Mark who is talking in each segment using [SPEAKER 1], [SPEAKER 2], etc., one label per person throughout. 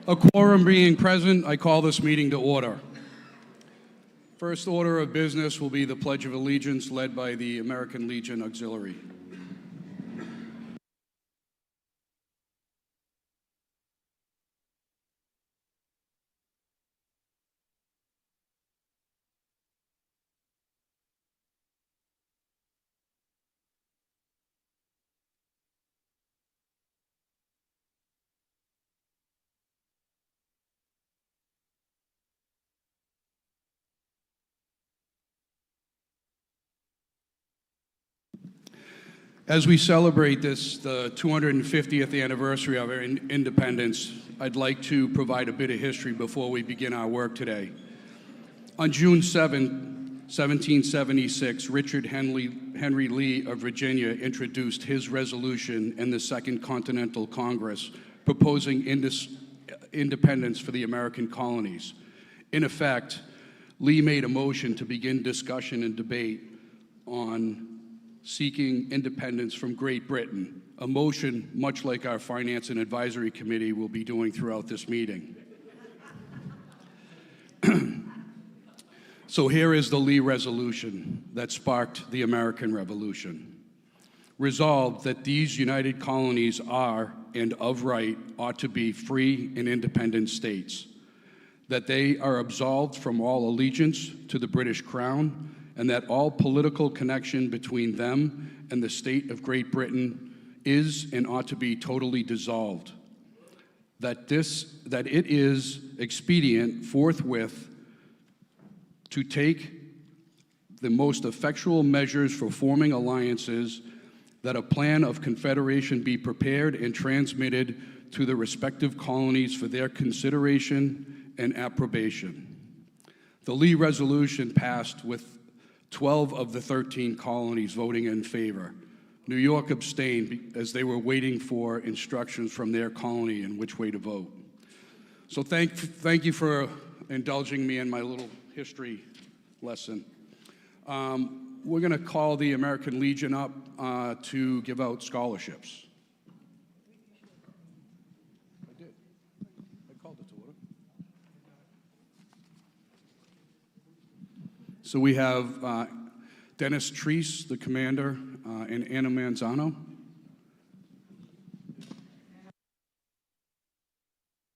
[SPEAKER 1] A quorum being present, I call this meeting to order. First order of business will be the Pledge of Allegiance led by the American Legion Auxiliary. As we celebrate this, the 250th anniversary of our independence, I'd like to provide a bit of history before we begin our work today. On June 7, 1776, Richard Henry Lee of Virginia introduced his resolution in the Second Continental Congress proposing independence for the American colonies. In effect, Lee made a motion to begin discussion and debate on seeking independence from Great Britain, a motion much like our Finance and Advisory Committee will be doing throughout this meeting. So here is the Lee resolution that sparked the American Revolution. Resolved that these united colonies are, and of right, ought to be free and independent states, that they are absolved from all allegiance to the British Crown, and that all political connection between them and the state of Great Britain is and ought to be totally dissolved. That it is expedient forthwith to take the most effectual measures for forming alliances, that a plan of confederation be prepared and transmitted to the respective colonies for their consideration and approbation. The Lee resolution passed with 12 of the 13 colonies voting in favor. New York abstained as they were waiting for instructions from their colony in which way to vote. So thank you for indulging me in my little history lesson. We're going to call the American Legion up to give out scholarships. I did. I called it to order. So we have Dennis Treese, the commander, and Anna Manzano.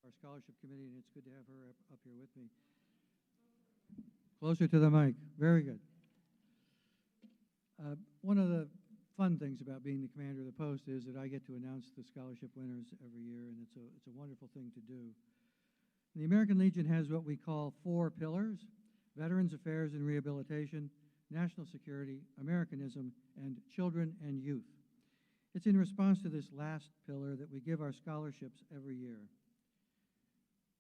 [SPEAKER 2] Our scholarship committee, and it's good to have her up here with me. Closer to the mic. Very good. One of the fun things about being the commander of the post is that I get to announce the scholarship winners every year, and it's a wonderful thing to do. The American Legion has what we call 4 pillars: Veterans Affairs and Rehabilitation, National Security, Americanism, and Children and Youth. It's in response to this last pillar that we give our scholarships every year.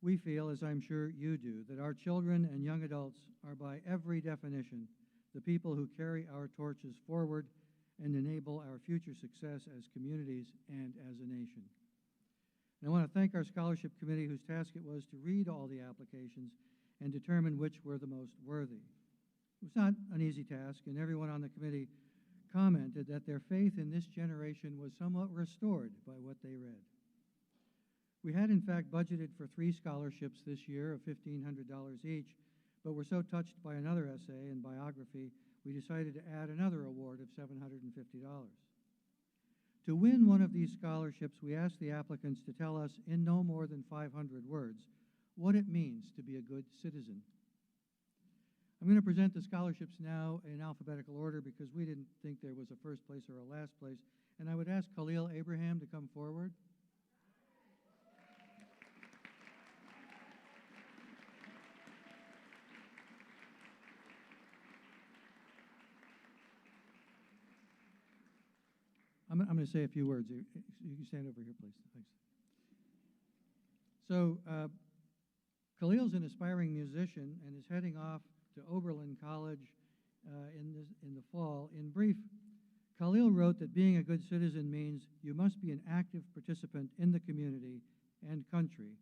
[SPEAKER 2] We feel, as I'm sure you do, that our children and young adults are by every definition the people who carry our torches forward and enable our future success as communities and as a nation. And I want to thank our scholarship committee, whose task it was to read all the applications and determine which were the most worthy. It was not an easy task, and everyone on the committee commented that their faith in this generation was somewhat restored by what they read. We had, in fact, budgeted for 3 scholarships this year of $1,500 each, but were so touched by another essay and biography, we decided to add another award of $750. To win one of these scholarships, we asked the applicants to tell us in no more than 500 words what it means to be a good citizen. I'm going to present the scholarships now in alphabetical order because we didn't think there was a first place or a last place, and I would ask Khalil Abraham to come forward. I'm going to say a few words. You can stand over here, please. Thanks. So, Khalil's an aspiring musician and is heading off to Oberlin College in the fall. In brief, Khalil wrote that being a good citizen means you must be an active participant in the community and country,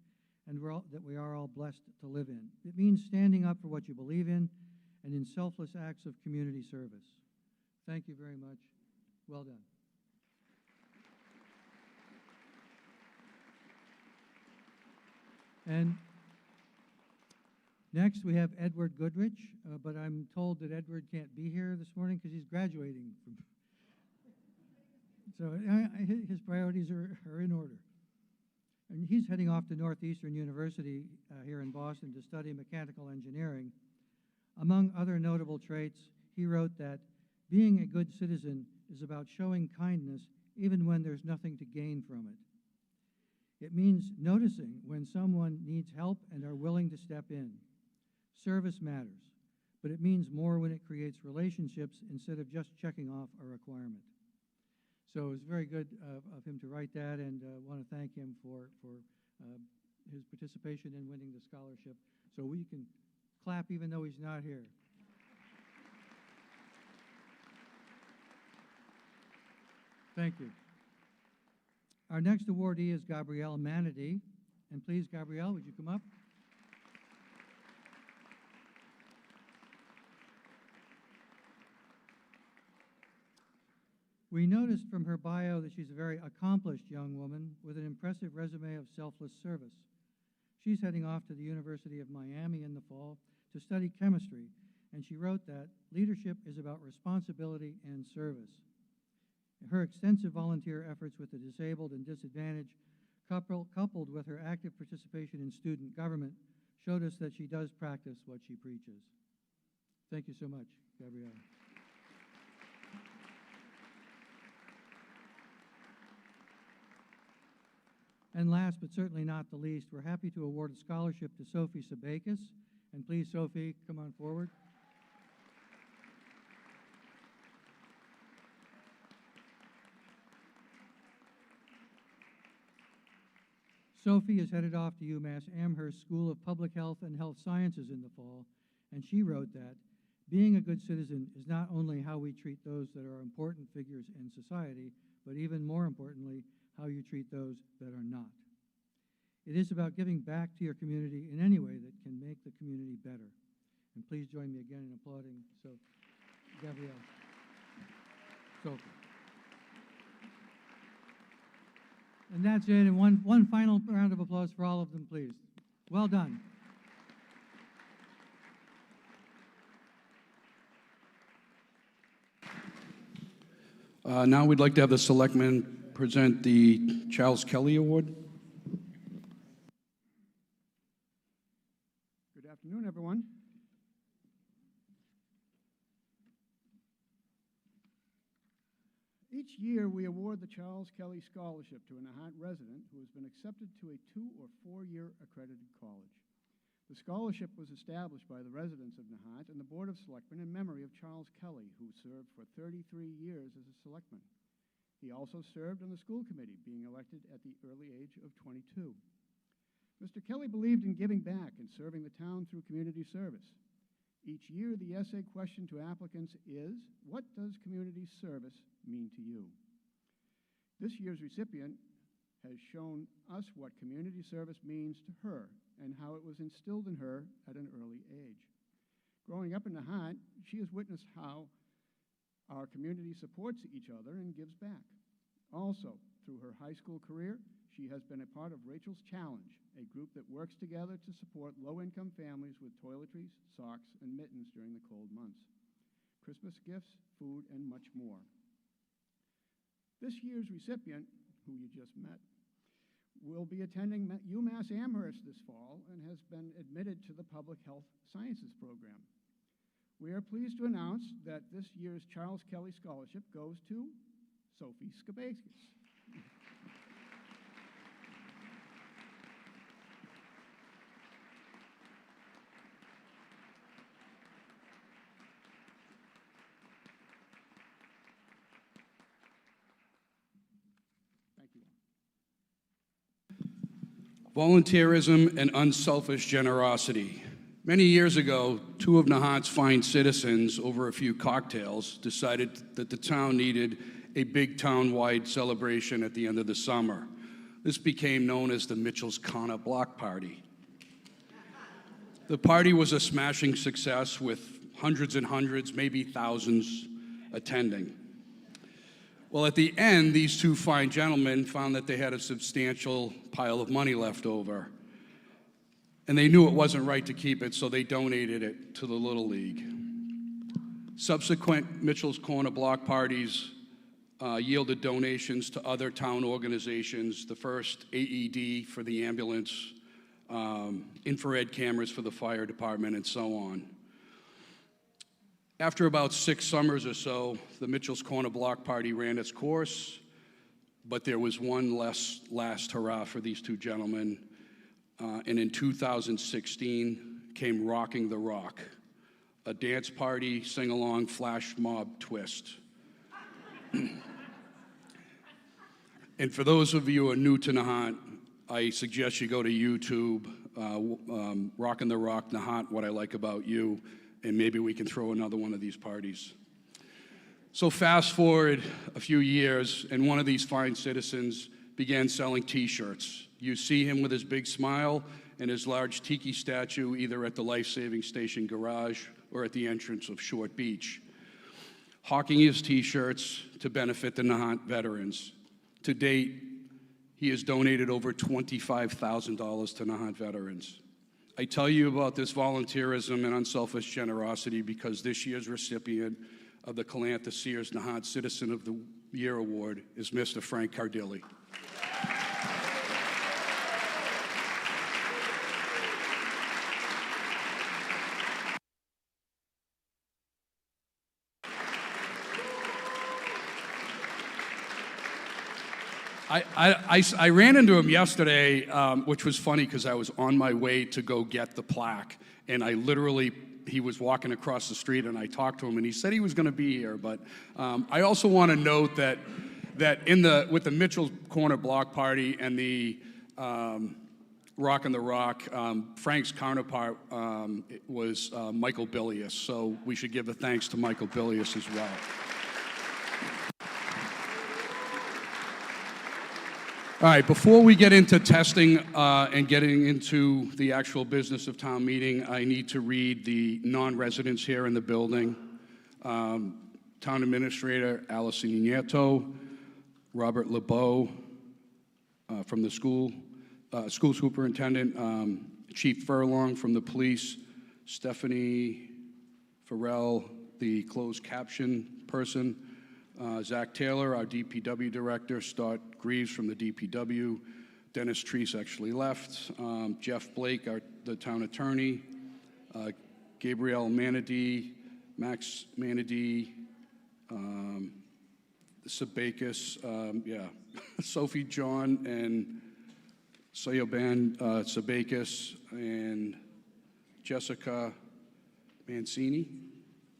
[SPEAKER 2] and that we are all blessed to live in. It means standing up for what you believe in and in selfless acts of community service. Thank you very much. Well done. And next, we have Edward Goodrich, but I'm told that Edward can't be here this morning because he's graduating. So his priorities are in order. And he's heading off to Northeastern University here in Boston to study mechanical engineering. Among other notable traits, he wrote that being a good citizen is about showing kindness even when there's nothing to gain from it. It means noticing when someone needs help and are willing to step in. Service matters, but it means more when it creates relationships instead of just checking off a requirement. So it was very good of him to write that, and want to thank him for his participation in winning the scholarship. So we can clap even though he's not here. Thank you. Our next awardee is Gabrielle Manady. And please, Gabrielle, would you come up? We noticed from her bio that she's a very accomplished young woman with an impressive resume of selfless service. She's heading off to the University of Miami in the fall to study chemistry, and she wrote that leadership is about responsibility and service. Her extensive volunteer efforts with the disabled and disadvantaged, coupled with her active participation in student government, showed us that she does practice what she preaches. Thank you so much, Gabrielle. And last but certainly not the least, we're happy to award a scholarship to Sophie Sabakis. And please, Sophie, come on forward. Sophie is headed off to UMass Amherst School of Public Health and Health Sciences in the fall, and she wrote that being a good citizen is not only how we treat those that are important figures in society, but even more importantly, how you treat those that are not. It is about giving back to your community in any way that can make the community better. And please join me again in applauding Gabrielle. Sophie. And that's it. And one final round of applause for all of them, please. Well done.
[SPEAKER 1] Now we'd like to have the selectmen present the Charles Kelly Award.
[SPEAKER 3] Good afternoon, everyone. Each year, we award the Charles Kelly Scholarship to a Nahant resident who has been accepted to a 2- or 4-year accredited college. The scholarship was established by the residents of Nahant and the Board of Selectmen in memory of Charles Kelly, who served for 33 years as a selectman. He also served on the school committee, being elected at the early age of 22. Mr. Kelly believed in giving back and serving the town through community service. Each year, the essay question to applicants is, what does community service mean to you? This year's recipient has shown us what community service means to her and how it was instilled in her at an early age. Growing up in Nahant, she has witnessed how our community supports each other and gives back. Also, through her high school career, she has been a part of Rachel's Challenge, a group that works together to support low-income families with toiletries, socks, and mittens during the cold months, Christmas gifts, food, and much more. This year's recipient, who you just met, will be attending UMass Amherst this fall and has been admitted to the Public Health Sciences program. We are pleased to announce that this year's Charles Kelly Scholarship goes to Sophie Skabakis.
[SPEAKER 1] Volunteerism and unselfish generosity. Many years ago, 2 of Nahant's fine citizens, over a few cocktails, decided that the town needed a big town-wide celebration at the end of the summer. This became known as the Mitchell's Corner Block Party. The party was a smashing success with hundreds and hundreds, maybe thousands, attending. Well, at the end, these 2 fine gentlemen found that they had a substantial pile of money left over. And they knew it wasn't right to keep it, so they donated it to the Little League. Subsequent Mitchell's Corner block parties yielded donations to other town organizations, the first AED for the ambulance, infrared cameras for the fire department, and so on. After about 6 summers or so, the Mitchell's Corner block party ran its course, but there was one last hurrah for these two gentlemen, and in 2016 came Rocking the Rock, a dance party, sing-along, flash mob twist. And for those of you who are new to Nahant, I suggest you go to YouTube, Rockin' the Rock, Nahant, What I Like About You, and maybe we can throw another one of these parties. So fast forward a few years, and one of these fine citizens began selling T-shirts. You see him with his big smile and his large tiki statue either at the life-saving station garage or at the entrance of Short Beach, hawking his T-shirts to benefit the Nahant veterans. To date, he has donated over $25,000 to Nahant veterans. I tell you about this volunteerism and unselfish generosity because this year's recipient of the Calantha Sears Nahant Citizen of the Year Award is Mr. Frank Cardilli. I ran into him yesterday, which was funny because I was on my way to go get the plaque, and he was walking across the street, and I talked to him, and he said he was going to be here. But I also want to note that with the Mitchell's Corner Block Party and the Rockin' the Rock, Frank's counterpart was Michael Billius, so we should give the thanks to Michael Billius as well. All right, before we get into testing and getting into the actual business of town meeting, I need to read the non-residents here in the building. Town Administrator Allison Nieto, Robert LeBeau from the school superintendent, Chief Furlong from the police, Stephanie Farrell, the closed caption person, Zach Taylor, our DPW director, Stott Greaves from the DPW, Dennis Treese actually left, Jeff Blake, the town attorney, Gabrielle Manady, Max Manady, Sabakis, Sophie John and Sayoban Sabakis, and Jessica Mancini,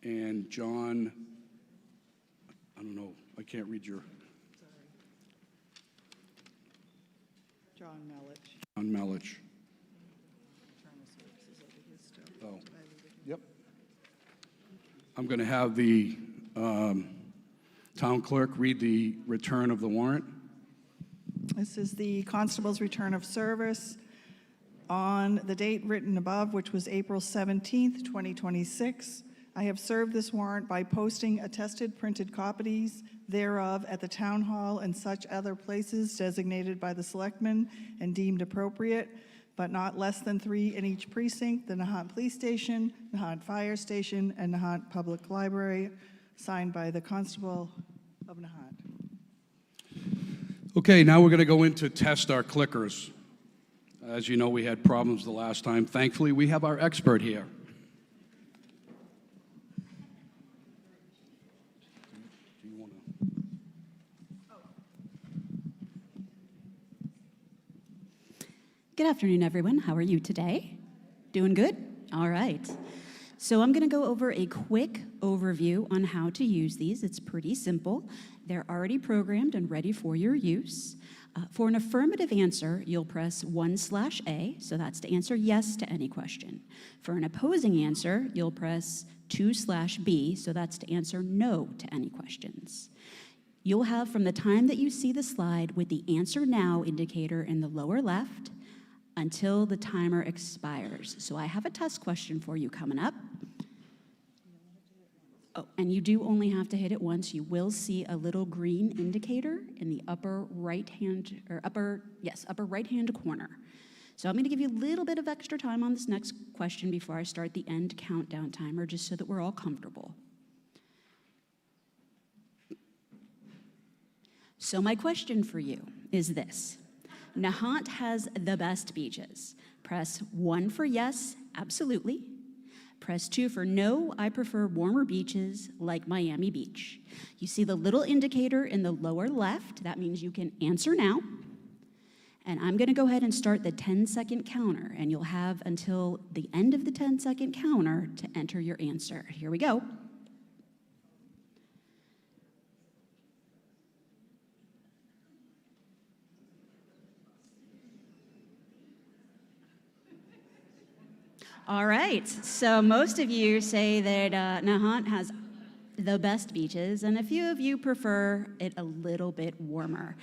[SPEAKER 1] and John, I don't know, I can't read your...
[SPEAKER 4] John Melich.
[SPEAKER 1] John Melich. Oh, yep. I'm going to have the town clerk read the return of the warrant.
[SPEAKER 4] This is the constable's return of service on the date written above, which was April 17th, 2026. I have served this warrant by posting attested printed copies thereof at the town hall and such other places designated by the selectmen and deemed appropriate, but not less than 3 in each precinct: the Nahant Police Station, Nahant Fire Station, and Nahant Public Library, signed by the Constable of Nahant.
[SPEAKER 1] Okay, now we're going to go in to test our clickers. As you know, we had problems the last time. Thankfully, we have our expert here.
[SPEAKER 5] Good afternoon, everyone. How are you today? Doing good? All right. So I'm going to go over a quick overview on how to use these. It's pretty simple. They're already programmed and ready for your use. For an affirmative answer, you'll press 1/A, so that's to answer yes to any question. For an opposing answer, you'll press 2/B, so that's to answer no to any questions. You'll have from the time that you see the slide with the Answer Now indicator in the lower left until the timer expires. So I have a test question for you coming up. Oh, and you do only have to hit it once. You will see a little green indicator in the upper right-hand corner. So I'm going to give you a little bit of extra time on this next question before I start the end countdown timer, just so that we're all comfortable. So my question for you is this. Nahant has the best beaches. Press 1 for yes, absolutely. Press 2 for no, I prefer warmer beaches like Miami Beach. You see the little indicator in the lower left. That means you can answer now. And I'm going to go ahead and start the 10-second counter, and you'll have until the end of the 10-second counter to enter your answer. Here we go. All right, so most of you say that Nahant has the best beaches, and a few of you prefer it a little bit warmer.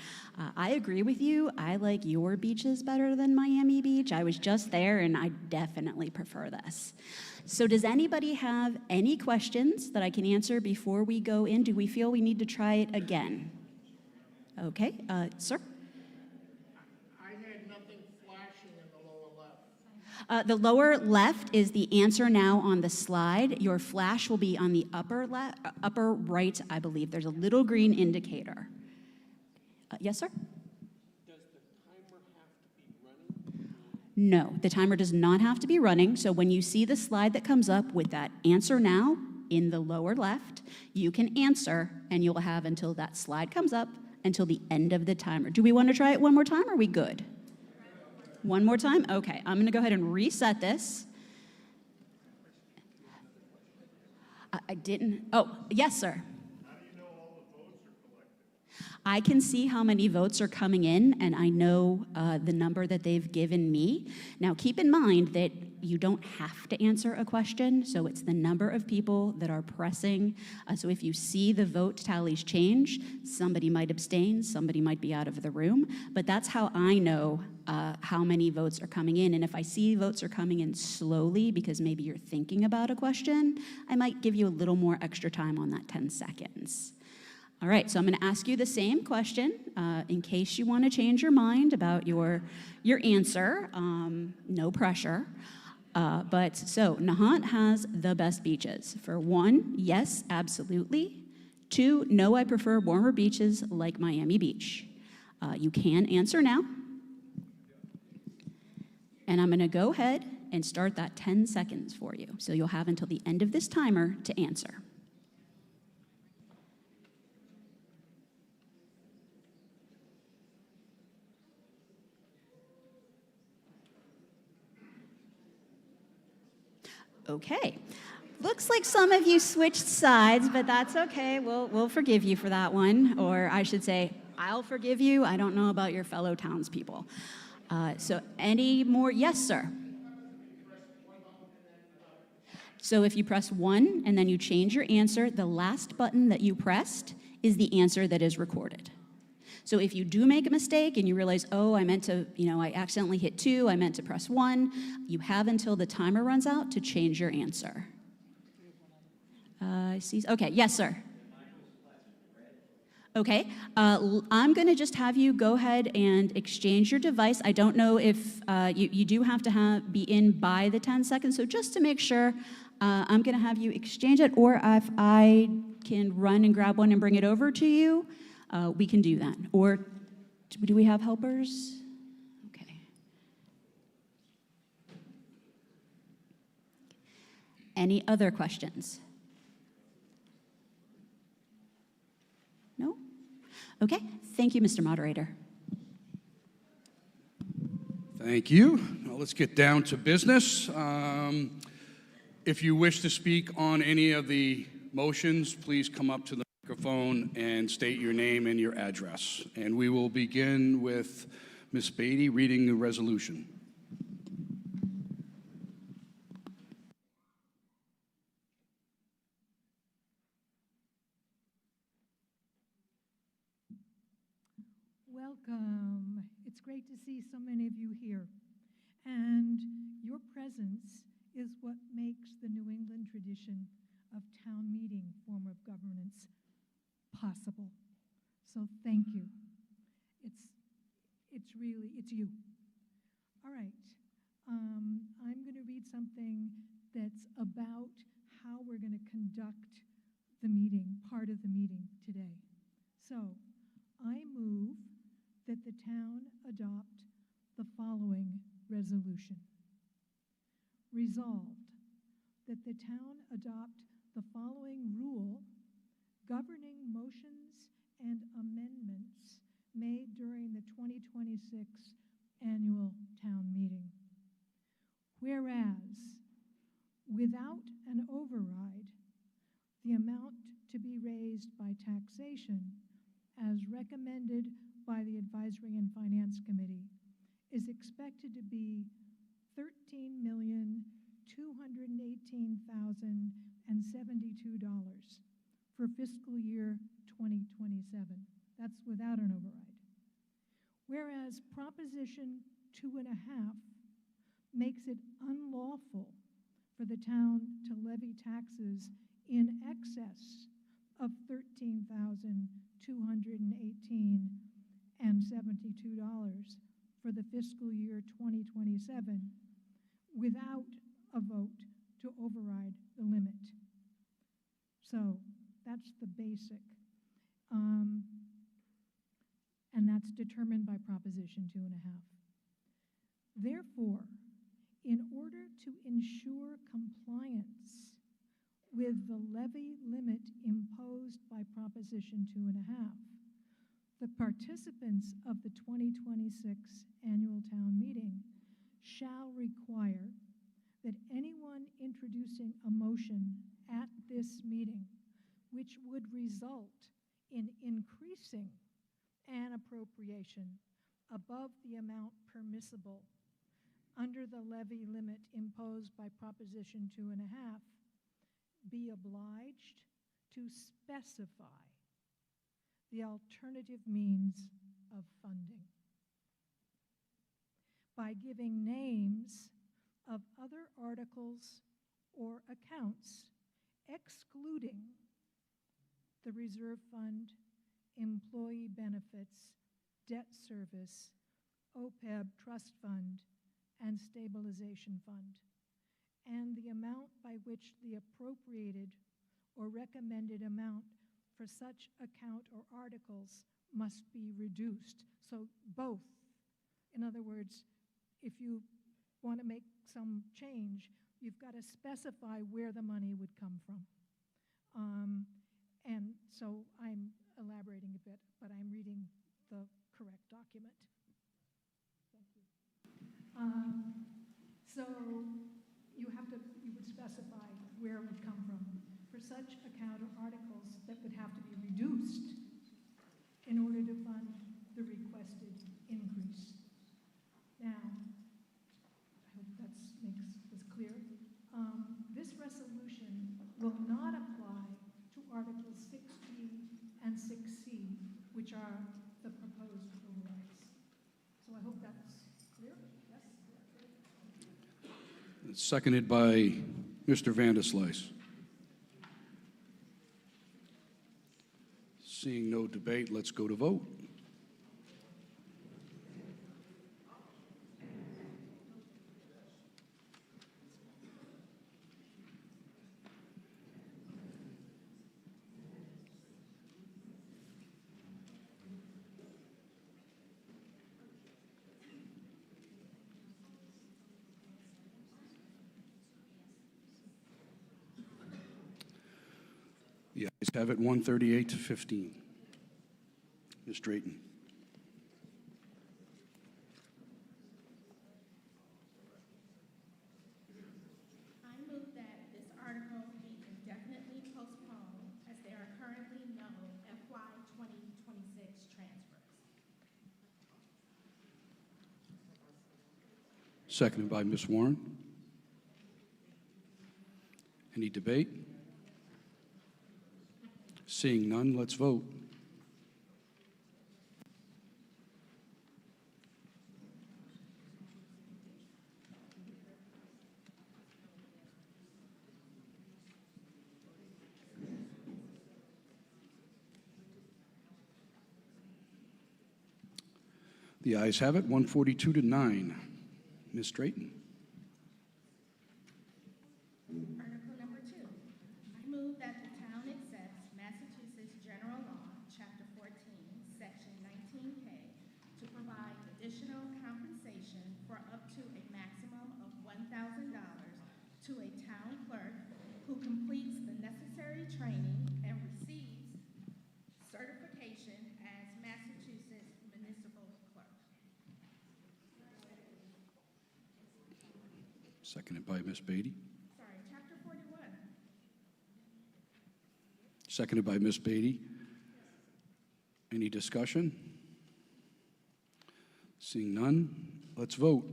[SPEAKER 5] I agree with you. I like your beaches better than Miami Beach. I was just there, and I definitely prefer this. So does anybody have any questions that I can answer before we go in? Do we feel we need to try it again? Okay, sir? The lower left is the answer now on the slide. Your flash will be on the upper right, I believe. There's a little green indicator. Yes, sir?
[SPEAKER 6] Does the timer have to be running?
[SPEAKER 5] No, the timer does not have to be running. So when you see the slide that comes up with that answer now in the lower left, you can answer, and you'll have until that slide comes up until the end of the timer. Do we want to try it one more time, or are we good? One more time? Okay, I'm going to go ahead and reset this. I didn't. Oh, yes, sir.
[SPEAKER 6] How do you know all the votes are collected?
[SPEAKER 5] I can see how many votes are coming in, and I know the number that they've given me. Now, keep in mind that you don't have to answer a question, so it's the number of people that are pressing. So if you see the vote tallies change, somebody might abstain, somebody might be out of the room, but that's how I know how many votes are coming in. And if I see votes are coming in slowly because maybe you're thinking about a question, I might give you a little more extra time on that 10 seconds. All right, so I'm going to ask you the same question in case you want to change your mind about your answer. No pressure. So Nahant has the best beaches. For 1, yes, absolutely. 2, no, I prefer warmer beaches like Miami Beach. You can answer now. And I'm going to go ahead and start that 10 seconds for you. So you'll have until the end of this timer to answer. Okay. Looks like some of you switched sides, but that's okay. We'll forgive you for that one. Or I should say, I'll forgive you. I don't know about your fellow townspeople. So any more? Yes, sir. So if you press 1 and then you change your answer, the last button that you pressed is the answer that is recorded. So if you do make a mistake and you realize, oh, I meant to, I accidentally hit 2, I meant to press 1, you have until the timer runs out to change your answer. I see. Okay, yes, sir. Okay, I'm going to just have you go ahead and exchange your device. I don't know if you do have to be in by the 10 seconds, so just to make sure, I'm going to have you exchange it, or if I can run and grab one and bring it over to you, we can do that. Or do we have helpers? Okay. Any other questions? No? Okay, thank you, Mr. Moderator.
[SPEAKER 1] Thank you. Now let's get down to business. If you wish to speak on any of the motions, please come up to the microphone and state your name and your address. And we will begin with Ms. Beatty reading the resolution.
[SPEAKER 7] Welcome. It's great to see so many of you here. And your presence is what makes the New England tradition of town meeting form of governance possible. So thank you. It's you. All right. I'm going to read something that's about how we're going to conduct the meeting, part of the meeting today. So, I move that the town adopt the following resolution. Resolved that the town adopt the following rule governing motions and amendments made during the 2026 annual town meeting. Whereas, without an override, the amount to be raised by taxation, as recommended by the Advisory and Finance Committee, is expected to be $13,218,072 for fiscal year 2027. That's without an override. Whereas Proposition 2.5 makes it unlawful for the town to levy taxes in excess of $13,218.72 for the fiscal year 2027 without a vote to override the limit. So that's the basic. And that's determined by Proposition 2.5. Therefore, in order to ensure compliance with the levy limit imposed by Proposition 2.5, the participants of the 2026 annual town meeting shall require that anyone introducing a motion at this meeting which would result in increasing an appropriation above the amount permissible under the levy limit imposed by Proposition 2.5 be obliged to specify the alternative means of funding by giving names of other articles or accounts excluding the reserve fund, employee benefits, debt service, OPEB trust fund, and stabilization fund, and the amount by which the appropriated or recommended amount for such account or articles must be reduced. So both. In other words, if you want to make some change, you've got to specify where the money would come from. And so I'm elaborating a bit, but I'm reading the correct document. Thank you. So you would specify where it would come from for such account or articles that would have to be reduced in order to fund the requested increase. Now, I hope that makes this clear. This resolution will not apply to Articles 6G and 6C, which are the proposed overrides. So I hope that's clear. Yes?
[SPEAKER 1] Seconded by Mr. Vanderslice. Seeing no debate, let's go to vote. The ayes have it, 138 to 15. Ms. Drayton.
[SPEAKER 8] I move that this article be indefinitely postponed as there are currently no FY 2026 transfers.
[SPEAKER 1] Seconded by Ms. Warren. Any debate? Seeing none, let's vote. The ayes have it, 142 to 9. Ms. Straighten.
[SPEAKER 8] Article number 2, I move that the town accepts Massachusetts General Law, Chapter 14, Section 19K, to provide additional compensation for up to a maximum of $1,000 to a town clerk who completes the necessary training and receives certification as Massachusetts Municipal Clerk.
[SPEAKER 1] Seconded by Ms. Beatty.
[SPEAKER 8] Sorry, Chapter 41.
[SPEAKER 1] Seconded by Ms. Beatty. Any discussion? Seeing none, let's vote.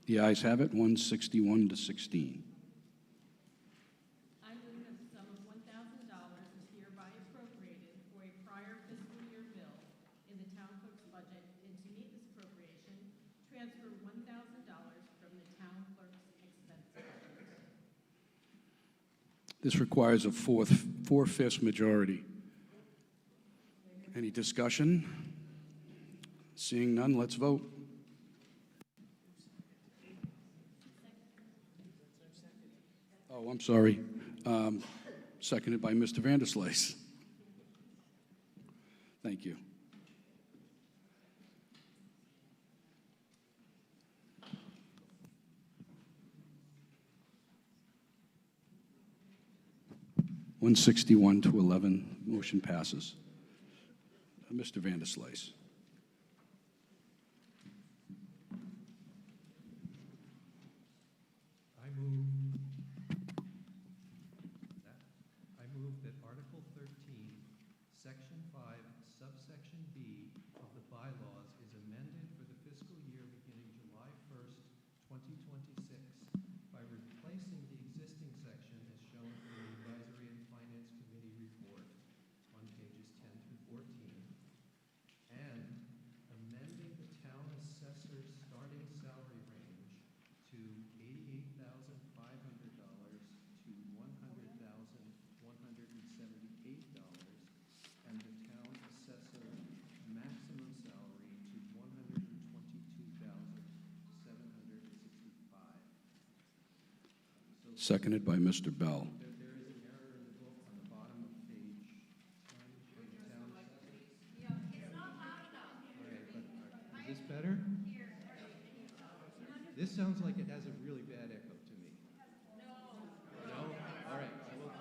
[SPEAKER 1] The ayes have it, 161 to 16.
[SPEAKER 9] I move that the sum of $1,000 is hereby appropriated for a prior fiscal year bill in the town clerk's budget, and to meet this appropriation, transfer $1,000 from the town clerk's expense budget.
[SPEAKER 1] This requires a four-fifths majority. Any discussion? Seeing none, let's vote. Oh, I'm sorry. Seconded by Mr. Vanderslice. Thank you. (161 to 11). Motion passes. Mr. Vanderslice.
[SPEAKER 10] I move that Article 13, Section 5, subsection B of the bylaws is amended for the fiscal year beginning July 1st, 2026 by replacing the existing section as shown in the Advisory and Finance Committee report on pages 10 through 14, and amending the town assessor's starting salary range to $88,500 to $100,178, and the town assessor maximum salary to $122,765.
[SPEAKER 1] Seconded by Mr. Bell.
[SPEAKER 10] There is an error in the book on the bottom of page 10 for the town assessor. It's not loud enough. Okay, but is this better? This sounds like it has a really bad echo to me. No? All right. I will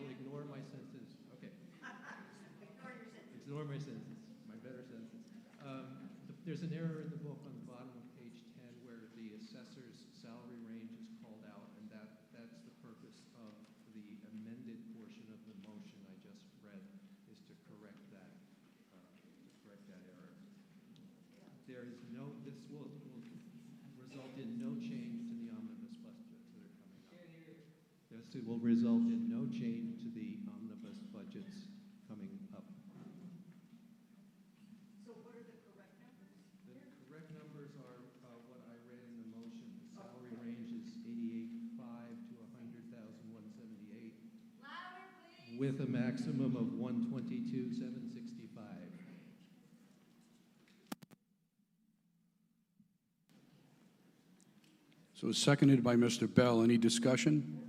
[SPEAKER 10] ignore my senses. Okay. Ignore my senses. My better senses. There's an error in the book on the bottom of page 10 where the assessor's salary range is called out, and that's the purpose of the amended portion of the motion I just read, is to correct that error. There is no, this will result in no change to the omnibus budgets that are coming up. This will result in no change to the omnibus budgets coming up.
[SPEAKER 4] So what are the correct numbers?
[SPEAKER 10] The correct numbers are what I read in the motion. The salary range is 88.5 to 100,178.
[SPEAKER 4] Louder, please.
[SPEAKER 10] With a maximum of 122,765.
[SPEAKER 1] So it's seconded by Mr. Bell. Any discussion?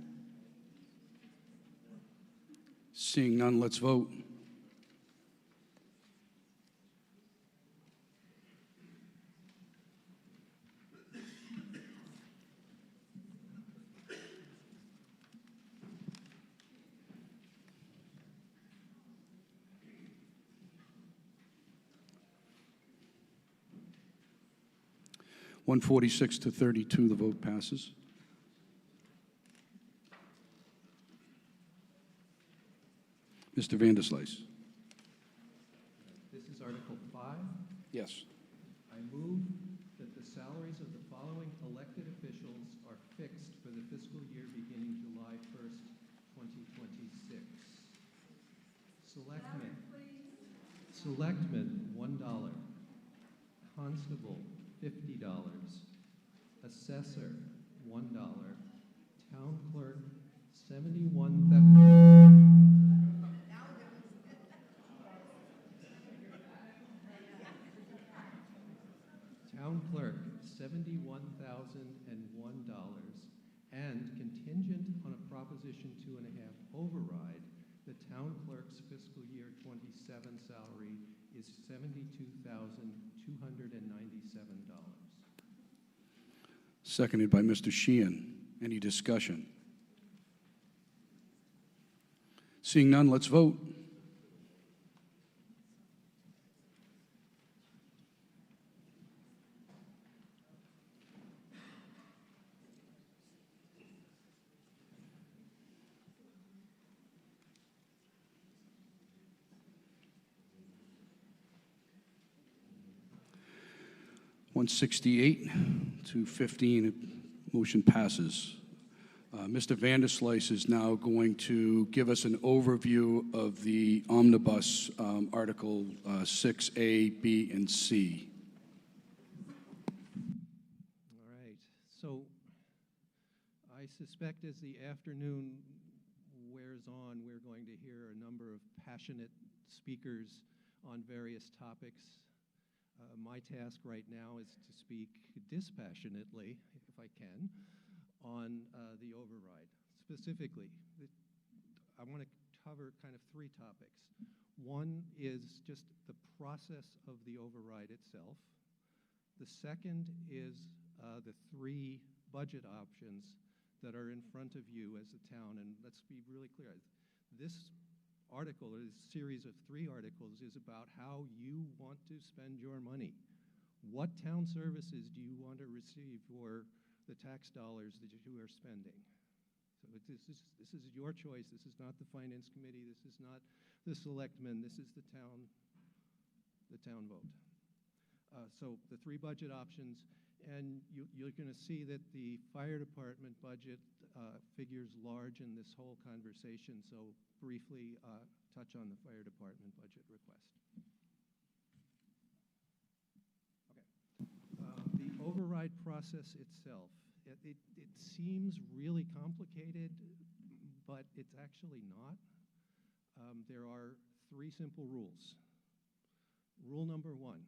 [SPEAKER 1] Seeing none, let's vote. (146 to 32). The vote passes. Mr. Vanderslice.
[SPEAKER 10] This is Article 5.
[SPEAKER 1] Yes.
[SPEAKER 10] I move that the salaries of the following elected officials are fixed for the fiscal year beginning July 1st, 2026. Selectmen, $1. constable, $50, assessor, $1, town clerk, 71,000. Town clerk, $71,001, and contingent on a Proposition 2.5 override, the town clerk's fiscal year 27 salary is $72,297.
[SPEAKER 1] Seconded by Mr. Sheehan. Any discussion? Seeing none, let's vote. (168-15), motion passes. Mr. Vanderslice is now going to give us an overview of the omnibus Article 6A, B, and C.
[SPEAKER 10] All right. So I suspect as the afternoon wears on, we're going to hear a number of passionate speakers on various topics. My task right now is to speak dispassionately, if I can, on the override. Specifically, I want to cover kind of three topics. One is just the process of the override itself. The second is the three budget options that are in front of you as a town. And let's be really clear. This article, or this series of three articles, is about how you want to spend your money. What town services do you want to receive for the tax dollars that you are spending? So this is your choice. This is not the Finance Committee. This is not the selectmen. This is the town vote. So the three budget options, and you're going to see that the fire department budget figures large in this whole conversation. So briefly touch on the fire department budget request. Okay. The override process itself, it seems really complicated, but it's actually not. There are three simple rules. Rule number one,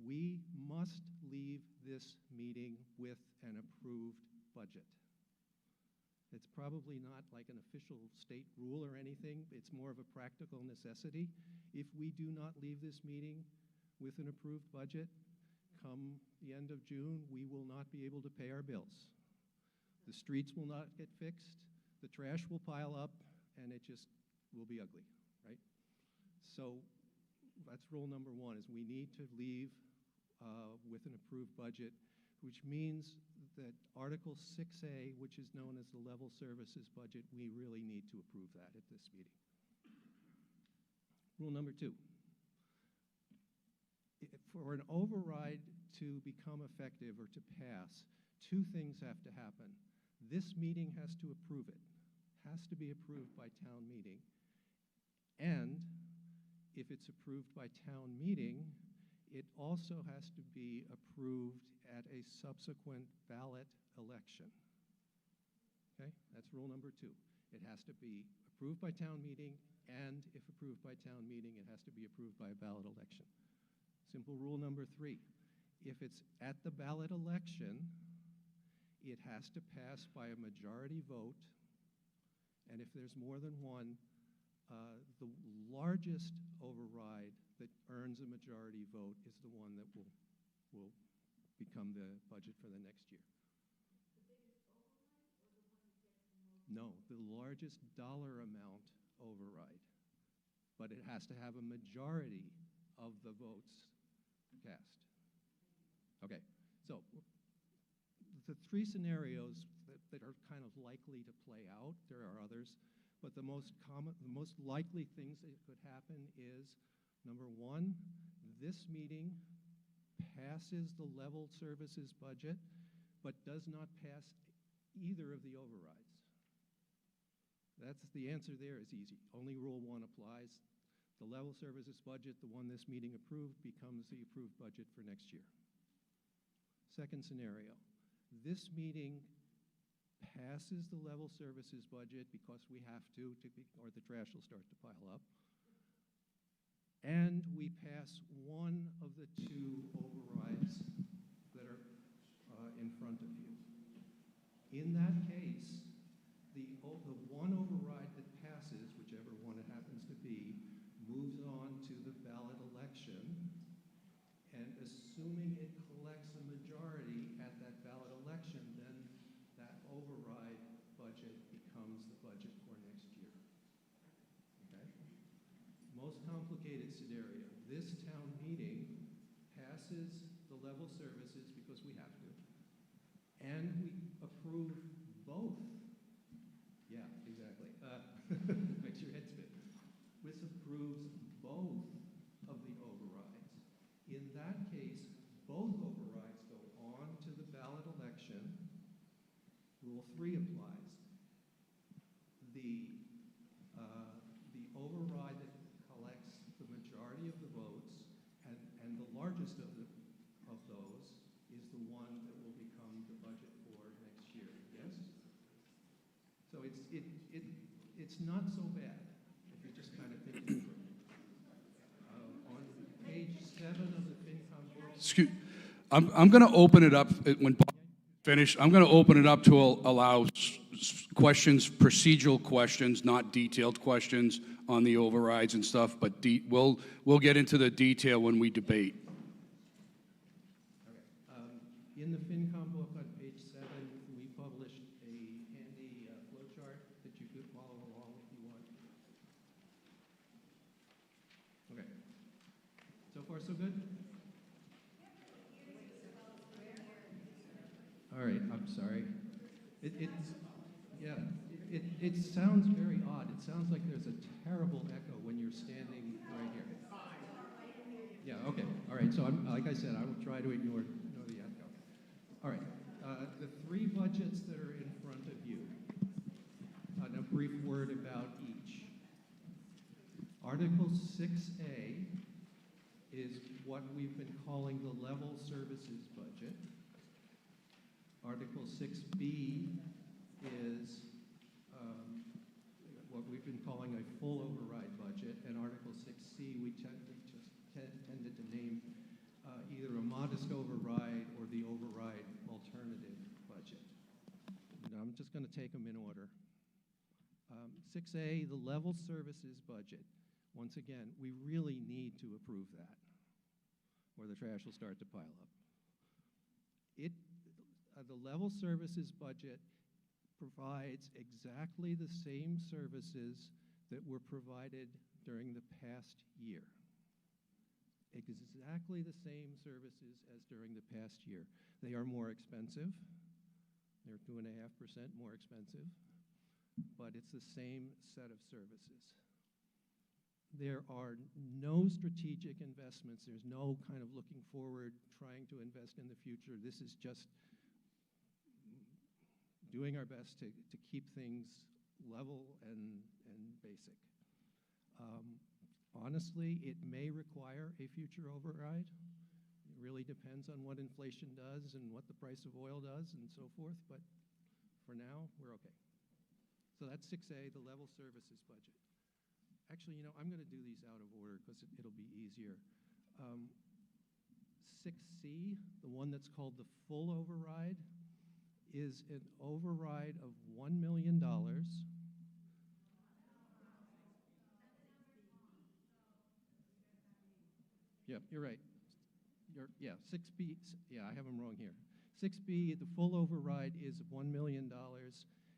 [SPEAKER 10] we must leave this meeting with an approved budget. It's probably not like an official state rule or anything. It's more of a practical necessity. If we do not leave this meeting with an approved budget, come the end of June, we will not be able to pay our bills. The streets will not get fixed, the trash will pile up, and it just will be ugly, right? So that's rule number one, is we need to leave with an approved budget, which means that Article 6A, which is known as the level services budget, we really need to approve that at this meeting. Rule number two, for an override to become effective or to pass, two things have to happen. This meeting has to approve it, has to be approved by town meeting, and if it's approved by town meeting, it also has to be approved at a subsequent ballot election. Okay, that's rule number two. It has to be approved by town meeting, and if approved by town meeting, it has to be approved by a ballot election. Simple rule number three, if it's at the ballot election, it has to pass by a majority vote, and if there's more than one, the largest override that earns a majority vote is the one that will become the budget for the next year. No, the largest dollar amount override, but it has to have a majority of the votes cast. Okay, so the three scenarios that are kind of likely to play out, there are others, but the most likely things that could happen is, number one, this meeting passes the level services budget, but does not pass either of the overrides. That's the answer there is easy. Only rule one applies. The level services budget, the one this meeting approved, becomes the approved budget for next year. Second scenario, this meeting passes the level services budget because we have to or the trash will start to pile up. And we pass one of the two overrides that are in front of you. In that case, the one override that passes, whichever one it happens to be, moves on to the ballot election, and assuming it collects a majority at that ballot election, then that override budget becomes the budget for next year. Okay? Most complicated scenario, this town meeting passes the level services because we have to, and we approve both. Yeah, exactly. Makes your head spin. This approves both of the overrides. In that case, both overrides go on to the ballot election. Rule 3 applies. The override that collects the majority of the votes and the largest of those is the one that will become the budget for next year. Yes? So it's not so bad if you just kind of think it through. On page 7 of the FinCom book.
[SPEAKER 1] Excuse, I'm going to open it up when Bob finished. I'm going to open it up to allow questions, procedural questions, not detailed questions on the overrides and stuff. But we'll get into the detail when we debate.
[SPEAKER 10] Okay. In the FinCom book on page 7, we published a handy flow chart that you could follow along if you want. Okay. So far, so good? All right, I'm sorry. It sounds very odd. It sounds like there's a terrible echo when you're standing right here. Yeah, okay. All right, so like I said, I will try to ignore the echo. All right, the 3 budgets that are in front of you, and a brief word about each. Article 6A is what we've been calling the level services budget. Article 6B is what we've been calling a full override budget, and Article 6C we tended to name either a modest override or the override alternative budget. Now, I'm just going to take them in order. 6A, the level services budget. Once again, we really need to approve that, or the trash will start to pile up. The level services budget provides exactly the same services that were provided during the past year. Exactly the same services as during the past year. They are more expensive. They're 2.5% more expensive, but it's the same set of services. There are no strategic investments. There's no kind of looking forward, trying to invest in the future. This is just doing our best to keep things level and basic. Honestly, it may require a future override. It really depends on what inflation does and what the price of oil does and so forth, but for now, we're okay. So that's 6A, the level services budget. Actually, I'm going to do these out of order because it'll be easier. 6C, the one that's called the full override, is an override of $1 million. Yep, you're right. 6B, yeah, I have them wrong here. 6B, the full override is $1 million.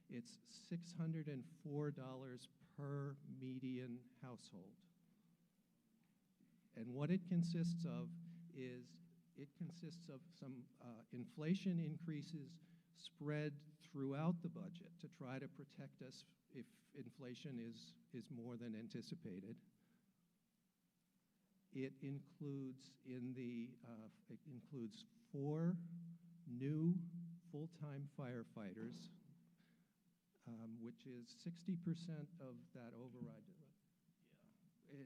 [SPEAKER 10] It's $604 per median household. And what it consists of is some inflation increases spread throughout the budget to try to protect us if inflation is more than anticipated. It includes 4 new full-time firefighters, which is 60% of that override.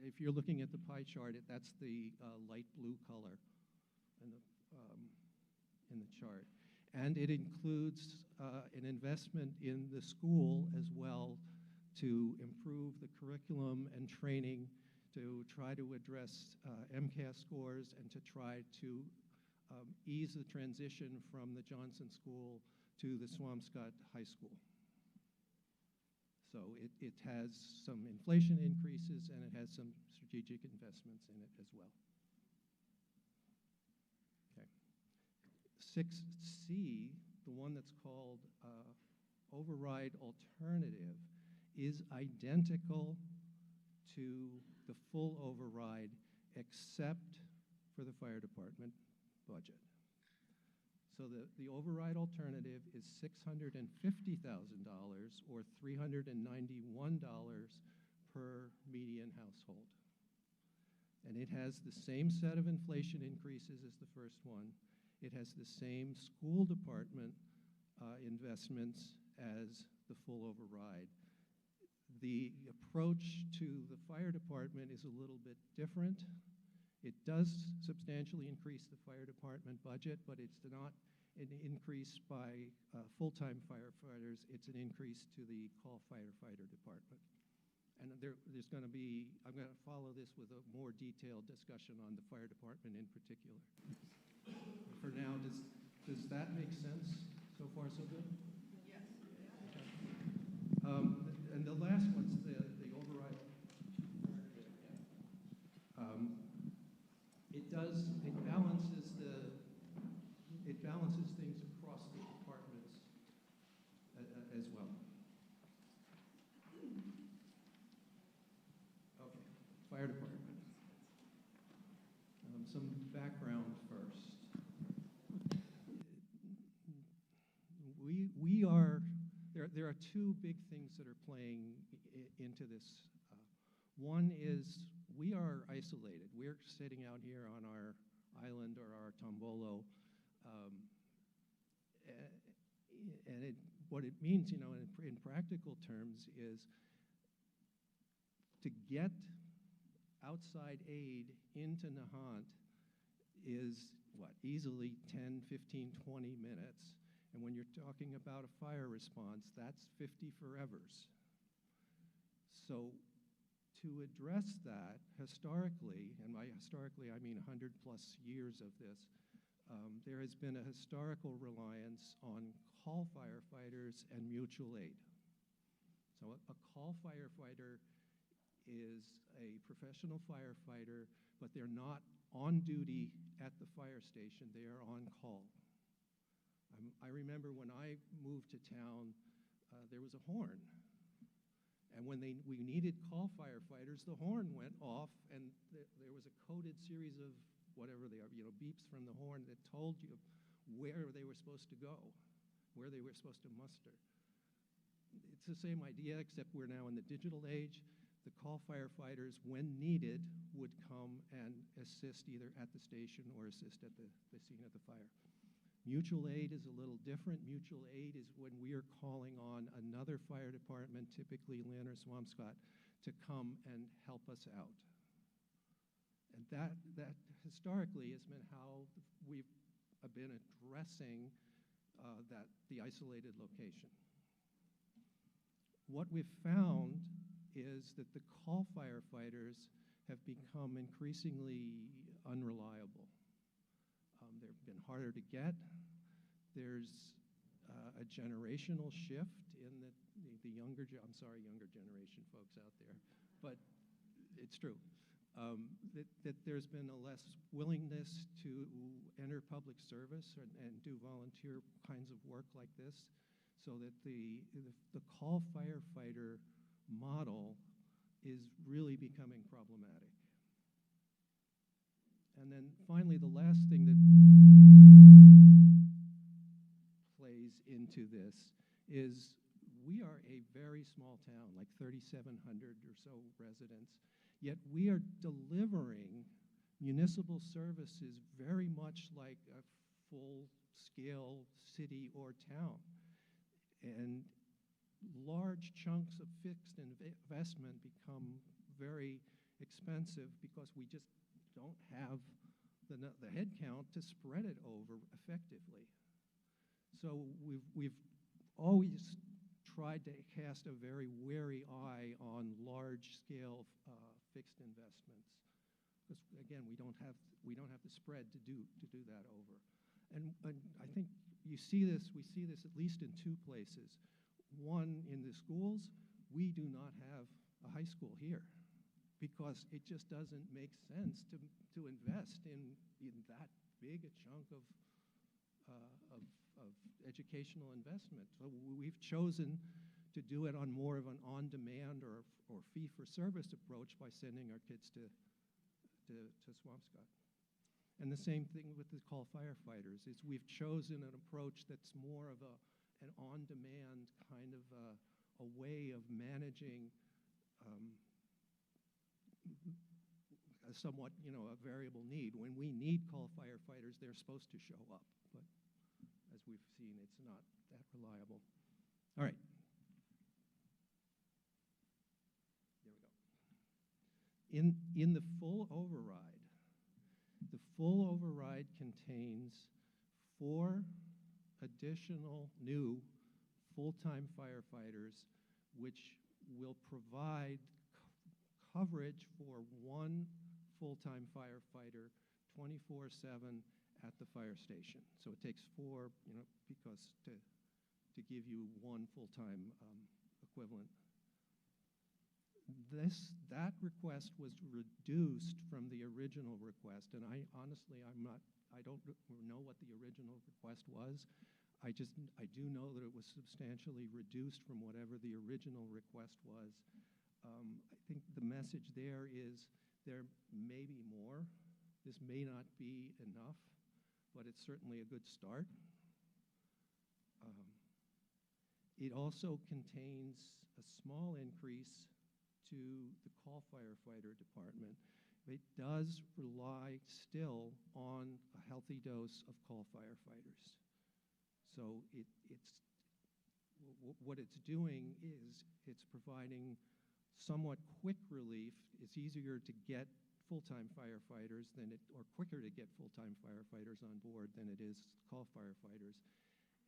[SPEAKER 10] if you're looking at the pie chart, that's the light blue color in the chart. And it includes an investment in the school as well to improve the curriculum and training, to try to address MCAS scores, and to try to ease the transition from the Johnson School to the Swampscott High School. So it has some inflation increases, and it has some strategic investments in it as well. Okay. 6C, the one that's called override alternative, is identical to the full override except for the fire department budget. So the override alternative is $650,000 or $391 per median household. And it has the same set of inflation increases as the first one. It has the same school department investments as the full override. The approach to the fire department is a little bit different. It does substantially increase the fire department budget, but it's not an increase by full-time firefighters. It's an increase to the call firefighter department. And there's going to be, I'm going to follow this with a more detailed discussion on the fire department in particular. For now, does that make sense? So far, so good?
[SPEAKER 4] Yes.
[SPEAKER 10] Okay. And the last one's the override. It balances things across the departments as well. Okay, fire department. Some background first. We are, there are two big things that are playing into this. One is we are isolated. We're sitting out here on our island or our tombolo, and what it means, you know, in practical terms, is to get outside aid into Nahant is, what, easily 10, 15, 20 minutes. And when you're talking about a fire response, that's 50 forevers. So to address that historically, and by historically I mean 100 plus years of this, there has been a historical reliance on call firefighters and mutual aid. So a call firefighter is a professional firefighter, but they're not on duty at the fire station, they are on call. I remember when I moved to town, there was a horn. And when we needed call firefighters, the horn went off, and there was a coded series of whatever they are, you know, beeps from the horn that told you where they were supposed to go, where they were supposed to muster. It's the same idea, except we're now in the digital age. The call firefighters, when needed, would come and assist either at the station or assist at the scene of the fire. Mutual aid is a little different. Mutual aid is when we are calling on another fire department, typically Lynn or Swampscott, to come and help us out. And that historically has been how we've been addressing the isolated location. What we've found is that the call firefighters have become increasingly unreliable. They've been harder to get. There's a generational shift in the younger generation folks out there, but it's true. That there's been a less willingness to enter public service and do volunteer kinds of work like this, so that the call firefighter model is really becoming problematic. And then finally, the last thing that plays into this is we are a very small town, like 3,700 or so residents, yet we are delivering municipal services very much like a full-scale city or town. And large chunks of fixed investment become very expensive because we just don't have the head count to spread it over effectively. So we've always tried to cast a very wary eye on large-scale fixed investments, because again, we don't have the spread to do that over. And I think we see this at least in two places. One, in the schools, we do not have a high school here because it just doesn't make sense to invest in that big a chunk of educational investment. So we've chosen to do it on more of an on-demand or fee-for-service approach by sending our kids to Swampscott. And the same thing with the call firefighters. We've chosen an approach that's more of an on-demand kind of a way of managing a somewhat, a variable need. When we need call firefighters, they're supposed to show up, but as we've seen, it's not that reliable. All right. There we go. In the full override contains 4 additional new full-time firefighters, which will provide coverage for 1 full-time firefighter 24/7 at the fire station. So it takes 4, because to give you 1 full-time equivalent. That request was reduced from the original request, and I don't know what the original request was. I do know that it was substantially reduced from whatever the original request was. I think the message there is there may be more. This may not be enough, but it's certainly a good start. It also contains a small increase to the call firefighter department. It does rely still on a healthy dose of call firefighters. So what it's doing is it's providing somewhat quick relief. It's easier to get full-time firefighters or quicker to get full-time firefighters on board than it is call firefighters,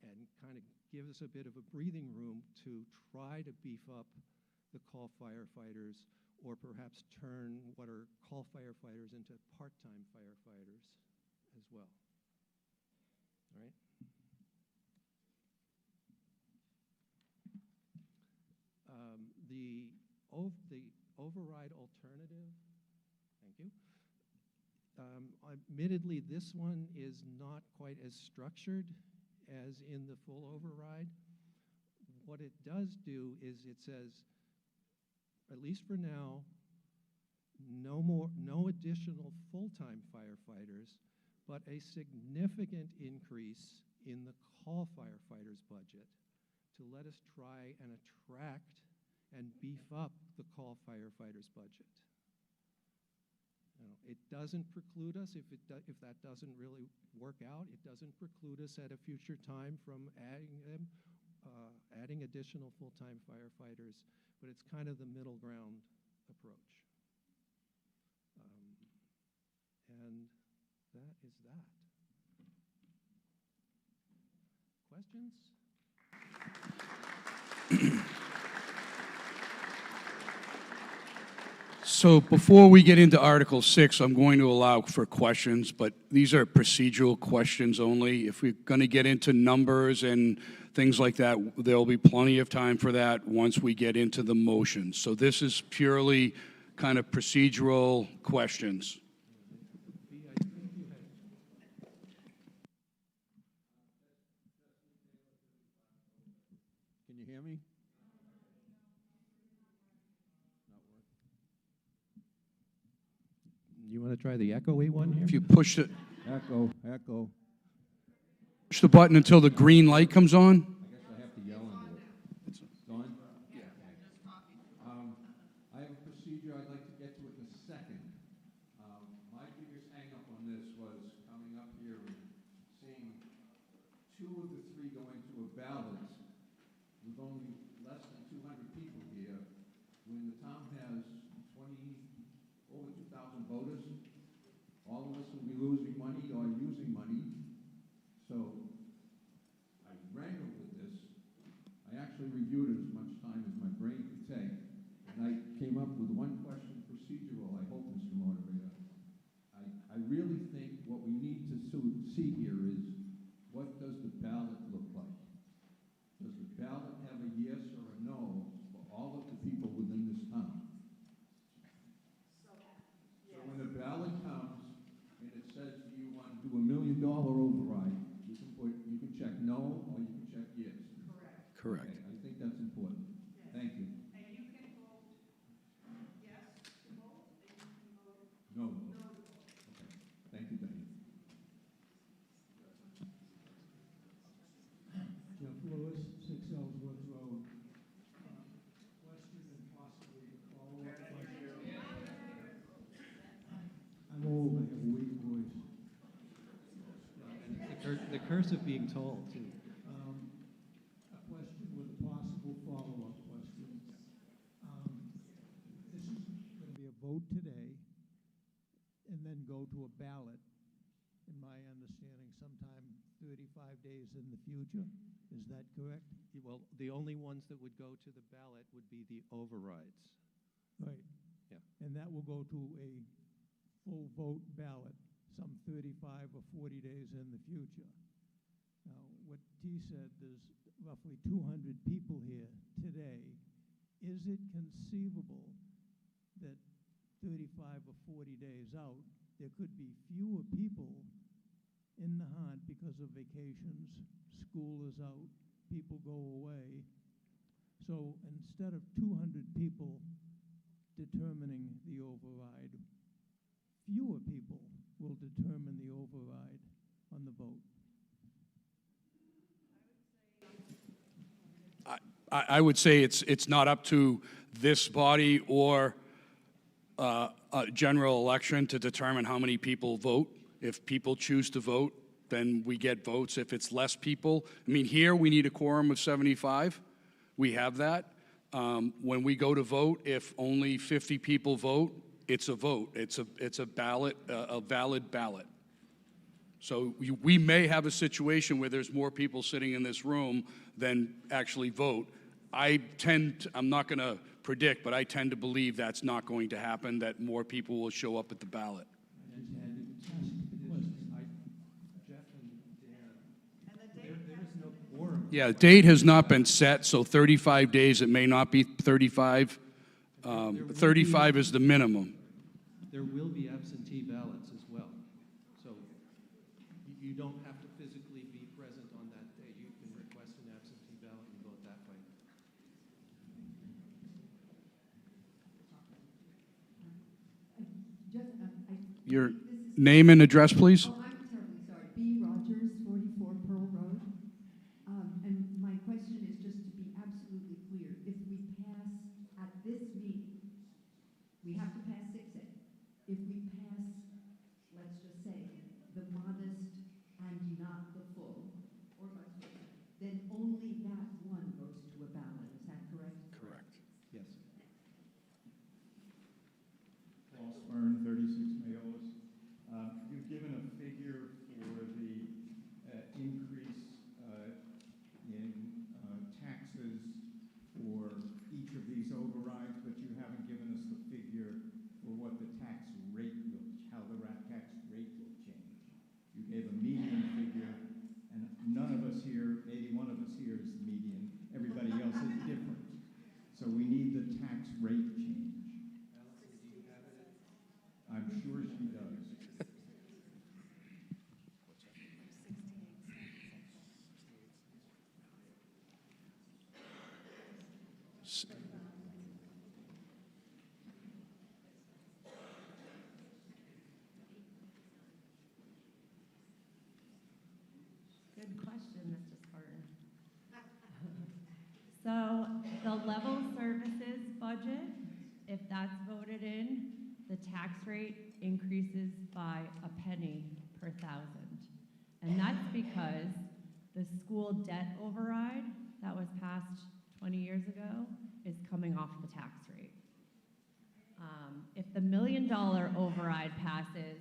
[SPEAKER 10] and kind of gives us a bit of a breathing room to try to beef up the call firefighters, or perhaps turn what are call firefighters into part-time firefighters as well. All right? The override alternative, thank you. Admittedly, this one is not quite as structured as in the full override. What it does do is it says, at least for now, no additional full-time firefighters, but a significant increase in the call firefighters budget to let us try and attract and beef up the call firefighters budget. It doesn't preclude us, if that doesn't really work out, it doesn't preclude us at a future time from adding additional full-time firefighters, but it's kind of the middle ground approach. And that is that. Questions?
[SPEAKER 1] So before we get into Article 6, I'm going to allow for questions, but these are procedural questions only. If we're going to get into numbers and things like that, there'll be plenty of time for that once we get into the motions. So this is purely kind of procedural questions.
[SPEAKER 11] Can you hear me?
[SPEAKER 10] You want to try the echoey one here?
[SPEAKER 1] If you push the button until the green light comes on.
[SPEAKER 11] I guess I have to yell into it. It's on? Yeah. I have a procedure. I'd like to get to it in a second. My biggest hang-up on this was coming up here and seeing 2 of the 3 going to a ballot with only less than 200 people here, when the town has 20 voters. All of us will be losing money or using money. So I wrangled with this. I actually reviewed it as much time as my brain could take. And I came up with one question procedural, I hope, Mr. Moderator. I really think what we need to see here is, what does the ballot look like? Does the ballot have a yes or a no for all of the people within this town? So when the ballot comes and it says, do you want to do $1 million override, you can check no or you can check yes.
[SPEAKER 1] Correct.
[SPEAKER 11] Okay, I think that's important. Thank you.
[SPEAKER 4] And you can vote yes to vote, and you can vote
[SPEAKER 11] No.
[SPEAKER 4] no to vote.
[SPEAKER 11] Okay. Thank you, Diane.
[SPEAKER 12] Jeff Lewis, 6 Ellsworth Road. Question and possibly a follow-up question. I'm old, I have a weak voice.
[SPEAKER 10] The curse of being told, too.
[SPEAKER 12] A question with a possible follow-up question. This is going to be a vote today and then go to a ballot, in my understanding, sometime 35 days in the future. Is that correct?
[SPEAKER 10] Well, the only ones that would go to the ballot would be the overrides.
[SPEAKER 12] Right.
[SPEAKER 10] Yeah.
[SPEAKER 12] And that will go to a full vote ballot some 35 or 40 days in the future. Now, what T said, there's roughly 200 people here today. Is it conceivable that 35 or 40 days out, there could be fewer people in Nahant because of vacations, school is out, people go away? So instead of 200 people determining the override, fewer people will determine the override on the vote.
[SPEAKER 1] I would say it's not up to this body or a general election to determine how many people vote. If people choose to vote, then we get votes. If it's less people, I mean, here we need a quorum of 75. We have that. When we go to vote, if only 50 people vote, it's a vote. It's a ballot, a valid ballot. So we may have a situation where there's more people sitting in this room than actually vote. I'm not going to predict, but I tend to believe that's not going to happen, that more people will show up at the ballot.
[SPEAKER 10] Jeff and Dan, there is no quorum.
[SPEAKER 1] Yeah, date has not been set, so 35 days, it may not be 35. 35 is the minimum.
[SPEAKER 10] There will be absentee ballots as well. So you don't have to physically be present on that day. You can request an absentee ballot and vote that way.
[SPEAKER 1] Your name and address, please?
[SPEAKER 13] Oh, I'm terribly sorry. B. Rogers, 44 Pearl Road. And my question is just to be absolutely clear. If we pass at this meeting, we have to pass 6A. If we pass, let's just say, the modest and not the full, or vice versa, then only that one goes to a ballot. Is that correct?
[SPEAKER 1] Correct.
[SPEAKER 10] Yes.
[SPEAKER 14] Paul Spurn, 36 Mayolas. You've given a figure for the increase in taxes for each of these overrides, but you haven't given us the figure for what the tax rate will, how the tax rate will change. You gave a median figure, and none of us here, maybe one of us here is the median. Everybody else is different. So we need the tax rate change.
[SPEAKER 10] Allison, do you have it?
[SPEAKER 14] I'm sure she does.
[SPEAKER 15] Good question, Mr. Spartan. So the level services budget, if that's voted in, the tax rate increases by a penny per thousand. And that's because the school debt override that was passed 20 years ago is coming off the tax rate. If the $1 million override passes,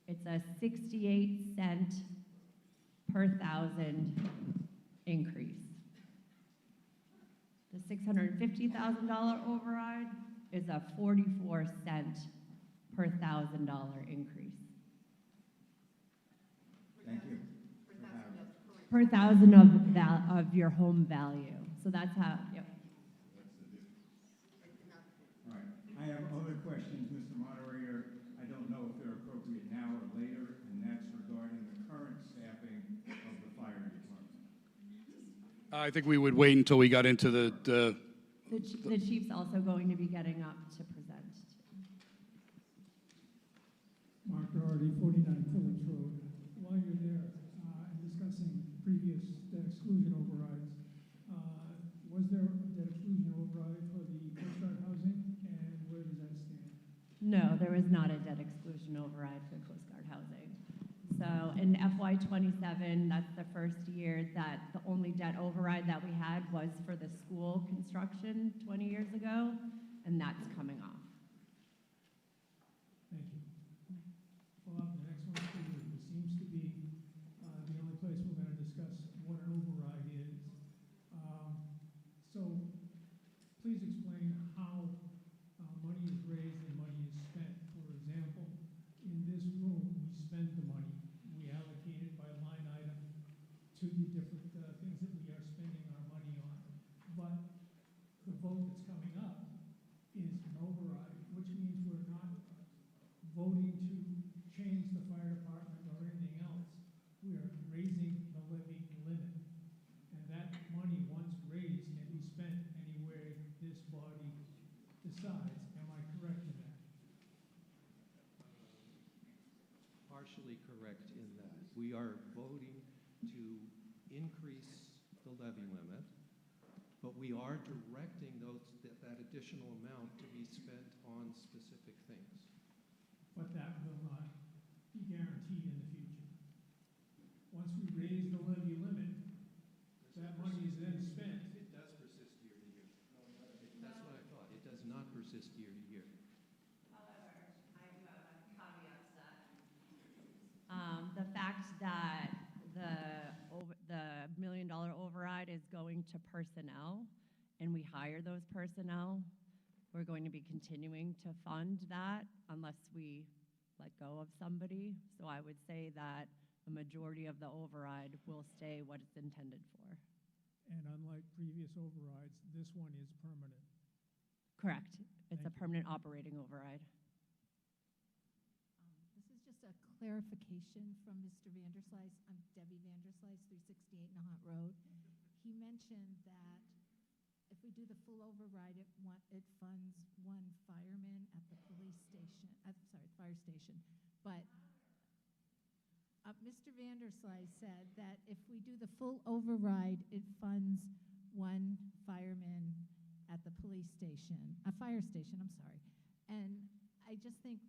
[SPEAKER 15] it's a 68-cent per thousand increase. The $650,000 override is a 44-cent per $1,000 increase.
[SPEAKER 11] Thank you.
[SPEAKER 15] Per thousand of your home value. So that's how, yep.
[SPEAKER 14] All right. I have other questions, Mr. Moderator. I don't know if they're appropriate now or later, and that's regarding the current staffing of the fire department.
[SPEAKER 1] I think we would wait until we got into the
[SPEAKER 15] The chief's also going to be getting up to present.
[SPEAKER 12] Mark Doherty, 49 Phillips Road. While you're there and discussing previous debt exclusion overrides, was there a debt exclusion override for the Coast Guard housing, and where does that stand?
[SPEAKER 15] No, there was not a debt exclusion override for Coast Guard housing. So in FY '27, that's the first year that the only debt override that we had was for the school construction 20 years ago, and that's coming off.
[SPEAKER 12] Thank you. Well, the next one for you. This seems to be the only place we're going to discuss what an override is. So please explain how money is raised and money is spent. For example, in this room, we spend the money. We allocate it by line item to the different things that we are spending our money on. But the vote that's coming up is an override, which means we're not voting to change the fire department or anything else. We are raising the levy limit. And that money, once raised, can be spent any way this body decides. Am I correct in that?
[SPEAKER 10] Partially correct in that. We are voting to increase the levy limit, but we are directing that additional amount to be spent on specific things.
[SPEAKER 12] But that will not be guaranteed in the future. Once we raise the levy limit, that money is then spent.
[SPEAKER 10] It does persist year to year. That's what I thought. It does not persist year to year.
[SPEAKER 15] However, I do have a caveat to that. The fact that the $1 million override is going to personnel, and we hire those personnel, we're going to be continuing to fund that unless we let go of somebody. So I would say that the majority of the override will stay what it's intended for.
[SPEAKER 12] And unlike previous overrides, this one is permanent.
[SPEAKER 15] Correct. It's a
[SPEAKER 12] Thank you.
[SPEAKER 15] permanent operating override.
[SPEAKER 7] This is just a clarification from Mr. Vanderslice. I'm Debbie Vanderslice, 368 Nahant Road. He mentioned that if we do the full override, it funds one fireman at the police station, fire station. But Mr. Vanderslice said that if we do the full override, it funds one fireman at the police station, a fire station, I'm sorry. And I just think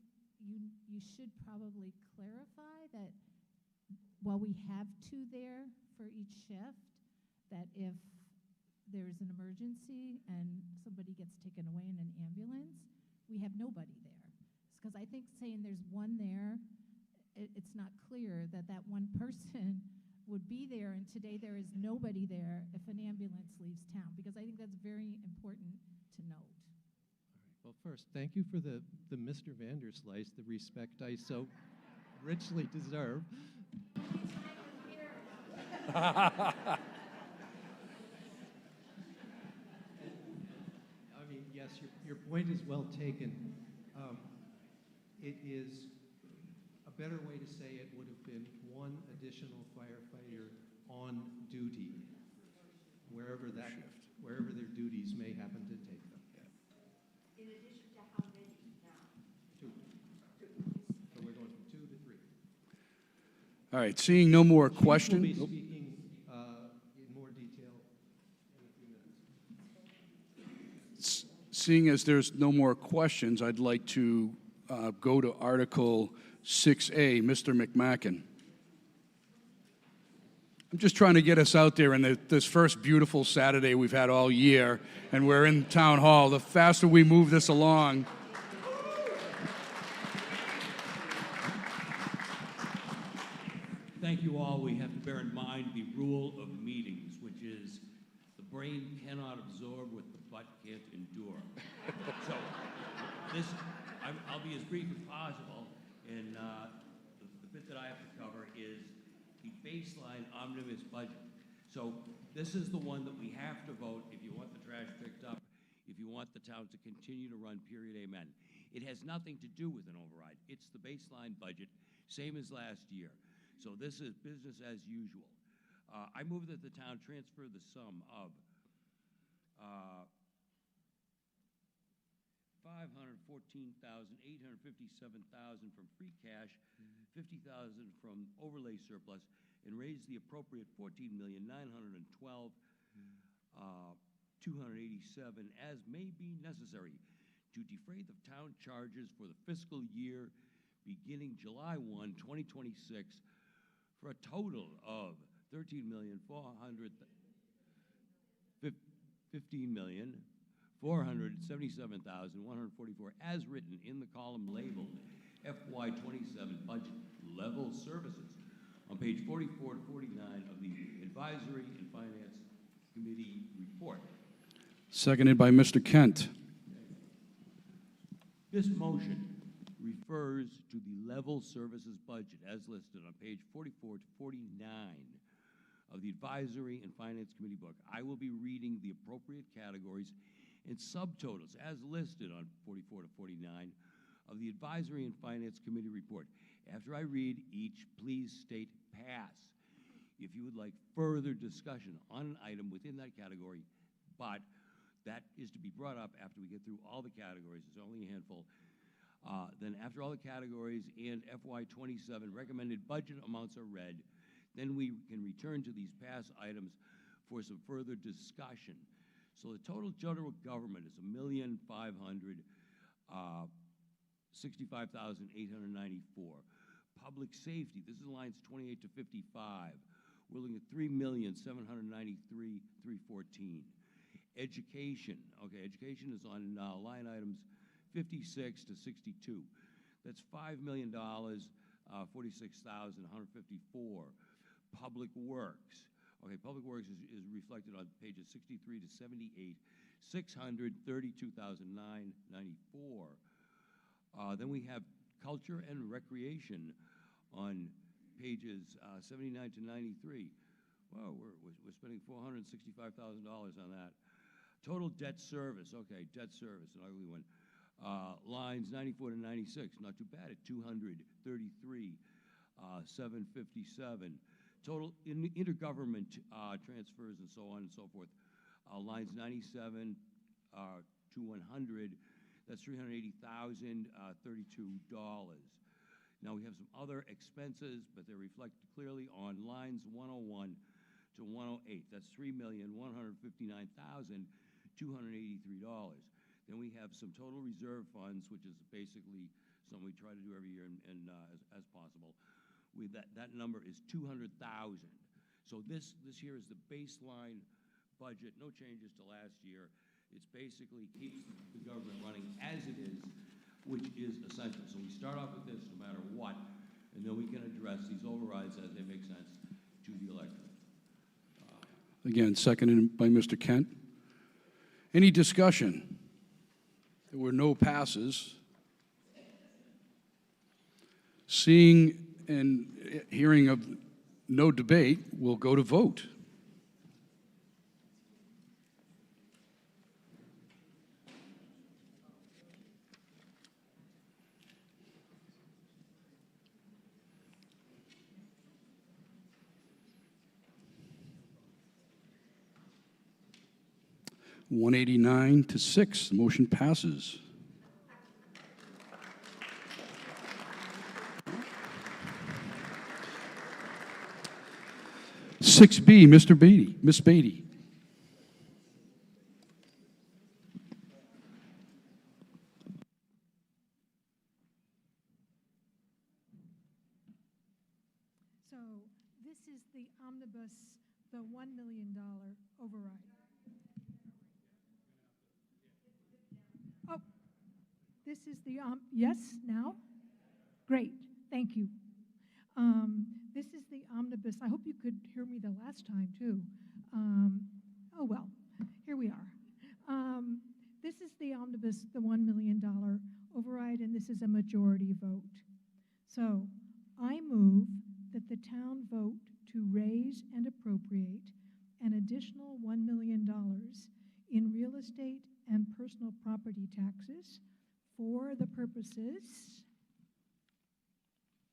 [SPEAKER 7] you should probably clarify that while we have two there for each shift, that if there's an emergency and somebody gets taken away in an ambulance, we have nobody there. Because I think saying there's one there, it's not clear that that one person would be there, and today there is nobody there if an ambulance leaves town, because I think that's very important to note.
[SPEAKER 10] Well, first, thank you for the Mr. Vanderslice, the respect I so richly deserve. I mean, yes, your point is well taken. It is a better way to say it would have been one additional firefighter on duty, wherever their duties may happen to take them.
[SPEAKER 13] In addition to how many now?
[SPEAKER 10] Two. So we're going from 2 to 3.
[SPEAKER 1] All right, seeing no more
[SPEAKER 10] We'll
[SPEAKER 1] questions.
[SPEAKER 10] be speaking in more detail in a few minutes.
[SPEAKER 1] Seeing as there's no more questions, I'd like to go to Article 6A, Mr. McMacken. I'm just trying to get us out there in this first beautiful Saturday we've had all year, and we're in Town Hall. The faster we move this along,
[SPEAKER 16] bear in mind the rule of meetings, which is the brain cannot absorb what the butt can't endure. So this, I'll be as brief as possible, and the bit that I have to cover is the baseline omnibus budget. So this is the one that we have to vote if you want the trash picked up, if you want the town to continue to run, period, amen. It has nothing to do with an override. It's the baseline budget, same as last year. So this is business as usual. I move that the town transfer the sum of $514,857,000 from free cash, $50,000 from overlay surplus, and raise the appropriate $14,912,287 as may be necessary to defray the town charges for the fiscal year beginning July 1, 2026, for a total of $15,477,144 as written in the column labeled FY27 budget level services on page 44 to 49 of the Advisory and Finance Committee report.
[SPEAKER 1] Seconded by Mr. Kent.
[SPEAKER 16] This motion refers to the level services budget as listed on page 44 to 49 of the Advisory and Finance Committee book. I will be reading the appropriate categories and subtotals as listed on 44 to 49 of the Advisory and Finance Committee report. After I read each, please state pass if you would like further discussion on an item within that category, but that is to be brought up after we get through all the categories. There's only a handful. Then after all the categories and FY27 recommended budget amounts are read, then we can return to these past items for some further discussion. So the total general government is $1,565,894. Public safety, this is lines 28 to 55. We're looking at $3,793,314. Education, okay, education is on line items 56 to 62. That's $5,046,154. Public works, okay, public works is reflected on pages 63 to 78, $632,994. Then we have culture and recreation on pages 79 to 93. Well, we're spending $465,000 on that. Total debt service, okay, debt service, an ugly one. Lines 94 to 96, not too bad at 233,757. Total intergovernment transfers and so on and so forth. Lines 97 to 100, that's $380,032. Now we have some other expenses, but they're reflected clearly on lines 101 to 108. That's $3,159,283. Then we have some total reserve funds, which is basically something we try to do every year and as possible. That number is $200,000. So this here is the baseline budget, no changes to last year. It's basically keeps the government running as it is, which is essential. So we start off with this no matter what, and then we can address these overrides as they make sense to the electorate.
[SPEAKER 1] Again, seconded by Mr. Kent. Any discussion? There were no passes. Seeing and hearing of no debate, we'll go to vote. $189 to $6, the motion passes. (6B), Mr. Beatty, Miss Beatty.
[SPEAKER 7] So this is the omnibus, the $1 million override. Oh, this is the, yes, now? Great, thank you. This is the omnibus. I hope you could hear me the last time, too. Oh, well, here we are. This is the omnibus, the $1 million override, and this is a majority vote. So I move that the town vote to raise and appropriate an additional $1 million in real estate and personal property taxes for the purposes,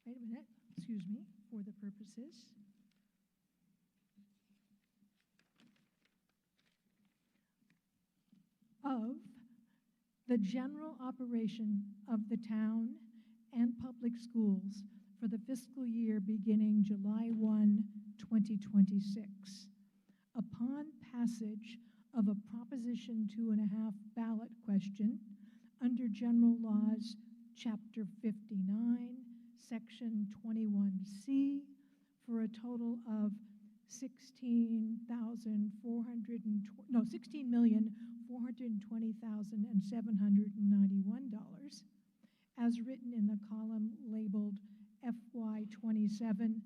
[SPEAKER 7] wait a minute, excuse me, for the purposes of the general operation of the town and public schools for the fiscal year beginning July 1, 2026. Upon passage of a Proposition 2.5 ballot question under General Laws, Chapter 59, Section 21C, for a total of $16,420,791, as written in the column labeled FY27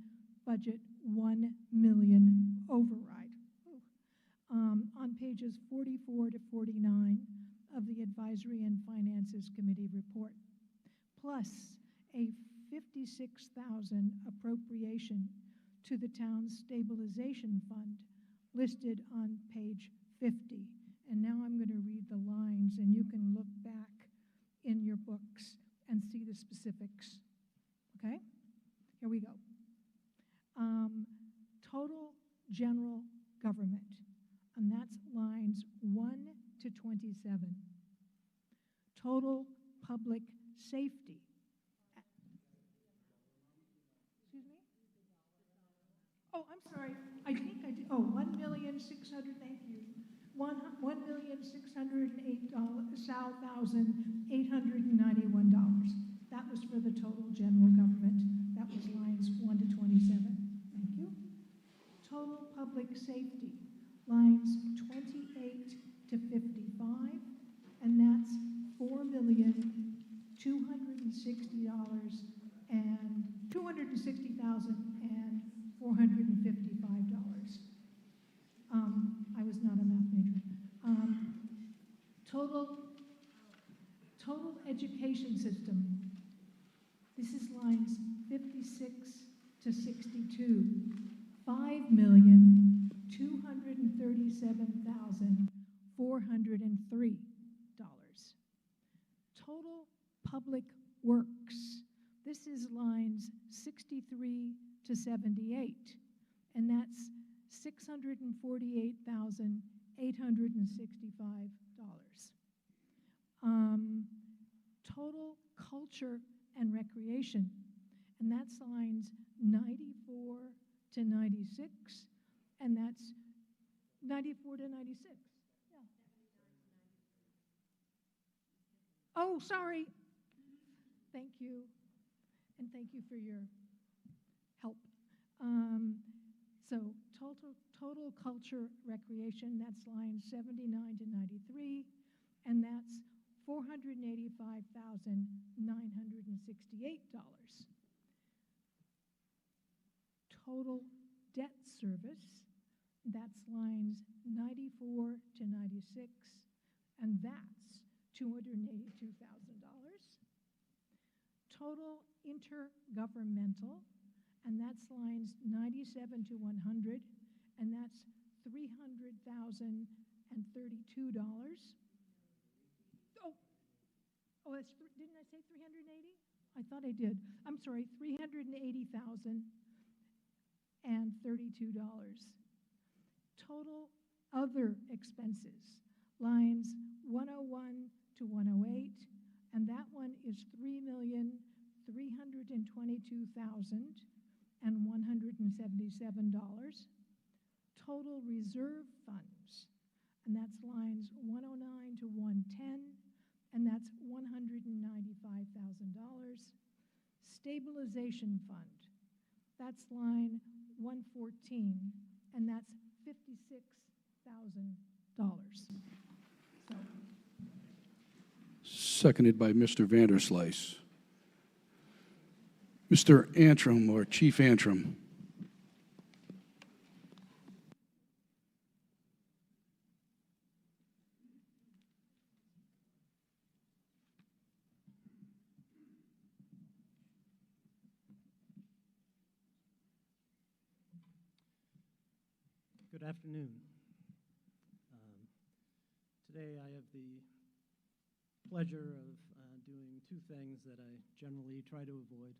[SPEAKER 7] Budget 1 million override. On pages 44 to 49 of the Advisory and Finances Committee report, plus a $56,000 appropriation to the town's stabilization fund listed on page 50. And now I'm going to read the lines, and you can look back in your books and see the specifics. Okay? Here we go. Total general government, and that's lines 1 to 27. Total public safety. Excuse me? Oh, I'm sorry. I think I did. Oh, 1,600,000. Thank you. $1,608,891. That was for the total general government. That was lines 1 to 27. Thank you. Total public safety, lines 28 to 55, and that's $260,455. I was not a math major. Total education system. This is lines 56 to 62. $5,237,403. Total public works. This is lines 63 to 78, and that's $648,865. Total culture and recreation, and that's lines 94 to 96, and that's 94 to 96. Yeah. Oh, sorry. Thank you, and thank you for your help. So total culture recreation, that's lines 79 to 93, and that's $485,968. Total debt service, that's lines 94 to 96, and that's $282,000. Total intergovernmental, and that's lines 97 to 100, and that's $300,032. Oh, that's didn't I say 380? I thought I did. I'm sorry, $380,032. Total other expenses, lines 101 to 108, and that one is $3,322,177. Total reserve funds, and that's lines 109 to 110, and that's $195,000. Stabilization fund, that's line 114, and that's $56,000.
[SPEAKER 1] Seconded by Mr. Vanderslice. Mr. Antrim, or Chief Antrim,
[SPEAKER 17] Good afternoon. Today I have the pleasure of doing two things that I generally try to avoid.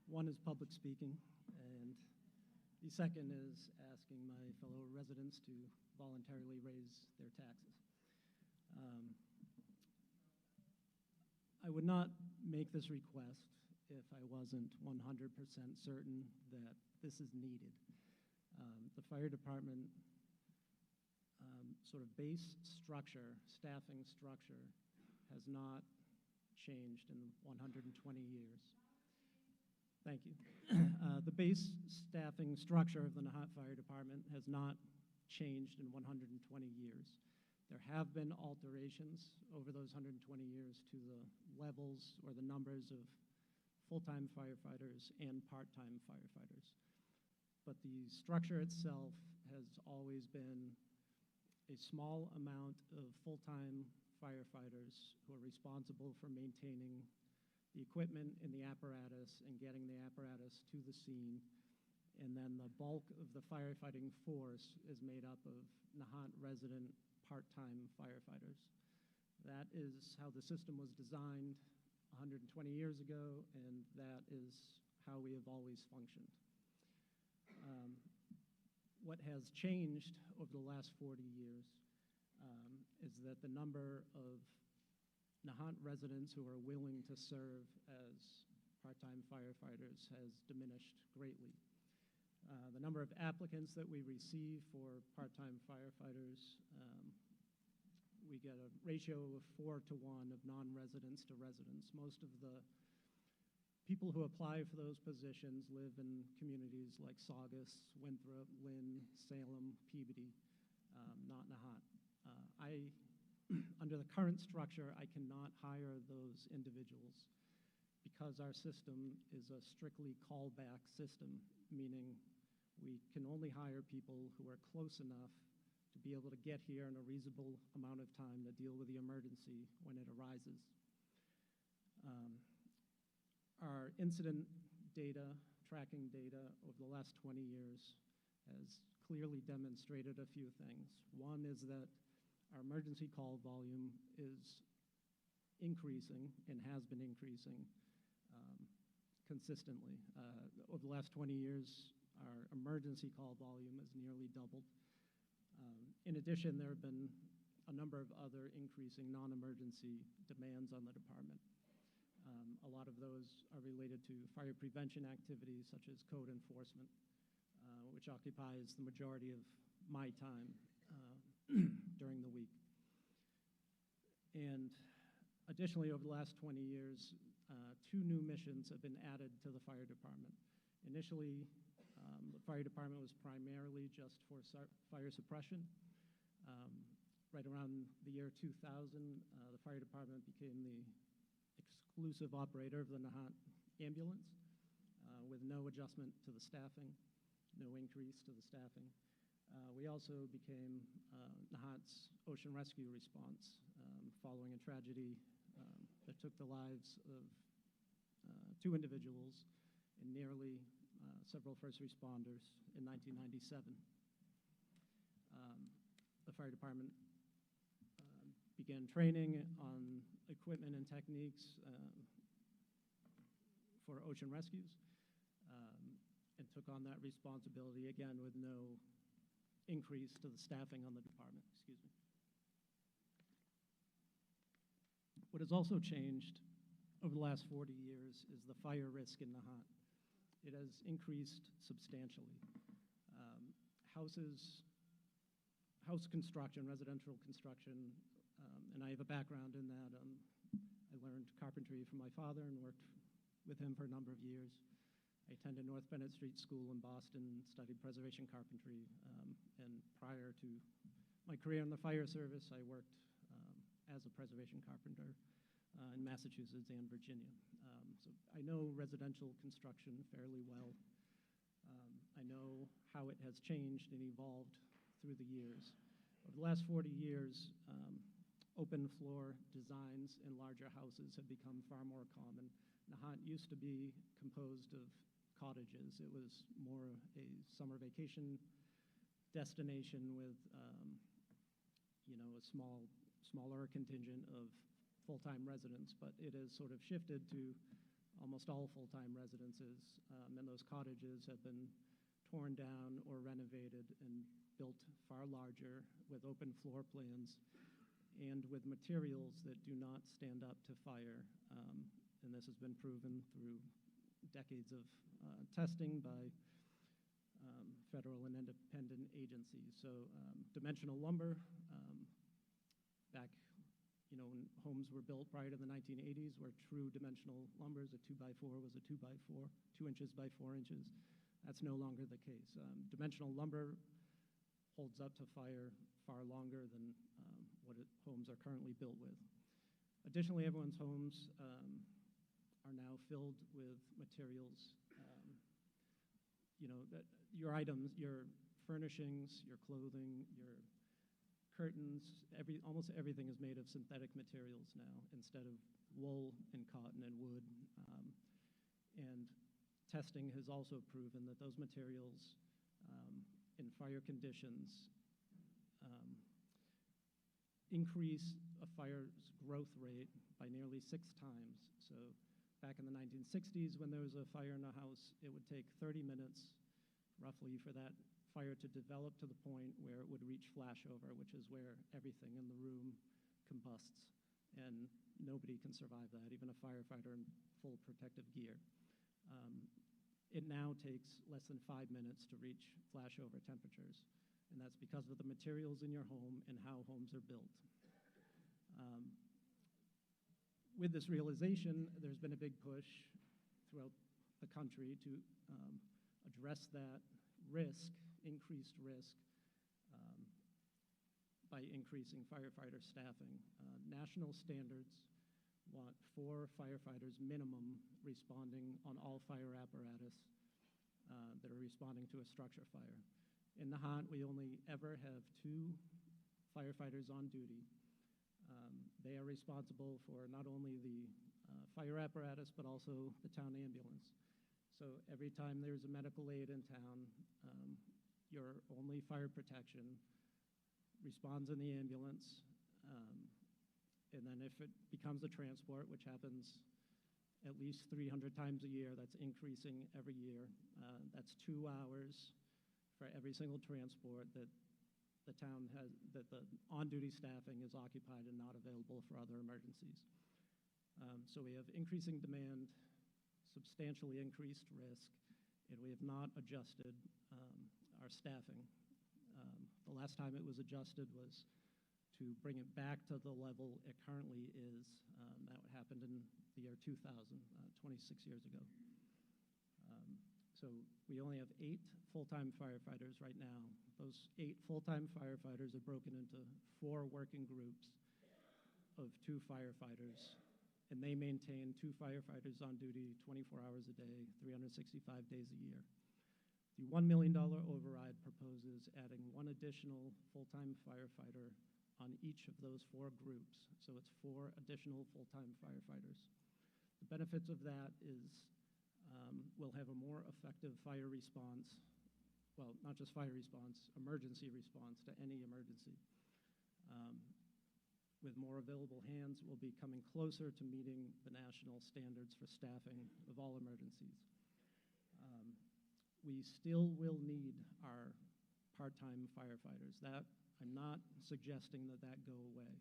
[SPEAKER 17] One is public speaking, and the second is asking my fellow residents to voluntarily raise their taxes. I would not make this request if I wasn't 100% certain that this is needed. The fire department sort of base structure, staffing structure, has not changed in 120 years. Thank you. The base staffing structure of the Nahant Fire Department has not changed in 120 years. There have been alterations over those 120 years to the levels or the numbers of full-time firefighters and part-time firefighters. But the structure itself has always been a small amount of full-time firefighters who are responsible for maintaining the equipment and the apparatus and getting the apparatus to the scene. And then the bulk of the firefighting force is made up of Nahant resident part-time firefighters. That is how the system was designed 120 years ago, and that is how we have always functioned. What has changed over the last 40 years is that the number of Nahant residents who are willing to serve as part-time firefighters has diminished greatly. The number of applicants that we receive for part-time firefighters, we get a ratio of 4-to-1 of non-residents to residents. Most of the people who apply for those positions live in communities like Saugus, Winthrop, Lynn, Salem, Peabody, not Nahant. Under the current structure, I cannot hire those individuals because our system is a strictly callback system, meaning we can only hire people who are close enough to be able to get here in a reasonable amount of time to deal with the emergency when it arises. Our incident data, tracking data over the last 20 years has clearly demonstrated a few things. One is that our emergency call volume is increasing and has been increasing consistently. Over the last 20 years, our emergency call volume has nearly doubled. In addition, there have been a number of other increasing non-emergency demands on the department. A lot of those are related to fire prevention activities such as code enforcement, which occupies the majority of my time during the week. And additionally, over the last 20 years, 2 new missions have been added to the fire department. Initially, the fire department was primarily just for fire suppression. Right around the year 2000, the fire department became the exclusive operator of the Nahant ambulance with no adjustment to the staffing, no increase to the staffing. We also became Nahant's ocean rescue response following a tragedy that took the lives of 2 individuals and nearly several first responders in 1997. The fire department began training on equipment and techniques for ocean rescues and took on that responsibility again with no increase to the staffing on the department. Excuse me. What has also changed over the last 40 years is the fire risk in Nahant. It has increased substantially. House construction, residential construction, and I have a background in that. I learned carpentry from my father and worked with him for a number of years. I attended North Bennett Street School in Boston, studied preservation carpentry, and prior to my career in the fire service, I worked as a preservation carpenter in Massachusetts and Virginia. So I know residential construction fairly well. I know how it has changed and evolved through the years. Over the last 40 years, open floor designs in larger houses have become far more common. Nahant used to be composed of cottages. It was more a summer vacation destination with, a smaller contingent of full-time residents, but it has sort of shifted to almost all full-time residences, and those cottages have been torn down or renovated and built far larger with open floor plans and with materials that do not stand up to fire. And this has been proven through decades of testing by federal and independent agencies. So dimensional lumber, back when homes were built prior to the 1980s, where true dimensional lumber is a 2x4 was a 2x4, 2 inches by 4 inches. That's no longer the case. Dimensional lumber holds up to fire far longer than what homes are currently built with. Additionally, everyone's homes are now filled with materials, that your items, your furnishings, your clothing, your curtains, almost everything is made of synthetic materials now instead of wool and cotton and wood. And testing has also proven that those materials in fire conditions increase a fire's growth rate by nearly 6 times. So back in the 1960s, when there was a fire in a house, it would take 30 minutes roughly for that fire to develop to the point where it would reach flashover, which is where everything in the room combusts. And nobody can survive that, even a firefighter in full protective gear. It now takes less than 5 minutes to reach flashover temperatures, and that's because of the materials in your home and how homes are built. With this realization, there's been a big push throughout the country to address that risk, increased risk, by increasing firefighter staffing. National standards want 4 firefighters minimum responding on all fire apparatus that are responding to a structure fire. In Nahant, we only ever have 2 firefighters on duty. They are responsible for not only the fire apparatus, but also the town ambulance. So every time there's a medical aid in town, your only fire protection responds in the ambulance, and then if it becomes a transport, which happens at least 300 times a year, that's increasing every year. That's 2 hours for every single transport that the town has, that the on-duty staffing is occupied and not available for other emergencies. So we have increasing demand, substantially increased risk, and we have not adjusted our staffing. The last time it was adjusted was to bring it back to the level it currently is. That happened in the year 2000, 26 years ago. So we only have 8 full-time firefighters right now. Those 8 full-time firefighters are broken into 4 working groups of 2 firefighters, and they maintain 2 firefighters on duty 24 hours a day, 365 days a year. The $1 million override proposes adding 1 additional full-time firefighter on each of those 4 groups, so it's 4 additional full-time firefighters. The benefits of that is we'll have a more effective fire response, well, not just fire response, emergency response to any emergency. With more available hands, we'll be coming closer to meeting the national standards for staffing of all emergencies. We still will need our part-time firefighters. That, I'm not suggesting that that go away.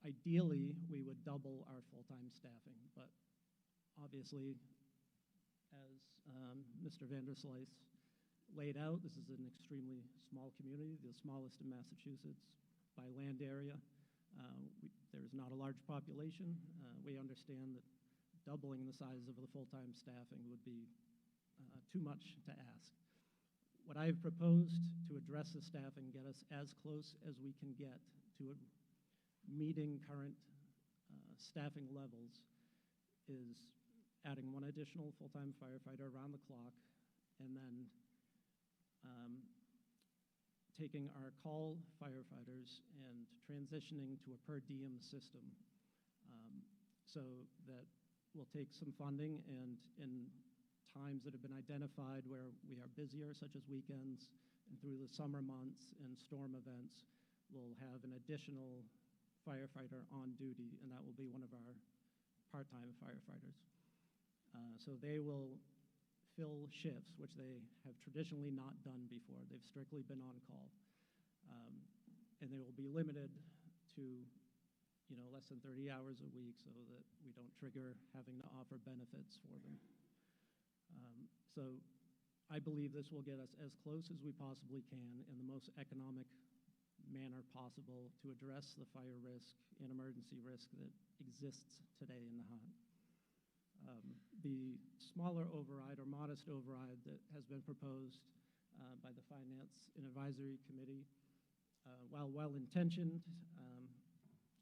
[SPEAKER 17] Ideally, we would double our full-time staffing, but obviously, as Mr. Vanderslice laid out, this is an extremely small community, the smallest in Massachusetts by land area. There's not a large population. We understand that doubling the size of the full-time staffing would be too much to ask. What I have proposed to address the staffing, get us as close as we can get to meeting current staffing levels, is adding 1 additional full-time firefighter around the clock, and then taking our call firefighters and transitioning to a per diem system. So that will take some funding, and in times that have been identified where we are busier, such as weekends, and through the summer months and storm events, we'll have an additional firefighter on duty, and that will be one of our part-time firefighters. So they will fill shifts, which they have traditionally not done before. They've strictly been on call. And they will be limited to, less than 30 hours a week so that we don't trigger having to offer benefits for them. So I believe this will get us as close as we possibly can in the most economic manner possible to address the fire risk and emergency risk that exists today in Nahant. The smaller override or modest override that has been proposed by the Finance and Advisory Committee, while well-intentioned,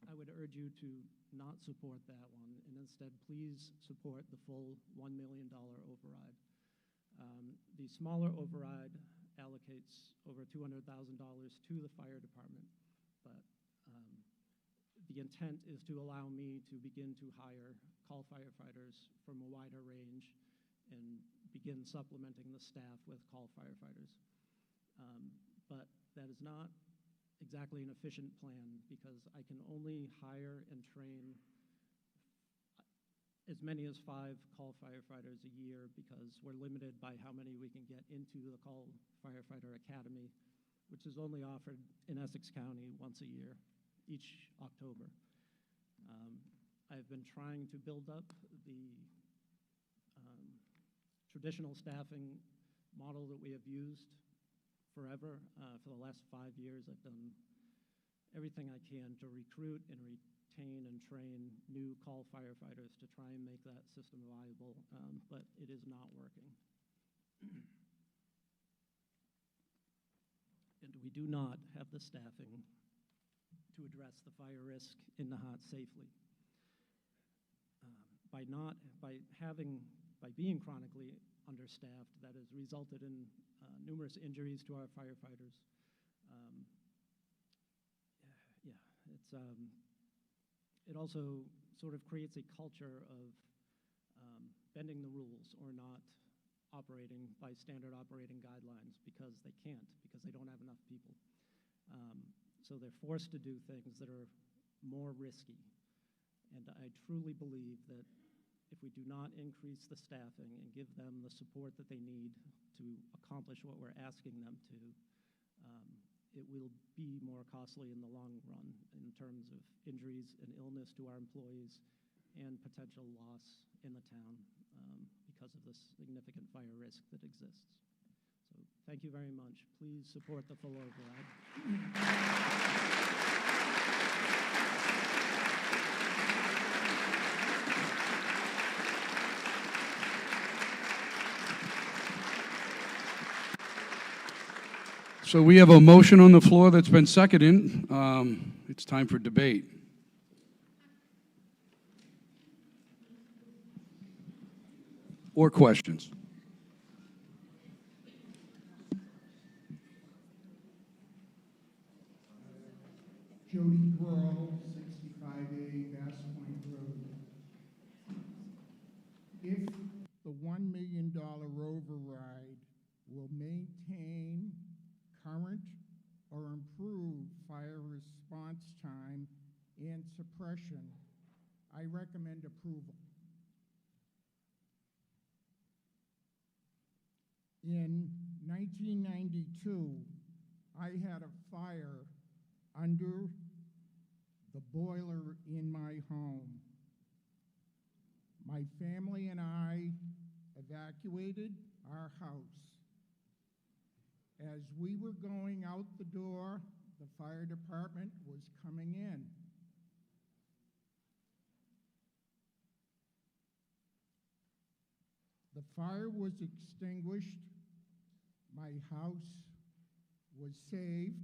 [SPEAKER 17] I would urge you to not support that one, and instead please support the full $1 million override. The smaller override allocates over $200,000 to the fire department, but the intent is to allow me to begin to hire call firefighters from a wider range and begin supplementing the staff with call firefighters. But that is not exactly an efficient plan because I can only hire and train as many as 5 call firefighters a year because we're limited by how many we can get into the Call Firefighter Academy, which is only offered in Essex County once a year, each October. I've been trying to build up the traditional staffing model that we have used forever. For the last 5 years, I've done everything I can to recruit and retain and train new call firefighters to try and make that system viable, but it is not working. And we do not have the staffing to address the fire risk in Nahant safely. By being chronically understaffed, that has resulted in numerous injuries to our firefighters. It also sort of creates a culture of bending the rules or not operating by standard operating guidelines because they can't, because they don't have enough people. So they're forced to do things that are more risky. And I truly believe that if we do not increase the staffing and give them the support that they need to accomplish what we're asking them to, it will be more costly in the long run in terms of injuries and illness to our employees and potential loss in the town because of this significant fire risk that exists. So thank you very much. Please support the full override.
[SPEAKER 1] So we have a motion on the floor that's been seconded. It's time for debate. Or questions.
[SPEAKER 18] Jody Grohl, 65A Bass Point Road. If the $1 million override will maintain current or improve fire response time and suppression, I recommend approval. In 1992, I had a fire under the boiler in my home. My family and I evacuated our house. As we were going out the door, the fire department was coming in. The fire was extinguished. My house was saved,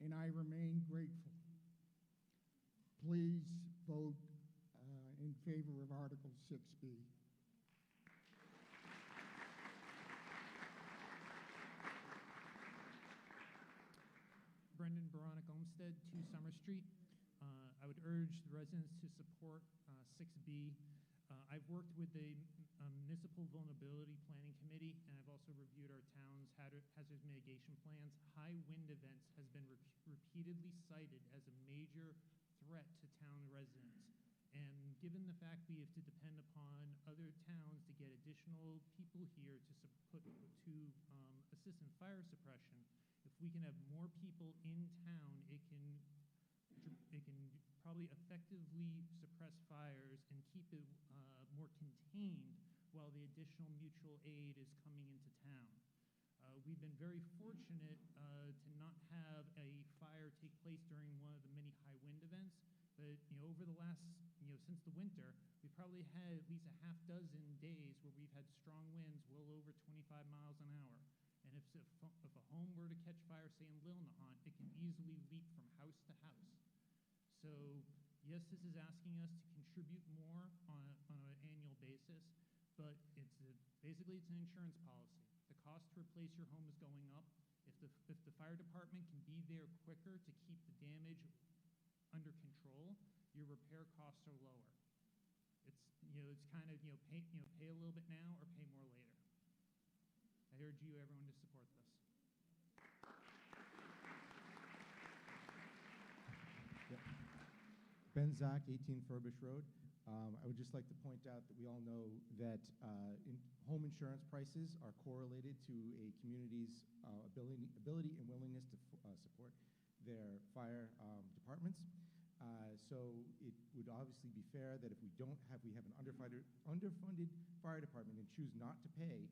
[SPEAKER 18] and I remain grateful. Please vote in favor of Article 6B.
[SPEAKER 19] Brendan Baronic Olmsted, 2 Summer Street. I would urge the residents to support 6B. I've worked with the Municipal Vulnerability Planning Committee, and I've also reviewed our town's hazard mitigation plans. High wind events has been repeatedly cited as a major threat to town residents. And given the fact we have to depend upon other towns to get additional people here to assist in fire suppression, if we can have more people in town, it can probably effectively suppress fires and keep it more contained while the additional mutual aid is coming into town. We've been very fortunate to not have a fire take place during one of the many high wind events, but over the last, since the winter, we've probably had at least a half dozen days where we've had strong winds well over 25 miles an hour. And if a home were to catch fire, say in Little Nahant, it can easily leap from house to house. So yes, this is asking us to contribute more on an annual basis, but basically it's an insurance policy. The cost to replace your home is going up. If the fire department can be there quicker to keep the damage under control, your repair costs are lower. It's kind of pay a little bit now or pay more later. I urge you everyone to support this.
[SPEAKER 20] Ben Zach, 18 Furbish Road. I would just like to point out that we all know that home insurance prices are correlated to a community's ability and willingness to support their fire departments. So it would obviously be fair that if we have an underfunded fire department and choose not to pay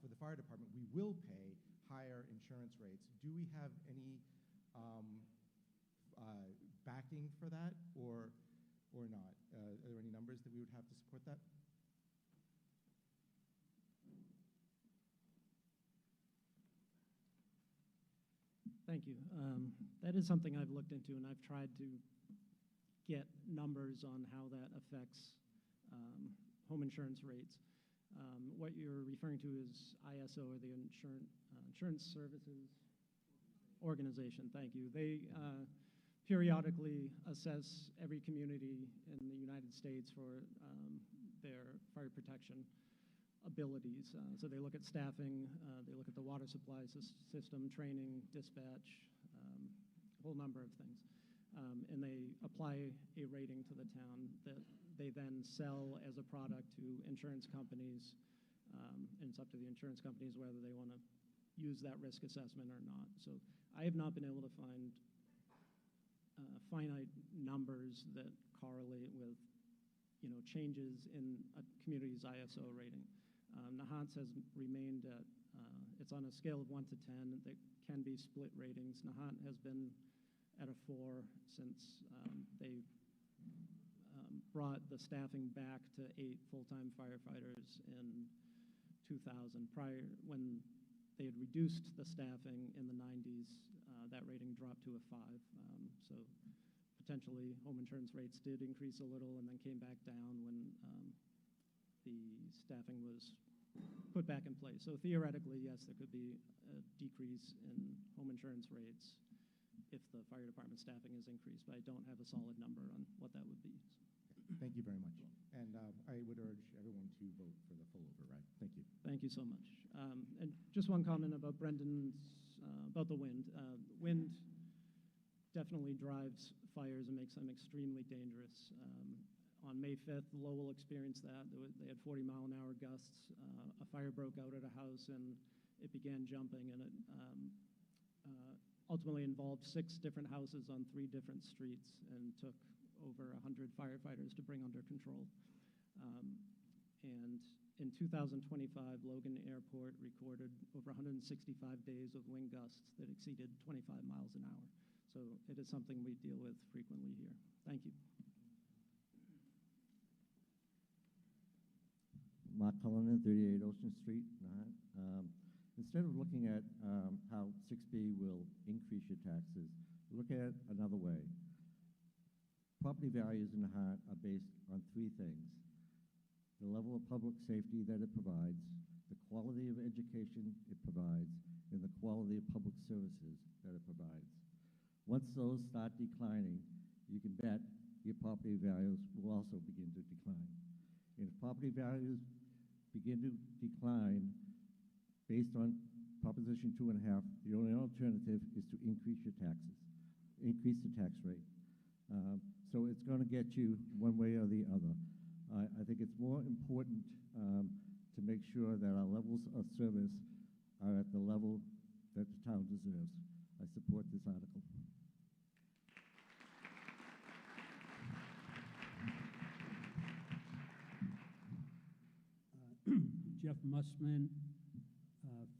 [SPEAKER 20] for the fire department, we will pay higher insurance rates. Do we have any backing for that, or not? Are there any numbers that we would have to support that?
[SPEAKER 17] Thank you. That is something I've looked into, and I've tried to get numbers on how that affects home insurance rates. What you're referring to is ISO, or the Insurance Services Organization. Thank you. They periodically assess every community in the United States for their fire protection abilities. So they look at staffing, they look at the water supply system, training, dispatch, a whole number of things. And they apply a rating to the town that they then sell as a product to insurance companies. And it's up to the insurance companies whether they want to use that risk assessment or not. So I have not been able to find finite numbers that correlate with changes in a community's ISO rating. Nahant has remained at, it's on a scale of 1 to 10. There can be split ratings. Nahant has been at a 4 since they brought the staffing back to 8 full-time firefighters in 2000. Prior, when they had reduced the staffing in the 90s, that rating dropped to a 5. So potentially home insurance rates did increase a little and then came back down when the staffing was put back in place. So theoretically, yes, there could be a decrease in home insurance rates if the fire department staffing is increased, but I don't have a solid number on what that would be.
[SPEAKER 20] Thank you very much. And I would urge everyone to vote for the full override. Thank you.
[SPEAKER 17] Thank you so much. And just one comment about Brendan's, about the wind. Wind definitely drives fires and makes them extremely dangerous. On May 5th, Lowell experienced that. They had 40-mile-an-hour gusts. A fire broke out at a house, and it began jumping, and it ultimately involved 6 different houses on 3 different streets and took over 100 firefighters to bring under control. And in 2025, Logan Airport recorded over 165 days of wind gusts that exceeded 25 miles an hour. So it is something we deal with frequently here. Thank you.
[SPEAKER 21] Mark Cullinan, 38 Ocean Street. Instead of looking at how 6B will increase your taxes, look at it another way. Property values in Nahant are based on 3 things: the level of public safety that it provides, the quality of education it provides, and the quality of public services that it provides. Once those start declining, you can bet your property values will also begin to decline. If property values begin to decline based on Proposition 2.5, the only alternative is to increase your taxes, increase the tax rate. So it's going to get you one way or the other. I think it's more important to make sure that our levels of service are at the level that the town deserves. I support this article.
[SPEAKER 2] Jeff Mussman,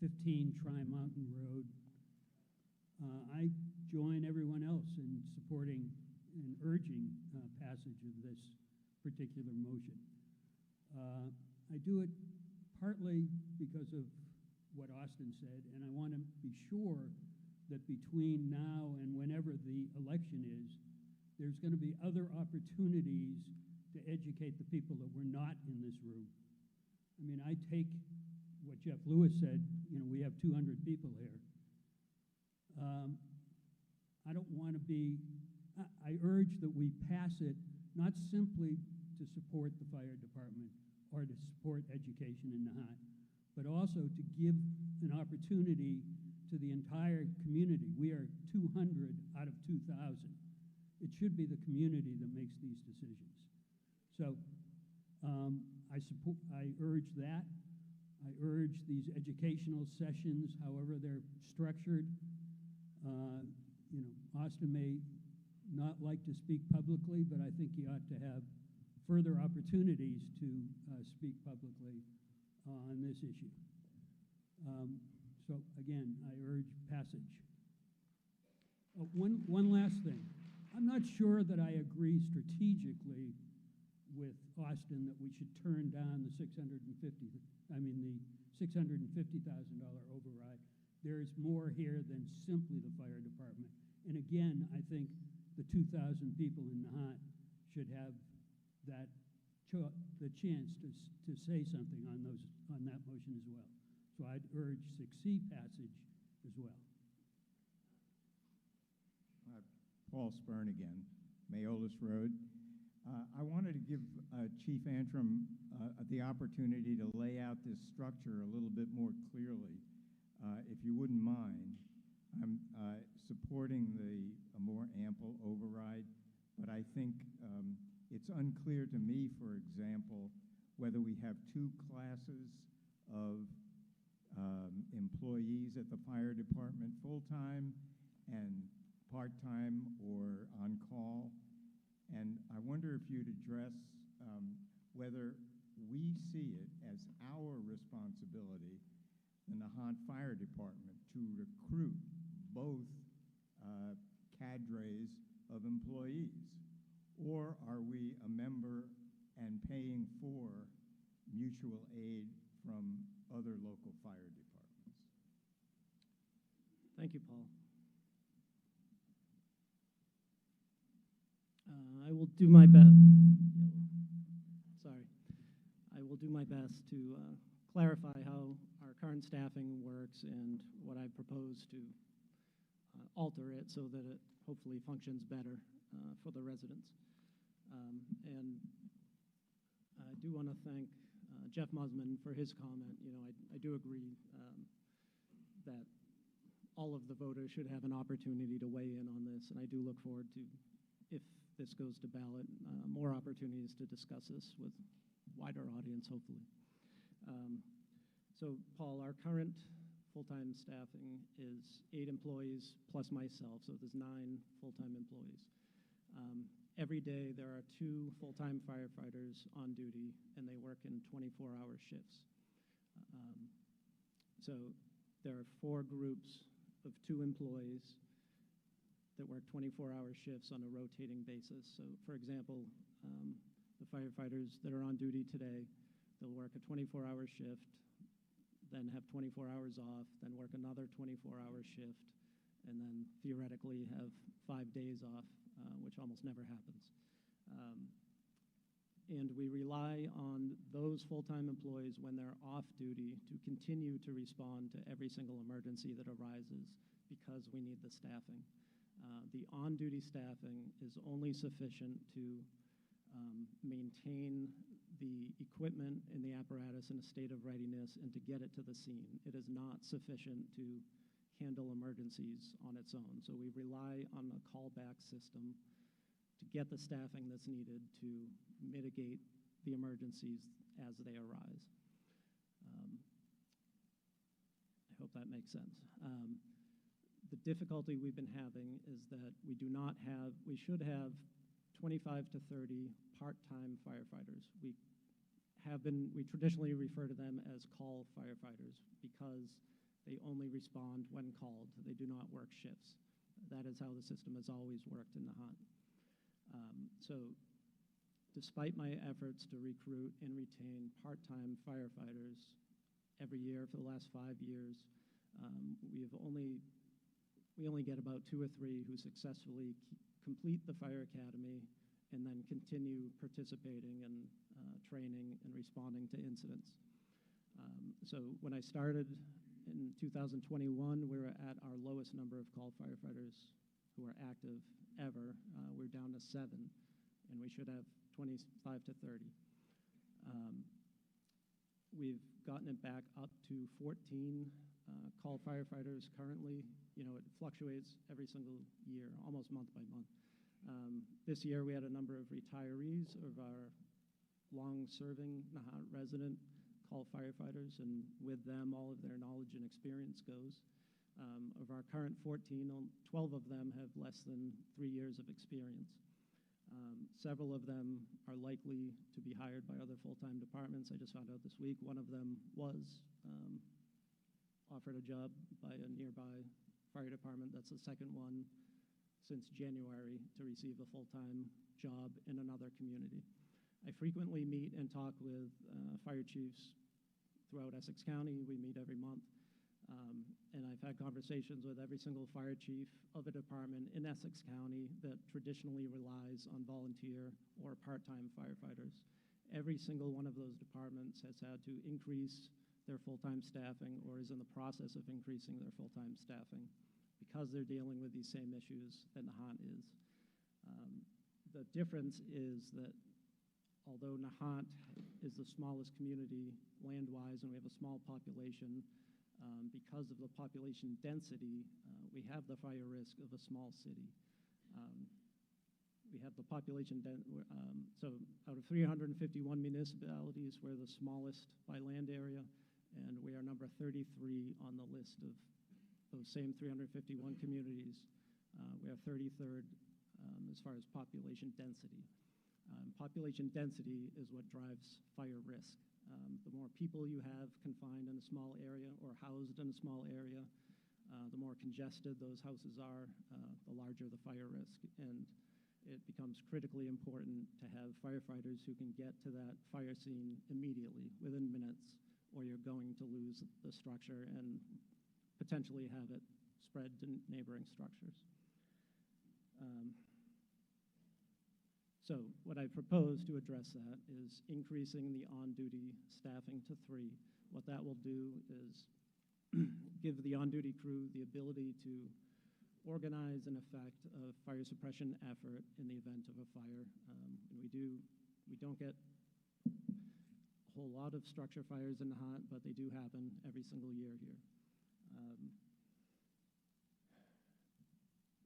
[SPEAKER 2] 15 Tri-Mountain Road. I join everyone else in supporting and urging passage of this particular motion. I do it partly because of what Austin said, and I want to be sure that between now and whenever the election is, there's going to be other opportunities to educate the people that were not in this room. I mean, I take what Jeff Lewis said, you know, we have 200 people here. I don't want to be, I urge that we pass it not simply to support the fire department or to support education in Nahant, but also to give an opportunity to the entire community. We are 200 out of 2,000. It should be the community that makes these decisions. So I urge that. I urge these educational sessions, however they're structured. You know, Austin may not like to speak publicly, but I think he ought to have further opportunities to speak publicly on this issue. So again, I urge passage. One last thing. I'm not sure that I agree strategically with Austin that we should turn down the $650,000 override. There is more here than simply the fire department. And again, I think the 2,000 people in Nahant should have that the chance to say something on that motion as well. So I'd urge 6C passage as well.
[SPEAKER 14] Paul Spurn again, Mayolis Road. I wanted to give Chief Antrim the opportunity to lay out this structure a little bit more clearly. If you wouldn't mind, I'm supporting a more ample override, but I think it's unclear to me, for example, whether we have two classes of employees at the fire department, full-time and part-time or on-call. And I wonder if you'd address whether we see it as our responsibility, the Nahant Fire Department, to recruit both cadres of employees, or are we a member and paying for mutual aid from other local fire departments?
[SPEAKER 17] Thank you, Paul. I will do my best. Sorry. I will do my best to clarify how our current staffing works and what I propose to alter it so that it hopefully functions better for the residents. And I do want to thank Jeff Mussman for his comment. You know, I do agree that all of the voters should have an opportunity to weigh in on this, and I do look forward to, if this goes to ballot, more opportunities to discuss this with wider audience, hopefully. So, Paul, our current full-time staffing is 8 employees plus myself, so there's 9 full-time employees. Every day there are 2 full-time firefighters on duty, and they work in 24-hour shifts. So there are 4 groups of 2 employees that work 24-hour shifts on a rotating basis. So, for example, the firefighters that are on duty today, they'll work a 24-hour shift, then have 24 hours off, then work another 24-hour shift, and then theoretically have 5 days off, which almost never happens. And we rely on those full-time employees when they're off duty to continue to respond to every single emergency that arises because we need the staffing. The on-duty staffing is only sufficient to maintain the equipment and the apparatus in a state of readiness and to get it to the scene. It is not sufficient to handle emergencies on its own. So we rely on a callback system to get the staffing that's needed to mitigate the emergencies as they arise. I hope that makes sense. The difficulty we've been having is that we should have 25 to 30 part-time firefighters. We traditionally refer to them as call firefighters because they only respond when called. They do not work shifts. That is how the system has always worked in Nahant. So despite my efforts to recruit and retain part-time firefighters every year for the last 5 years, we only get about 2 or 3 who successfully complete the fire academy and then continue participating in training and responding to incidents. So when I started in 2021, we were at our lowest number of call firefighters who are active ever. We're down to 7, and we should have 25 to 30. We've gotten it back up to 14 call firefighters currently. You know, it fluctuates every single year, almost month by month. This year we had a number of retirees of our long-serving Nahant resident call firefighters, and with them all of their knowledge and experience goes. Of our current 14, 12 of them have less than 3 years of experience. Several of them are likely to be hired by other full-time departments. I just found out this week one of them was offered a job by a nearby fire department. That's the second one since January to receive a full-time job in another community. I frequently meet and talk with fire chiefs throughout Essex County. We meet every month. And I've had conversations with every single fire chief of a department in Essex County that traditionally relies on volunteer or part-time firefighters. Every single one of those departments has had to increase their full-time staffing or is in the process of increasing their full-time staffing because they're dealing with these same issues that Nahant is. The difference is that although Nahant is the smallest community land-wise and we have a small population, because of the population density, we have the fire risk of a small city. We have the population, so out of 351 municipalities, we're the smallest by land area, and we are number 33 on the list of those same 351 communities. We are 33rd as far as population density. Population density is what drives fire risk. The more people you have confined in a small area or housed in a small area, the more congested those houses are, the larger the fire risk. And it becomes critically important to have firefighters who can get to that fire scene immediately, within minutes, or you're going to lose the structure and potentially have it spread to neighboring structures. So what I propose to address that is increasing the on-duty staffing to 3. What that will do is give the on-duty crew the ability to organize and effect a fire suppression effort in the event of a fire. We don't get a whole lot of structure fires in Nahant, but they do happen every single year here.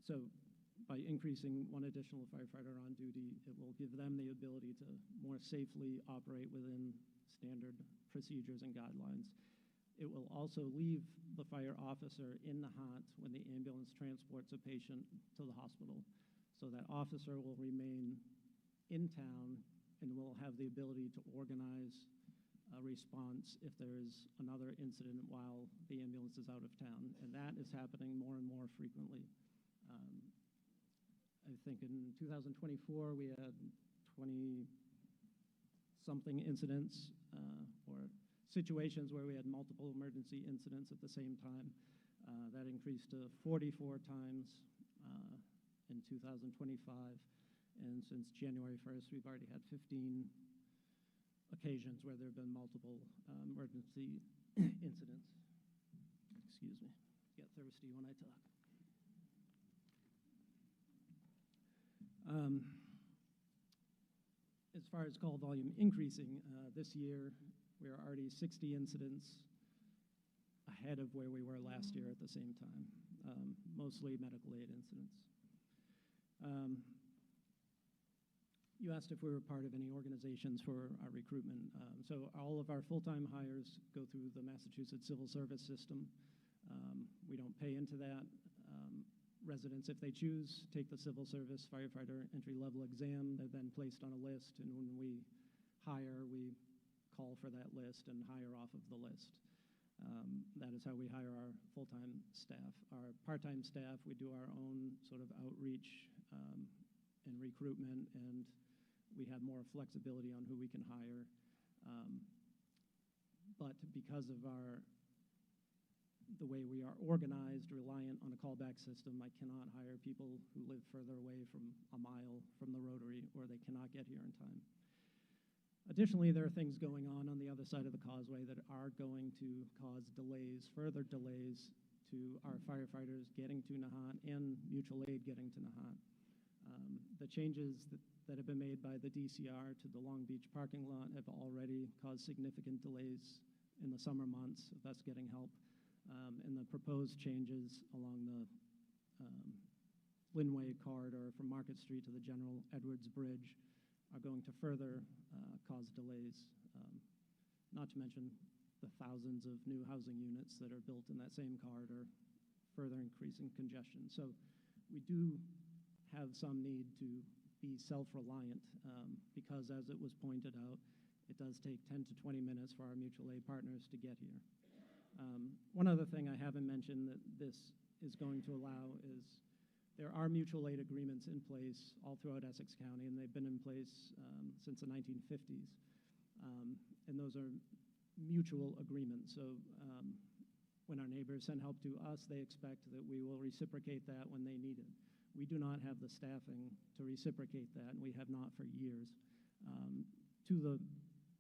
[SPEAKER 17] So by increasing one additional firefighter on duty, it will give them the ability to more safely operate within standard procedures and guidelines. It will also leave the fire officer in Nahant when the ambulance transports a patient to the hospital. So that officer will remain in town and will have the ability to organize a response if there is another incident while the ambulance is out of town. And that is happening more and more frequently. I think in 2024, we had 20-something incidents or situations where we had multiple emergency incidents at the same time. That increased to 44 times in 2025. And since January 1st, we've already had 15 occasions where there have been multiple emergency incidents. Excuse me, get thirsty when I talk. As as far as call volume increasing, this year, we are already 60 incidents ahead of where we were last year at the same time, mostly medical aid incidents. You asked if we were part of any organizations for our recruitment. So all of our full-time hires go through the Massachusetts civil service system. We don't pay into that. Residents, if they choose, take the civil service firefighter entry-level exam. They're then placed on a list, and when we hire, we call for that list and hire off of the list. That is how we hire our full-time staff. Our part-time staff, we do our own sort of outreach and recruitment, and we have more flexibility on who we can hire. But because of the way we are organized, reliant on a callback system, I cannot hire people who live further away from a mile from the Rotary, or they cannot get here in time. Additionally, there are things going on the other side of the causeway that are going to cause delays, further delays to our firefighters getting to Nahant and mutual aid getting to Nahant. The changes that have been made by the DCR to the Long Beach parking lot have already caused significant delays in the summer months of us getting help. And the proposed changes along the Linway corridor from Market Street to the General Edwards Bridge are going to further cause delays, not to mention the thousands of new housing units that are built in that same corridor, further increasing congestion. So we do have some need to be self-reliant because, as it was pointed out, it does take 10 to 20 minutes for our mutual aid partners to get here. One other thing I haven't mentioned that this is going to allow is there are mutual aid agreements in place all throughout Essex County, and they've been in place since the 1950s. And those are mutual agreements. So when our neighbors send help to us, they expect that we will reciprocate that when they need it. We do not have the staffing to reciprocate that, and we have not for years, to the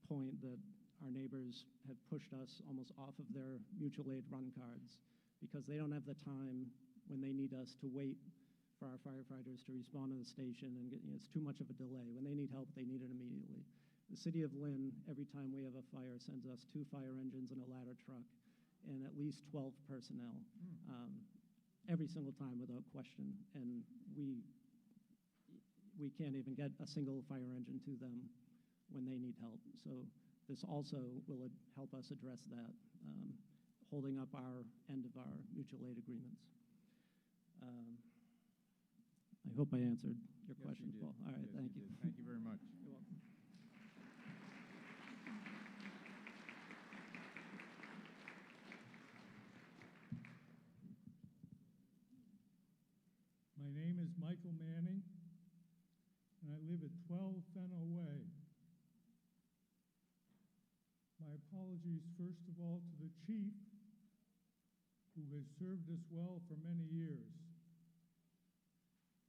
[SPEAKER 17] point that our neighbors have pushed us almost off of their mutual aid run cards because they don't have the time when they need us to wait for our firefighters to respond to the station, and it's too much of a delay. When they need help, they need it immediately. The city of Lynn, every time we have a fire, sends us 2 fire engines and a ladder truck and at least 12 personnel every single time without question. And we can't even get a single fire engine to them when they need help. So this also will help us address that, holding up our end of our mutual aid agreements. I hope I answered your question, Paul. All right, thank you.
[SPEAKER 11] Thank you very much.
[SPEAKER 17] You're welcome.
[SPEAKER 3] My name is Michael Manning, and I live at 12 Fennel Way. My apologies, first of all, to the chief, who has served us well for many years,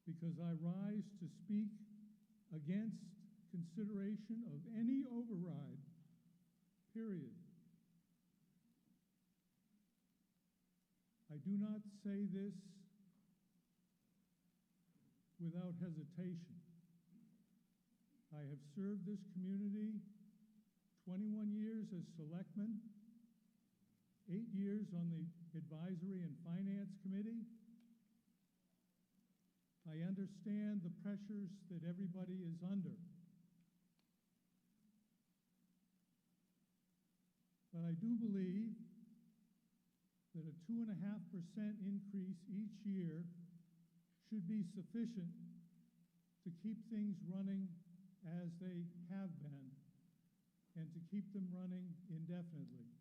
[SPEAKER 3] because I rise to speak against consideration of any override, period. I do not say this without hesitation. I have served this community 21 years as selectman, 8 years on the Advisory and Finance Committee. I understand the pressures that everybody is under. But I do believe that a 2.5% increase each year should be sufficient to keep things running as they have been and to keep them running indefinitely.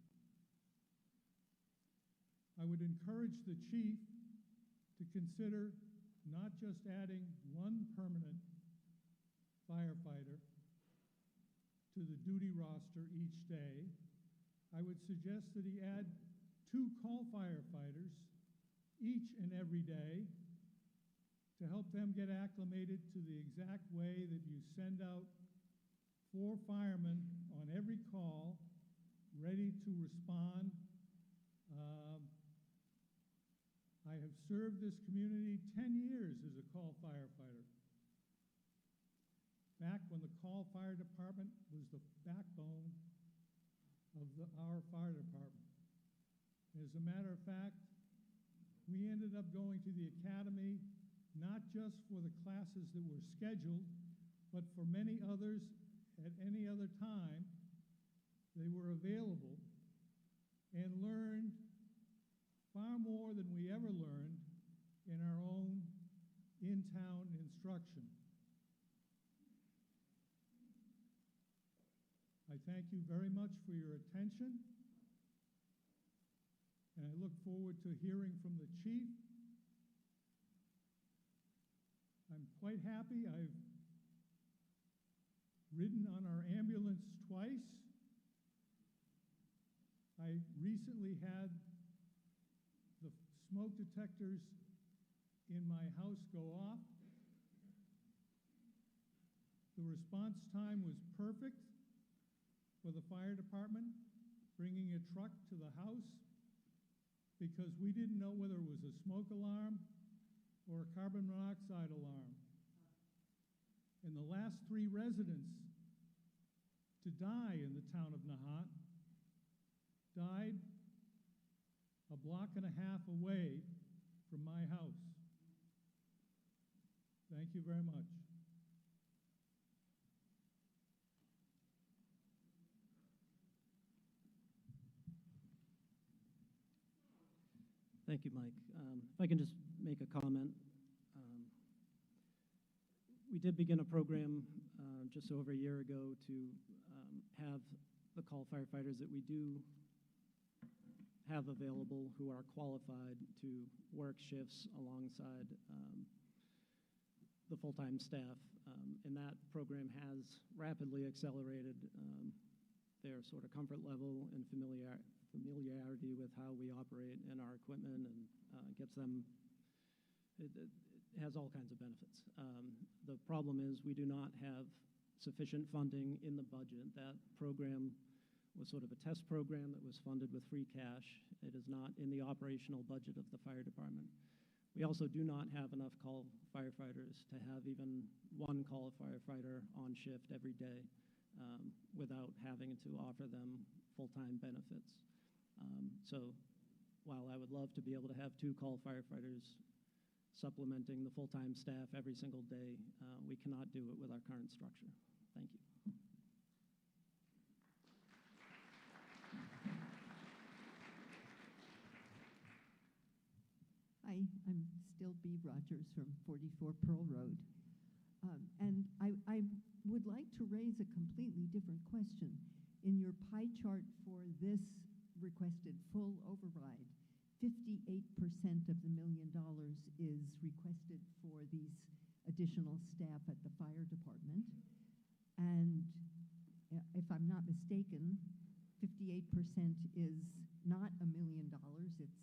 [SPEAKER 3] I would encourage the chief to consider not just adding 1 permanent firefighter to the duty roster each day. I would suggest that he add 2 call firefighters each and every day to help them get acclimated to the exact way that you send out 4 firemen on every call, ready to respond. I have served this community 10 years as a call firefighter. back when the call fire department was the backbone of our fire department. As a matter of fact, we ended up going to the academy not just for the classes that were scheduled, but for many others at any other time they were available, and learned far more than we ever learned in our own in-town instruction. I thank you very much for your attention, and I look forward to hearing from the chief. I'm quite happy. I've ridden on our ambulance twice. I recently had the smoke detectors in my house go off. The response time was perfect for the fire department, bringing a truck to the house, because we didn't know whether it was a smoke alarm or a carbon monoxide alarm. And the last 3 residents to die in the town of Nahant died a block and a half away from my house. Thank you very much.
[SPEAKER 17] Thank you, Mike. If I can just make a comment. We did begin a program just over a year ago to have the call firefighters that we do have available who are qualified to work shifts alongside the full-time staff. And that program has rapidly accelerated their sort of comfort level and familiarity with how we operate and our equipment, and gets them, it has all kinds of benefits. The problem is we do not have sufficient funding in the budget. That program was sort of a test program that was funded with free cash. It is not in the operational budget of the fire department. We also do not have enough call firefighters to have even one call firefighter on shift every day without having to offer them full-time benefits. So while I would love to be able to have 2 call firefighters supplementing the full-time staff every single day, we cannot do it with our current structure. Thank you.
[SPEAKER 13] Hi, I'm still B. Rogers from 44 Pearl Road. And I would like to raise a completely different question. In your pie chart for this requested full override, 58% of the $1 million is requested for these additional staff at the fire department. And if I'm not mistaken, 58% is not $1 million, it's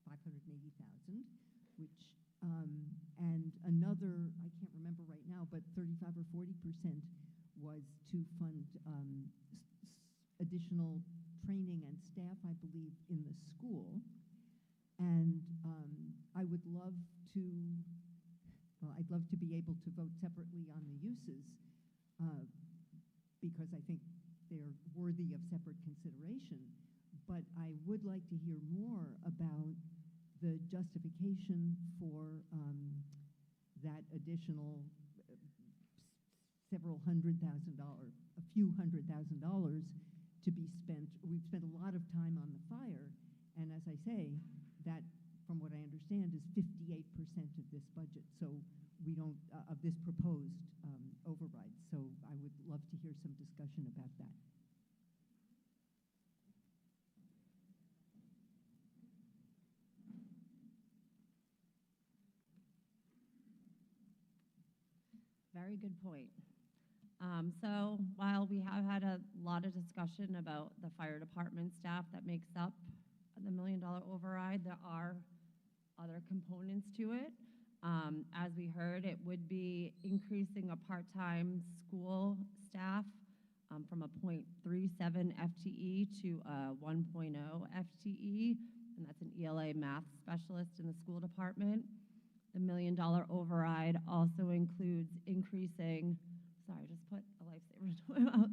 [SPEAKER 13] 580,000, which, and another, I can't remember right now, but 35 or 40% was to fund additional training and staff, I believe, in the school. And I would love to, well, I'd love to be able to vote separately on the uses because I think they're worthy of separate consideration. But I would like to hear more about the justification for that additional several $100,000, a few $100,000 to be spent. We've spent a lot of time on the fire, and as I say, that, from what I understand, is 58% of this budget. So we don't, of this proposed override. So I would love to hear some discussion about that.
[SPEAKER 15] Very good point. So while we have had a lot of discussion about the fire department staff that makes up the $1 million override, there are other components to it. As we heard, it would be increasing a part-time school staff from a 0.37 FTE to a 1.0 FTE, and that's an ELA math specialist in the school department. The $1 million override also includes increasing sorry, I just put a lifesaver into my mouth.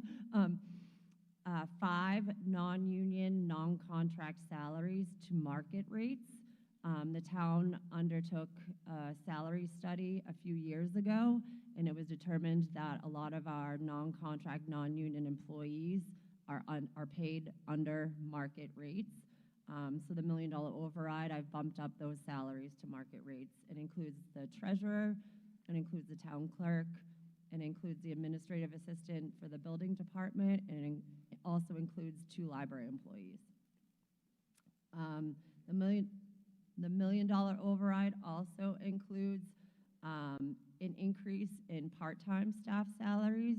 [SPEAKER 15] 5 non-union, non-contract salaries to market rates. The town undertook a salary study a few years ago, and it was determined that a lot of our non-contract, non-union employees are paid under market rates. So the $1 million override, I've bumped up those salaries to market rates. It includes the treasurer, it includes the town clerk, it includes the administrative assistant for the building department, and it also includes 2 library employees. The $1 million override also includes an increase in part-time staff salaries.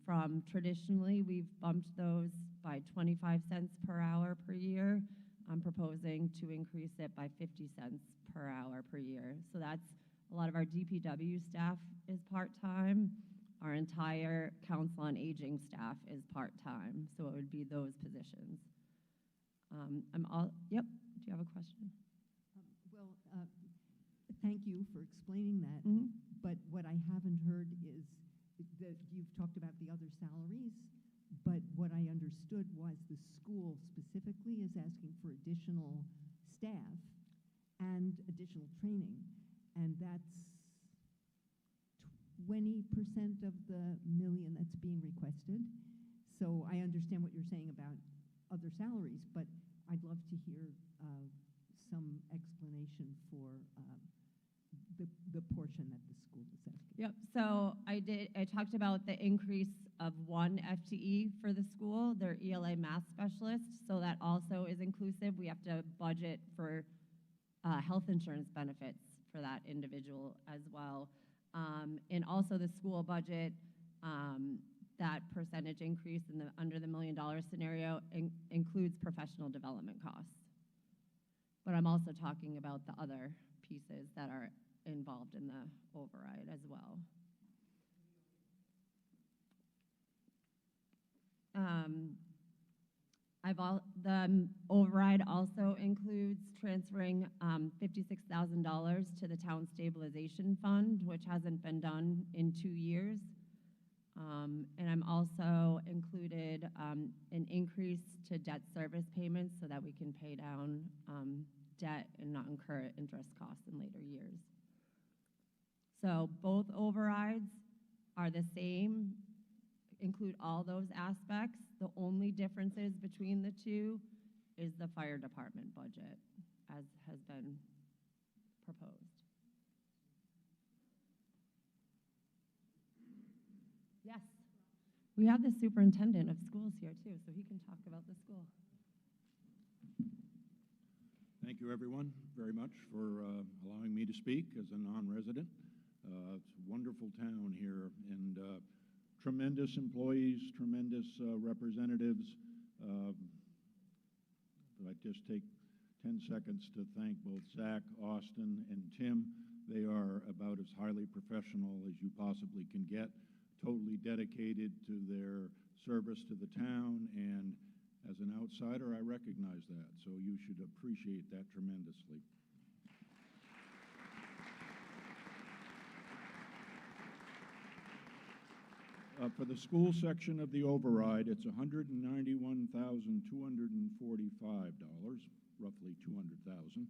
[SPEAKER 15] From traditionally, we've bumped those by 25 cents per hour per year. I'm proposing to increase it by 50 cents per hour per year. So that's a lot of our DPW staff is part-time. Our entire Council on Aging staff is part-time, so it would be those positions. Yep, do you have a question?
[SPEAKER 13] Thank you for explaining that. But what I haven't heard is that you've talked about the other salaries, but what I understood was the school specifically is asking for additional staff and additional training, and that's 20% of the $1 million that's being requested. So I understand what you're saying about other salaries, but I'd love to hear some explanation for the portion that the school is asking.
[SPEAKER 15] Yep, so I talked about the increase of 1 FTE for the school, their ELA math specialist, so that also is inclusive. We have to budget for health insurance benefits for that individual as well. And also the school budget, that percentage increase under the $1 million scenario includes professional development costs. But I'm also talking about the other pieces that are involved in the override as well. The override also includes transferring $56,000 to the town stabilization fund, which hasn't been done in 2 years. And I'm also included an increase to debt service payments so that we can pay down debt and not incur interest costs in later years. So both overrides are the same, include all those aspects. The only differences between the two is the fire department budget, as has been proposed. Yes. We have the superintendent of schools here too, so he can talk about the school.
[SPEAKER 6] Thank you, everyone, very much for allowing me to speak as a non-resident. It's a wonderful town here, and tremendous employees, tremendous representatives. I'd just take 10 seconds to thank both Zach, Austin, and Tim. They are about as highly professional as you possibly can get, totally dedicated to their service to the town, and as an outsider, I recognize that, so you should appreciate that tremendously. For the school section of the override, it's $191,245, roughly $200,000.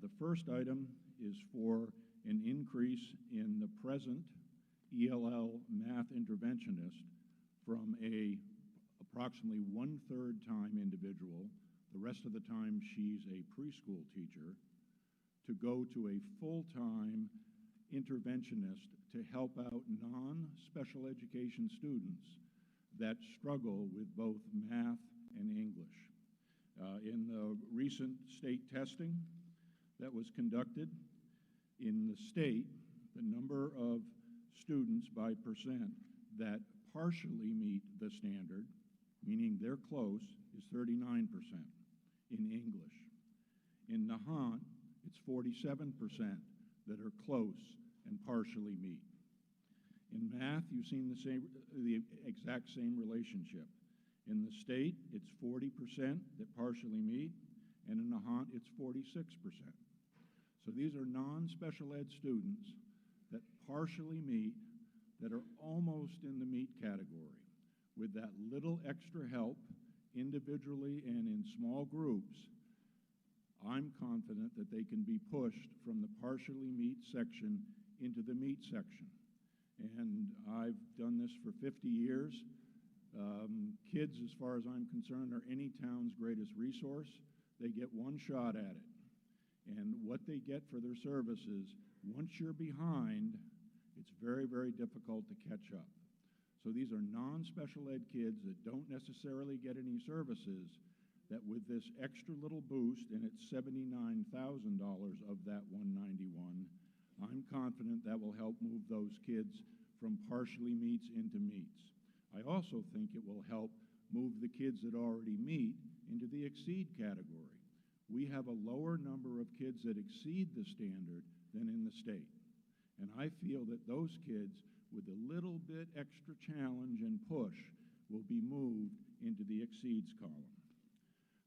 [SPEAKER 6] The first item is for an increase in the present ELL math interventionist from approximately 1/3 time individual, the rest of the time she's a preschool teacher, to go to a full-time interventionist to help out non-special education students that struggle with both math and English. In the recent state testing that was conducted in the state, the number of students by percent that partially meet the standard, meaning they're close, is 39% in English. In Nahant, it's 47% that are close and partially meet. In math, you've seen the exact same relationship. In the state, it's 40% that partially meet, and in Nahant, it's 46%. So these are non-special ed students that partially meet that are almost in the meat category. With that little extra help, individually and in small groups, I'm confident that they can be pushed from the partially meat section into the meat section. And I've done this for 50 years. Kids, as far as I'm concerned, are any town's greatest resource. They get one shot at it. And what they get for their services, once you're behind, it's very, very difficult to catch up. So these are non-special ed kids that don't necessarily get any services, that with this extra little boost, and it's $79,000 of that 191, I'm confident that will help move those kids from partially meets into meets. I also think it will help move the kids that already meet into the exceed category. We have a lower number of kids that exceed the standard than in the state. And I feel that those kids with a little bit extra challenge and push will be moved into the exceeds column.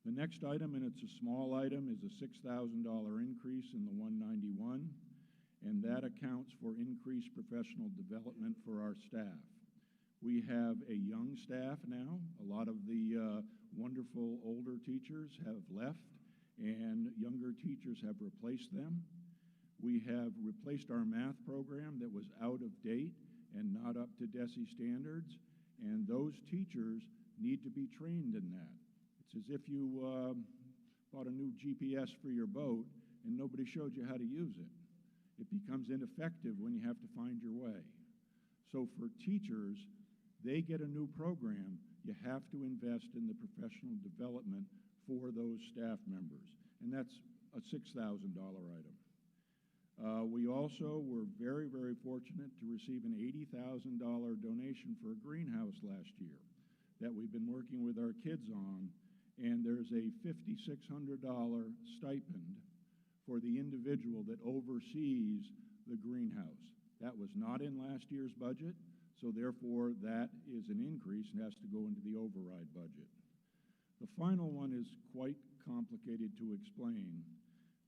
[SPEAKER 6] The next item, and it's a small item, is a $6,000 increase in the 191, and that accounts for increased professional development for our staff. We have a young staff now. A lot of the wonderful older teachers have left, and younger teachers have replaced them. We have replaced our math program that was out of date and not up to DESI standards, and those teachers need to be trained in that. It's as if you bought a new GPS for your boat and nobody showed you how to use it. It becomes ineffective when you have to find your way. So for teachers, they get a new program. You have to invest in the professional development for those staff members, and that's a $6,000 item. We also were very, very fortunate to receive an $80,000 donation for a greenhouse last year that we've been working with our kids on, and there's a $5,600 stipend for the individual that oversees the greenhouse. That was not in last year's budget, so therefore that is an increase and has to go into the override budget. The final one is quite complicated to explain,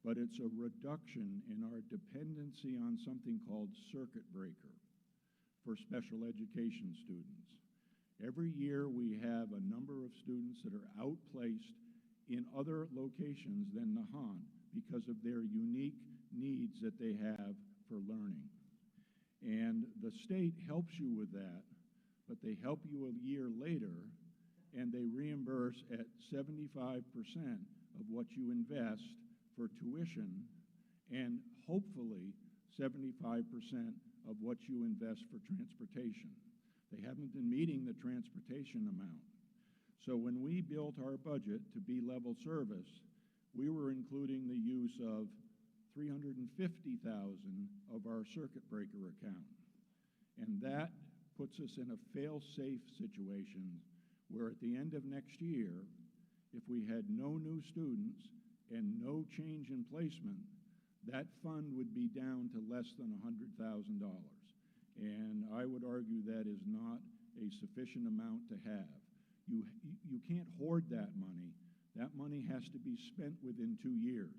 [SPEAKER 6] but it's a reduction in our dependency on something called circuit breaker for special education students. Every year we have a number of students that are outplaced in other locations than Nahant because of their unique needs that they have for learning. And the state helps you with that, but they help you a year later, and they reimburse at 75% of what you invest for tuition, and hopefully 75% of what you invest for transportation. They haven't been meeting the transportation amount. So when we built our budget to be level service, we were including the use of $350,000 of our circuit breaker account. And that puts us in a fail-safe situation where at the end of next year, if we had no new students and no change in placement, that fund would be down to less than $100,000. And I would argue that is not a sufficient amount to have. You can't hoard that money. That money has to be spent within 2 years.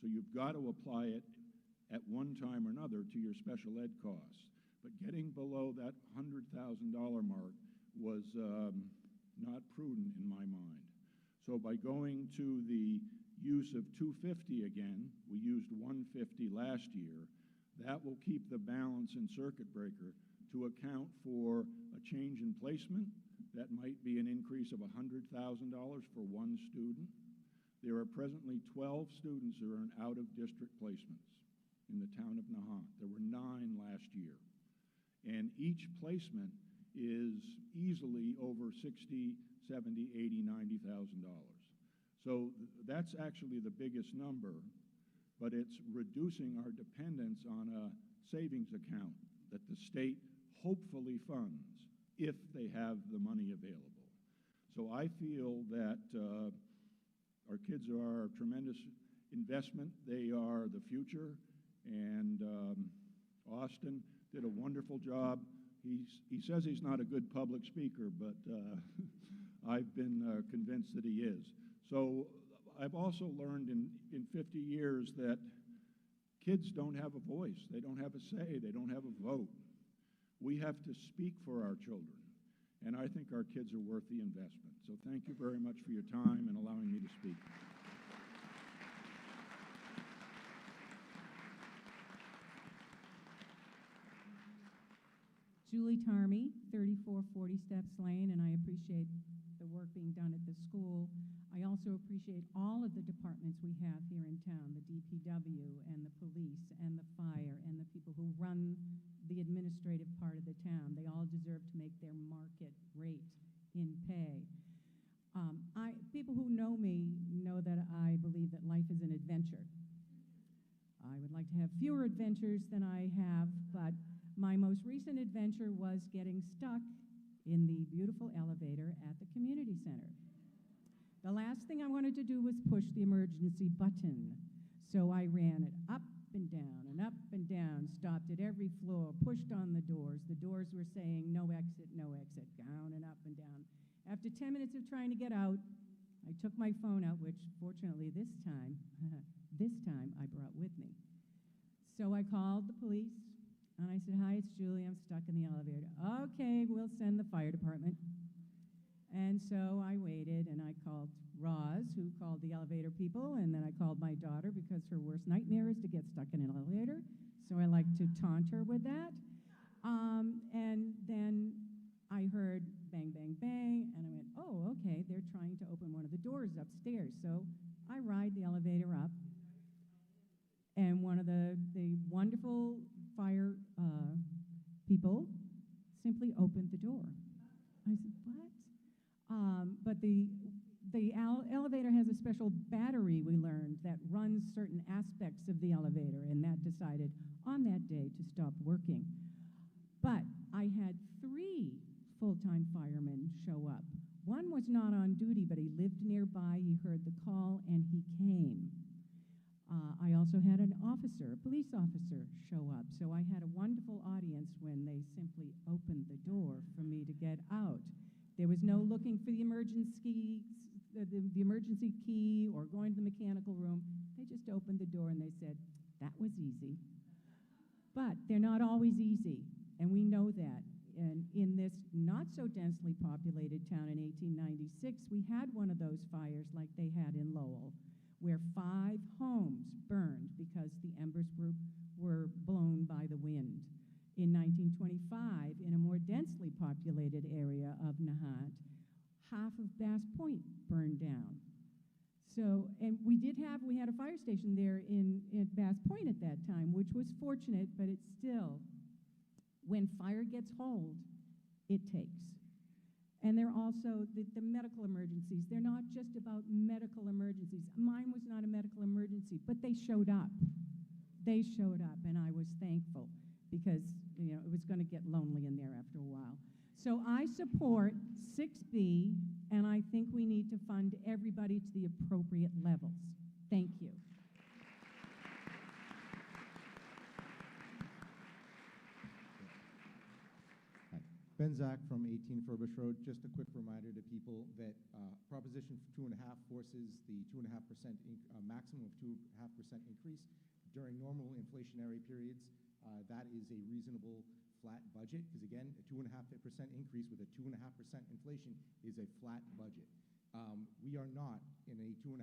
[SPEAKER 6] So you've got to apply it at one time or another to your special ed costs. But getting below that $100,000 mark was not prudent in my mind. So by going to the use of $250 again, we used $150 last year, that will keep the balance in circuit breaker to account for a change in placement. That might be an increase of $100,000 for one student. There are presently 12 students who are in out-of-district placements in the town of Nahant. There were 9 last year. And each placement is easily over $60,000, $70,000, $80,000, $90,000. So that's actually the biggest number, but it's reducing our dependence on a savings account that the state hopefully funds if they have the money available. So I feel that our kids are a tremendous investment. They are the future, and Austin did a wonderful job. He says he's not a good public speaker, but I've been convinced that he is. So I've also learned in 50 years that kids don't have a voice. They don't have a say. They don't have a vote. We have to speak for our children, and I think our kids are worth the investment. So thank you very much for your time and allowing me to speak.
[SPEAKER 5] Julie Tarmy, 3440 Steps Lane, and I appreciate the work being done at the school. I also appreciate all of the departments we have here in town, the DPW and the police and the fire and the people who run the administrative part of the town. They all deserve to make their market rate in pay. People who know me know that I believe that life is an adventure. I would like to have fewer adventures than I have, but my most recent adventure was getting stuck in the beautiful elevator at the community center. The last thing I wanted to do was push the emergency button, so I ran it up and down, stopped at every floor, pushed on the doors. The doors were saying, no exit, down and up and down. After 10 minutes of trying to get out, I took my phone out, which fortunately this time I brought with me. So I called the police, and I said, hi, it's Julie, I'm stuck in the elevator. Okay, we'll send the fire department. And so I waited, and I called Roz, who called the elevator people, and then I called my daughter because her worst nightmare is to get stuck in an elevator. So I like to taunt her with that. And then I heard bang, bang, bang, and I went, oh, okay, they're trying to open one of the doors upstairs. So I ride the elevator up, and one of the wonderful fire people simply opened the door. I said, what? But the elevator has a special battery, we learned, that runs certain aspects of the elevator, and that decided on that day to stop working. But I had 3 full-time firemen show up. One was not on duty, but he lived nearby, he heard the call, and he came. I also had an officer, a police officer, show up. So I had a wonderful audience when they simply opened the door for me to get out. There was no looking for the emergency key or going to the mechanical room. They just opened the door and they said, that was easy. But they're not always easy, and we know that. And in this not so densely populated town in 1896, we had one of those fires like they had in Lowell, where 5 homes burned because the embers were blown by the wind. In 1925, in a more densely populated area of Nahant, half of Bass Point burned down. So, and we had a fire station there in Bass Point at that time, which was fortunate, but it's still, when fire gets hold, it takes. And they're also the medical emergencies. They're not just about medical emergencies. Mine was not a medical emergency, but they showed up. They showed up, and I was thankful because it was going to get lonely in there after a while. So I support 6B, and I think we need to fund everybody to the appropriate levels. Thank you.
[SPEAKER 20] Ben Zach from 18 Furbish Road. Just a quick reminder to people that Proposition 2.5 forces the 2.5% maximum of 2.5% increase during normal inflationary periods. That is a reasonable flat budget, because again, a 2.5% increase with a 2.5% inflation is a flat budget. We are not in a 2.5%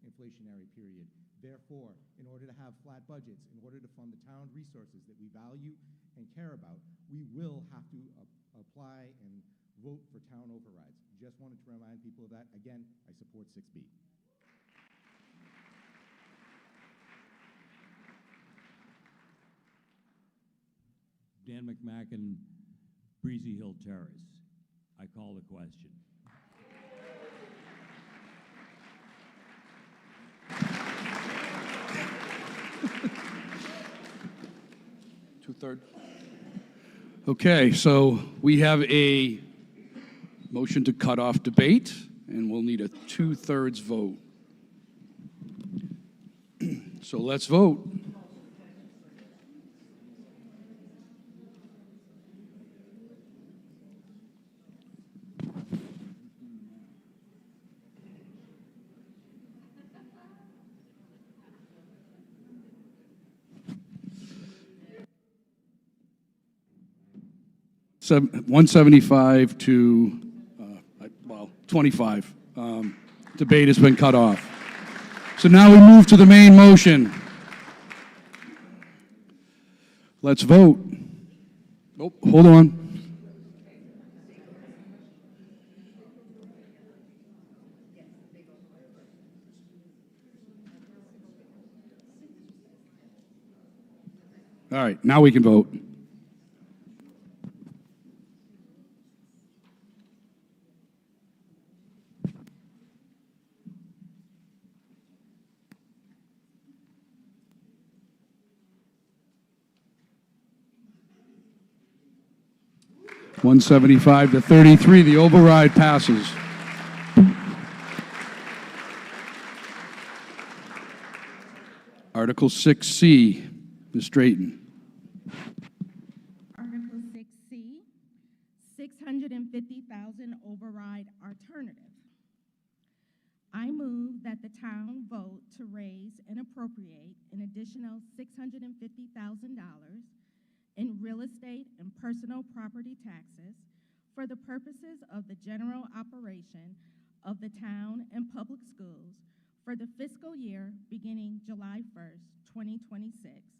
[SPEAKER 20] inflationary period. Therefore, in order to have flat budgets, in order to fund the town resources that we value and care about, we will have to apply and vote for town overrides. Just wanted to remind people of that. Again, I support 6B.
[SPEAKER 16] Dan McMacken, Breezy Hill Terrace. I call the question.
[SPEAKER 1] Two-thirds. Okay, so we have a motion to cut off debate, and we'll need a 2/3 vote. So let's vote. 175 to, well, 25. Debate has been cut off. So now we move to the main motion. Let's vote. Oh, hold on. All right, now we can vote. $175 to $33, the override passes. Article 6C, Ms. Drayton.
[SPEAKER 8] Article 6C, 650,000 override alternative. I move that the town vote to raise and appropriate an additional $650,000 in real estate and personal property taxes for the purposes of the general operation of the town and public schools for the fiscal year beginning July 1st, 2026,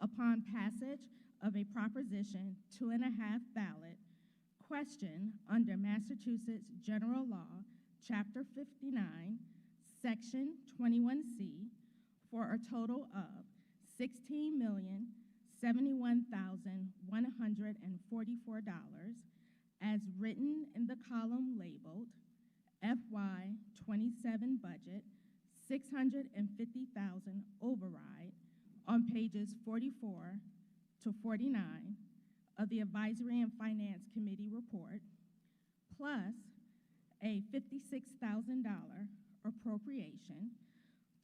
[SPEAKER 8] upon passage of a Proposition 2.5 ballot question under Massachusetts General Law, Chapter 59, Section 21C, for a total of $16,071,144 as written in the column labeled FY 27 budget 650,000 override on pages 44 to 49 of the Advisory and Finance Committee report, plus a $56,000 appropriation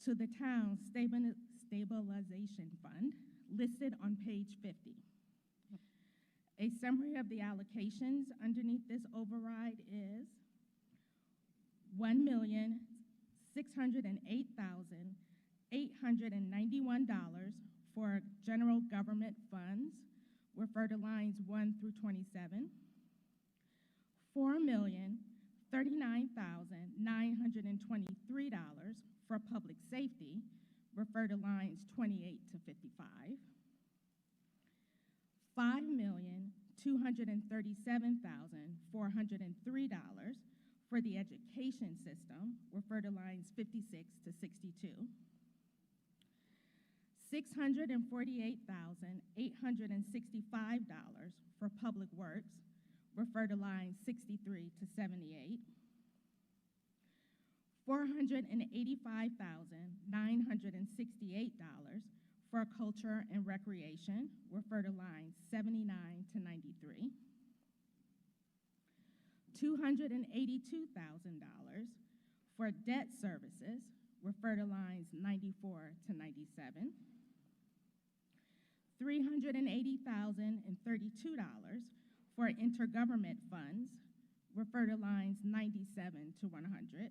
[SPEAKER 8] to the town's stabilization fund listed on page 50. A summary of the allocations underneath this override is $1,608,891 for general government funds, refer to lines 1 through 27, $4,039,923 for public safety, refer to lines 28 to 55, $5,237,403 for the education system, refer to lines 56 to 62, $648,865 for public works, refer to lines 63 to 78, $485,968 for culture and recreation, refer to lines 79 to 93, $282,000 for debt services, refer to lines 94 to 97, $380,032 for intergovernment funds, refer to lines 97 to 100,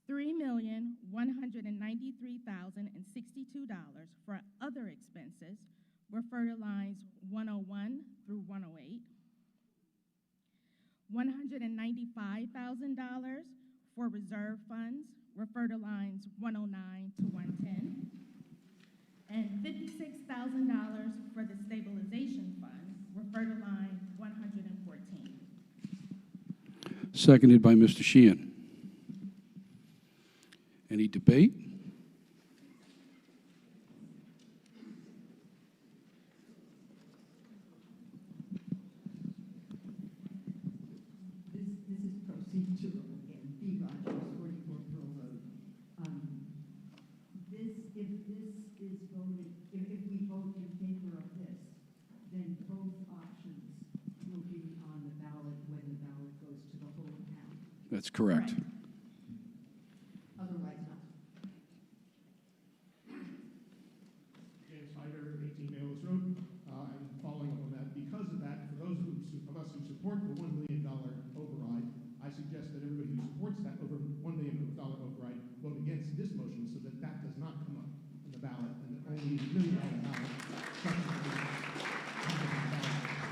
[SPEAKER 8] $3,193,062 for other expenses, refer to lines 101 through 108, $195,000 for reserve funds, refer to lines 109 to 110, and $56,000 for the stabilization fund, refer to line 114.
[SPEAKER 1] Seconded by Mr. Sheehan. Any debate?
[SPEAKER 13] This is procedural again. B. Rogers, 44 Pearl Road. If we vote in favor of this, then both options will be on the ballot when the ballot goes to the whole town.
[SPEAKER 1] That's correct.
[SPEAKER 13] Otherwise not.
[SPEAKER 3] James Hyder, 18 Mayos Road. And following up on that, because of that, for those of us who support the $1 million override, I suggest that everybody who supports that over $1 million override vote against this motion so that that does not come up in the ballot and that only the $1 million ballot subsequently comes up in the ballot.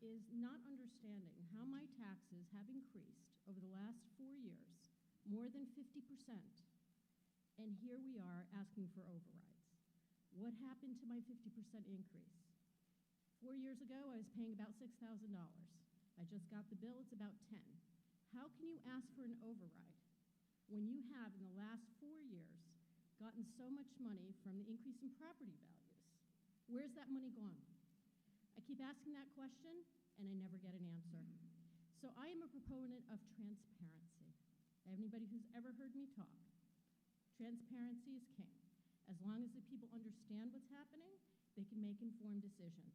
[SPEAKER 9] is not understanding how my taxes have increased over the last 4 years, more than 50%, and here we are asking for overrides. What happened to my 50% increase? 4 years ago, I was paying about $6,000. I just got the bill, it's about 10. How can you ask for an override when you have, in the last 4 years, gotten so much money from the increase in property values? Where's that money gone? I keep asking that question, and I never get an answer. So I am a proponent of transparency. Anybody who's ever heard me talk, transparency is king. As long as the people understand what's happening, they can make informed decisions.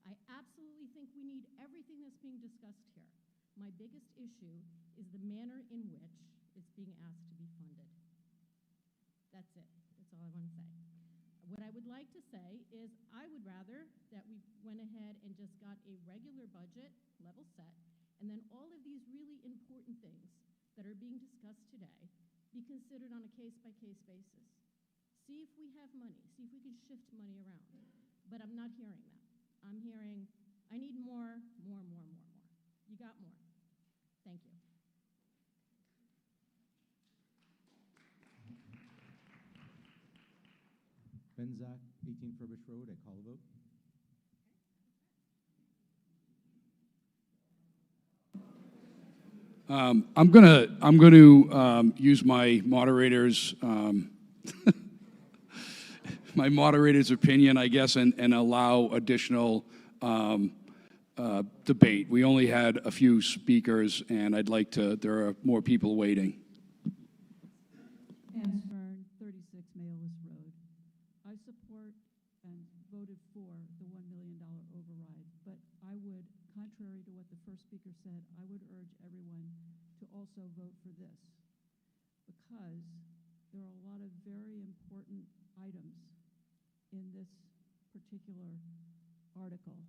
[SPEAKER 9] I absolutely think we need everything that's being discussed here. My biggest issue is the manner in which it's being asked to be funded. That's it. That's all I want to say. What I would like to say is I would rather that we went ahead and just got a regular budget, level set, and then all of these really important things that are being discussed today be considered on a case-by-case basis. See if we have money. See if we can shift money around. But I'm not hearing that. I'm hearing, I need more. You got more. Thank you.
[SPEAKER 20] Ben Zach, 18 Furbish Road. I call a vote.
[SPEAKER 1] I'm gonna use my moderator's my moderator's opinion, I guess, and allow additional debate. We only had a few speakers, and I'd like to. There are more people waiting.
[SPEAKER 22] Ann Stern, 36 Maylis Road. I support and voted for the $1 million override, but I would, contrary to what the first speaker said, I would urge everyone to also vote for this, because there are a lot of very important items in this particular article,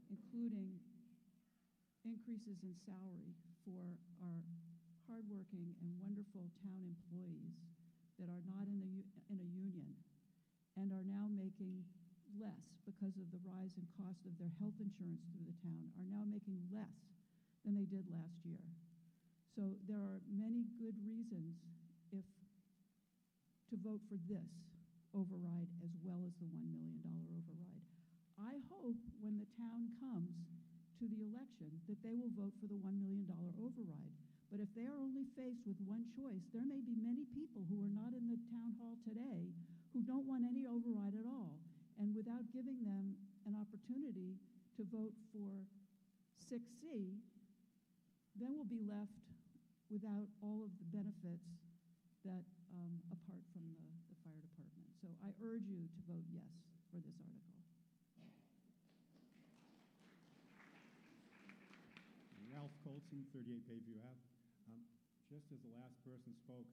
[SPEAKER 22] including increases in salary for our hardworking and wonderful town employees that are not in a union and are now making less because of the rise in cost of their health insurance through the town, are now making less than they did last year. So there are many good reasons to vote for this override as well as the $1 million override. I hope when the town comes to the election that they will vote for the $1 million override. But if they are only faced with one choice, there may be many people who are not in the town hall today who don't want any override at all. And without giving them an opportunity to vote for 6C, then we'll be left without all of the benefits that apart from the fire department. So I urge you to vote yes for this article.
[SPEAKER 14] Ralph Colson, 38 Bayview Ave. Just as the last person spoke,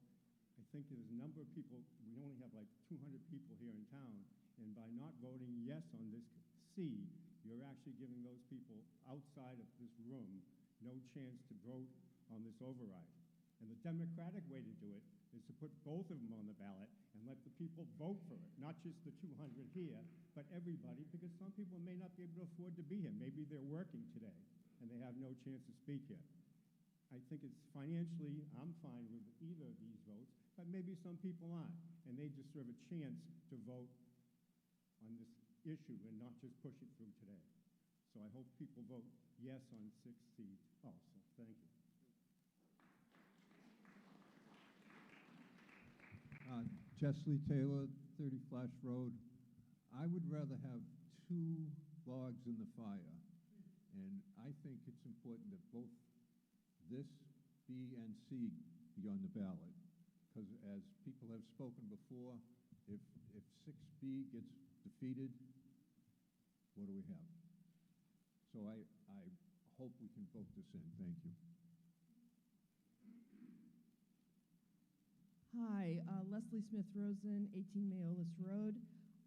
[SPEAKER 14] I think there's a number of people, we only have like 200 people here in town, and by not voting yes on this C, you're actually giving those people outside of this room no chance to vote on this override. And the democratic way to do it is to put both of them on the ballot and let the people vote for it, not just the 200 here, but everybody, because some people may not be able to afford to be here. Maybe they're working today, and they have no chance to speak here. I think it's financially, I'm fine with either of these votes, but maybe some people aren't, and they deserve a chance to vote on this issue and not just push it through today. So I hope people vote yes on 6C also. Thank you.
[SPEAKER 23] Chesley Taylor, 30 Flash Road. I would rather have 2 logs in the fire, and I think it's important that both this B and C be on the ballot, because as people have spoken before, if 6B gets defeated, what do we have? So I hope we can vote this in. Thank you.
[SPEAKER 24] Hi, Leslie Smith Rosen, 18 Mayolis Road.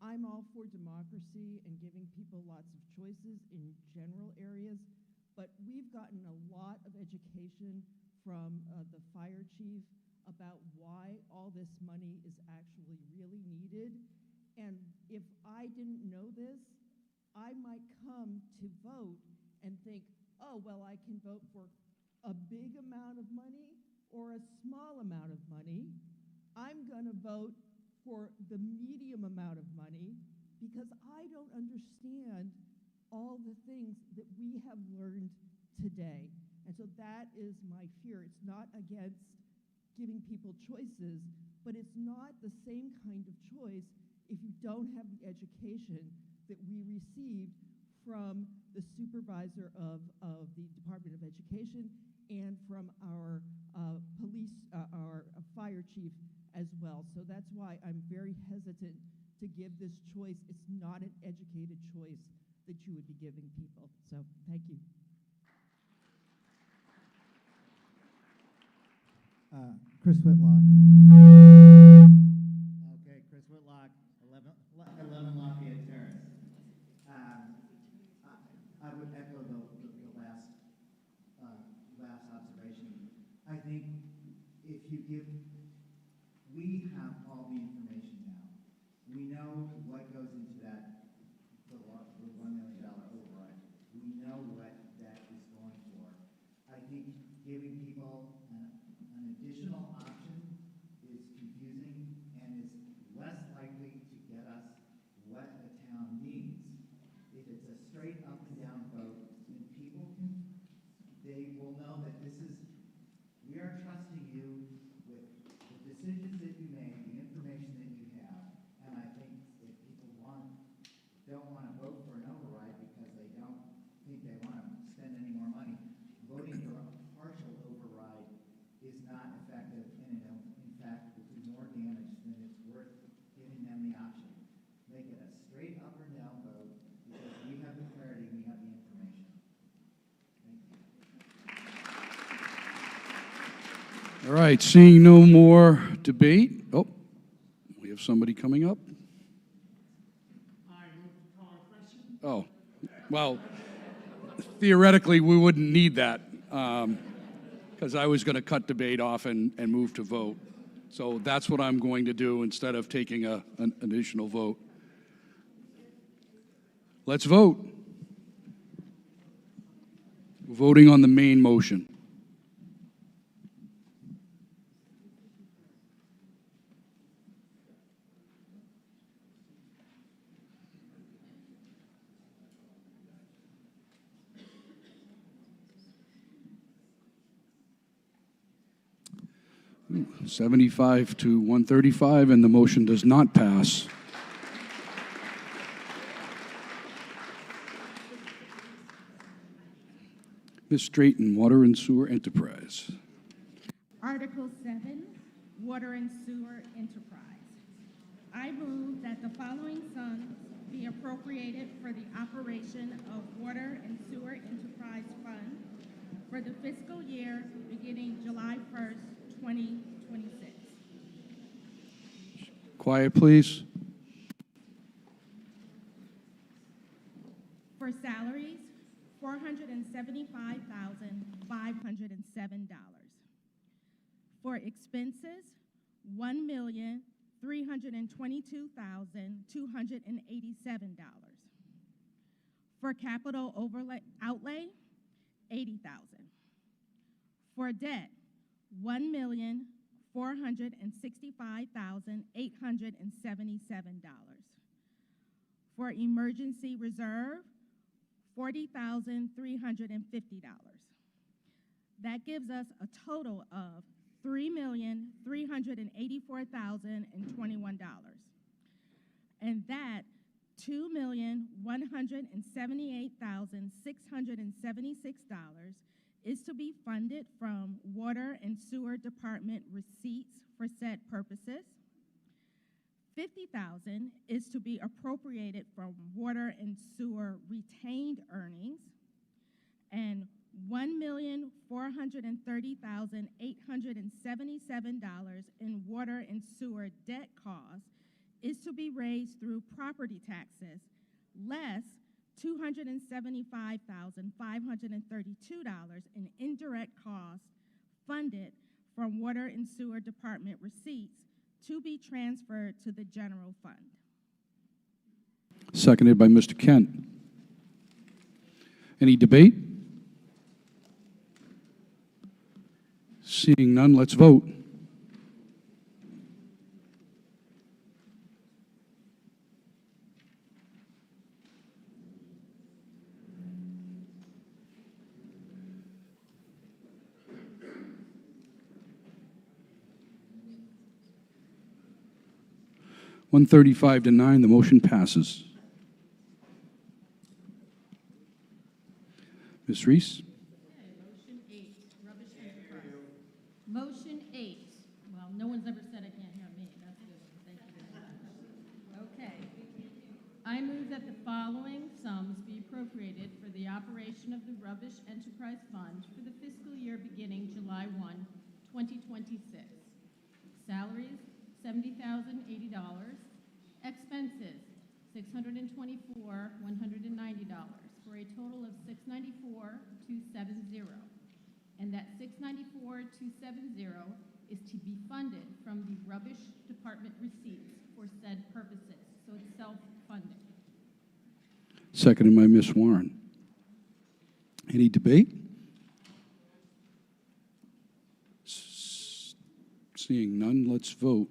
[SPEAKER 24] I'm all for democracy and giving people lots of choices in general areas, but we've gotten a lot of education from the fire chief about why all this money is actually really needed. And if I didn't know this, I might come to vote and think, oh, well, I can vote for a big amount of money or a small amount of money. I'm going to vote for the medium amount of money because I don't understand all the things that we have learned today. And so that is my fear. It's not against giving people choices, but it's not the same kind of choice if you don't have the education that we received from the supervisor of the Department of Education and from our our fire chief as well. So that's why I'm very hesitant to give this choice. It's not an educated choice that you would be giving people. So thank you.
[SPEAKER 4] Chris Whitlock. Okay, Chris Whitlock, 11 Lafayette Terrace. I would echo the last observation. I think if you give, we have all the information now. We know what goes into that, the $1 million override. We know what that is going for. I think giving people an additional option is confusing and is less likely to get us what the town needs. If it's a straight up and down vote, then people they will know that we are trusting you with the decisions that you make, the information that you have. And I think if people don't want to vote for an override because they don't think they want to spend any more money, voting for a partial override is not effective, and in fact will do more damage than it's worth giving them the option. Make it a straight up or down vote because we have the clarity, we have the information. Thank you.
[SPEAKER 1] All right, seeing no more debate. Oh, we have somebody coming up. Oh, well, theoretically, we wouldn't need that because I was going to cut debate off and move to vote. So that's what I'm going to do instead of taking an additional vote. Let's vote. Voting on the main motion. Ooh, 75 to 135, and the motion does not pass. Ms. Straighten, Water and Sewer Enterprise.
[SPEAKER 8] Article 7, Water and Sewer Enterprise. I move that the following sums be appropriated for the operation of Water and Sewer Enterprise Fund for the fiscal year beginning July 1st, 2026.
[SPEAKER 1] Quiet, please.
[SPEAKER 8] For salaries, $475,507. For expenses, $1,322,287. For capital outlay, $80,000. For debt, $1,465,877. For emergency reserve, $40,350. That gives us a total of $3,384,021. And that $2,178,676 is to be funded from Water and Sewer Department receipts for said purposes. $50,000 is to be appropriated from Water and Sewer retained earnings, and $1,430,877 in water and sewer debt costs is to be raised through property taxes, less $275,532 in indirect costs funded from Water and Sewer Department receipts to be transferred to the general fund.
[SPEAKER 1] Seconded by Mr. Kent. Any debate? Seeing none, let's vote. One 35 to 9, the motion passes. Ms. Reese?
[SPEAKER 9] Motion 8, rubbish enterprise. Motion 8. Well, no one's ever said I can't hear me. That's good. Thank you very much. Okay. I move that the following sums be appropriated for the operation of the Rubbish Enterprise Fund for the fiscal year beginning July 1, 2026. Salaries, $70,080. Expenses, $624,190, for a total of $694,270. And that $694,270 is to be funded from the Rubbish Department receipts for said purposes. So it's self-funded.
[SPEAKER 1] Seconded by Ms. Warren. Any debate? Seeing none, let's vote.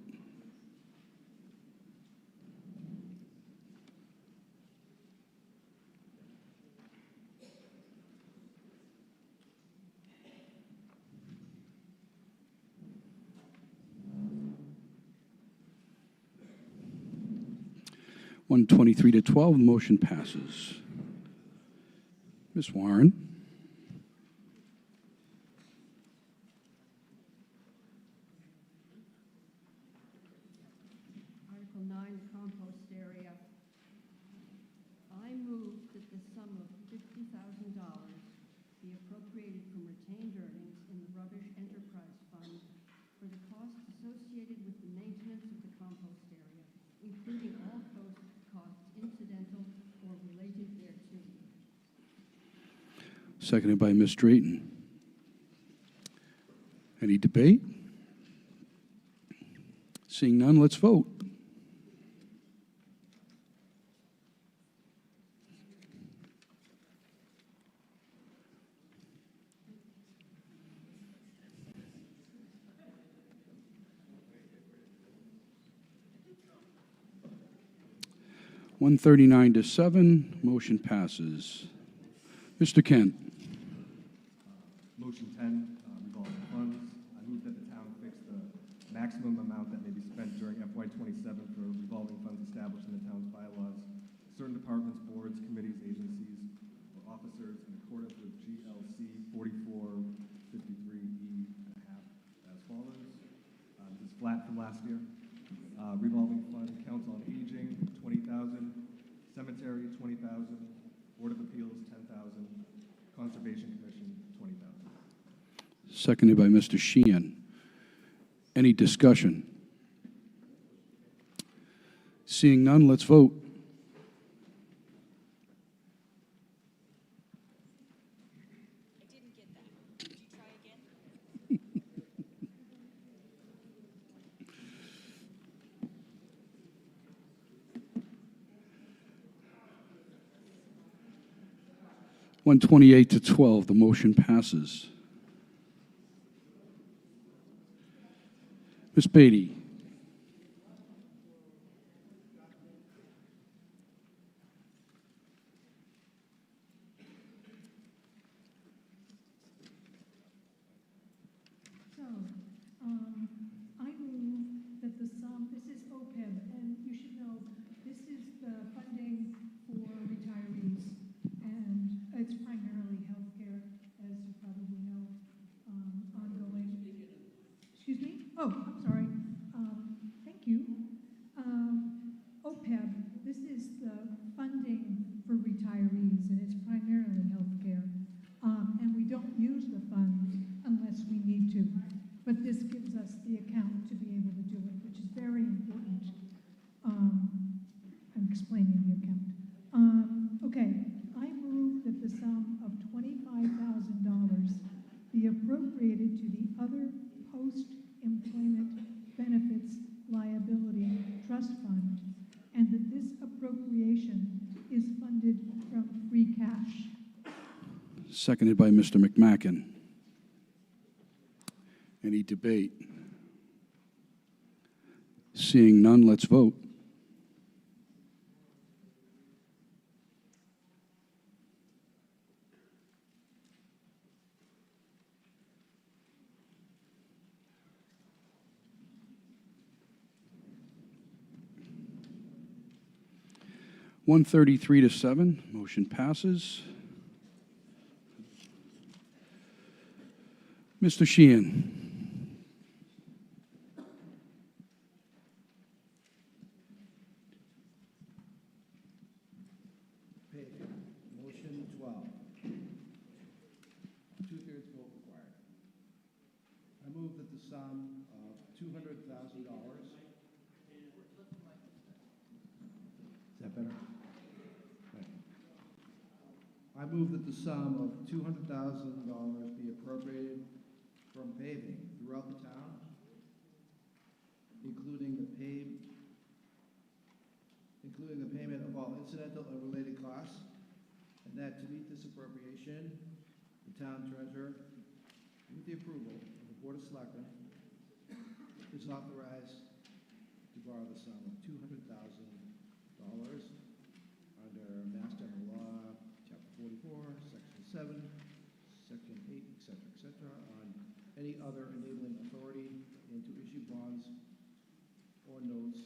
[SPEAKER 1] One 23 to 12, the motion passes. Ms. Warren?
[SPEAKER 7] Article 9, compost area. I move that the sum of $50,000 be appropriated from retained earnings in the Rubbish Enterprise Fund for the costs associated with the maintenance of the compost area, including all costs incidental or related thereto.
[SPEAKER 1] Seconded by Ms. Drayton. Any debate? Seeing none, let's vote. One 39 to 7, motion passes. Mr. Kent.
[SPEAKER 10] Motion 10, revolving funds. I move that the town fix the maximum amount that may be spent during FY '27 for revolving funds established in the town's bylaws. Certain departments, boards, committees, agencies, or officers in accordance with GLC 4453E.5 as follows. This is flat from last year. Revolving fund, Council on Aging, 20,000. Cemetery, 20,000. Board of Appeals, 10,000. Conservation Commission, 20,000.
[SPEAKER 1] Seconded by Mr. Sheehan. Any discussion? Seeing none, let's vote.
[SPEAKER 12] I didn't get that. Could you try again?
[SPEAKER 1] One 28 to 12, the motion passes. Ms. Beatty.
[SPEAKER 18] So, I move that the sum, this is OPEB, and you should know, this is the funding for retirees, and it's primarily healthcare, as you probably know, ongoing. Excuse me? Oh, I'm sorry. Thank you. OPEB, this is the funding for retirees, and it's primarily healthcare. And we don't use the funds unless we need to. But this gives us the account to be able to do it, which is very important. I'm explaining the account. Okay, I move that the sum of $25,000 be appropriated to the other post-employment benefits liability trust fund, and that this appropriation is funded from free cash.
[SPEAKER 1] seconded by Mr. McMacken. Any debate? Seeing none, let's vote. (133-7), motion passes. Mr. Sheehan.
[SPEAKER 2] Motion 12. Two-thirds vote required. I move that the sum of $200,000. Is that better? Thank you. I move that the sum of $200,000 be appropriated from paving throughout the town, including the payment of all incidental and related costs, and that to meet this appropriation, the town treasurer, with the approval of the Board of Selectmen, is authorized to borrow the sum of $200,000 under Mass General Law, Chapter 44, Section 7, Section 8, et cetera, on any other enabling authority, and to issue bonds or notes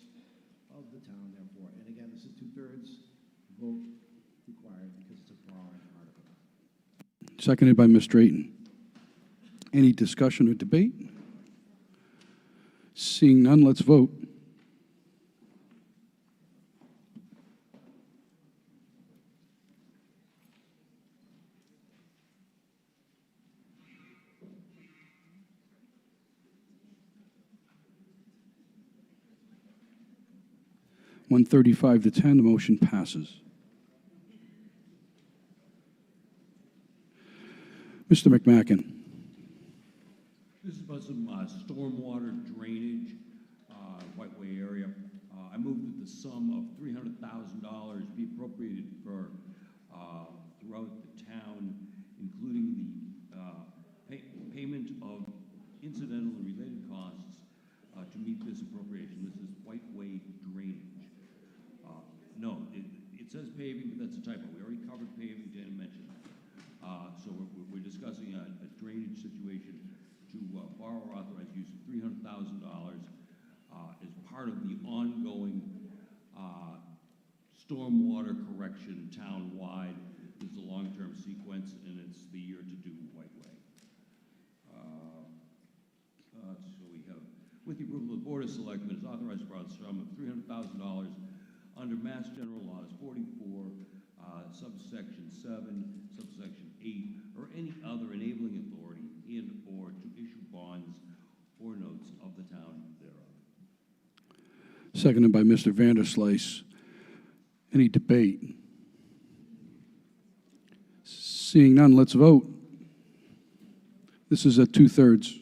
[SPEAKER 2] of the town, therefore. And again, this is two-thirds vote required because it's a borrowing article.
[SPEAKER 1] Seconded by Ms. Drayton. Any discussion or debate? Seeing none, let's vote. (135-10), the motion passes. Mr. McMacken.
[SPEAKER 16] This is about some stormwater drainage, White Way area. I move that the sum of $300,000 be appropriated for throughout the town, including the payment of incidental and related costs to meet this appropriation. This is White Way drainage. No, it says paving, but that's a typo. We already covered paving, Dan mentioned that. So we're discussing a drainage situation to borrow or authorize use of $300,000 as part of the ongoing stormwater correction town-wide. This is a long-term sequence, and it's the year to do White Way. So we have, with the approval of the Board of Selectmen, is authorized to borrow the sum of $300,000 under Mass General Laws 44, subsection 7, subsection 8, or any other enabling authority and or to issue bonds or notes of the town thereof.
[SPEAKER 1] Seconded by Mr. Vanderslice. Any debate? Seeing none, let's vote. This is at two-thirds.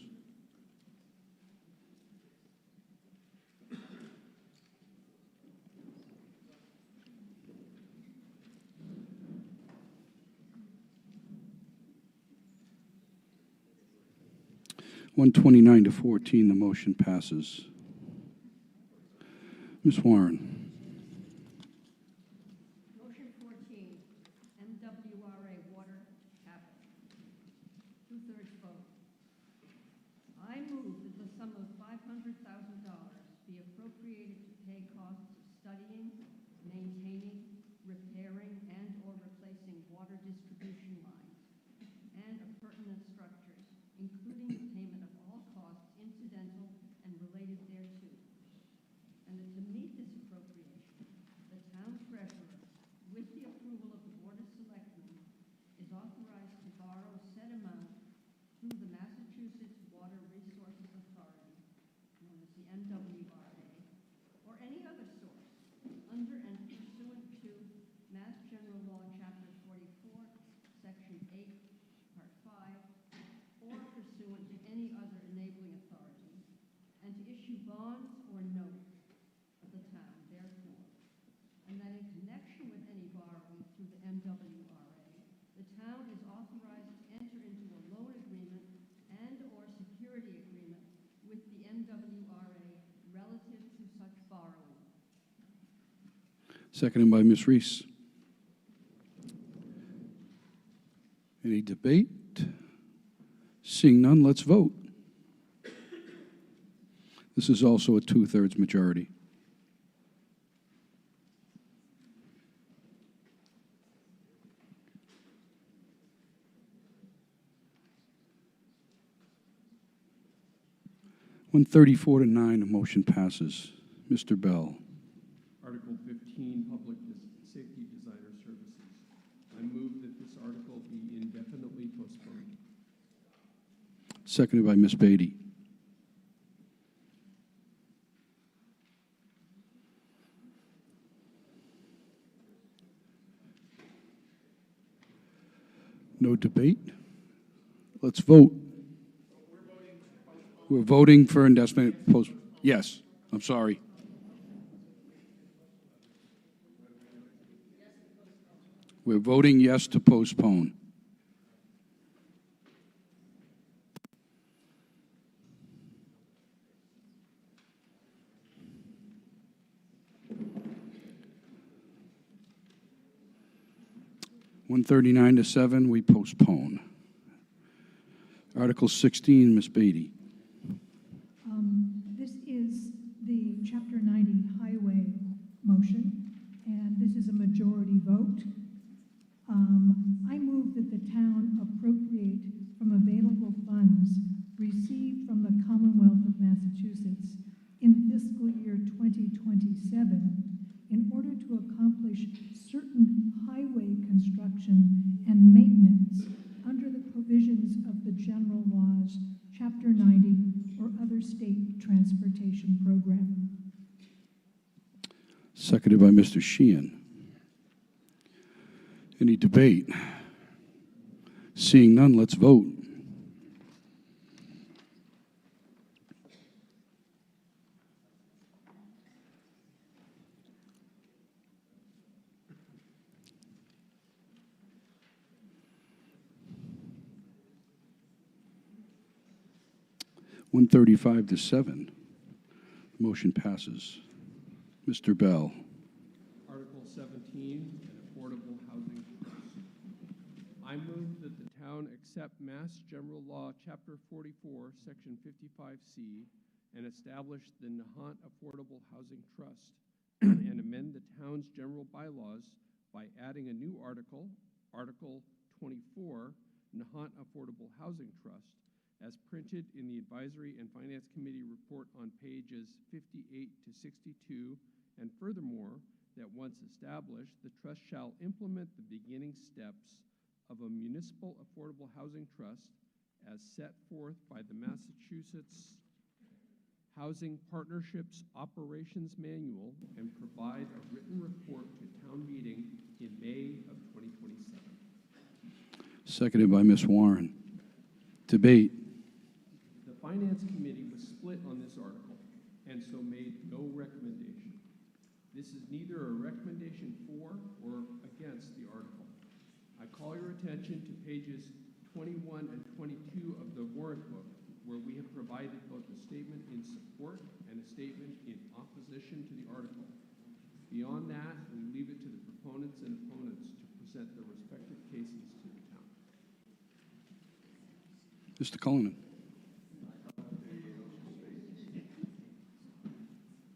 [SPEAKER 1] (129-14), the motion passes. Ms. Warren.
[SPEAKER 7] Motion 14, MWRA Water Capital. Two-thirds vote. I move that the sum of $500,000 be appropriated to pay costs of studying, maintaining, repairing, and/or replacing water distribution lines and appurtenant structures, including the payment of all costs incidental and related thereto. And that to meet this appropriation, the town treasurer, with the approval of the Board of Selectmen, is authorized to borrow said amount through the Massachusetts Water Resources Authority, known as the MWRA, or any other source, under and pursuant to Mass General Law, Chapter 44, Section 8, Part 5, or pursuant to any other enabling authority, and to issue bonds or notes of the town, therefore, and that in connection with any borrowing through the MWRA, the town is authorized
[SPEAKER 1] Seconded by Ms. Reese. Any debate? Seeing none, let's vote. This is also a 2/3 majority. When 34 to 9, the motion passes. Mr. Bell.
[SPEAKER 11] Article 15, Public Safety Designer Services. I move that this article be indefinitely postponed.
[SPEAKER 1] Seconded by Ms. Beatty. No debate? Let's vote. We're voting for indefinite post. Yes, I'm sorry. We're voting yes to postpone. $139 to 7, we postpone. Article 16, Ms. Beatty.
[SPEAKER 18] This is the Chapter 90 Highway motion, and this is a majority vote. I move that the town appropriate from available funds received from the Commonwealth of Massachusetts in fiscal year 2027 in order to accomplish certain highway construction and maintenance under the provisions of the general laws, Chapter 90, or other state transportation program.
[SPEAKER 1] Seconded by Mr. Sheehan. Any debate? Seeing none, let's vote. $135 to 7. Motion passes. Mr. Bell.
[SPEAKER 11] Article 17, an affordable housing trust. I move that the town accept Mass General Law, Chapter 44, Section 55C, and establish the Nahant Affordable Housing Trust and amend the town's general bylaws by adding a new article, Article 24, Nahant Affordable Housing Trust, as printed in the Advisory and Finance Committee report on pages 58 to 62, and furthermore, that once established, the trust shall implement the beginning steps of a municipal affordable housing trust as set forth by the Massachusetts Housing Partnerships Operations Manual and provide a written report to town meeting in May of 2027.
[SPEAKER 1] Seconded by Ms. Warren. Debate.
[SPEAKER 11] The Finance Committee was split on this article and so made no recommendation. This is neither a recommendation for or against the article. I call your attention to pages 21 and 22 of the warrant book, where we have provided both a statement in support and a statement in opposition to the article. Beyond that, we leave it to the proponents and opponents to present their respective cases to the town.
[SPEAKER 1] Mr. Cullinan.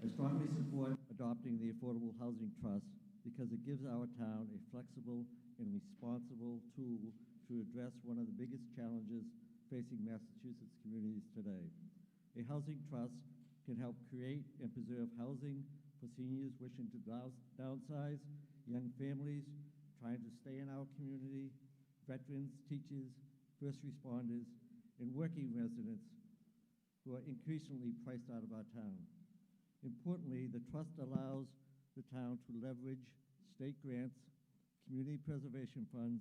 [SPEAKER 17] I strongly support adopting the Affordable Housing Trust because it gives our town a flexible and responsible tool to address one of the biggest challenges facing Massachusetts communities today. A housing trust can help create and preserve housing for seniors wishing to downsize, young families trying to stay in our community, veterans, teachers, first responders, and working residents who are increasingly priced out of our town. Importantly, the trust allows the town to leverage state grants, community preservation funds,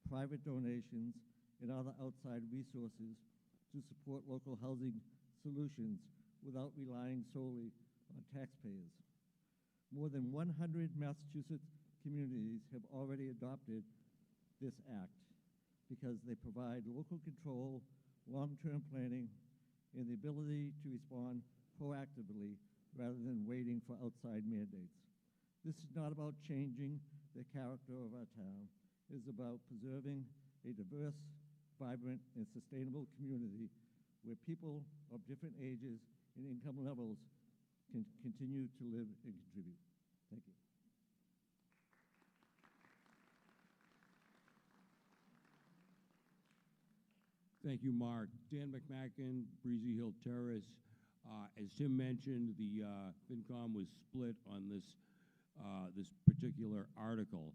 [SPEAKER 17] private donations, and other outside resources to support local housing solutions without relying solely on taxpayers. More than 100 Massachusetts communities have already adopted this act because they provide local control, long-term planning, and the ability to respond proactively rather than waiting for outside mandates. This is not about changing the character of our town. It is about preserving a diverse, vibrant, and sustainable community where people of different ages and income levels can continue to live and contribute. Thank you.
[SPEAKER 16] Thank you, Mark. Dan McMacken, Breezy Hill Terrace. As Tim mentioned, the FinCom was split on this particular article.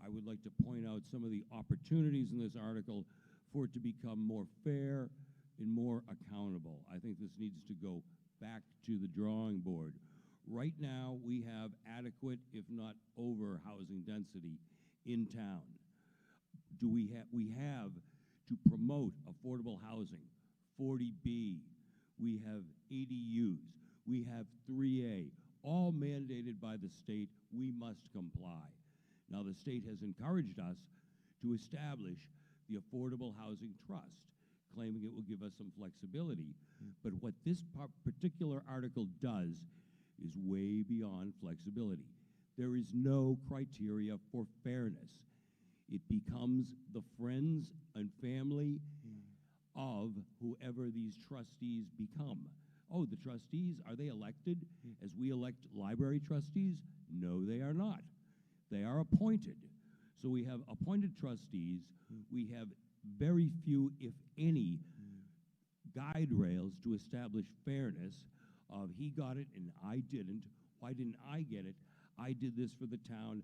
[SPEAKER 16] I would like to point out some of the opportunities in this article for it to become more fair and more accountable. I think this needs to go back to the drawing board. Right now, we have adequate, if not over, housing density in town. We have to promote affordable housing, 40B, we have ADUs, we have 3A, all mandated by the state. We must comply. Now, the state has encouraged us to establish the Affordable Housing Trust, claiming it will give us some flexibility. But what this particular article does is way beyond flexibility. There is no criteria for fairness. It becomes the friends and family of whoever these trustees become. Oh, the trustees, are they elected as we elect library trustees? No, they are not. They are appointed. So we have appointed trustees. We have very few, if any, guide rails to establish fairness of he got it and I didn't. Why didn't I get it? I did this for the town.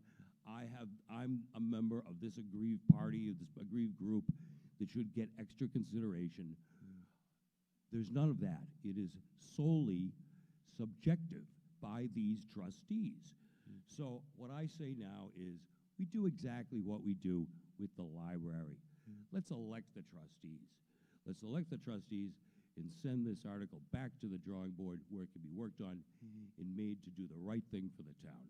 [SPEAKER 16] I'm a member of this aggrieved party, of this aggrieved group that should get extra consideration. There's none of that. It is solely subjective by these trustees. So what I say now is we do exactly what we do with the library. Let's elect the trustees. Let's elect the trustees and send this article back to the drawing board where it can be worked on and made to do the right thing for the town.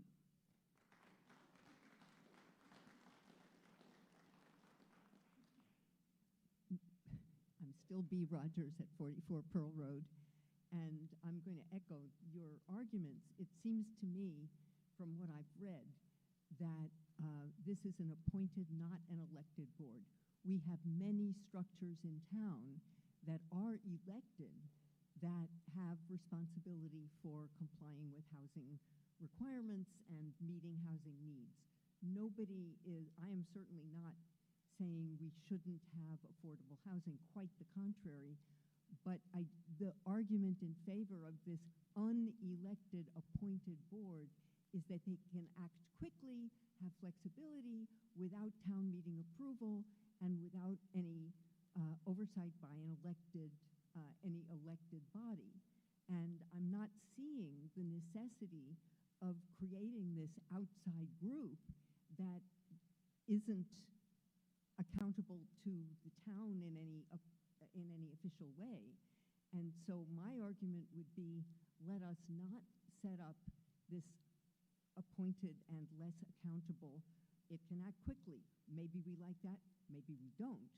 [SPEAKER 13] I'm still B. Rogers at 44 Pearl Road, and I'm going to echo your arguments. It seems to me, from what I've read, that this is an appointed, not an elected board. We have many structures in town that are elected that have responsibility for complying with housing requirements and meeting housing needs. Nobody is, I am certainly not saying we shouldn't have affordable housing, quite the contrary, but the argument in favor of this unelected appointed board is that they can act quickly, have flexibility without town meeting approval and without any oversight by any elected body. And I'm not seeing the necessity of creating this outside group that isn't accountable to the town in any official way. And so my argument would be, let us not set up this appointed and less accountable. It can act quickly. Maybe we like that, maybe we don't.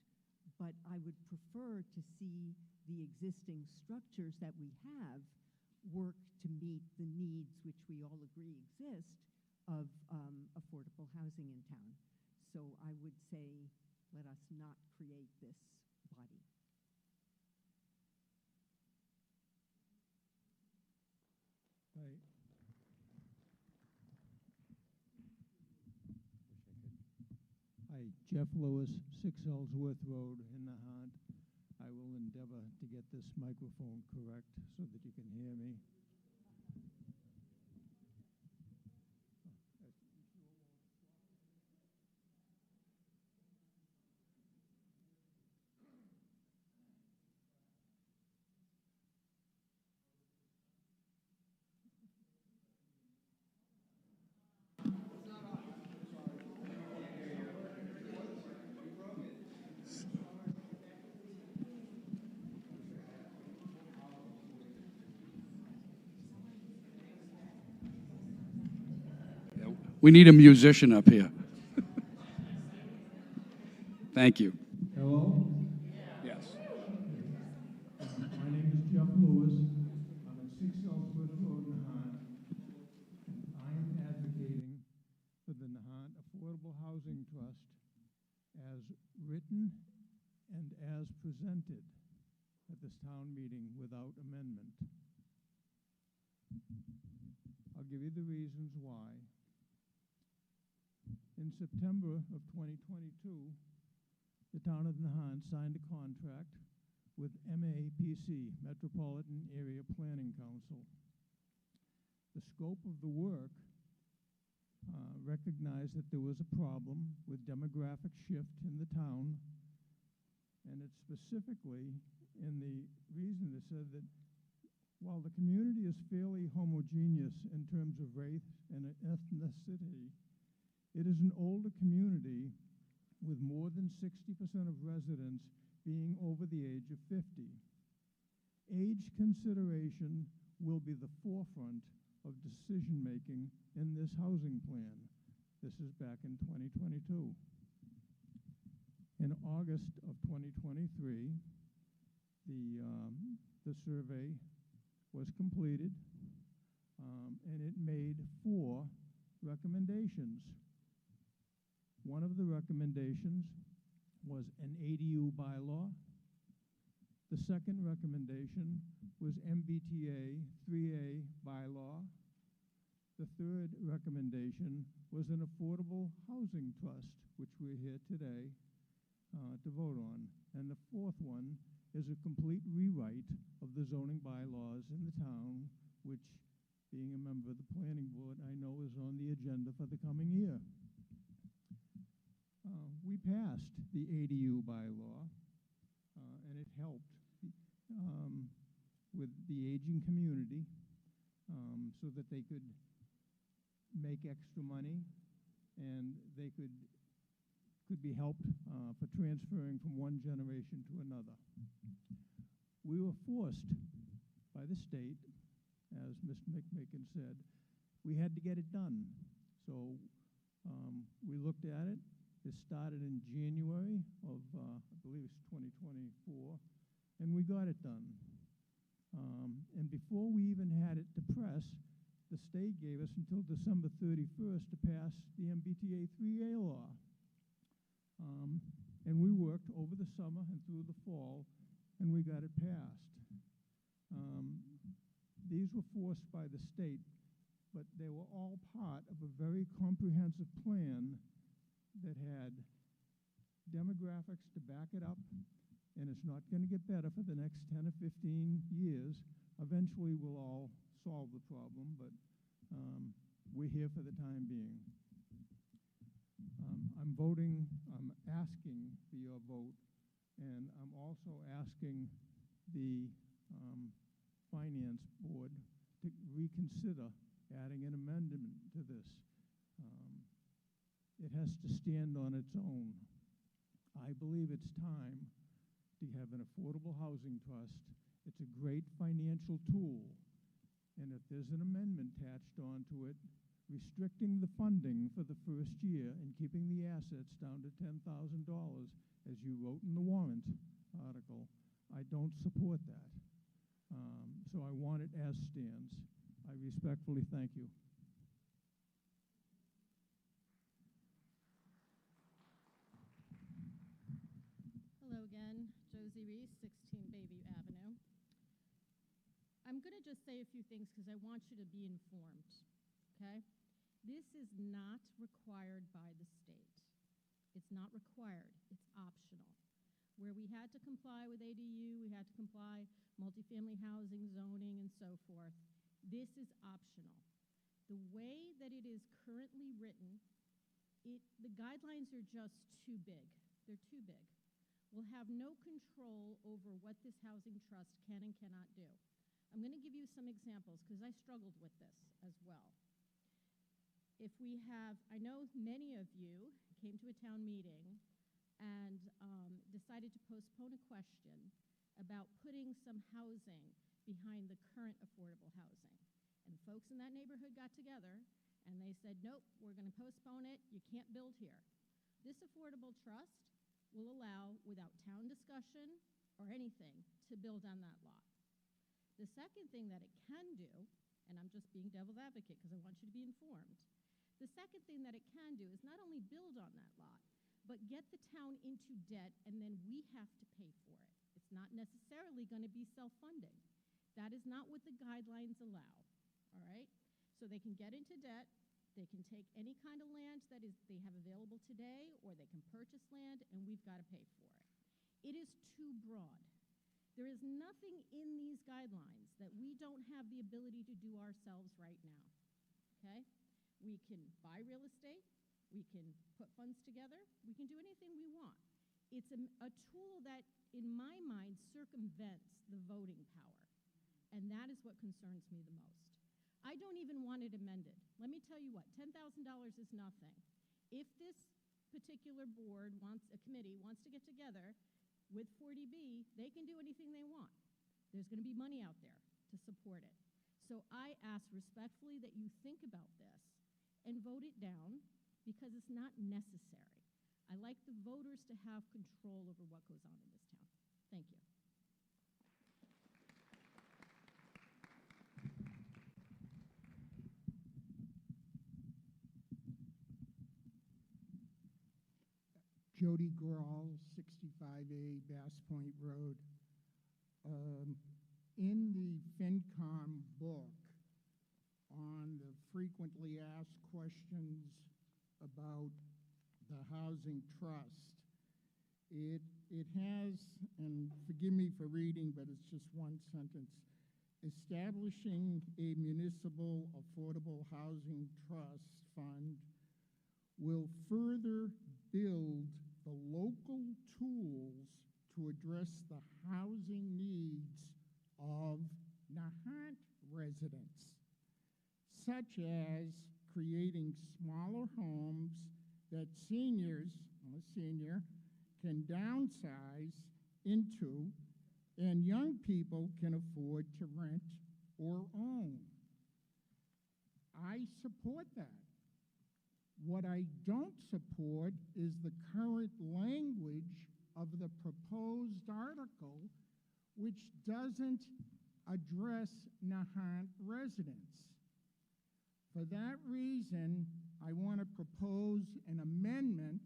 [SPEAKER 13] But I would prefer to see the existing structures that we have work to meet the needs, which we all agree exist, of affordable housing in town. So I would say, let us not create this body.
[SPEAKER 3] Right. Hi, Jeff Lewis, 6 Ellsworth Road in Nahant. I will endeavor to get this microphone correct so that you can hear me.
[SPEAKER 1] We need a musician up here. Thank you.
[SPEAKER 3] Hello?
[SPEAKER 1] Yes.
[SPEAKER 3] My name is Jeff Lewis. I'm at 6 Ellsworth Road in Nahant. And I am advocating as presented at this town meeting without amendment. I'll give you the reasons why. In September of 2022, the town of Nahant signed a contract with MAPC, Metropolitan Area Planning Council. The scope of the work recognized that there was a problem with demographic shift in the town, and it specifically, in the reason, it said that while the community is fairly homogeneous in terms of race and ethnicity, it is an older community with more than 60% of residents being over the age of 50. Age consideration will be the forefront of decision-making in this housing plan. This is back in 2022. In August of 2023, the survey was completed, and it made 4 recommendations. One of the recommendations was an ADU bylaw. The second recommendation was MBTA 3A bylaw. The third recommendation was an affordable housing trust, which we're here today to vote on. And the fourth one is a complete rewrite of the zoning bylaws in the town, which, being a member of the planning board, I know is on the agenda for the coming year. We passed the ADU bylaw, and it helped with the aging community so that they could make extra money and they could be helped for transferring from one generation to another. We were forced by the state, as Mr. McMakin said, we had to get it done. So we looked at it. It started in January of, I believe it's 2024, and we got it done. And before we even had it to press, the state gave us until December 31st to pass the MBTA 3A law. And we worked over the summer and through the fall, and we got it passed. These were forced by the state, but they were all part of a very comprehensive plan that had demographics to back it up, and it's not going to get better for the next 10 or 15 years. Eventually, we'll all solve the problem, but we're here for the time being. I'm asking for your vote, and I'm also asking the Finance Board to reconsider adding an amendment to this. It has to stand on its own. I believe it's time to have an affordable housing trust. It's a great financial tool. And if there's an amendment attached onto it, restricting the funding for the first year and keeping the assets down to $10,000, as you wrote in the warrant article, I don't support that. So I want it as stands. I respectfully thank you.
[SPEAKER 9] Hello again, Josie Reese, 16 Bayview Avenue. I'm going to just say a few things because I want you to be informed, okay? This is not required by the state. It's not required, it's optional. Where we had to comply with ADU, we had to comply multifamily housing, zoning, and so forth. This is optional. The way that it is currently written, the guidelines are just too big. They're too big. We'll have no control over what this housing trust can and cannot do. I'm going to give you some examples because I struggled with this as well. If we have, I know many of you came to a town meeting and decided to postpone a question about putting some housing behind the current affordable housing. And the folks in that neighborhood got together and they said, nope, we're going to postpone it. You can't build here. This affordable trust will allow, without town discussion or anything, to build on that lot. The second thing that it can do, and I'm just being devil's advocate because I want you to be informed, the second thing that it can do is not only build on that lot, but get the town into debt and then we have to pay for it. It's not necessarily going to be self-funding. That is not what the guidelines allow, all right? So they can get into debt, they can take any kind of land that they have available today, or they can purchase land, and we've got to pay for it. It is too broad. There is nothing in these guidelines that we don't have the ability to do ourselves right now, okay? We can buy real estate, we can put funds together, we can do anything we want. It's a tool that, in my mind, circumvents the voting power, and that is what concerns me the most. I don't even want it amended. Let me tell you what, $10,000 is nothing. If this particular board a committee wants to get together with 40B, they can do anything they want. There's going to be money out there to support it. So I ask respectfully that you think about this and vote it down, because it's not necessary. I like the voters to have control over what goes on in this town. Thank you.
[SPEAKER 6] Jody Grawl, 65A Bass Point Road. In the FinCom book on the frequently asked questions about the housing trust, it has, and forgive me for reading, but it's just one sentence, establishing a municipal affordable housing trust fund will further build the local tools to address the housing needs of Nahant residents, such as creating smaller homes that seniors, I'm a senior, can downsize into, and young people can afford to rent or own. I support that. What I don't support is the current language of the proposed article, which doesn't address Nahant residents. For that reason, I want to propose an amendment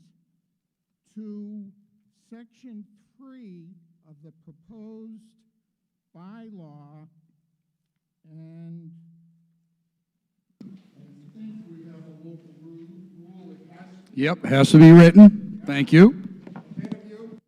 [SPEAKER 6] to Section 3 of the proposed bylaw, and I think we have a local rule. It has to be.
[SPEAKER 1] Yep, has to be written. Thank you.
[SPEAKER 6] Thank you.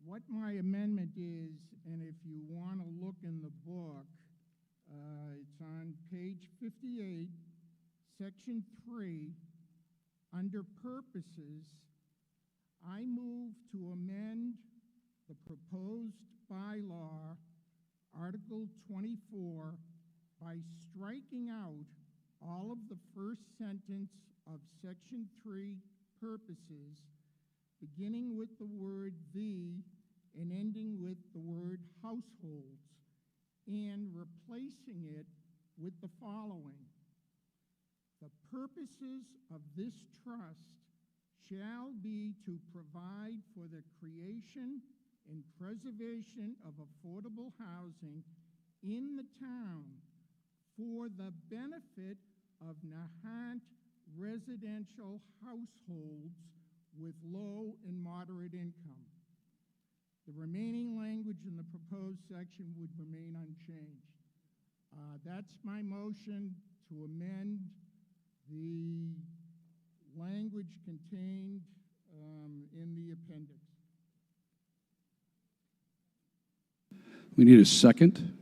[SPEAKER 6] What my amendment is, and if you want to look in the book, it's on page 58, section 3, under purposes. I move to amend the proposed bylaw, Article 24, by striking out all of the first sentence of section 3 purposes, beginning with the word "the" and ending with the word "households," and replacing it with the following: the purposes of this trust shall be to provide for the creation and preservation of affordable housing in the town for the benefit of Nahant residential households with low and moderate income. The remaining language in the proposed section would remain unchanged. That's my motion to amend the language contained in the appendix.
[SPEAKER 1] We need a second.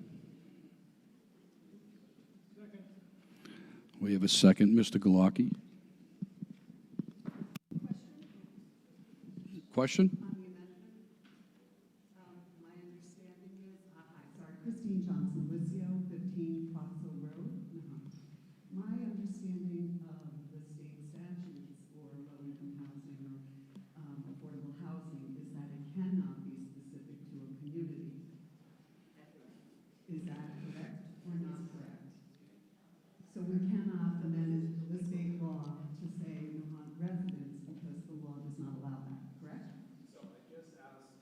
[SPEAKER 6] Second.
[SPEAKER 1] We have a second, Mr. Galaki. Question?
[SPEAKER 13] On the amendment, my understanding is, Christine Johnson, Licio, 15 Fox Hill Road, Nahant. My understanding of the state statutes for low-income housing or affordable housing is that it cannot be specific to a community. Is that correct or not correct? So we cannot amend the state law to say Nahant residents because the law does not allow that, correct?
[SPEAKER 10] So I just asked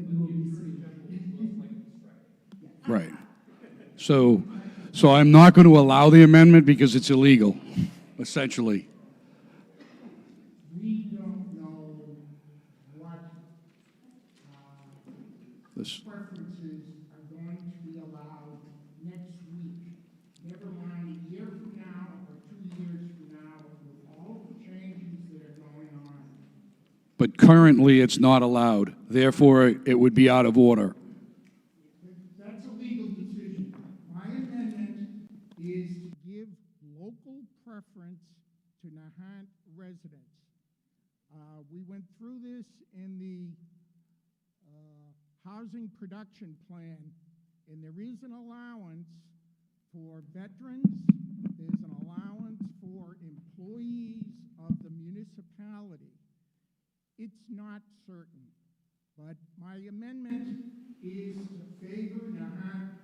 [SPEAKER 13] but you will be
[SPEAKER 11] Attorney
[SPEAKER 13] sued.
[SPEAKER 11] General is most likely striking.
[SPEAKER 1] Right. So I'm not going to allow the amendment because it's illegal, essentially.
[SPEAKER 6] We don't know what
[SPEAKER 1] This,
[SPEAKER 6] preferences are going to be allowed next week. Never mind a year from now or 2 years from now, with all the changes that are going on.
[SPEAKER 1] but currently, it's not allowed. Therefore, it would be out of order.
[SPEAKER 6] That's a legal decision. My amendment is to give local preference to Nahant residents. We went through this in the housing production plan, and there is an allowance for veterans, there's an allowance for employees of the municipality. It's not certain, but my amendment is to favor Nahant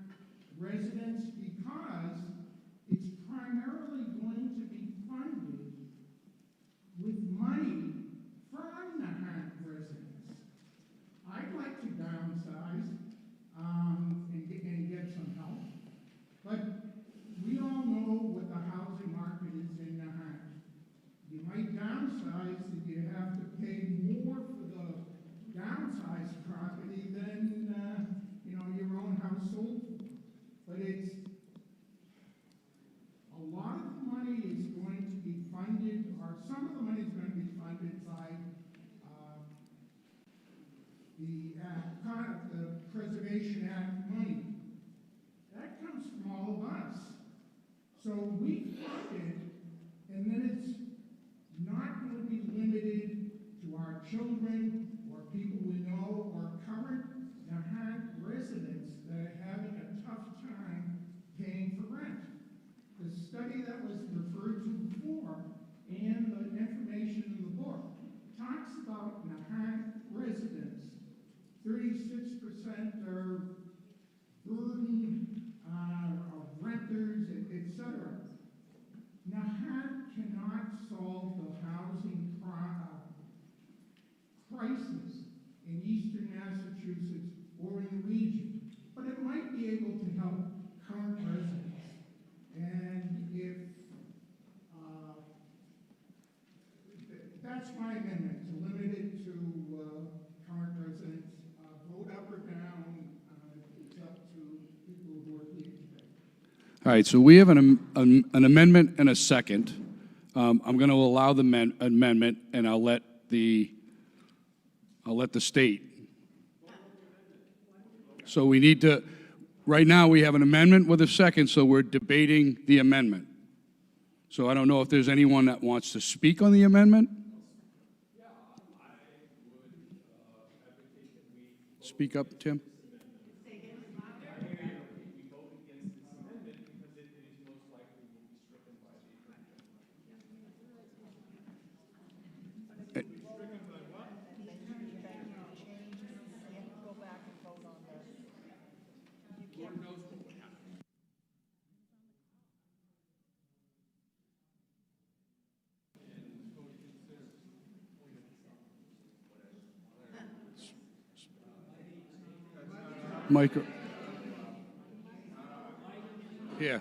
[SPEAKER 6] residents because it's primarily going to be funded with money from Nahant residents. I'd like to downsize and get some help, but we all know what the housing market is in Nahant. You might downsize and you have to pay more for the downsized property than your own house sold for. But it's a lot of the money is going to be funded, or some of the money is going to be funded by the Preservation Act money. That comes from all of us. So we fund it, and then it's not going to be limited to our children or people we know or current Nahant residents that are having a tough time paying for rent. The study that was referred to before and the information in the book talks about Nahant residents. 36% are burdened of renters, etc. Nahant cannot solve the housing crisis in eastern Massachusetts or in the region, but it might be able to help current residents. And if that's my amendment, to limit it to current residents. Vote up or down, it's up to people who are here today.
[SPEAKER 1] All right, so we have an amendment and a second. I'm going to allow the amendment, and I'll let the state. So we need to, right now we have an amendment with a second, so we're debating the amendment. So I don't know if there's anyone that wants to speak on the amendment? Speak up, Tim. Micro. Here.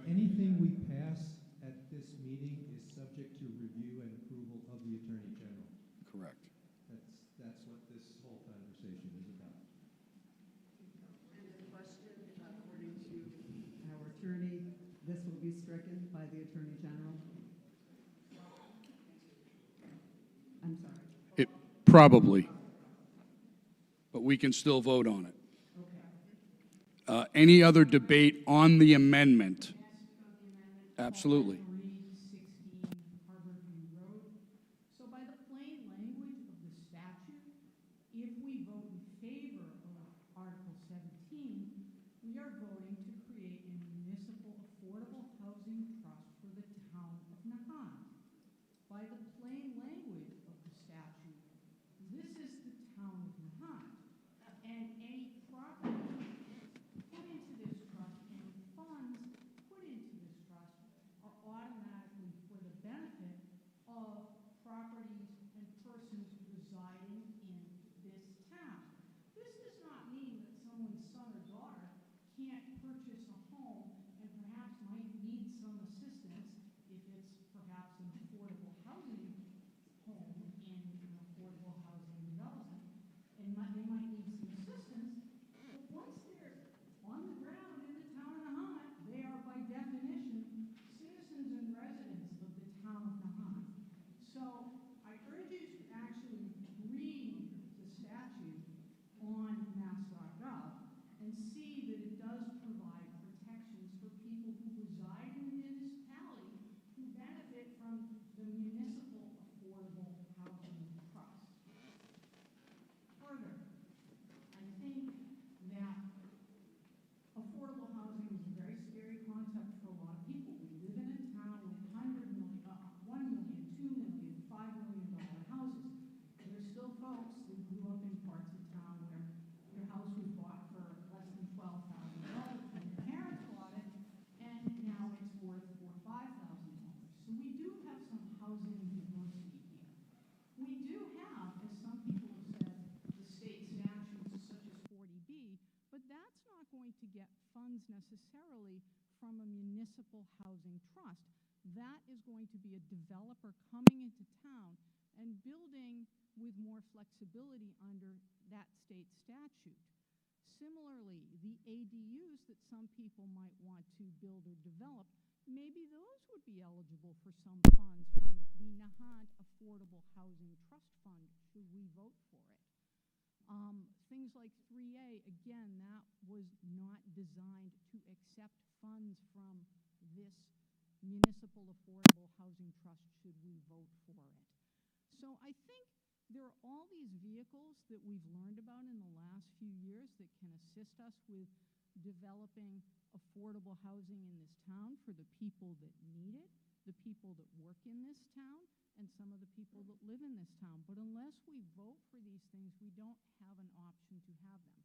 [SPEAKER 5] Anything we pass at this meeting is subject to review and approval of the Attorney General.
[SPEAKER 1] Correct.
[SPEAKER 5] That's what this whole conversation is about.
[SPEAKER 24] And the question, according to our attorney, this will be stricken by the Attorney General? I'm sorry.
[SPEAKER 1] Probably. But we can still vote on it. Any other debate on the amendment? Absolutely.
[SPEAKER 18] 316 Harborview Road. So by the plain language of the statute, if we vote in favor of Article 17, we are voting to create a municipal affordable housing trust for the town of Nahant. By the plain language of the statute, this is the town of Nahant, and any property put into this trust, any funds put into this trust are automatically for the
[SPEAKER 15] to get funds necessarily from a municipal housing trust. That is going to be a developer coming into town and building with more flexibility under that state statute. Similarly, the ADUs that some people might want to build or develop, maybe those would be eligible for some funds from the Nahant Affordable Housing Trust Fund, should we vote for it. Things like 3A, again, that was not designed to accept funds from this municipal affordable housing trust, should we vote for it. So I think there are all these vehicles that we've learned about in the last few years that can assist us with developing affordable housing in this town for the people that need it, the people that work in this town, and some of the people that live in this town. But unless we vote for these things, we don't have an option to have them.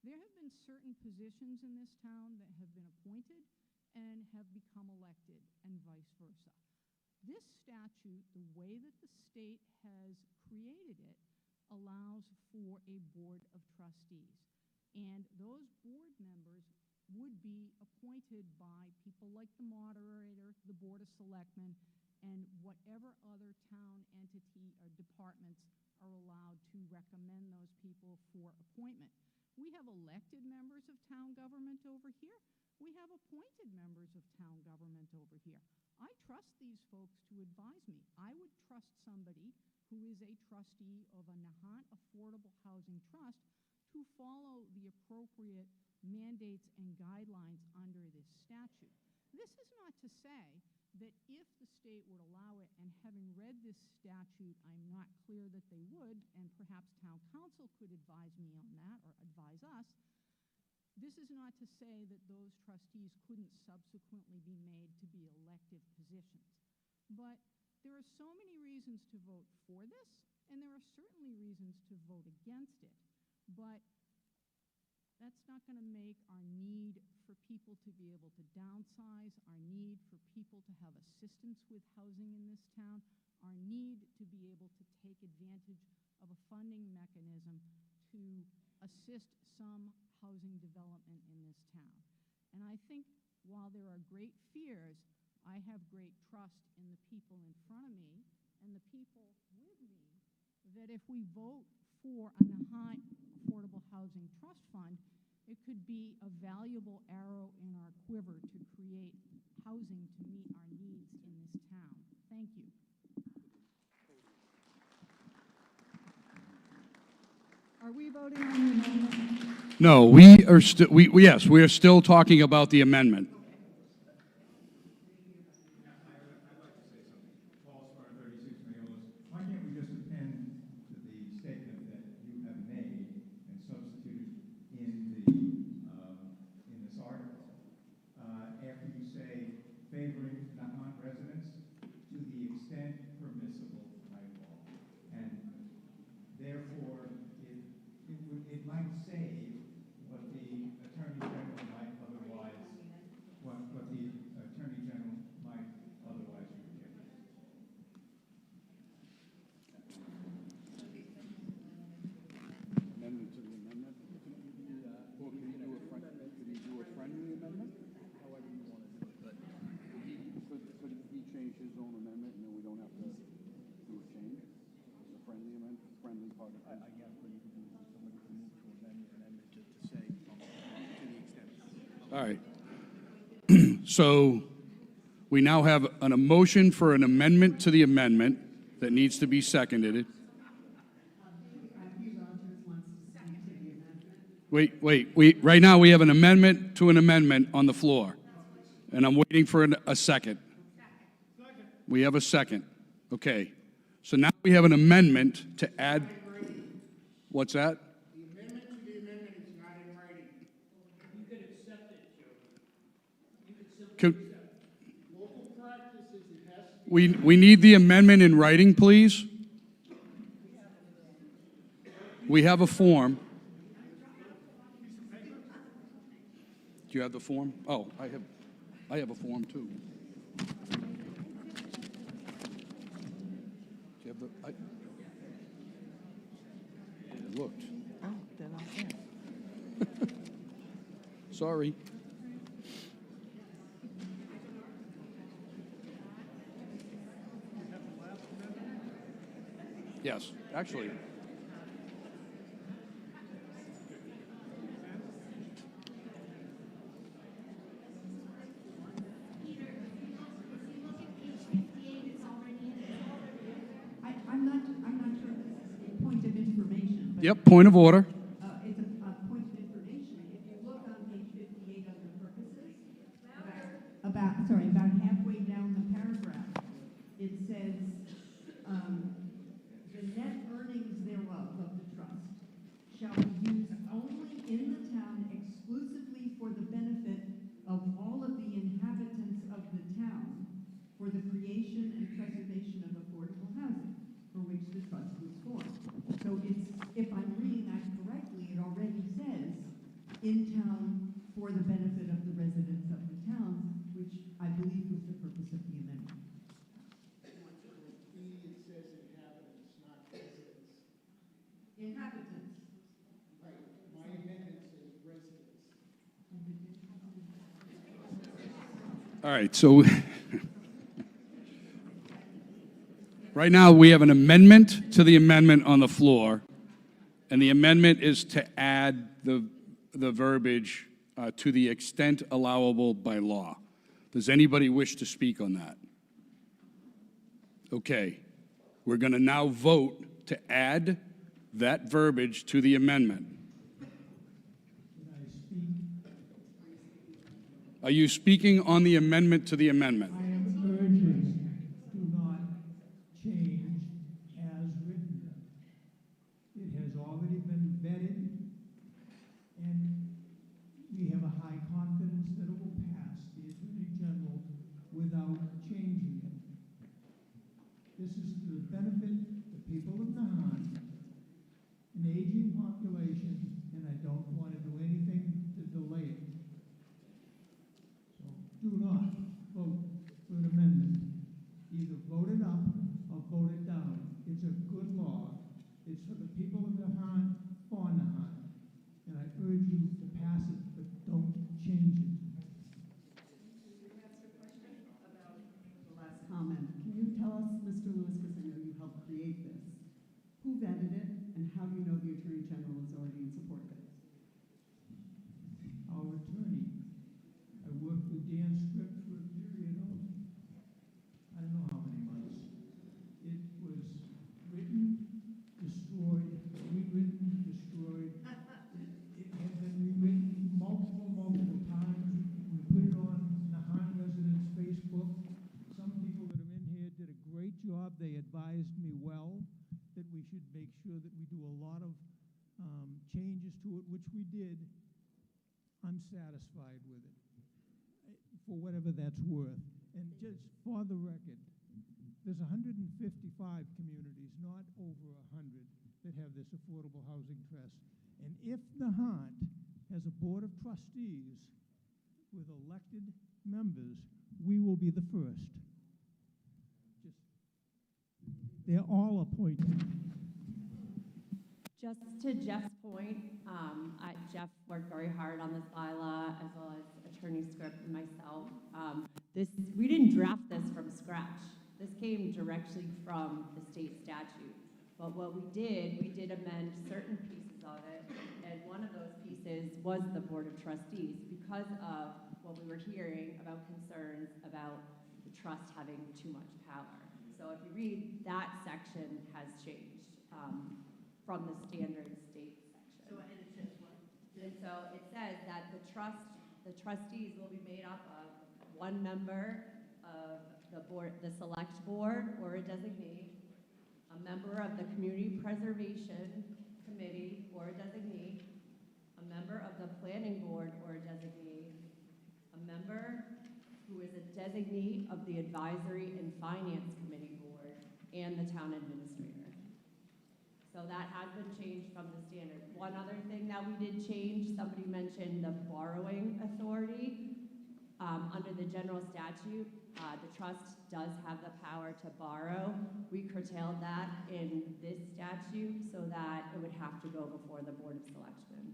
[SPEAKER 15] There have been certain positions in this town that have been appointed and have become elected, and vice versa. This statute, the way that the state has created it, allows for a board of trustees. And those board members would be appointed by people like the moderator, the board of selectmen, and whatever other town entity or departments are allowed to recommend those people for appointment. We have elected members of town government over here. We have appointed members of town government over here. I trust these folks to advise me. I would trust somebody who is a trustee of a Nahant Affordable Housing Trust to follow the appropriate mandates and guidelines under this statute. This is not to say that if the state would allow it, and having read this statute, I'm not clear that they would, and perhaps town council could advise me on that or advise us. This is not to say that those trustees couldn't subsequently be made to be elective positions. But there are so many reasons to vote for this, and there are certainly reasons to vote against it. But that's not going to make our need for people to be able to downsize, our need for people to have assistance with housing in this town, our need to be able to take advantage of a funding mechanism to assist some housing development in this town. And I think while there are great fears, I have great trust in the people in front of me and the people with me that if we vote for a Nahant Affordable Housing Trust Fund, it could be a valuable arrow in our quiver to create housing to meet our needs in this town. Thank you.
[SPEAKER 18] Are we voting on the amendment?
[SPEAKER 1] No, we are still, yes, we are still talking about the amendment.
[SPEAKER 14] Why can't we just append to the statement that you have made and substitute in this article after you say favoring Nahant residents to the extent permissible by law, and therefore it might say what the Attorney General might otherwise reject.
[SPEAKER 1] Amendment to the amendment? Or can you do a friendly amendment? However you want to do it, but could he change his own amendment and then we don't have to do a change? A friendly amendment, friendly part of it? I guess what you could do is somebody can move to amend the amendment to say to the extent. All right. So we now have a motion for an amendment to the amendment that needs to be seconded. Wait, right now we have an amendment to an amendment on the floor, and I'm waiting for a second. We have a second. Okay. So now we have an amendment to add, what's that?
[SPEAKER 6] The amendment to the amendment is not in writing.
[SPEAKER 3] You could accept it, Joe. You could simply
[SPEAKER 1] Can-
[SPEAKER 3] accept it.
[SPEAKER 6] Local practice is it has to be.
[SPEAKER 1] We need the amendment in writing, please. We have a form. Do you have the form? Oh, I have a form too. Do you have the? I looked.
[SPEAKER 24] Oh, they're not there.
[SPEAKER 1] Sorry. Yes, actually.
[SPEAKER 13] I'm not sure this is a point of information. But
[SPEAKER 1] Yep, point of order.
[SPEAKER 13] It's a point of information. If you look on page 58 under purposes, about halfway down the paragraph, it says, the net earnings thereof of the trust shall be used only in the town exclusively for the benefit of all of the inhabitants of the town for the creation and preservation of affordable housing, for which the trust was formed. So it's, if I'm reading that correctly, it already says in town for the benefit of the residents of the town, which I believe was the purpose of the amendment.
[SPEAKER 6] It says inhabitants, not residents.
[SPEAKER 13] Inhabitants.
[SPEAKER 6] Right. My amendment says residents.
[SPEAKER 1] All right, so right now we have an amendment to the amendment on the floor, and the amendment is to add the verbiage to the extent allowable by law. Does anybody wish to speak on that? Okay, we're going to now vote to add that verbiage to the amendment. Are you speaking on the amendment to the amendment?
[SPEAKER 3] I am urging, do not change as written. It has already been vetted, and we have a high confidence that it will pass the Attorney General without changing it. This is to benefit the people of Nahant, an aging population, and I don't want to do anything to delay it. So do not vote for an amendment. Either vote it up or vote it down. It's a good law. It's for the people of Nahant, for Nahant. And I urge you to pass it, but don't change it.
[SPEAKER 13] The last comment. Can you tell us, Mr. Lewis, because I know you helped create this, who vetted it and how do you know the Attorney General is already in support of it?
[SPEAKER 3] Our attorney. I worked with Dan Script for a period of, I don't know how many months. It was written, destroyed, rewritten, destroyed. It had been rewritten multiple times. We put it on Nahant residents' Facebook. Some people that are in here did a great job. They advised me well that we should make sure that we do a lot of changes to it, which we did. I'm satisfied with it, for whatever that's worth. And just for the record, there's 155 communities, not over 100, that have this affordable housing trust. And if Nahant has a board of trustees with elected members, we will be the first. They're all appointed.
[SPEAKER 19] Just to Jeff's point, Jeff worked very hard on this bylaw, as well as Attorney Script and myself. We didn't draft this from scratch. This came directly from the state statute. But what we did amend certain pieces of it, and one of those pieces was the Board of Trustees, because of what we were hearing about concerns about the trust having too much power. So if you read, that section has changed from the standard state section.
[SPEAKER 13] So, and it says what?
[SPEAKER 19] And so it says that the trustees will be made up of one member of the board, the select board or a designee, a member of the community preservation committee or a designee, a member of the planning board or a designee, a member who is a designee of the advisory and finance committee board, and the town administrator. So that has been changed from the standard. One other thing that we did change, somebody mentioned the borrowing authority. Under the general statute, the trust does have the power to borrow. We curtailed that in this statute so that it would have to go before the Board of Selectmen.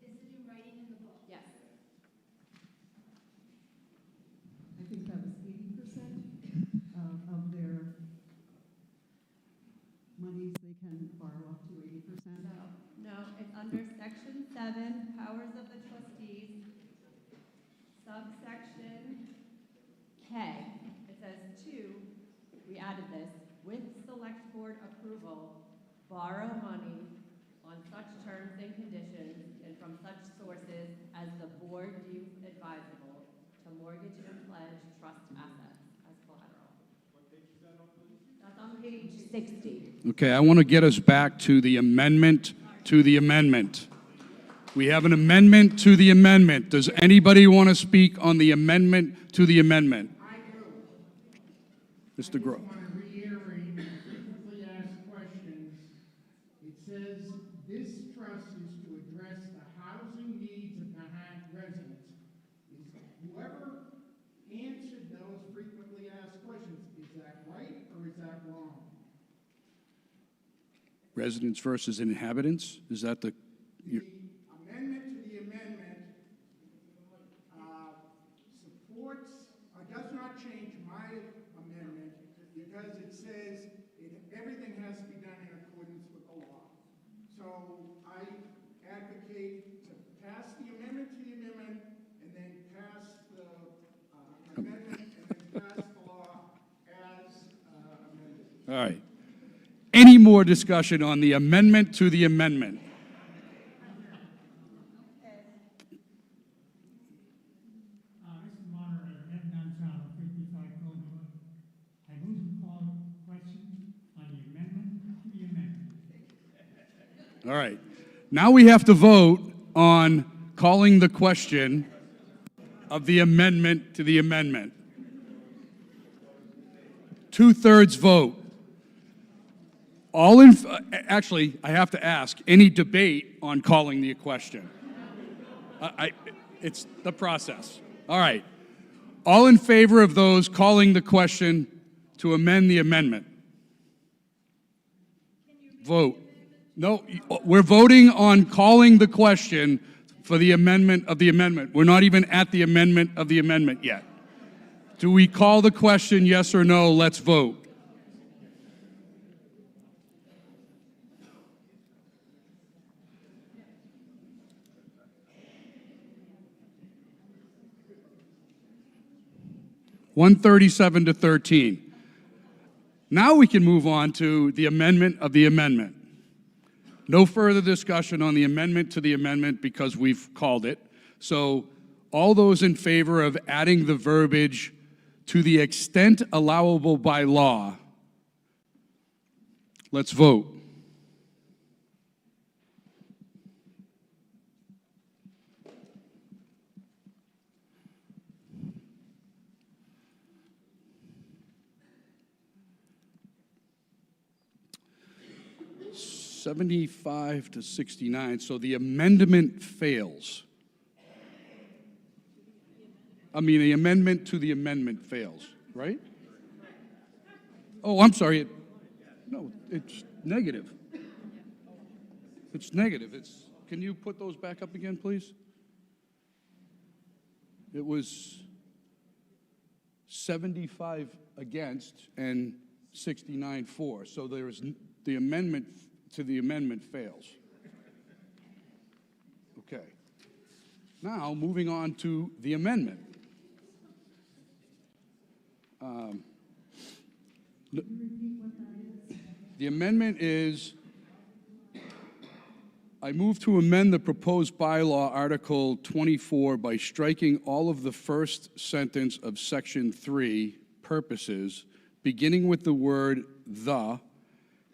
[SPEAKER 12] Is the new writing in the book?
[SPEAKER 19] Yes. it's under section 7, powers of the trustees, subsection K. It says we added this, with select board approval, borrow money on such terms and conditions and from such sources as the board deems advisable to mortgage and pledge trust assets as collateral. What page is that on, please? That's on page 60.
[SPEAKER 1] Okay, I want to get us back to the amendment to the amendment. We have an amendment to the amendment. Does anybody want to speak on the amendment to the amendment? Mr. Groh.
[SPEAKER 6] I want to reiterate frequently asked questions. It says this trust is to address the housing needs of Nahant residents. Whoever answered those frequently asked questions, is that right or is that wrong?
[SPEAKER 1] Residents versus inhabitants? Is that the...
[SPEAKER 6] The amendment to the amendment supports, or does not change my amendment because it says everything has to be done in accordance with the law. So I advocate to pass the amendment to the amendment and then pass the amendment and then pass the law as amended.
[SPEAKER 1] All right. Any more discussion on the amendment to the amendment?
[SPEAKER 3] Mr. Moderator, Ed Gonzalo, 55 Goldwood. I move to call question on the amendment to the amendment.
[SPEAKER 1] All right. Now we have to vote on calling the question of the amendment to the amendment. 2/3 vote. All in, actually, I have to ask, any debate on calling the question? It's the process. All right. All in favor of those calling the question to amend the amendment? Vote. No, we're voting on calling the question for the amendment of the amendment. We're not even at the amendment of the amendment yet. Do we call the question, yes or no? Let's vote. (137 to 13). Now we can move on to the amendment of the amendment. No further discussion on the amendment to the amendment because we've called it. So all those in favor of adding the verbiage to the extent allowable by law, let's vote. (75 to 69). So the amendment fails. I mean, the amendment to the amendment fails, right? Oh, I'm sorry. No, it's negative. It's negative. Can you put those back up again, please? It was 75 against and 69 for. So there's the amendment to the amendment fails. Okay. Now, moving on to the amendment. The amendment is, I move to amend the proposed bylaw Article 24 by striking all of the first sentence of Section 3, purposes, beginning with the word "the"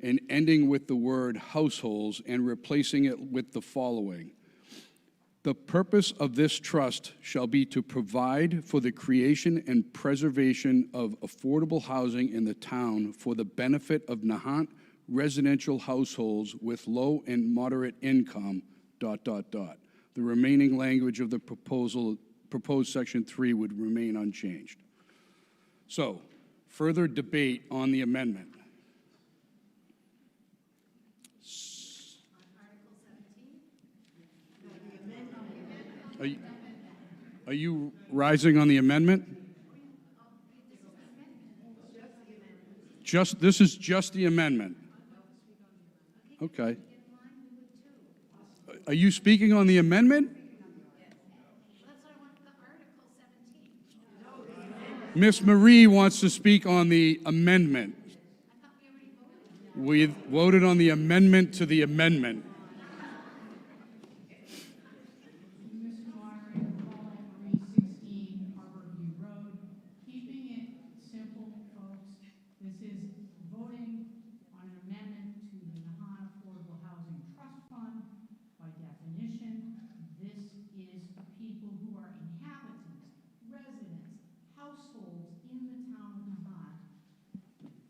[SPEAKER 1] and ending with the word "households," and replacing it with the following. The purpose of this trust shall be to provide for the creation and preservation of affordable housing in the town for the benefit of Nahant residential households with low and moderate income, ... The remaining language of the proposed Section 3 would remain unchanged. So, further debate on the amendment. Are you rising on the amendment? This is just the amendment. Okay. Are you speaking on the amendment? Miss Marie wants to speak on the amendment. We voted on the amendment to the amendment.
[SPEAKER 20] Mr. Moderator, Paul Marie, 16 Harborview Road. Keeping it simple, folks, this is voting on an amendment to the Nahant Affordable Housing Trust Fund. By definition, this is the people who are inhabitants, residents, households in the town of Nahant.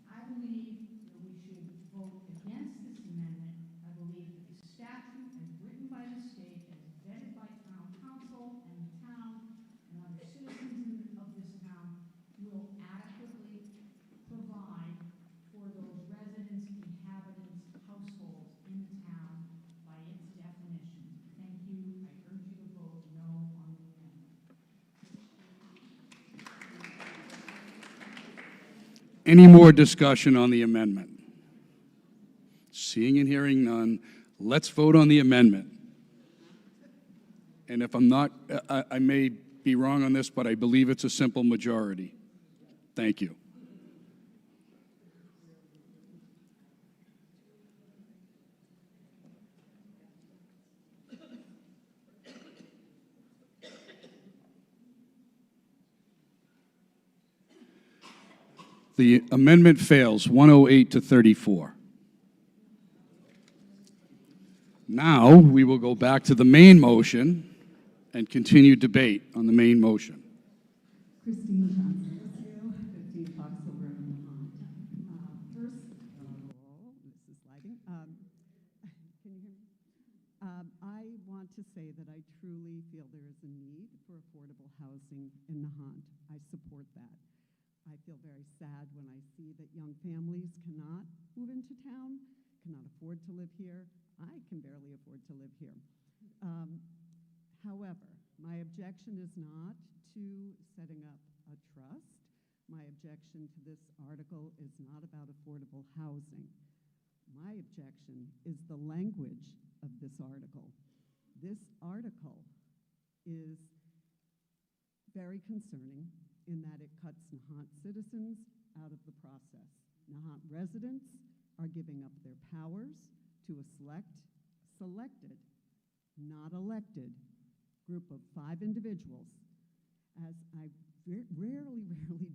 [SPEAKER 20] I believe that we should vote against this amendment. I believe that the statute as written by the state, as vetted by town council and the town and other citizens of this town, will adequately provide for those residents, inhabitants, households in the town by its definition. Thank you. I urge you to vote no on the amendment.
[SPEAKER 1] Any more discussion on the amendment? Seeing and hearing none, let's vote on the amendment. And if I'm not, I may be wrong on this, but I believe it's a simple majority. Thank you. The amendment fails, 108 to 34. Now, we will go back to the main motion and continue debate on the main motion.
[SPEAKER 13] Christine Johnson, 15 Foxhill Road, Nahant. First, this is lighting. Can you hear me? I want to say that I truly feel there is a need for affordable housing in Nahant. I support that. I feel very sad when I see that young families cannot move into town, cannot afford to live here. I can barely afford to live here. However, my objection is not to setting up a trust. My objection to this article is not about affordable housing. My objection is the language of this article. This article is very concerning in that it cuts Nahant citizens out of the process. Nahant residents are giving up their powers to a selected, not elected, group of 5 individuals. As I rarely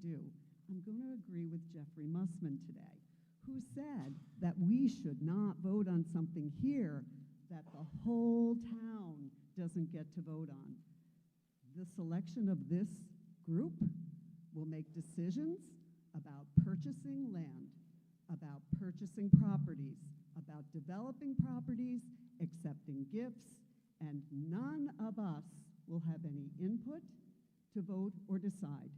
[SPEAKER 13] do, I'm going to agree with Jeffrey Mussman today, who said that we should not vote on something here that the whole town doesn't get to vote on. The selection of this group will make decisions about purchasing land, about purchasing properties, about developing properties, accepting gifts, and none of us will have any input to vote or decide.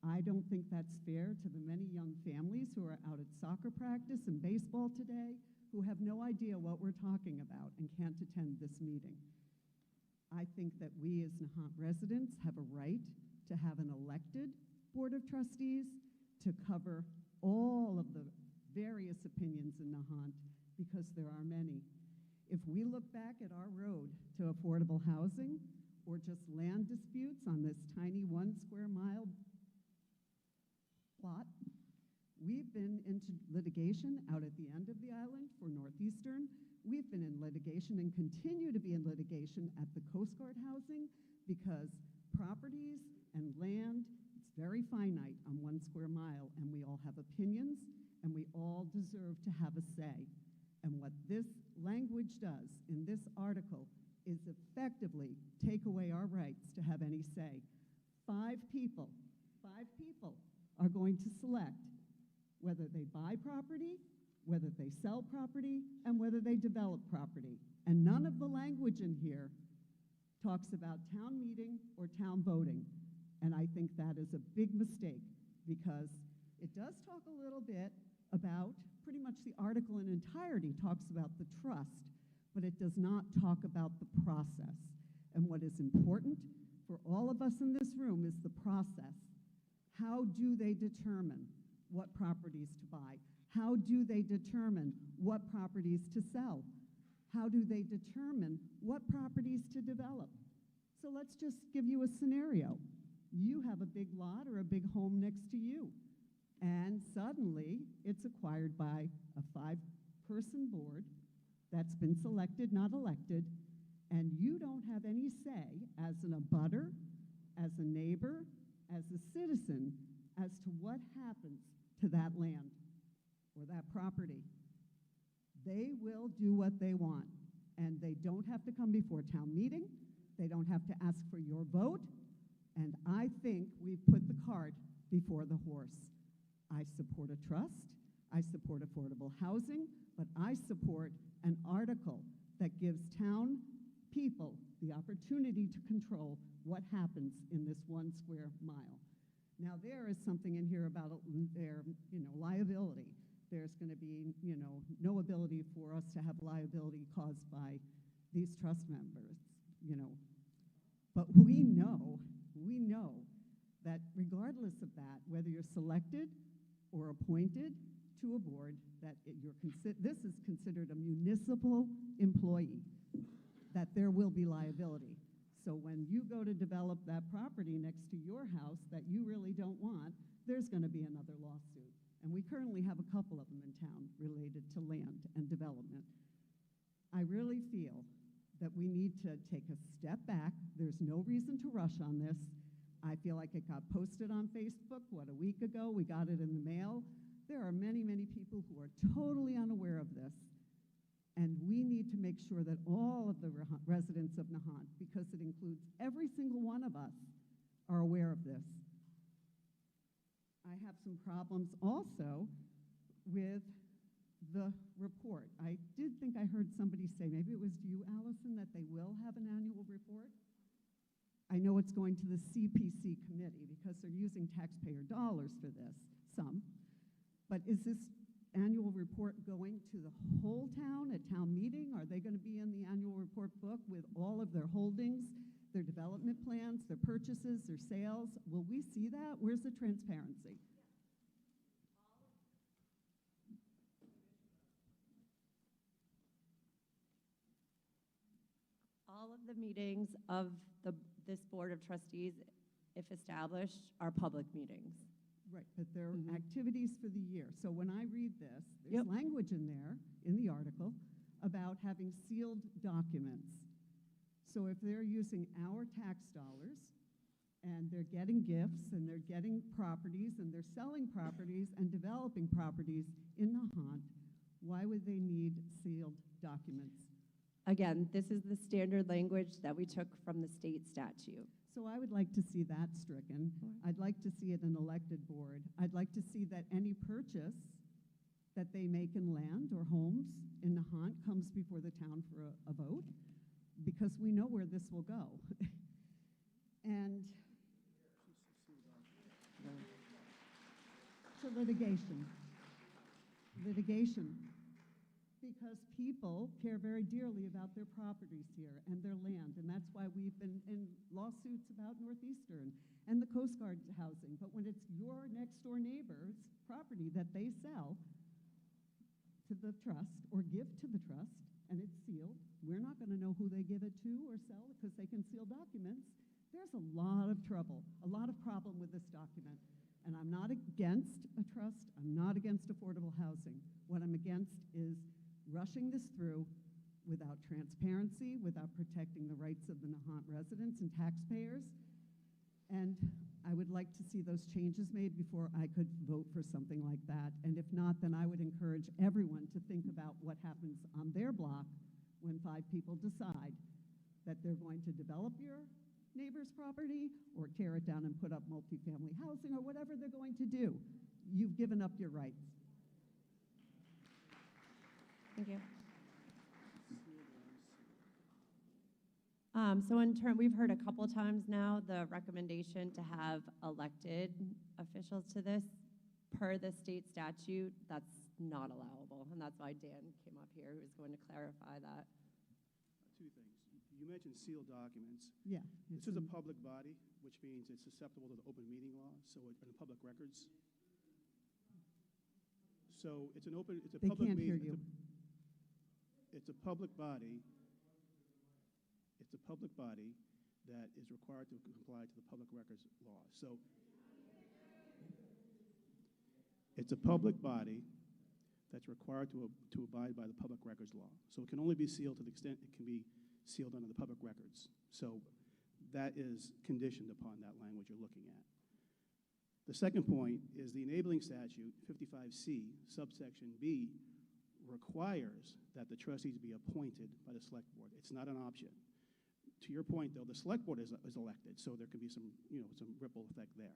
[SPEAKER 13] I don't think that's fair to the many young families who are out at soccer practice and baseball today who have no idea what we're talking about and can't attend this meeting. I think that we as Nahant residents have a right to have an elected Board of Trustees to cover all of the various opinions in Nahant, because there are many. If we look back at our road to affordable housing or just land disputes on this tiny 1 square mile plot, we've been into litigation out at the end of the island for Northeastern. We've been in litigation and continue to be in litigation at the Coast Guard housing because properties and land, it's very finite on 1 square mile, and we all have opinions, and we all deserve to have a say. And what this language does in this article is effectively take away our rights to have any say. 5 people are going to select whether they buy property, whether they sell property, and whether they develop property. And none of the language in here talks about town meeting or town voting. And I think that is a big mistake, because it does talk a little bit about, pretty much the article in entirety talks about the trust, but it does not talk about the process. And what is important for all of us in this room is the process. How do they determine what properties to buy? How do they determine what properties to sell?
[SPEAKER 4] How do they determine what properties to develop? So let's just give you a scenario. You have a big lot or a big home next to you, and suddenly it's acquired by a 5-person board that's been selected, not elected, and you don't have any say as an abutter, as a neighbor, as a citizen, as to what happens to that land or that property. They will do what they want, and they don't have to come before town meeting. They don't have to ask for your vote, and I think we've put the cart before the horse. I support a trust, I support affordable housing, but I support an article that gives town people the opportunity to control what happens in this 1 square mile. Now, there is something in here about their, liability. There's going to be, no ability for us to have liability caused by these trust members, But we know that regardless of that, whether you're selected or appointed to a board, that this is considered a municipal employee, that there will be liability. So when you go to develop that property next to your house that you really don't want, there's going to be another lawsuit. And we currently have a couple of them in town related to land and development. I really feel that we need to take a step back. There's no reason to rush on this. I feel like it got posted on Facebook, a week ago? We got it in the mail. There are many, many people who are totally unaware of this. And we need to make sure that all of the residents of Nahant, because it includes every single one of us, are aware of this. I have some problems also with the report. I did think I heard somebody say, maybe it was you, Allison, that they will have an annual report. I know it's going to the CPC committee because they're using taxpayer dollars for this, some. But is this annual report going to the whole town at town meeting? Are they going to be in the annual report book with all of their holdings, their development plans, their purchases, their sales? Will we see that? Where's the transparency?
[SPEAKER 19] All of the meetings of this Board of Trustees, if established, are public meetings.
[SPEAKER 4] Right, but they're activities for the year. So when I read this, there's language in there, in the article, about having sealed documents. So if they're using our tax dollars, and they're getting gifts, and they're getting properties, and they're selling properties, and developing properties in Nahant, why would they need sealed documents?
[SPEAKER 19] Again, this is the standard language that we took from the state statute.
[SPEAKER 4] So I would like to see that stricken. I'd like to see it an elected board. I'd like to see that any purchase that they make in land or homes in Nahant comes before the town for a vote, because we know where this will go. And to litigation. Litigation. Because people care very dearly about their properties here and their land, and that's why we've been in lawsuits about Northeastern and the Coast Guard housing. But when it's your next-door neighbor's property that they sell to the trust or give to the trust, and it's sealed, we're not going to know who they give it to or sell because they can seal documents. There's a lot of trouble, a lot of problem with this document. And I'm not against a trust. I'm not against affordable housing. What I'm against is rushing this through without transparency, without protecting the rights of the Nahant residents and taxpayers. And I would like to see those changes made before I could vote for something like that. And if not, then I would encourage everyone to think about what happens on their block when 5 people decide that they're going to develop your neighbor's property or tear it down and put up multifamily housing or whatever they're going to do. You've given up your rights.
[SPEAKER 19] Thank you. So in turn, we've heard a couple times now the recommendation to have elected officials to this. Per the state statute, that's not allowable, and that's why Dan came up here, who was going to clarify that.
[SPEAKER 21] 2 things. You mentioned sealed documents.
[SPEAKER 4] Yeah.
[SPEAKER 21] This is a public body, which means it's susceptible to the open meeting law, so it's in public records. So it's a
[SPEAKER 4] They
[SPEAKER 21] public
[SPEAKER 4] can't hear
[SPEAKER 21] meeting.
[SPEAKER 4] you.
[SPEAKER 21] It's a public body. It's a public body that is required to comply to the public records law. So it's a public body that's required to abide by the public records law. So it can only be sealed to the extent it can be sealed under the public records. So that is conditioned upon that language you're looking at. The second point is the enabling statute, 55C, subsection B, requires that the trustees be appointed by the select board. It's not an option. To your point, though, the select board is elected, so there can be some ripple effect there.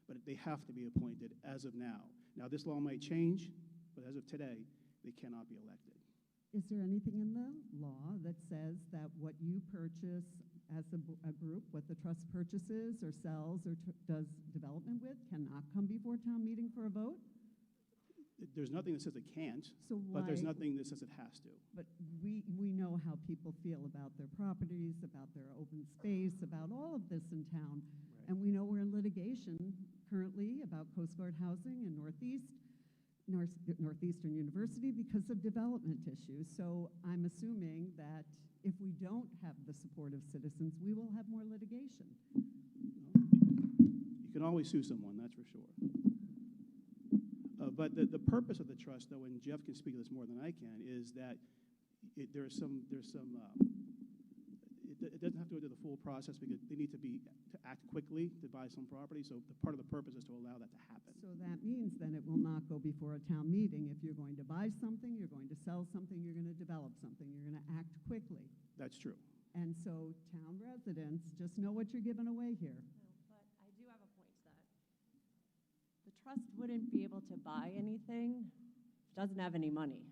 [SPEAKER 21] But they have to be appointed as of now. Now, this law might change, but as of today, they cannot be elected.
[SPEAKER 4] Is there anything in the law that says that what you purchase as a group, what the trust purchases or sells or does development with, cannot come before town meeting for a vote?
[SPEAKER 21] There's nothing that says it can't,
[SPEAKER 4] So
[SPEAKER 21] but there's
[SPEAKER 4] why-
[SPEAKER 21] nothing that says it has to.
[SPEAKER 4] But we know how people feel about their properties, about their open space, about all of this in town.
[SPEAKER 21] Right.
[SPEAKER 4] And we know we're in litigation currently about Coast Guard housing in Northeastern University because of development issues. So I'm assuming that if we don't have the support of citizens, we will have more litigation.
[SPEAKER 21] You can always sue someone, that's for sure. But the purpose of the trust, though, and Jeff can speak to this more than I can, is that it doesn't have to go through the full process because they need to act quickly to buy some property. So part of the purpose is to allow that to happen.
[SPEAKER 4] So that means then it will not go before a town meeting. If you're going to buy something, you're going to sell something, you're going to develop something, you're going to act quickly.
[SPEAKER 21] That's true.
[SPEAKER 4] And so town residents just know what you're giving away here.
[SPEAKER 19] But I do have a point to that. The trust wouldn't be able to buy anything if it doesn't have any money.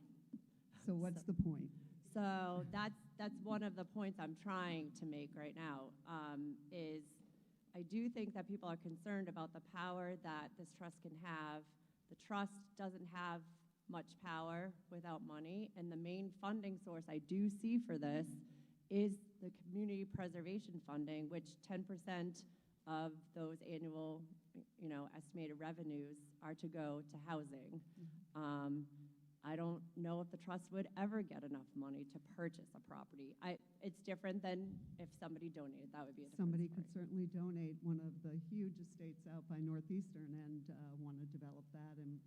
[SPEAKER 4] So what's the point?
[SPEAKER 19] So that's one of the points I'm trying to make right now, is I do think that people are concerned about the power that this trust can have. The trust doesn't have much power without money, and the main funding source I do see for this is the community preservation funding, which 10% of those annual, estimated revenues are to go to housing. I don't know if the trust would ever get enough money to purchase a property. It's different than if somebody donated. That would be a different
[SPEAKER 4] Somebody
[SPEAKER 19] story.
[SPEAKER 4] could certainly donate one of the huge estates out by Northeastern and want to develop that, and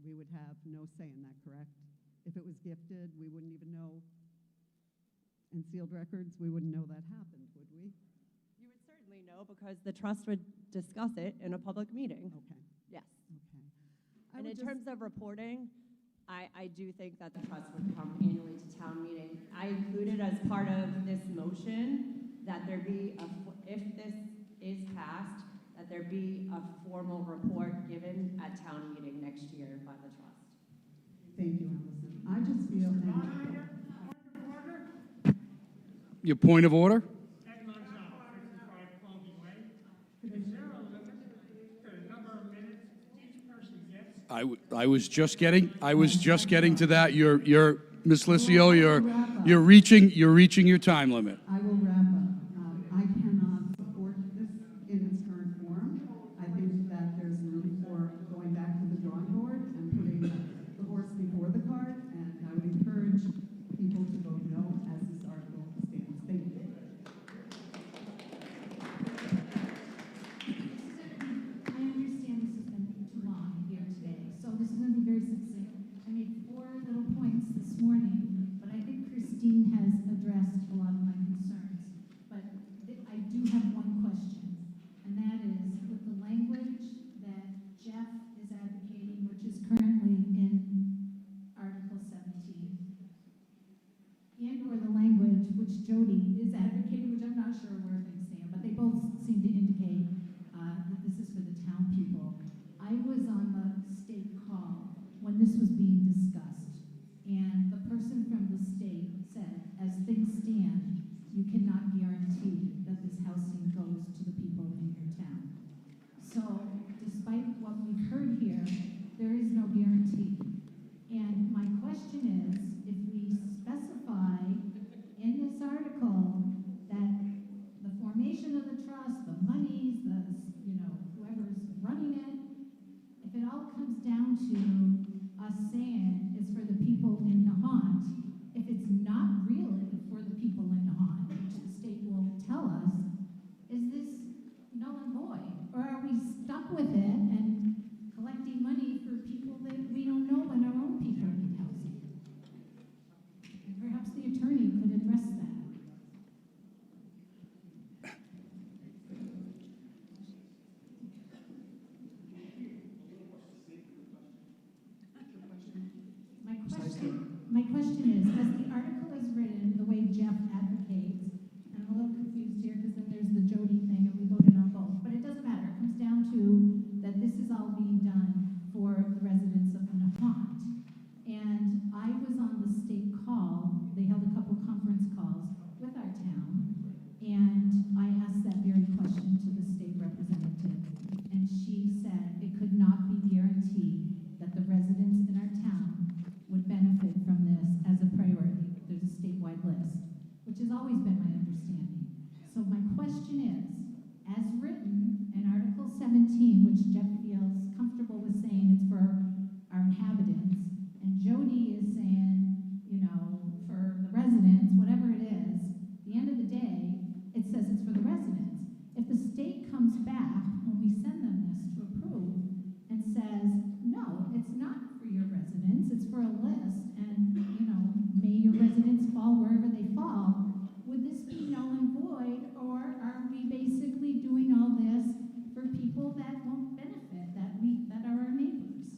[SPEAKER 4] we would have no say in that, correct? If it was gifted, we wouldn't even know. And sealed records, we wouldn't know that happened, would we?
[SPEAKER 19] You would certainly know because the trust would discuss it in a public meeting.
[SPEAKER 4] Okay.
[SPEAKER 19] Yes.
[SPEAKER 4] Okay.
[SPEAKER 19] And in terms of reporting, I do think that the trust would come annually to town meeting. I included as part of this motion that there be, if this is passed, that there be a formal report given at town meeting next year by the trust.
[SPEAKER 4] Thank you, Allison. I just feel.
[SPEAKER 1] Your point of order? I was just getting to that. You're Ms. Licio, you're reaching your time limit.
[SPEAKER 4] I will wrap up. I cannot support this in its current form. I think that there's room for going back to the drawing board and putting the horse before the cart, and I would encourage people to vote no as this article stands. Thank you.
[SPEAKER 13] I understand this has been too long here today, so this is going to be very succinct. I made 4 little points this morning, but I think Christine has addressed a lot of my concerns. But I do have one question, and that is with the language that Jeff is advocating, which is currently in Article 17, and or the language which Jody is advocating, which I'm not sure where things stand, but they both seem to indicate that this is for the town people. I was on the state call when this was being discussed, and the person from the state said, as things stand, you cannot guarantee that this housing goes to the people in your town. So, despite what we've heard here, there is no guarantee. And my question is, if we specify in this article that the formation of the trust, the monies, whoever's running it, if it all comes down to us saying it's for the people in Nahant, if it's
[SPEAKER 2] question is, as written in Article 17, which Jeff feels comfortable with saying it's for our inhabitants, and Jody is saying, you know, for the residents, whatever it is, at the end of the day, it says it's for the residents. If the state comes back when we send them this to approve and says, no, it's not for your residents, it's for a list, and, you know, may your residents fall wherever they fall, would this be null and void, or are we basically doing all this for people that won't benefit, that are our neighbors?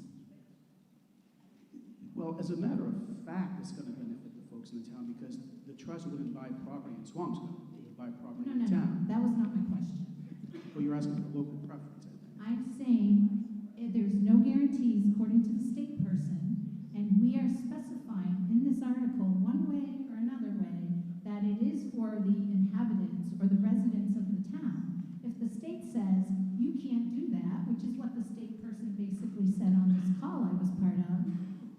[SPEAKER 21] Well, as a matter of fact, it's going to benefit the folks in the town because the trust wouldn't buy property in Swampscott. It would buy property
[SPEAKER 2] No,
[SPEAKER 21] in
[SPEAKER 2] no,
[SPEAKER 21] the
[SPEAKER 2] no,
[SPEAKER 21] town.
[SPEAKER 2] that was not my question.
[SPEAKER 21] Well, you're asking for local preference, I think.
[SPEAKER 2] I'm saying there's no guarantees according to the state person, and we are specifying in this article, one way or another way, that it is for the inhabitants or the residents of the town. If the state says, you can't do that, which is what the state person basically said on this call I was part of,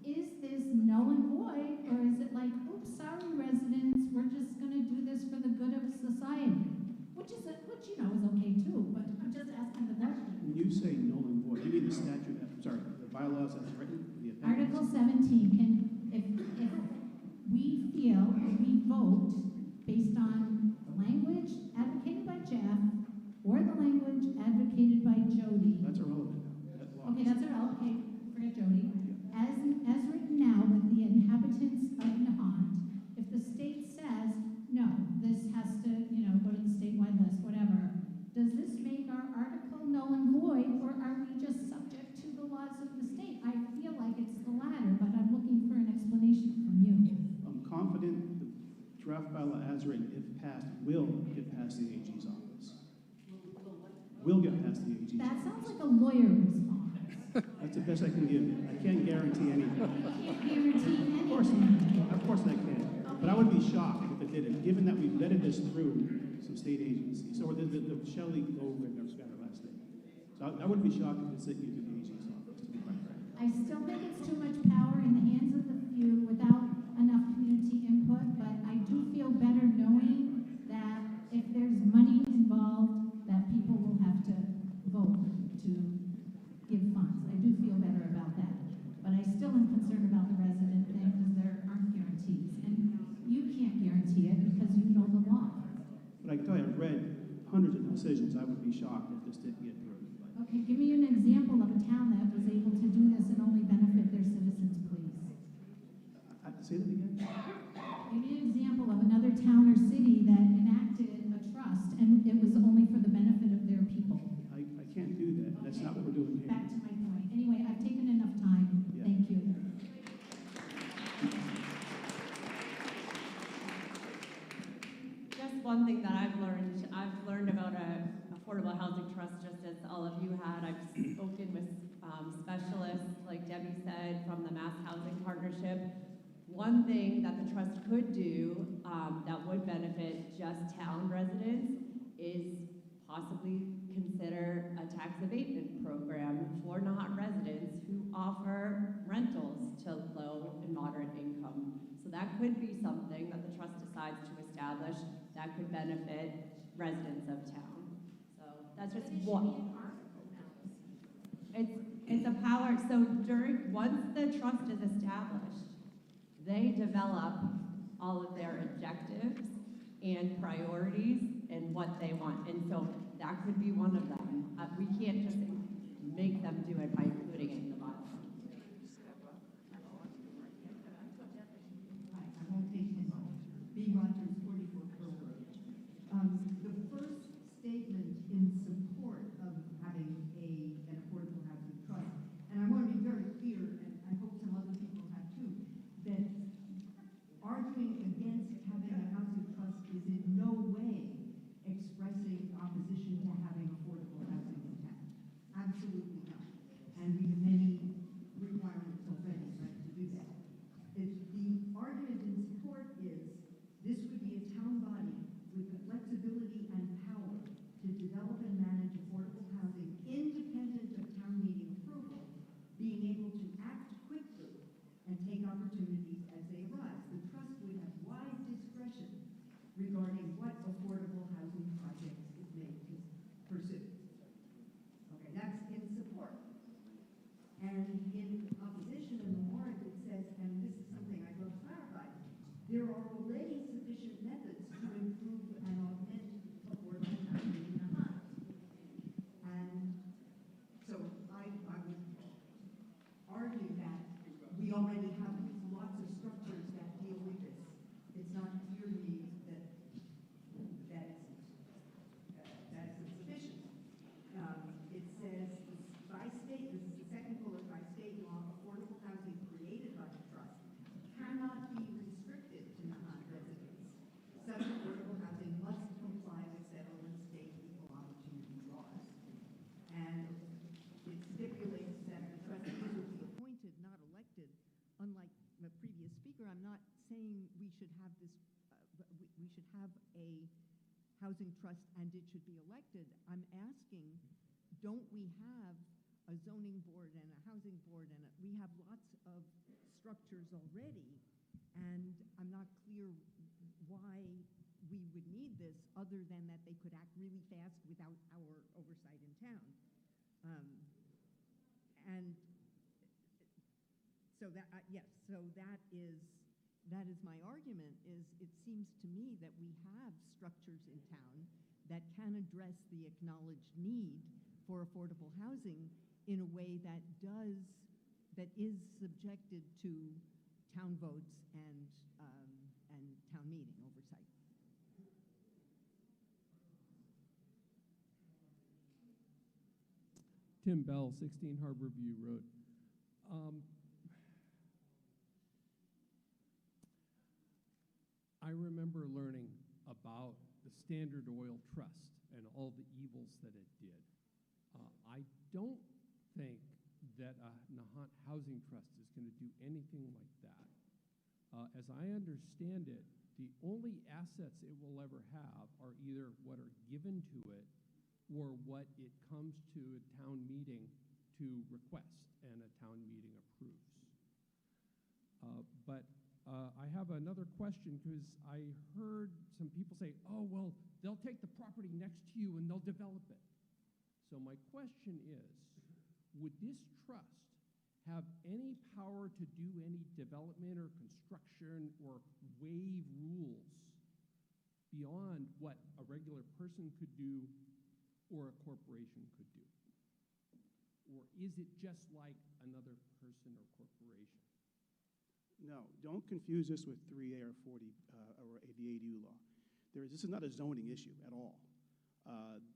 [SPEAKER 2] is this null and void, or is it like, oops, sorry residents, we're just gonna do this for the good of society? Which, you know, is okay too, but I'm just asking the question.
[SPEAKER 21] When you say null and void, you mean the statute, I'm sorry, the bylaws as written, the appendix?
[SPEAKER 2] Article 17, if we feel, if we vote based on the language advocated by Jeff or the language advocated by Jody.
[SPEAKER 21] That's irrelevant now. That law.
[SPEAKER 2] Okay, that's irrelevant. Okay, forget Jody. As written now with the inhabitants of Nahant, if the state says, no, this has to, you know, go to the statewide list, whatever, does this make our article null and void, or are we just subject to the laws of the state? I feel like it's the latter, but I'm looking for an explanation from you.
[SPEAKER 21] I'm confident the draft bylaw as written, if passed, will get past the AG's office. Will get past the AG's
[SPEAKER 2] That
[SPEAKER 21] office.
[SPEAKER 2] sounds like a lawyer response.
[SPEAKER 21] That's the best I can give you. I can't guarantee anything.
[SPEAKER 2] You can't guarantee anything.
[SPEAKER 21] Of course I can. But I would be shocked if it didn't, given that we've vetted this through some state agencies. So the Shelley over and forgot her last name. So I wouldn't be shocked if it's sent you to the AG's office, to be quite frank.
[SPEAKER 2] I still think it's too much power in the hands of the few without enough community input, but I do feel better knowing that if there's money involved, that people will have to vote to give funds. I do feel better about that. But I still am concerned about the resident thing because there aren't guarantees. And you can't guarantee it because you know the law.
[SPEAKER 21] But I can tell you, I've read hundreds of decisions. I would be shocked if this didn't get approved.
[SPEAKER 2] Okay, give me an example of a town that was able to do this and only benefit their citizens, please.
[SPEAKER 21] Say that again?
[SPEAKER 2] Give me an example of another town or city that enacted a trust and it was only for the benefit of their people.
[SPEAKER 21] I can't do that. That's not what we're doing here.
[SPEAKER 2] Back to my point. Anyway, I've taken enough time.
[SPEAKER 21] Yeah.
[SPEAKER 2] Thank you.
[SPEAKER 19] Just one thing that I've learned about a affordable housing trust, just as all of you had. I've spoken with specialists, like Debbie said, from the Mass Housing Partnership. One thing that the trust could do that would benefit just town residents is possibly consider a tax abatement program for Nahant residents who offer rentals to low and moderate income. So that could be something that the trust decides to establish that could benefit residents of town. So that's just one. It's a power. So once the trust is established, they develop all of their objectives and priorities and what they want. And so that could be one of them. We can't just make them do it by including it in the bylaw.
[SPEAKER 13] Hi, I won't take this long. B. Rogers, 44 Pearl Road. The first statement in support of having an affordable housing trust, and I want to be very clear, and I hope some other people have too, that arguing against having a housing trust is in no way expressing opposition to having affordable housing in town. Absolutely not. And we have many have a housing trust and it should be elected. I'm asking, don't we have a zoning board and a housing board we have lots of structures already, and I'm not clear why we would need this other than that they could act really fast without our oversight in town. And so that, yes, so that is my argument, is it seems to me that we have structures in town that can address the acknowledged need for affordable housing in a way that is subjected to town votes and town meeting oversight.
[SPEAKER 11] Tim Bell, 16 Harborview Road. I remember learning about the Standard Oil Trust and all the evils that it did. I don't think that a Nahant Housing Trust is going to do anything like that. As I understand it, the only assets it will ever have are either what are given to it or what it comes to a town meeting to request and a town meeting approves. But I have another question, because I heard some people say, oh, well, they'll take the property next to you and they'll develop it. So my question is, would this trust have any power to do any development or construction or waive rules beyond what a regular person could do or a corporation could do? Or is it just like another person or corporation?
[SPEAKER 21] No, don't confuse this with 3A or 40 or the ADU law. This is not a zoning issue at all.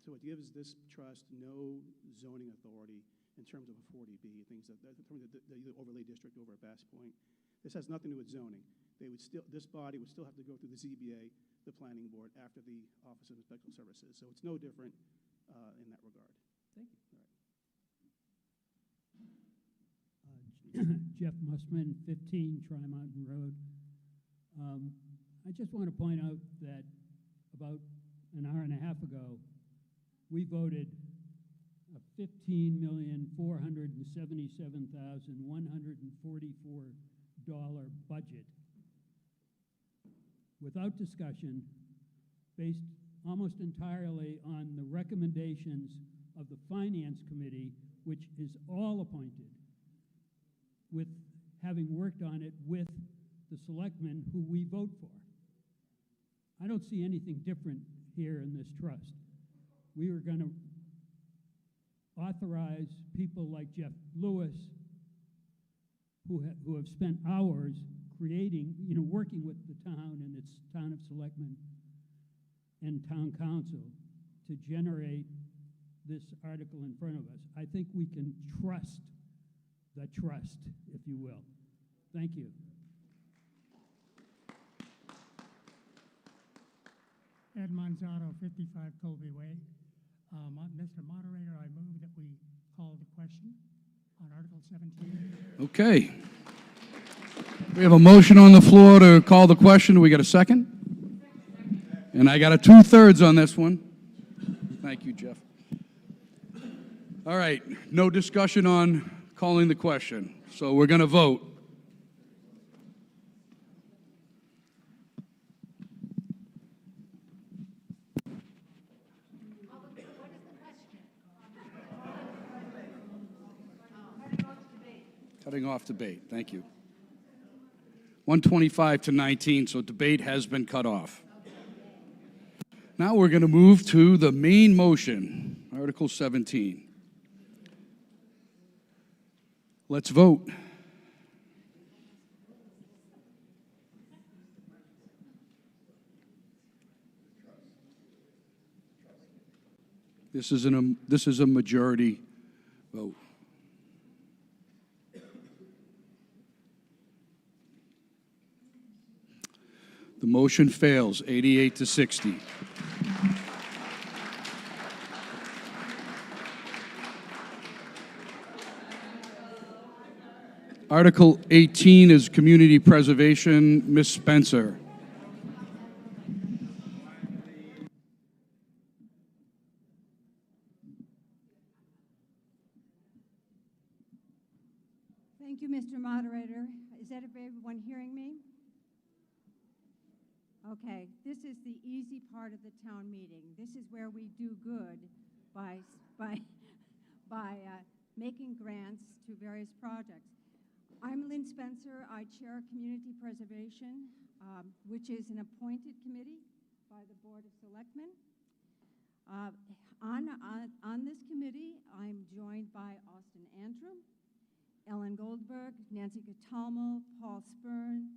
[SPEAKER 21] So it gives this trust no zoning authority in terms of a 40B, things that the overlay district over at Bass Point. This has nothing to do with zoning. This body would still have to go through the ZBA, the planning board, after the Office of Inspectional Services. So it's no different in that regard.
[SPEAKER 11] Thank you.
[SPEAKER 21] All right.
[SPEAKER 7] Jeff Mussman, 15 Tri-Mountain Road. I just want to point out that about an hour and a half ago, we voted a $15,477,144 budget without discussion, based almost entirely on the recommendations of the Finance Committee, which is all appointed, with having worked on it with the selectmen who we vote for. I don't see anything different here in this trust. We were going to authorize people like Jeff Lewis, who have spent hours creating, working with the town and its town of selectmen and town council to generate this article in front of us. I think we can trust the trust, if you will. Thank you.
[SPEAKER 6] Ed Manzano, 55 Colby Way. Mr. Moderator, I move that we call the question on Article 17.
[SPEAKER 1] Okay. We have a motion on the floor to call the question. Do we got a second? And I got a 2/3 on this one. Thank you, Jeff. All right, no discussion on calling the question. So we're going to vote. Cutting off debate. Thank you. 125 to 19, so debate has been cut off. Now we're going to move to the main motion, Article 17. Let's vote. This is a majority vote. The motion fails, 88 to 60. Article 18 is community preservation. Ms. Spencer.
[SPEAKER 8] Thank you, Mr. Moderator. Is everyone hearing me? Okay, this is the easy part of the town meeting. This is where we do good by making grants to various projects. I'm Lynn Spencer. I chair Community Preservation, which is an appointed committee by the Board of Selectmen. On this committee, I'm joined by Austin Antrim, Ellen Goldberg, Nancy Catalmo, Paul Spurn,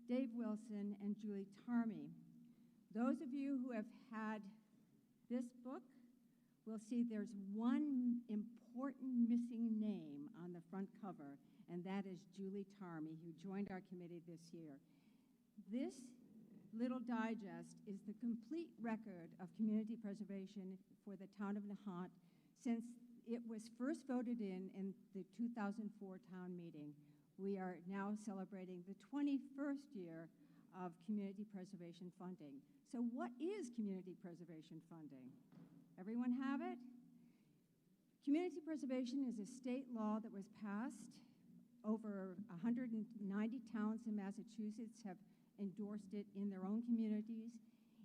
[SPEAKER 8] Dave Wilson, and Julie Tarmy. Those of you who have had this book will see there's one important missing name on the front cover, and that is Julie Tarmy, who joined our committee this year. This little digest is the complete record of community preservation for the town of Nahant since it was first voted in the 2004 town meeting. We are now celebrating the 21st year of community preservation funding. So what is community preservation funding? Everyone have it? Community preservation is a state law that was passed. Over 190 towns in Massachusetts have endorsed it in their own communities.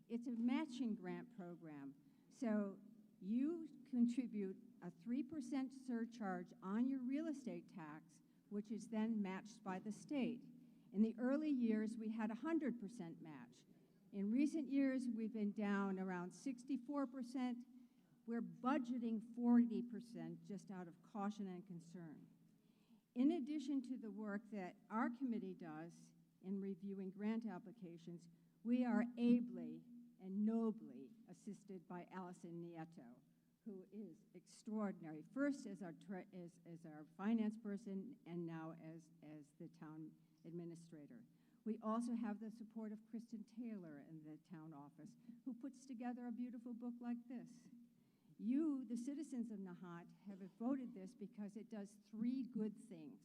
[SPEAKER 8] It's a matching grant program. So you contribute a 3% surcharge on your real estate tax, which is then matched by the state. In the early years, we had 100% match. In recent years, we've been down around 64%. We're budgeting 40% just out of caution and concern. In addition to the work that our committee does in reviewing grant applications, we are ably and nobly assisted by Allison Nieto, who is extraordinary, first as our finance person and now as the town administrator. We also have the support of Kristen Taylor in the town office, who puts together a beautiful book like this. You, the citizens of Nahant, have voted this because it does three good things.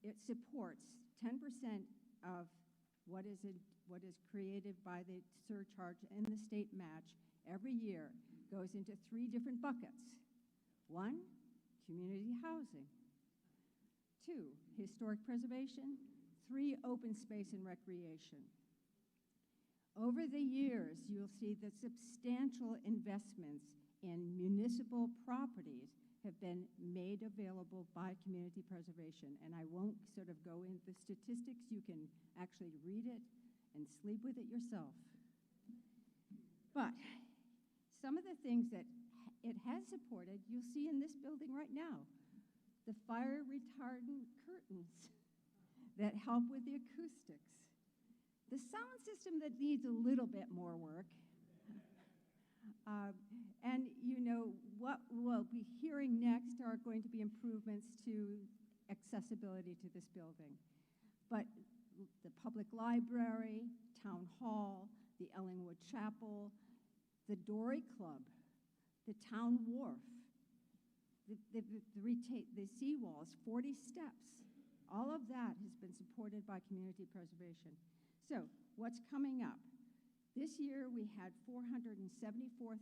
[SPEAKER 8] It supports 10% of what is created by the surcharge and the state match every year goes into three different buckets. 1, community housing. 2, historic preservation. 3, open space and recreation. Over the years, you'll see that substantial investments in municipal properties have been made available by community preservation. And I won't sort of go into the statistics. You can actually read it and sleep with it yourself. But some of the things that it has supported, you'll see in this building right now. The fire retardant curtains that help with the acoustics. The sound system that needs a little bit more work. And you know, what we'll be hearing next are going to be improvements to accessibility to this building. But the public library, town hall, the Ellingwood Chapel, the Dory Club, the town wharf, the seawalls, 40 steps, all of that has been supported by community preservation. So what's coming up? This year we had $474,000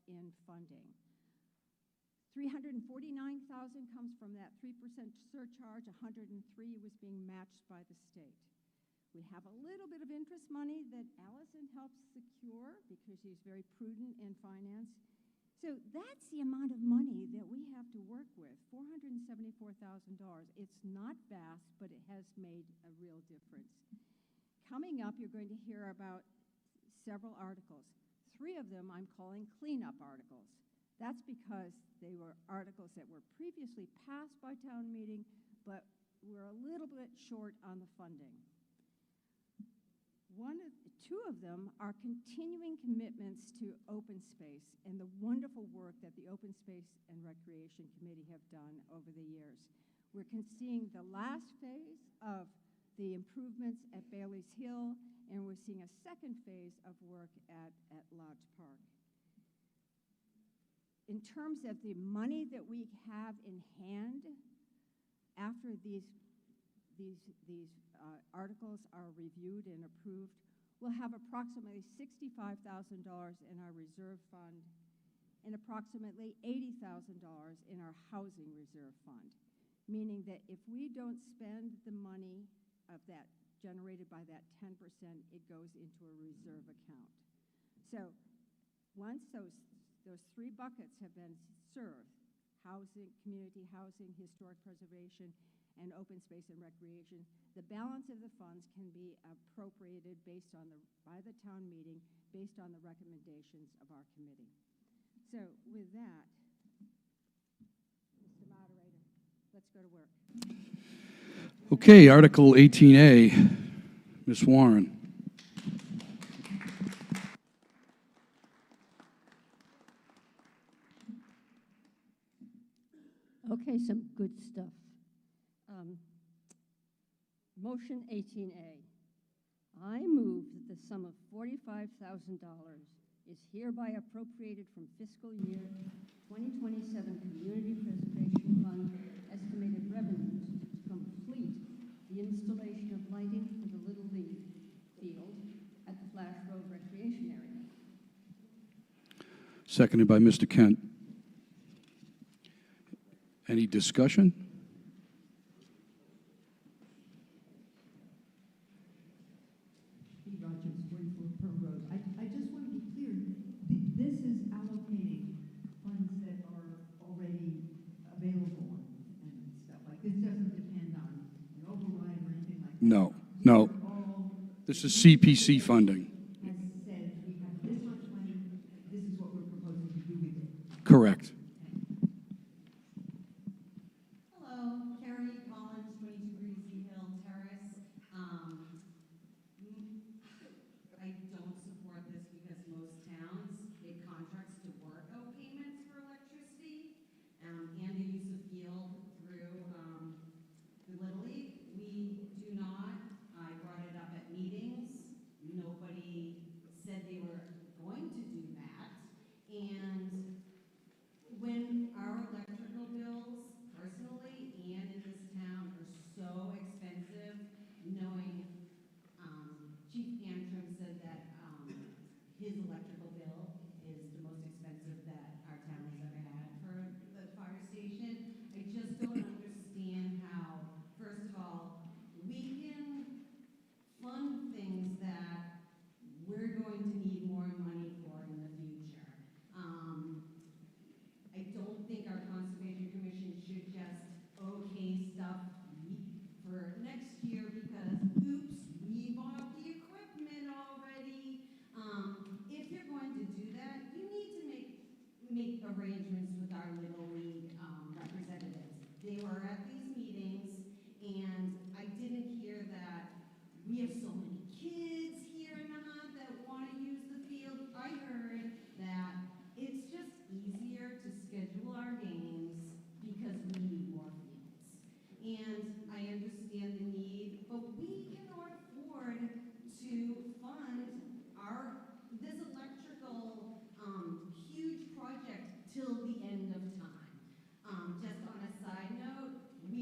[SPEAKER 8] in funding. $349,000 comes from that 3% surcharge. $103,000 was being matched by the state. We have a little bit of interest money that Allison helps secure because she's very prudent in finance. So that's the amount of money that we have to work with, $474,000. It's not vast, but it has made a real difference. Coming up, you're going to hear about several articles. 3 of them I'm calling cleanup articles. That's because they were articles that were previously passed by town meeting, but we're a little bit short on the funding. 2 of them are continuing commitments to open space and the wonderful work that the Open Space and Recreation Committee have done over the years. We're seeing the last phase of the improvements at Bailey's Hill, and we're seeing a second phase of work at Lodge Park. In terms of the money that we have in hand after these articles are reviewed and approved, we'll have approximately $65,000 in our reserve fund and approximately $80,000 in our housing reserve fund. meaning that if we don't spend the money of that generated by that 10%, it goes into a reserve account. So once those three buckets have been served, housing, community housing, historic preservation, and open space and recreation, the balance of the funds can be appropriated by the town meeting based on the recommendations of our committee. So with that, Mr. Moderator, let's go to work.
[SPEAKER 1] Okay, Article 18A, Ms. Warren.
[SPEAKER 16] Okay, some good stuff. Motion 18A. I move that the sum of $45,000 is hereby appropriated from fiscal year 2027 Community Preservation Fund estimated revenues to complete the installation of lighting for the Little League field at the Flash Road Recreation Area.
[SPEAKER 1] Seconded by Mr. Kent. Any discussion?
[SPEAKER 13] B. Rogers, 44 Pearl Road. I just want to be clear. This is allocating funds that are already available and stuff. Like, this doesn't depend on an override or anything like that.
[SPEAKER 1] No, no. This is CPC funding.
[SPEAKER 13] Has said we have this much money, this is what we're proposing to do with it.
[SPEAKER 1] Correct.
[SPEAKER 17] Hello, Carrie Collins, 22 Greasy Hill Terrace. I don't support this because most towns get contracts to work out payments for electricity and the use of field through the Little League. We do not. I brought it up at meetings. Nobody said they were going to do that. And when our electrical bills, personally and in this town, are so expensive, knowing Chief Antrim said that his electrical bill is the most expensive that our town has ever had for the fire station. I just don't understand how, first of all, we can fund things that we're going to need more money for in the future. I don't think our Conservation Commission should just okay stuff for next year because, oops, we bought the equipment already. If you're going to do that, you need to make arrangements with our Little League representatives. They were at these meetings, and I didn't hear that we have so many kids here in Nahant that want to use the field. I heard that it's just easier to schedule our games because we need more fields. And I understand the need, but we cannot afford to fund this electrical huge project till the end of time. Just on a side note, we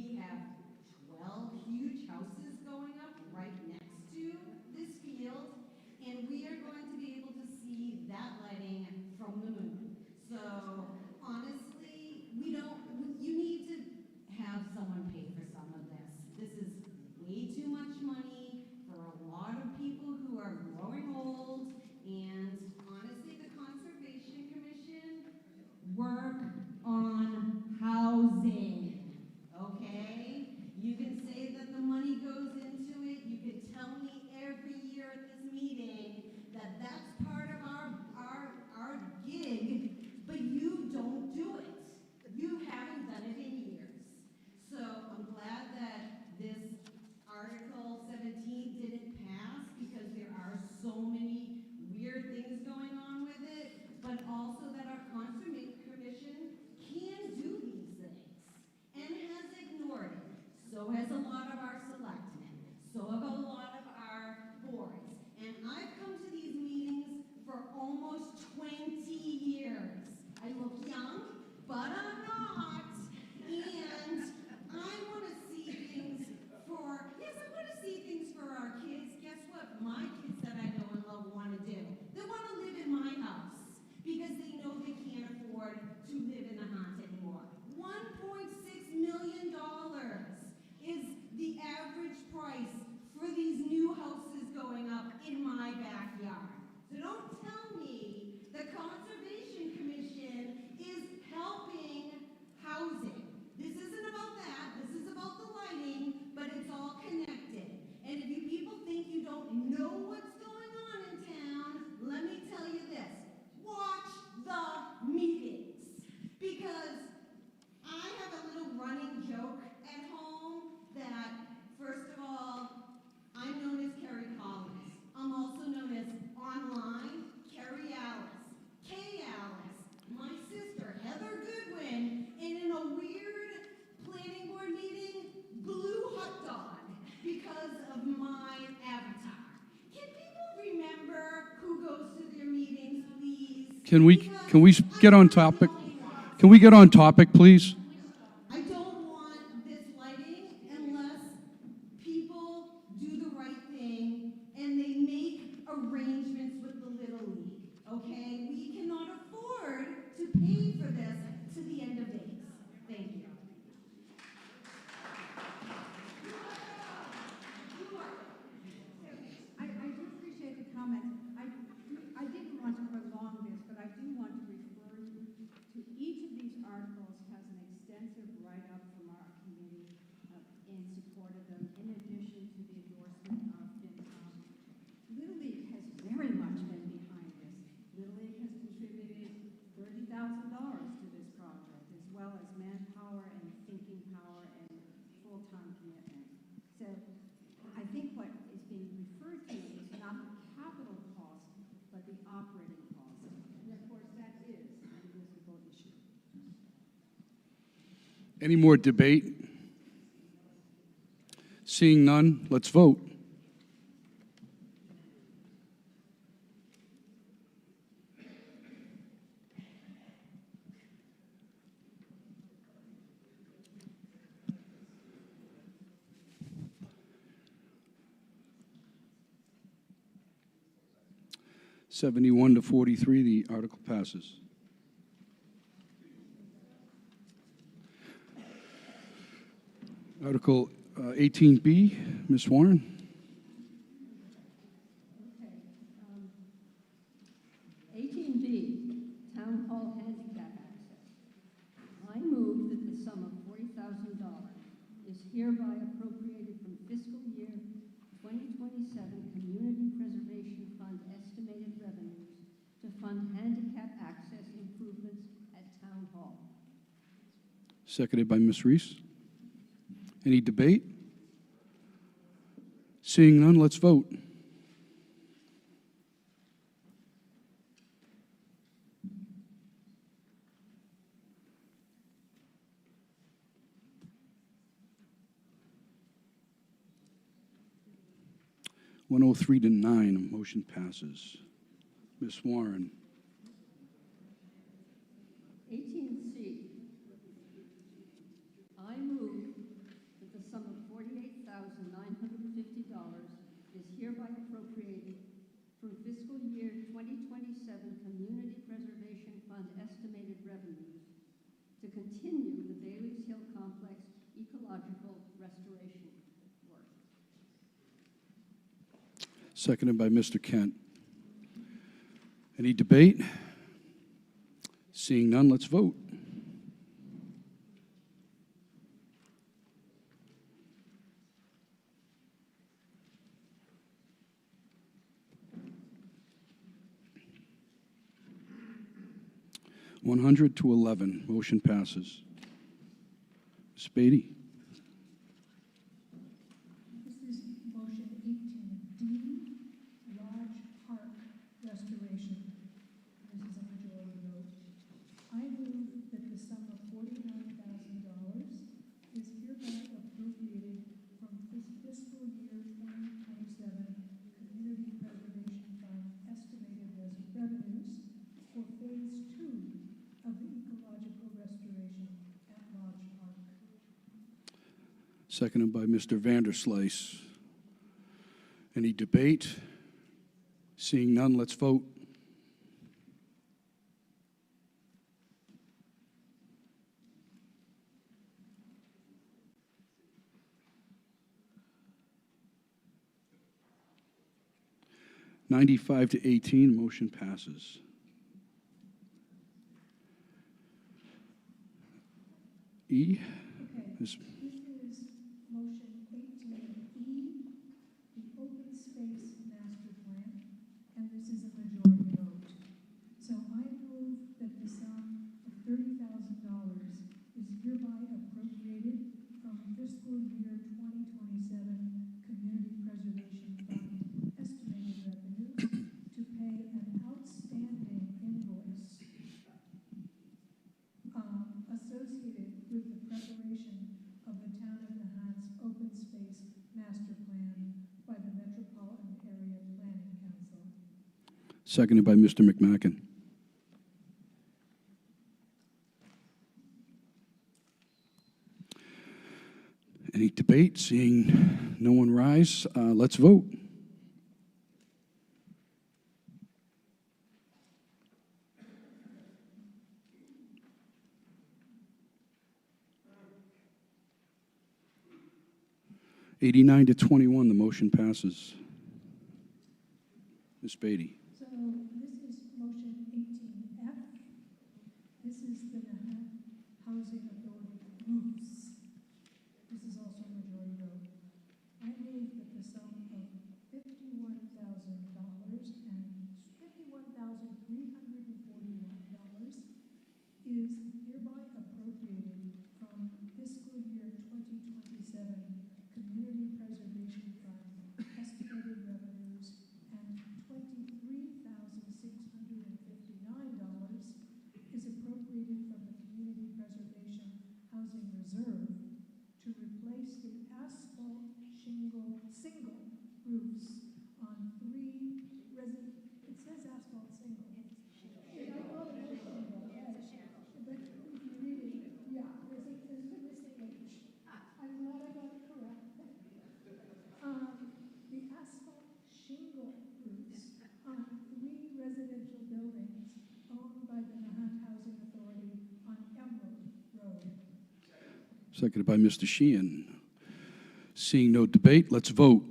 [SPEAKER 1] Can we get on topic? Can we get on topic, please?
[SPEAKER 13] I don't want this lighting unless people do the right thing and they make arrangements with the Little League, okay? We cannot afford to pay for this to the end of days. Thank you.
[SPEAKER 8] I do appreciate the comments. I didn't want to prolong this, but I do want to refer you to each of these articles has an extensive write-up from our committee in support of them, in addition to the endorsement of FinCom. Little League has very much been behind this. Little League has contributed $30,000 to this project, as well as manpower and thinking power and full-time commitment. So I think what is being referred to is not the capital cost, but the operating cost. And of course, that is a municipal issue.
[SPEAKER 1] Any more debate? Seeing none, let's vote. (71 to 43), the article passes. Article 18B, Ms. Warren.
[SPEAKER 16] Okay. 18B, Town Hall Handicap Access. I move that the sum of $40,000 is hereby appropriated from fiscal year 2027 Community Preservation Fund estimated revenues to fund handicap access improvements at Town Hall.
[SPEAKER 1] Seconded by Ms. Reese. Any debate? Seeing none, let's vote. (103 to 9), motion passes. Ms. Warren.
[SPEAKER 16] 18C, I move that the sum of $48,950 is hereby appropriated from fiscal year 2027 Community Preservation Fund estimated revenues to continue the Bailey's Hill Complex ecological restoration work.
[SPEAKER 1] Seconded by Mr. Kent. Any debate? Seeing none, let's vote. (100 to 11), motion passes. Ms. Beatty.
[SPEAKER 18] This is motion 18D, Lodge Park Restoration. This is a majority vote. I move that the sum of $49,000 is hereby appropriated from fiscal year 2027 Community Preservation Fund estimated revenues for Phase 2 of the ecological restoration at Lodge Park.
[SPEAKER 1] Seconded by Mr. Vanderslice. Any debate? Seeing none, let's vote. (95 to 18), motion passes. E.
[SPEAKER 18] Okay,
[SPEAKER 1] Ms.
[SPEAKER 18] this is motion 18E, the open space master plan, and this is a majority vote. So I move that the sum of $30,000 is hereby appropriated from fiscal year 2027 Community Preservation Fund estimated revenues to pay an outstanding invoice associated with the preparation of the Town of Nahant's open space master plan by the Metropolitan Area Planning Council.
[SPEAKER 1] Seconded by Mr. McMacken. Any debate? Seeing no one rise, let's vote. '89 to 21, the motion passes. Ms. Beatty.
[SPEAKER 18] So this is motion 18F. This is the Nahant Housing Authority roofs. This is also majority vote. I move that the sum of $51,000 and $51,341 is hereby appropriated from fiscal year 2027 Community Preservation Fund estimated revenues and $23,659 is appropriated from the Community Preservation Housing Reserve to replace the asphalt single roofs on it says asphalt single. I call it shingle, right? But if you read it, yeah, there's a missing H. I'm glad I got it correct. The asphalt shingle roofs on 3 residential buildings owned by the Nahant Housing Authority on Emerald Road.
[SPEAKER 1] Seconded by Mr. Sheehan. Seeing no debate, let's vote.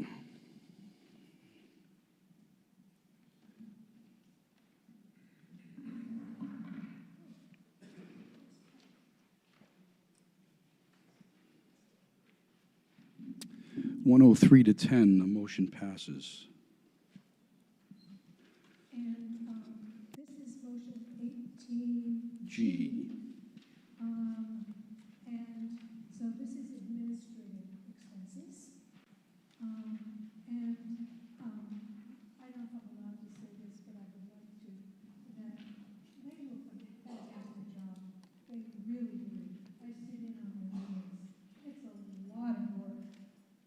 [SPEAKER 1] (103 to 10), the motion passes.
[SPEAKER 18] And this is motion 18G.
[SPEAKER 1] G.
[SPEAKER 18] And so this is administrative expenses. I don't know if I'm allowed to say this, but I would like to, that they do a fantastic job. They really do. I sit in on their meetings. It's a lot of work.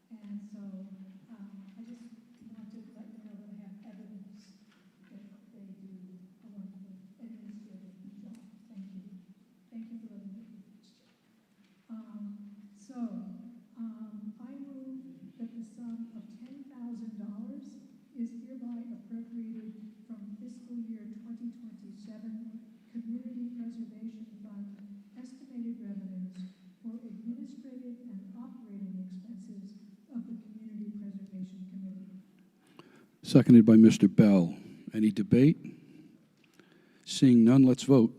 [SPEAKER 18] And so I just want to let you know that I have evidence that they do a wonderful administrative job. Thank you. Thank you for letting me do this. I move that the sum of $10,000 is hereby appropriated from fiscal year 2027 Community Preservation Fund estimated revenues for administrative and operating expenses of the Community Preservation Committee.
[SPEAKER 1] Seconded by Mr. Bell. Any debate? Seeing none, let's vote.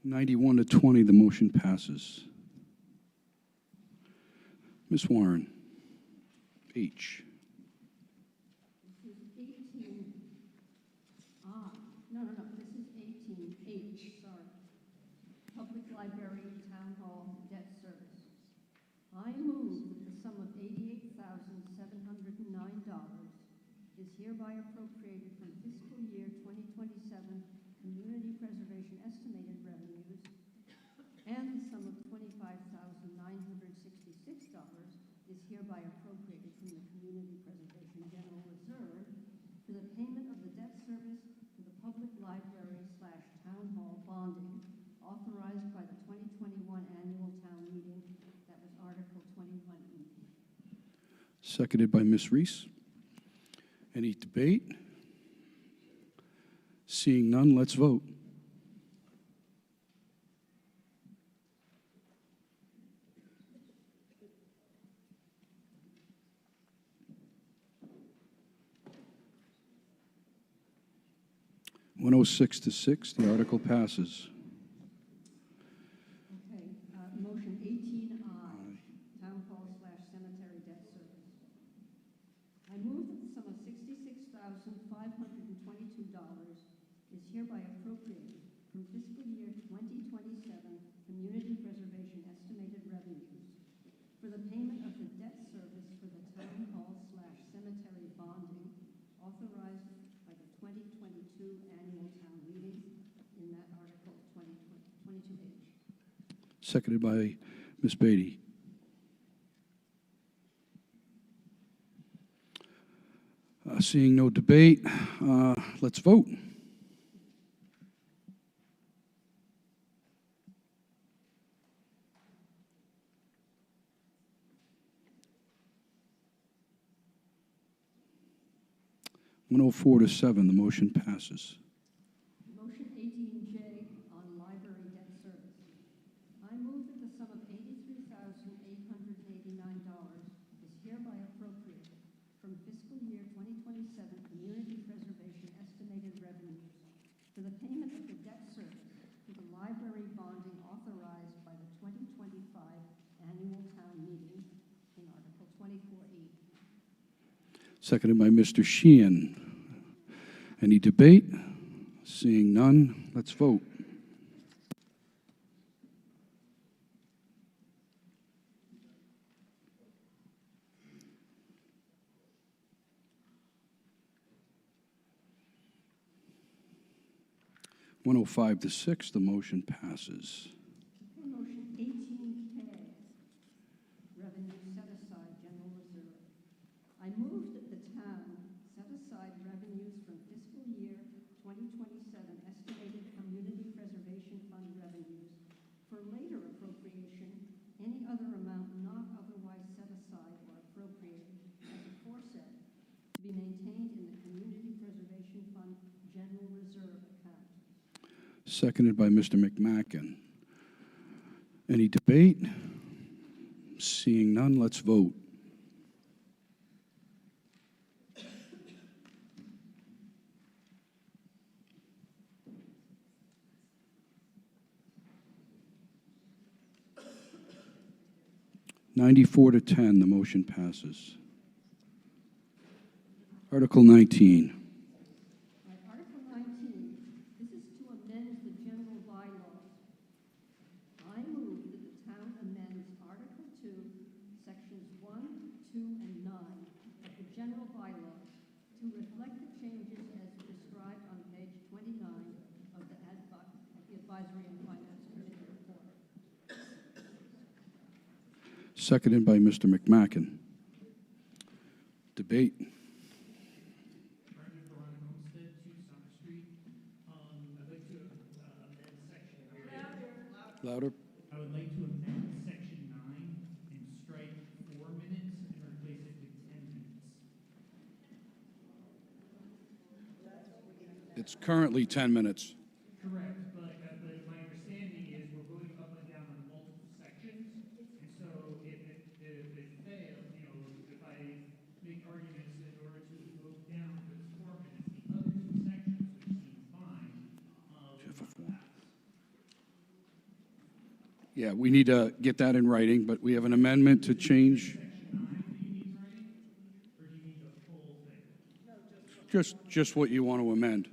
[SPEAKER 1] (91 to 20), the motion passes. Ms. Warren. H.
[SPEAKER 16] This is 18. No, this is 18H, sorry. Public Library Town Hall Debt Service. I move that the sum of $88,709 is hereby appropriated from fiscal year 2027 Community Preservation estimated revenues and the sum of $25,966 is hereby appropriated from the Community Preservation General Reserve for the payment of the debt service to the public library/town hall bonding authorized by the 2021 annual town meeting. That was Article 21E.
[SPEAKER 1] Seconded by Ms. Reese. Any debate? Seeing none, let's vote. (106 to 6), the article passes.
[SPEAKER 16] Okay, motion 18I, Town Hall/Cemetery Debt Service. I move that the sum of $66,522 is hereby appropriated from fiscal year 2027 Community Preservation estimated revenues for the payment of the debt service for the Town Hall/Cemetery bonding authorized by the 2022 annual town meeting in that Article 22H.
[SPEAKER 1] Seconded by Ms. Beatty. Seeing no debate, let's vote. (104-7), the motion passes.
[SPEAKER 16] Motion 18J on library debt service. I move that the sum of $83,889 is hereby appropriated from fiscal year 2027 community preservation estimated revenues for the payment of the debt service to the library bonding authorized by the 2025 annual town meeting in Article 24E.
[SPEAKER 1] Seconded by Mr. Sheehan. Any debate? Seeing none, let's vote. (105-6), the motion passes.
[SPEAKER 16] Motion 18K, revenue set aside general reserve. I move that the town set aside revenues from fiscal year 2027 estimated community preservation fund revenues for later appropriation, any other amount not otherwise set aside or appropriated as aforesaid, to be maintained in the community preservation fund general reserve account.
[SPEAKER 1] Seconded by Mr. McMacken. Any debate? Seeing none, let's vote. (94-10), the motion passes. Article 19.
[SPEAKER 16] Article 19, this is to amend the general bylaws. I move that the town amends Article 2, Sections 1, 2, and 9 of the general bylaws to reflect the changes as described on page 29 of the Advisory and Finance Committee report.
[SPEAKER 1] Seconded by Mr. McMacken. Debate. Louder.
[SPEAKER 9] I would like to amend section 9 and strike 4 minutes and replace it with 10 minutes.
[SPEAKER 1] It's currently 10 minutes.
[SPEAKER 9] Correct, but my understanding is we're voting up and down on multiple sections, and so if it fails, if I make arguments in order to vote down for this 4 minutes, the other two sections, which seem fine, will not pass.
[SPEAKER 1] Yeah, we need to get that in writing, but we have an amendment to change. Just what you want to amend.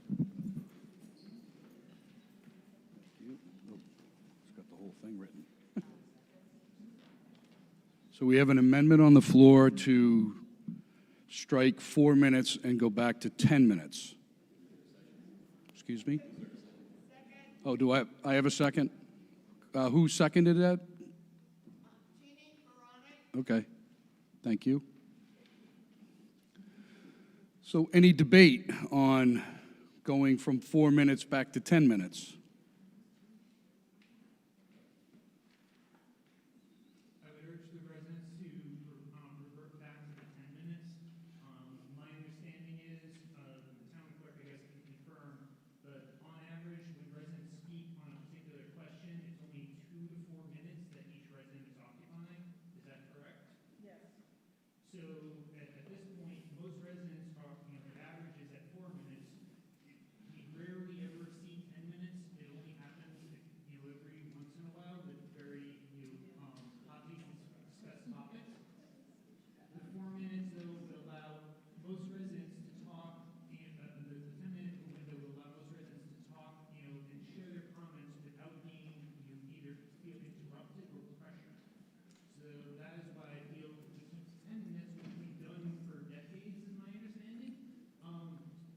[SPEAKER 1] It's got the whole thing written. So we have an amendment on the floor to strike 4 minutes and go back to 10 minutes. Excuse me? Oh, do I have a second? Who seconded that? Okay, thank you. So any debate on going from 4 minutes back to 10 minutes?
[SPEAKER 9] I would urge the residents to revert back to the 10 minutes. My understanding is, the town clerk, I guess, can confirm, but on average, when residents speak on a particular question, it's only 2 to 4 minutes that each resident is occupying. Is that correct? Yes. So at this point, most residents are, their average is at 4 minutes. We rarely ever see 10 minutes. It only happens, every once in a while with very, hotly discussed topics. The 4 minutes, though, would allow most residents to talk, the 10-minute window will allow most residents to talk, and share their comments without being, either feel interrupted or pressured. So that is why I feel if we keep 10 minutes, which we've done for decades, is my understanding,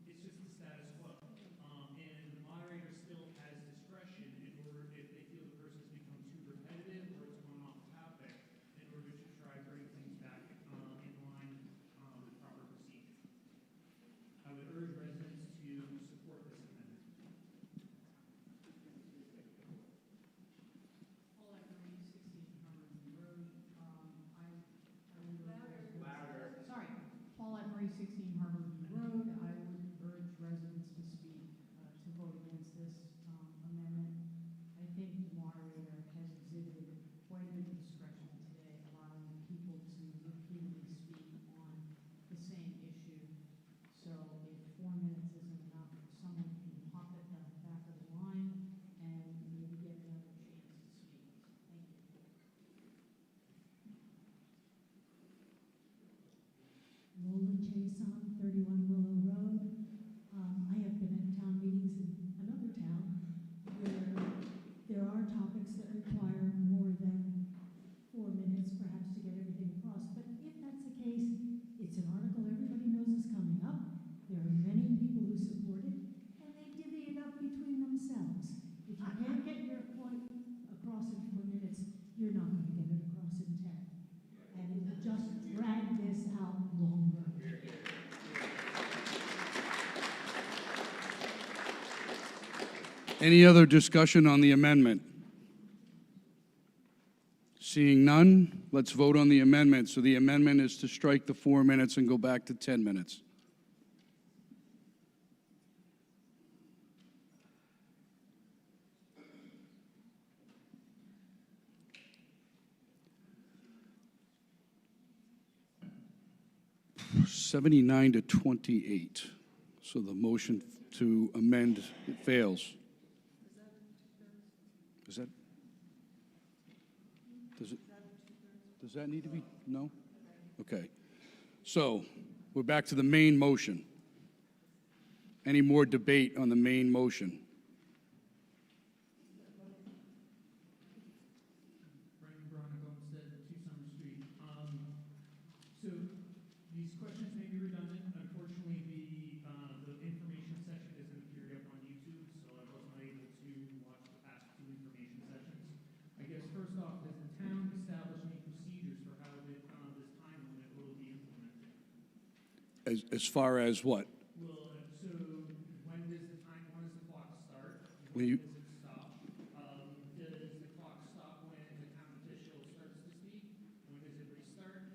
[SPEAKER 9] it's just the status quo. And the moderator still has discretion in order, if they feel the person's become too repetitive or it's gone off topic, in order to try to bring things back in line with proper procedure.
[SPEAKER 5] Psalm 31 Willow Road. I have been at town meetings in another town where there are topics that require more than 4 minutes perhaps to get everything across. But if that's the case, it's an article everybody knows is coming up. There are many people who support it, and they divvy it up between themselves. If you can't get your point across in 4 minutes, you're not going to get it across in 10. And it will just drag this out longer.
[SPEAKER 1] Any other discussion on the amendment? Seeing none, let's vote on the amendment. So the amendment is to strike the 4 minutes and go back to 10 minutes. $79 to $28. So the motion to amend fails. Is that? Does that need to be? No? Okay. So we're back to the main motion. Any more debate on the main motion?
[SPEAKER 9] Frank Veronica Olmsted, 2 Summer Street. So these questions may be redundant. Unfortunately, the information session isn't appeared up on YouTube, so I wasn't able to watch the past 2 information sessions. I guess first off, has the town established any procedures for how this time limit will be implemented?
[SPEAKER 1] As far as what?
[SPEAKER 9] Well, so when does the clock start?
[SPEAKER 1] When
[SPEAKER 9] When
[SPEAKER 1] you-
[SPEAKER 9] does it stop? Does the clock stop when the town official starts to speak? When does it restart?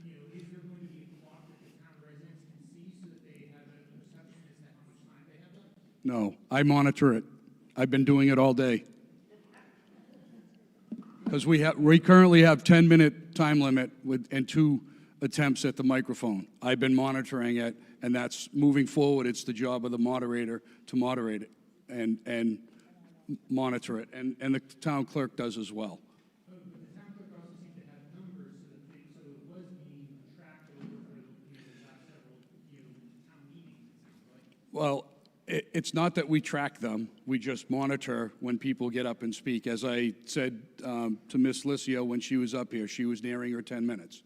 [SPEAKER 9] Is there going to be a clock that the town residents can see so that they have a perception as to how much time they have left?
[SPEAKER 1] No, I monitor it. I've been doing it all day. Because we currently have 10-minute time limit and 2 attempts at the microphone. I've been monitoring it, and that's moving forward. It's the job of the moderator to moderate it and monitor it, and the town clerk does as well.
[SPEAKER 9] But the town clerk also seemed to have numbers so it was being tracked over the last several town meetings, it sounds like.
[SPEAKER 1] Well, it's not that we track them. We just monitor when people get up and speak. As I said to Ms. Licio when she was up here, she was nearing her 10 minutes.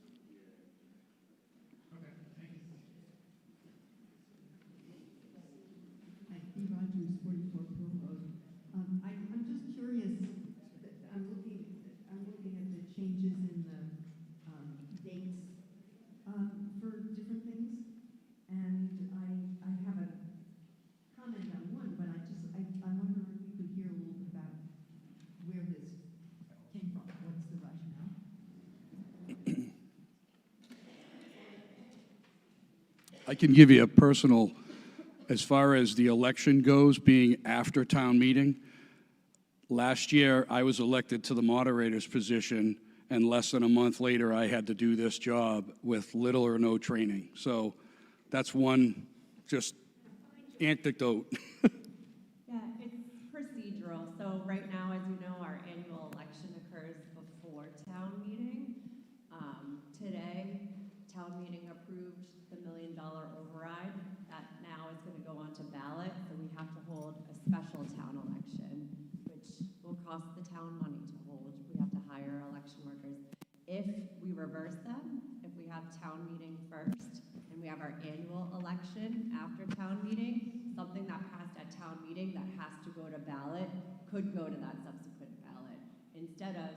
[SPEAKER 9] Okay, thank you.
[SPEAKER 13] Hi, B. Rogers, 44 Pearl Road. I'm just curious, I'm looking at the changes in the dates for different things, and I have a comment on one, but I wonder if we could hear a little bit about where this came from. What's the rationale?
[SPEAKER 1] I can give you a personal, as far as the election goes, being after town meeting. Last year, I was elected to the moderator's position, and less than a month later, I had to do this job with little or no training. So that's one just anecdote.
[SPEAKER 19] Yeah, it's procedural. So right now, as you know, our annual election occurs before town meeting. Today, town meeting approved the $1 million override. That now is going to go on to ballot. So we have to hold a special town election, which will cost the town money to hold. We have to hire election workers. If we reverse them, if we have town meeting first, and we have our annual election after town meeting, something that passed at town meeting that has to go to ballot could go to that subsequent ballot. Instead of,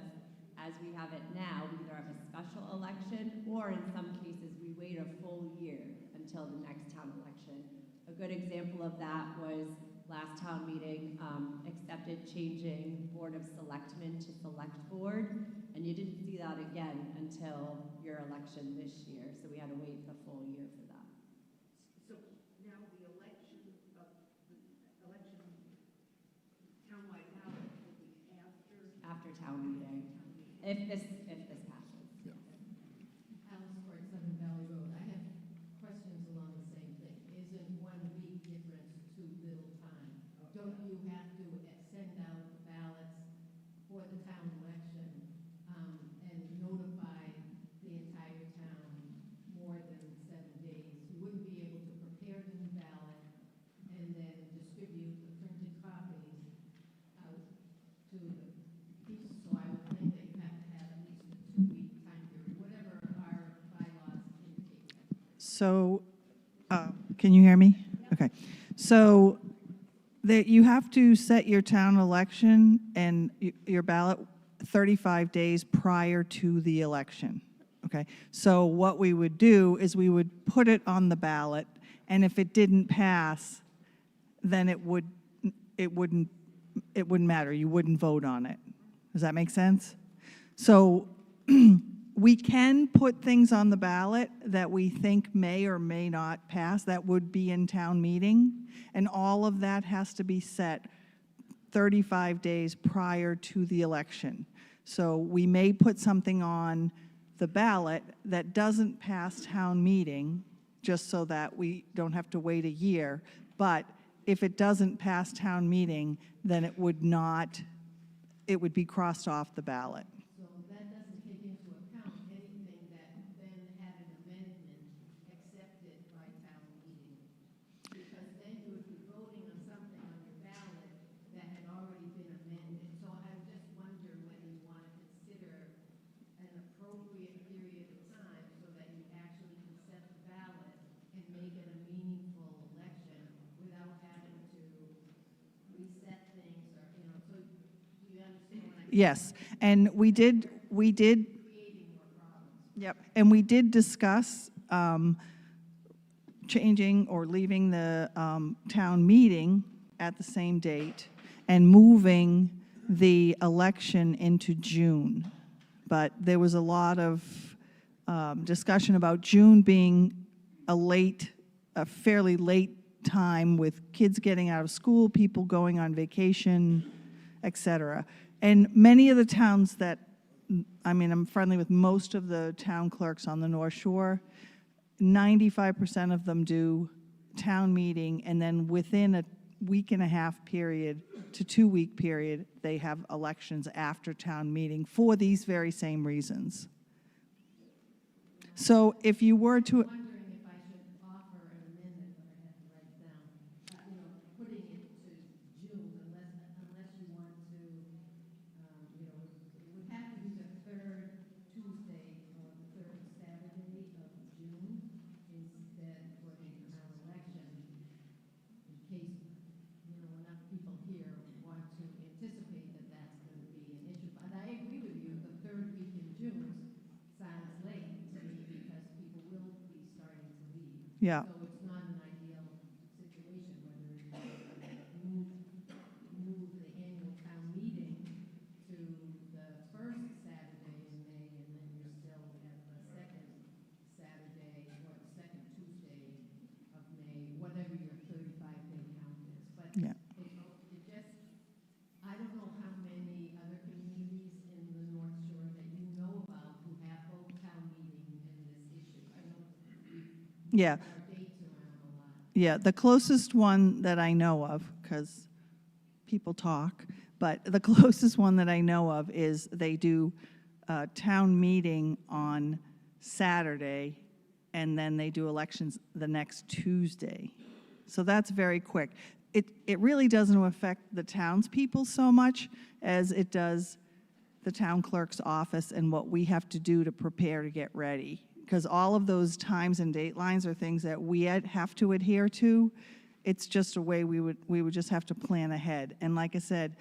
[SPEAKER 19] as we have it now, we either have a special election, or in some cases, we wait a full year until the next town election. A good example of that was last town meeting accepted changing Board of Selectmen to Select Board, and you didn't see that again until your election this year, so we had to wait the full year for that.
[SPEAKER 13] So now the election townwide ballot will be
[SPEAKER 19] After town meeting, if this passes.
[SPEAKER 10] Alice Court, 7 Valley Road. I have questions along the same thing. Isn't 1 week difference too little time? Don't you have to send out the ballots for the town election and notify the entire town more than 7 days
[SPEAKER 14] So, can you hear me? Okay. So that you have to set your town election and your ballot 35 days prior to the election. Okay. So what we would do is we would put it on the ballot, and if it didn't pass, then it wouldn't matter. You wouldn't vote on it. Does that make sense? So we can put things on the ballot that we think may or may not pass. That would be in town meeting. And all of that has to be set 35 days prior to the election. So we may put something on the ballot that doesn't pass town meeting, just so that we don't have to wait a year. But if it doesn't pass town meeting, then it would be crossed off the ballot.
[SPEAKER 10] So that doesn't take into account anything that then had an amendment accepted by town meeting. Because then you would be voting on something on your ballot that had already been amended. So I just wonder whether you want to consider an appropriate period of time so that you actually can set the ballot and make it a meaningful election without having to reset things or, so do you understand what I mean?
[SPEAKER 14] Yes, and we did.
[SPEAKER 10] Creating more problems.
[SPEAKER 14] Yep, and we did discuss changing or leaving the town meeting at the same date and moving the election into June. But there was a lot of discussion about June being a fairly late time with kids getting out of school, people going on vacation, et cetera. And many of the towns I'm friendly with most of the town clerks on the North Shore. 95% of them do town meeting, and then within a week and a half period to 2 week period, they have elections after town meeting for these very same reasons. So if you were to...
[SPEAKER 10] I'm wondering if I should offer an amendment, but I have to write it down. Putting it to June, unless you want to, it would have to be the third Tuesday or the third Saturday of June instead for the town election, in case enough people here want to anticipate that that's going to be an issue. But I agree with you. The third week in June sounds late to me because people will be starting to leave.
[SPEAKER 14] Yeah.
[SPEAKER 10] So it's not an ideal situation, whether you move the annual town meeting to the first Saturday in May, and then you're still at the second Saturday or the second Tuesday of May, whatever your 35-day count is. But
[SPEAKER 14] Yeah.
[SPEAKER 10] it just, I don't know how many other communities in the North Shore that you know about who have both town meeting and this issue. I know we
[SPEAKER 14] Yeah.
[SPEAKER 10] our dates around a lot.
[SPEAKER 14] Yeah, the closest one that I know of, because people talk, but the closest one that I know of is they do a town meeting on Saturday, and then they do elections the next Tuesday. So that's very quick. It really doesn't affect the townspeople so much as it does the town clerk's office and what we have to do to prepare to get ready. Because all of those times and date lines are things that we have to adhere to. It's just a way we would just have to plan ahead. And like I said,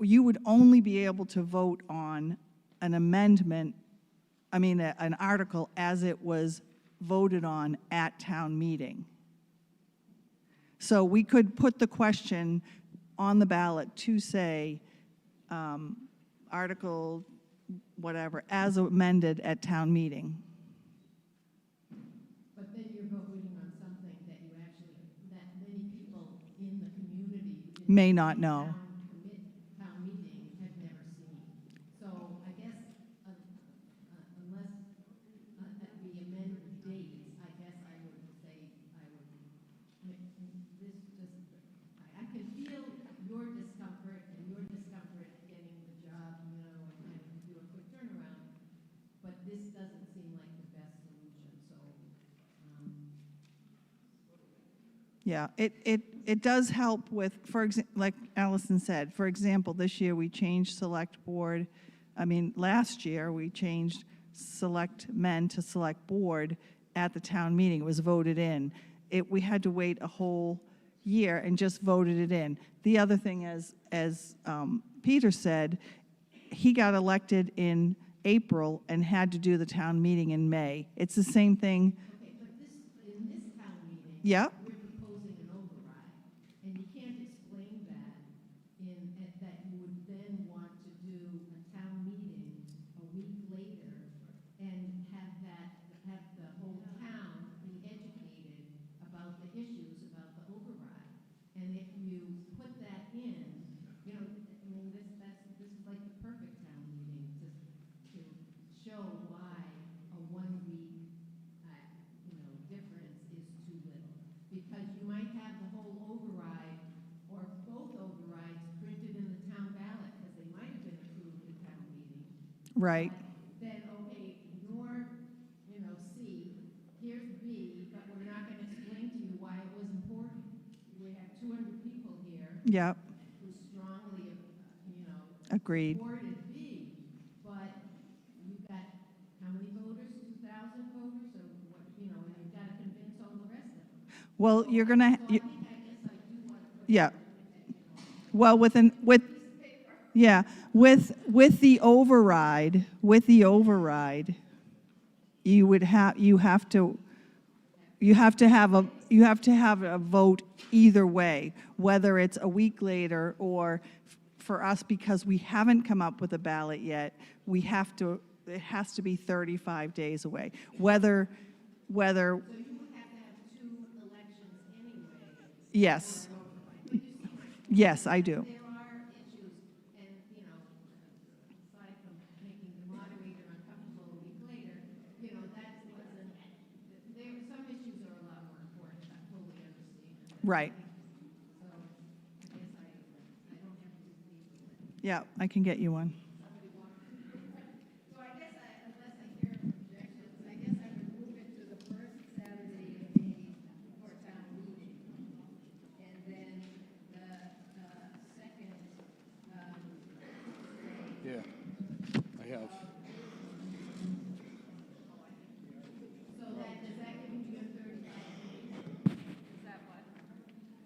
[SPEAKER 14] you would only be able to vote on an amendment, an article as it was voted on at town meeting. So we could put the question on the ballot to say, article whatever, as amended at town meeting.
[SPEAKER 10] But then you're voting on something that many people in the community
[SPEAKER 14] May not know.
[SPEAKER 10] Town meeting have never seen. So I guess unless we amend the dates, I guess I would say I can feel your discomfort and your discomfort getting the job, and do a quick turnaround, but this doesn't seem like the best solution, so.
[SPEAKER 14] Yeah, it does help with, like Allison said, for example, this year we changed select board. Last year we changed select men to select board at the town meeting. It was voted in. We had to wait a whole year and just voted it in. The other thing, as Peter said, he got elected in April and had to do the town meeting in May. It's the same thing.
[SPEAKER 10] Okay, but in this town meeting.
[SPEAKER 14] Yep.
[SPEAKER 10] We're proposing an override, and you can't explain that that you would then want to do a town meeting a week later and have the whole town be educated about the issues about the override. And if you put that in, you know, I mean, this is like the perfect town meeting to show why a 1 week, difference is too little. Because you might have the whole override or both overrides printed in the town ballot because they might have been approved at town meeting.
[SPEAKER 14] Right.
[SPEAKER 10] Then, okay, ignore, C, here's B, but we're not going to explain to you why it was important. We have 200 people here.
[SPEAKER 14] Yep.
[SPEAKER 10] Who strongly,
[SPEAKER 14] Agreed.
[SPEAKER 10] supported B, but you've got how many voters? 2,000 voters, or what? And you've got to convince all the rest of them.
[SPEAKER 14] Well, you're gonna.
[SPEAKER 10] So I think I guess I do want to put
[SPEAKER 14] Yeah. Well, with the override, you have to have a vote either way, whether it's a week later or for us, because we haven't come up with a ballot yet, it has to be 35 days away. Whether
[SPEAKER 10] So you would have to have 2 elections anyway.
[SPEAKER 14] yes.
[SPEAKER 10] For an override. But you see my point.
[SPEAKER 14] Yes, I do.
[SPEAKER 10] There are issues, and, aside from making the moderator uncomfortable a week later, that wasn't, some issues are a lot more important. I fully understand that.
[SPEAKER 14] Right.
[SPEAKER 10] So I guess I don't have to speak.
[SPEAKER 14] Yeah, I can get you one.
[SPEAKER 10] So I guess unless I hear objections, I guess I would move it to the first Saturday of May for town meeting. And then the second,
[SPEAKER 1] Yeah, I have.
[SPEAKER 10] so does that give you your 35 days? Is that what?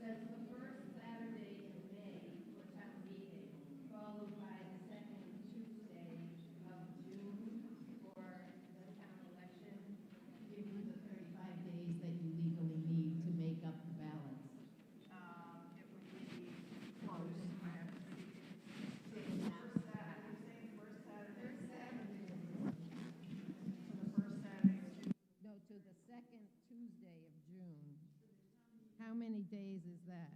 [SPEAKER 10] That's the first Saturday in May for town meeting, followed by the second Tuesday of June for the town election. Give you the 35 days that you legally need to make up the ballots. It would be close. No, to the second Tuesday of June. How many days is that?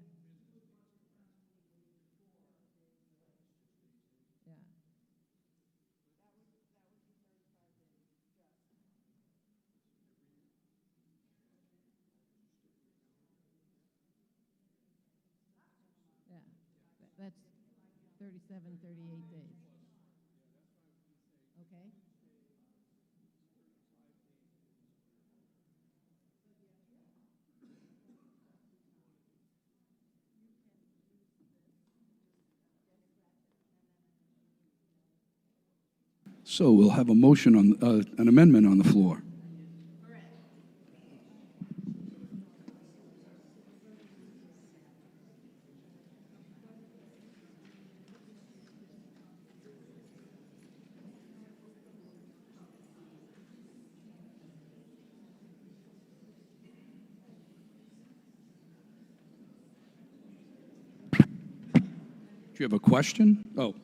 [SPEAKER 10] Yeah. Yeah, that's 37, 38 days. Okay?
[SPEAKER 1] So we'll have a motion on, an amendment on the floor. Do you have a question? Oh.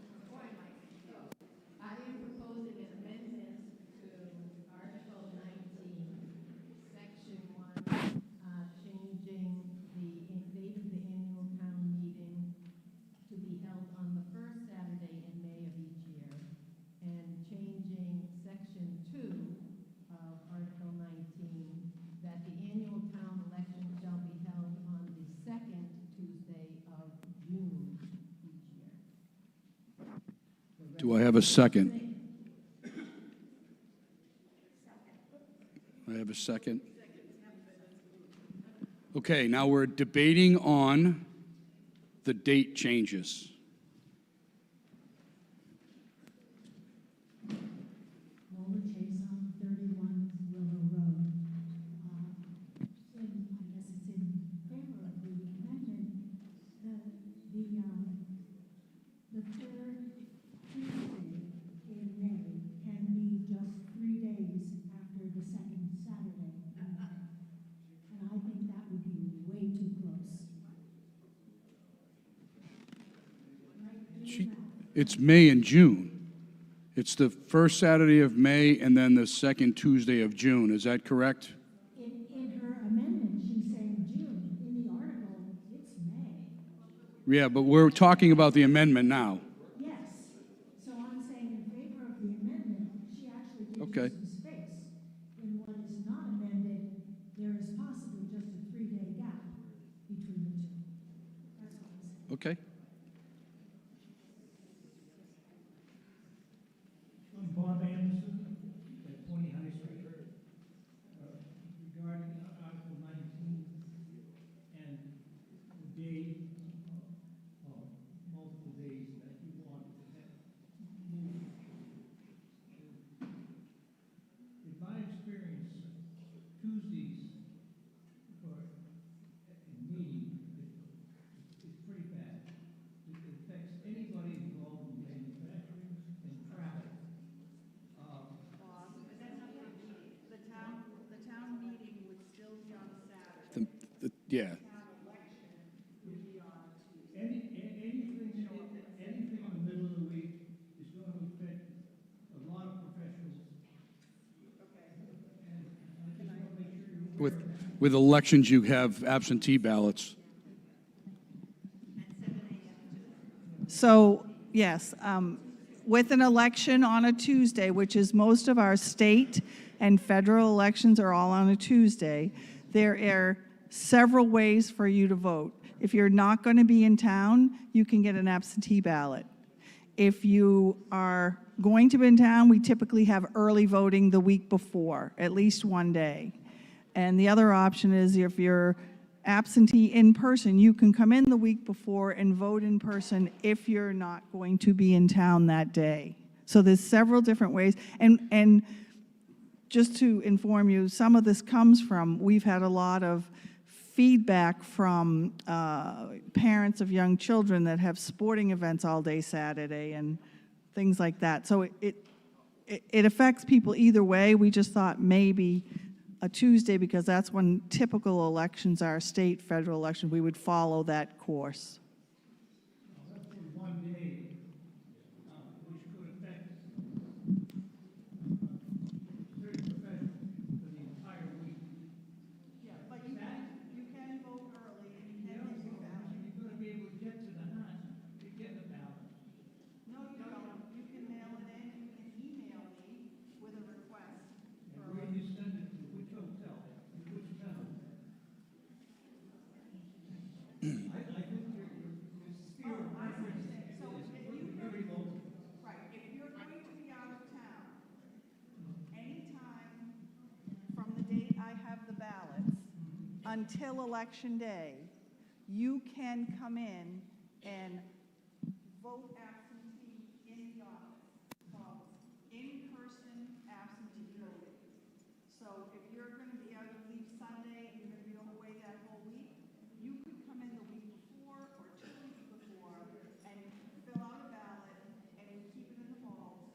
[SPEAKER 10] I am proposing an amendment to Article 19, Section 1, changing the date of the annual town meeting to be held on the first Saturday in May of each year, and changing Section 2 of Article 19, that the annual town election shall be held on the second Tuesday of June each year.
[SPEAKER 1] Do I have a second? I have a second. Okay, now we're debating on the date changes.
[SPEAKER 5] Lola Chase,
[SPEAKER 1] It's May and June. It's the first Saturday of May and then the second Tuesday of June. Is that correct?
[SPEAKER 5] In her amendment, she's saying June. In the article, it's May.
[SPEAKER 1] Yeah, but we're talking about the amendment now.
[SPEAKER 5] Yes. So I'm saying in favor of the amendment, she actually gives
[SPEAKER 1] Okay.
[SPEAKER 5] you some space. In what is not amended, there is possibly just a 3-day gap between the two. That's what I'm saying.
[SPEAKER 1] Okay.
[SPEAKER 3] I'm Bob Anderson at 20 High Street. Regarding Article 19 and the day, multiple days that you want to have moved. In my experience, Tuesdays for a meeting is pretty bad. It affects anybody involved in manufacturing and traffic.
[SPEAKER 4] The town meeting would still be on Saturday.
[SPEAKER 1] Yeah.
[SPEAKER 4] Town election would be on Tuesday.
[SPEAKER 3] Anything in the middle of the week is going to affect a lot of professionals.
[SPEAKER 4] Okay.
[SPEAKER 3] And I just want to make sure you're aware of that.
[SPEAKER 1] With elections, you have absentee ballots.
[SPEAKER 14] So, yes, with an election on a Tuesday, which is most of our state and federal elections are all on a Tuesday, there are several ways for you to vote. If you're not going to be in town, you can get an absentee ballot. If you are going to be in town, we typically have early voting the week before, at least one day. And the other option is if you're absentee in person, you can come in the week before and vote in person if you're not going to be in town that day. So there's several different ways. And just to inform you, some of this comes from, we've had a lot of feedback from parents of young children that have sporting events all day Saturday and things like that. So it affects people either way. We just thought maybe a Tuesday, because that's when typical elections are, state, federal elections, we would follow that course.
[SPEAKER 3] That's for one day, which could affect 30 professionals for the entire week.
[SPEAKER 14] Yeah, but you can vote early and you can get your ballot.
[SPEAKER 3] You're going to be able to get to the hunt to get the ballot.
[SPEAKER 14] No, you don't. You can mail it in and you can email me with a request.
[SPEAKER 3] And where do you send it to? Which hotel? Which town? I think your sphere of reference is very local.
[SPEAKER 14] Right, if you're going to be out of town, anytime from the date I have the ballots until Election Day, you can come in and vote absentee in the office. It's called in-person absentee voting. So if you're going to be out, you leave Sunday and you're going to be away that whole week, you could come in the week before or 2 weeks before and fill out a ballot and keep it in the vault,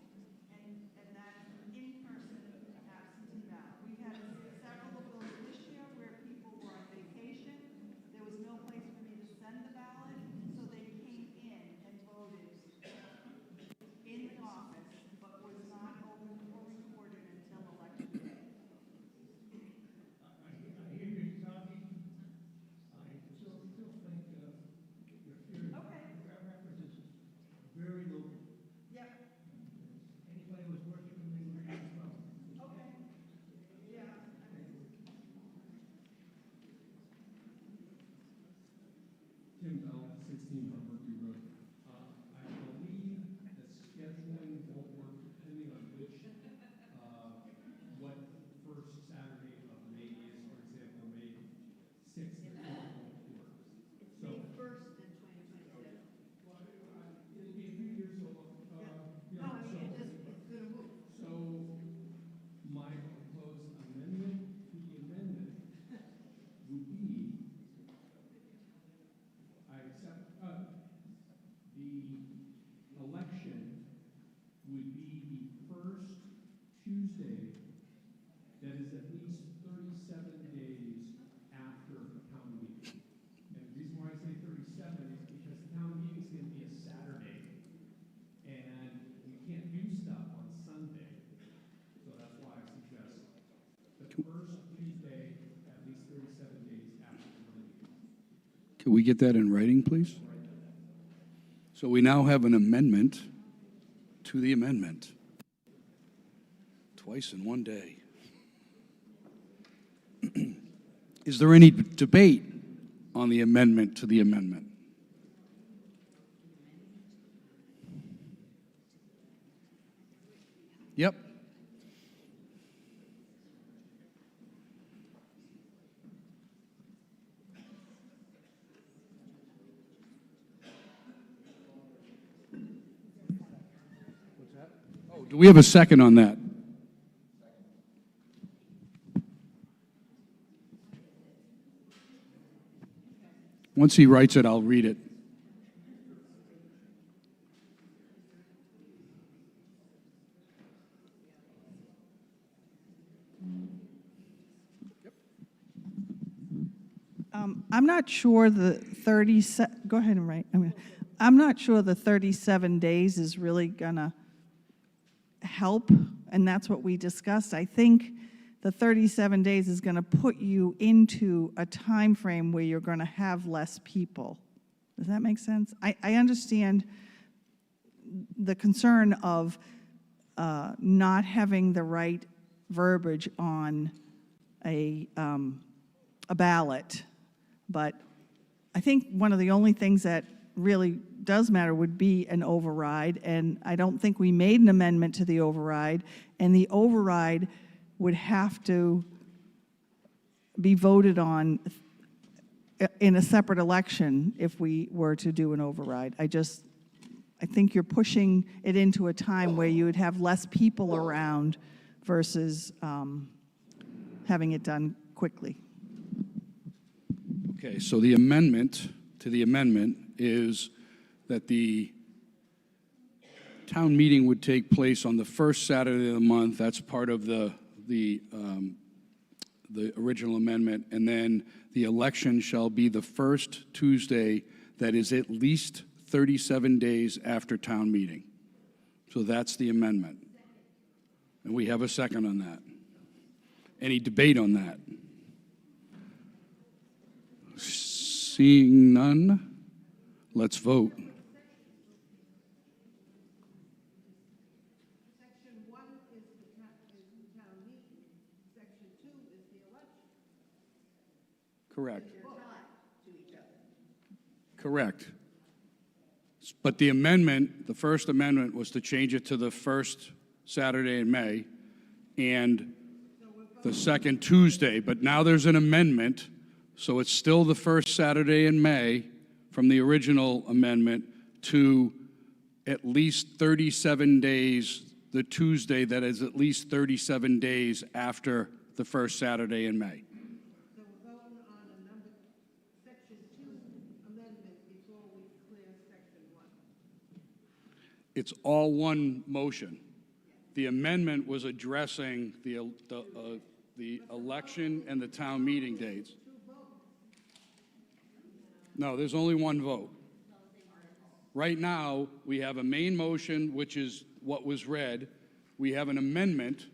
[SPEAKER 14] and that's an in-person absentee ballot. We had several of those this year where people were on vacation. There was no place for me to send the ballot, so they came in and voted in the office, but was not open or recorded until Election Day.
[SPEAKER 3] I hear you talking. I still think your sphere of reference is very local.
[SPEAKER 14] Yep.
[SPEAKER 3] Anybody who's working with me would have a problem.
[SPEAKER 14] Okay. Yeah.
[SPEAKER 11] Tim Bell, 16 Harborview Road. I believe that scheduling won't work depending on which, what first Saturday of May is. For example, May 6th won't work. So,
[SPEAKER 4] May 1st in 2027.
[SPEAKER 11] it'll be a few years, so,
[SPEAKER 4] No, I mean, it's gonna move.
[SPEAKER 11] So, my proposed amendment to the amendment would be, I accept, the election would be the first Tuesday that is at least 37 days after town meeting. And the reason why I say 37 is because the town meeting is going to be a Saturday.
[SPEAKER 1] Can we get that in writing, please? So we now have an amendment to the amendment. Twice in one day. Is there any debate on the amendment to the amendment? Yep. Oh, do we have a second on that? Once he writes it, I'll read it.
[SPEAKER 14] I'm not sure the 30, go ahead and write. I'm not sure the 37 days is really gonna help, and that's what we discussed. I think the 37 days is gonna put you into a time frame where you're gonna have less people. Does that make sense? I understand the concern of not having the right verbiage on a ballot. But I think one of the only things that really does matter would be an override, and I don't think we made an amendment to the override, and the override would have to be voted on in a separate election if we were to do an override. I think you're pushing it into a time where you would have less people around versus having it done quickly.
[SPEAKER 1] Okay, so the amendment to the amendment is that the town meeting would take place on the first Saturday of the month. That's part of the original amendment. And then the election shall be the first Tuesday that is at least 37 days after town meeting. So that's the amendment. And we have a second on that. Any debate on that? Seeing none, let's vote.
[SPEAKER 4] Section 1 is the town meeting. Section 2 is the election.
[SPEAKER 1] Correct.
[SPEAKER 4] They're tied to each other.
[SPEAKER 1] Correct. But the amendment, the first amendment, was to change it to the first Saturday in May and the second Tuesday. But now there's an amendment, so it's still the first Saturday in May from the original amendment to at least 37 days, the Tuesday that is at least 37 days after the first Saturday in May.
[SPEAKER 4] So we're voting on a section 2 amendment before we clear section 1.
[SPEAKER 1] It's all one motion. The amendment was addressing the election and the town meeting dates. No, there's only one vote. Right now, we have a main motion, which is what was read. We have an amendment,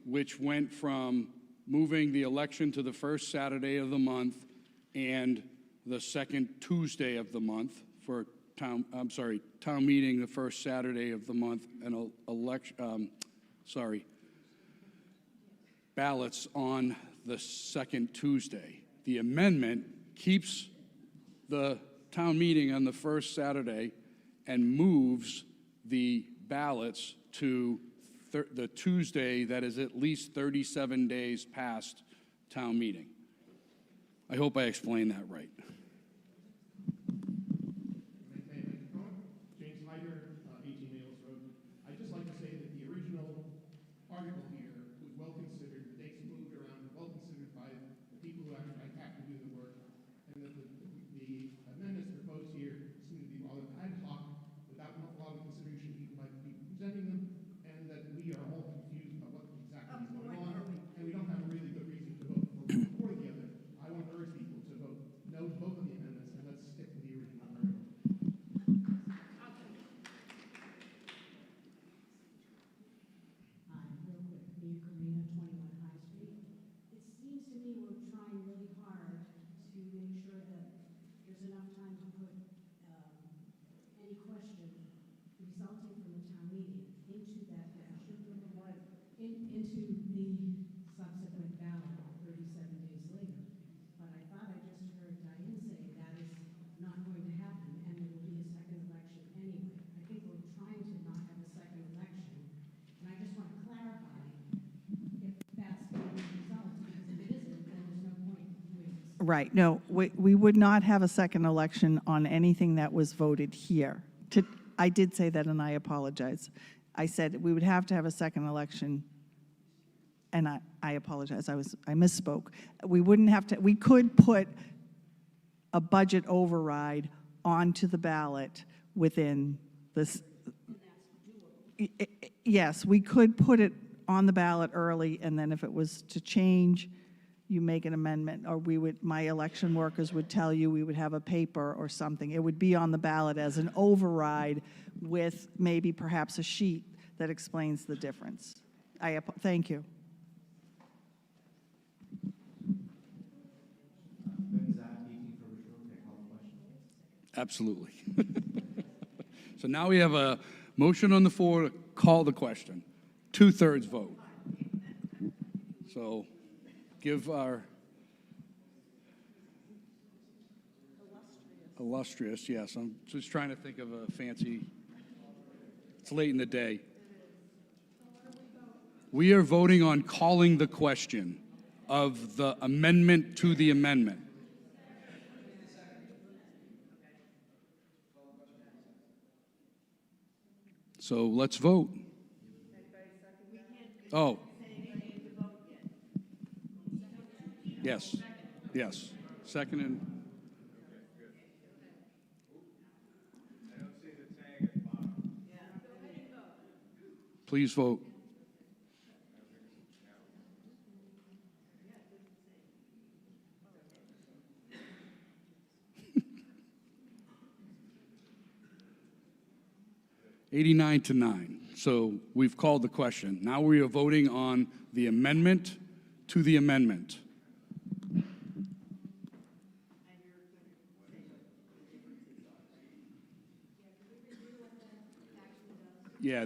[SPEAKER 1] which went from moving the election to the first Saturday of the month and the second Tuesday of the month for town meeting the first Saturday of the month and ballots on the second Tuesday. The amendment keeps the town meeting on the first Saturday and moves the ballots to the Tuesday that is at least 37 days past town meeting. I hope I explained that right.
[SPEAKER 15] James Hyder, 18 Nails Road. I'd just like to say that the original article here was well considered, the dates moved around, well considered by the people who actually have to do the work, and that the amendments proposed here seem to be rather ad hoc, without a lot of consideration even by the people presenting them, and that we are all confused about what exactly is going on, and we don't have a really good reason to vote for one or the other. I want to urge people to vote no to both
[SPEAKER 14] Right, no, we would not have a second election on anything that was voted here. I did say that, and I apologize. I said we would have to have a second election, and I apologize, I misspoke. We wouldn't have to, we could put a budget override onto the ballot within this. Yes, we could put it on the ballot early, and then if it was to change, you make an amendment, or my election workers would tell you we would have a paper or something. It would be on the ballot as an override with maybe perhaps a sheet that explains the difference. Thank you.
[SPEAKER 1] Absolutely. So now we have a motion on the floor to call the question. 2/3 vote. So give our illustrious, yes, I'm just trying to think of a fancy, it's late in the day. We are voting on calling the question of the amendment to the amendment. So let's vote. Oh. Yes, yes. Second and... Please vote. Eighty-nine to 9. So we've called the question. Now we are voting on the amendment to the amendment. Yeah,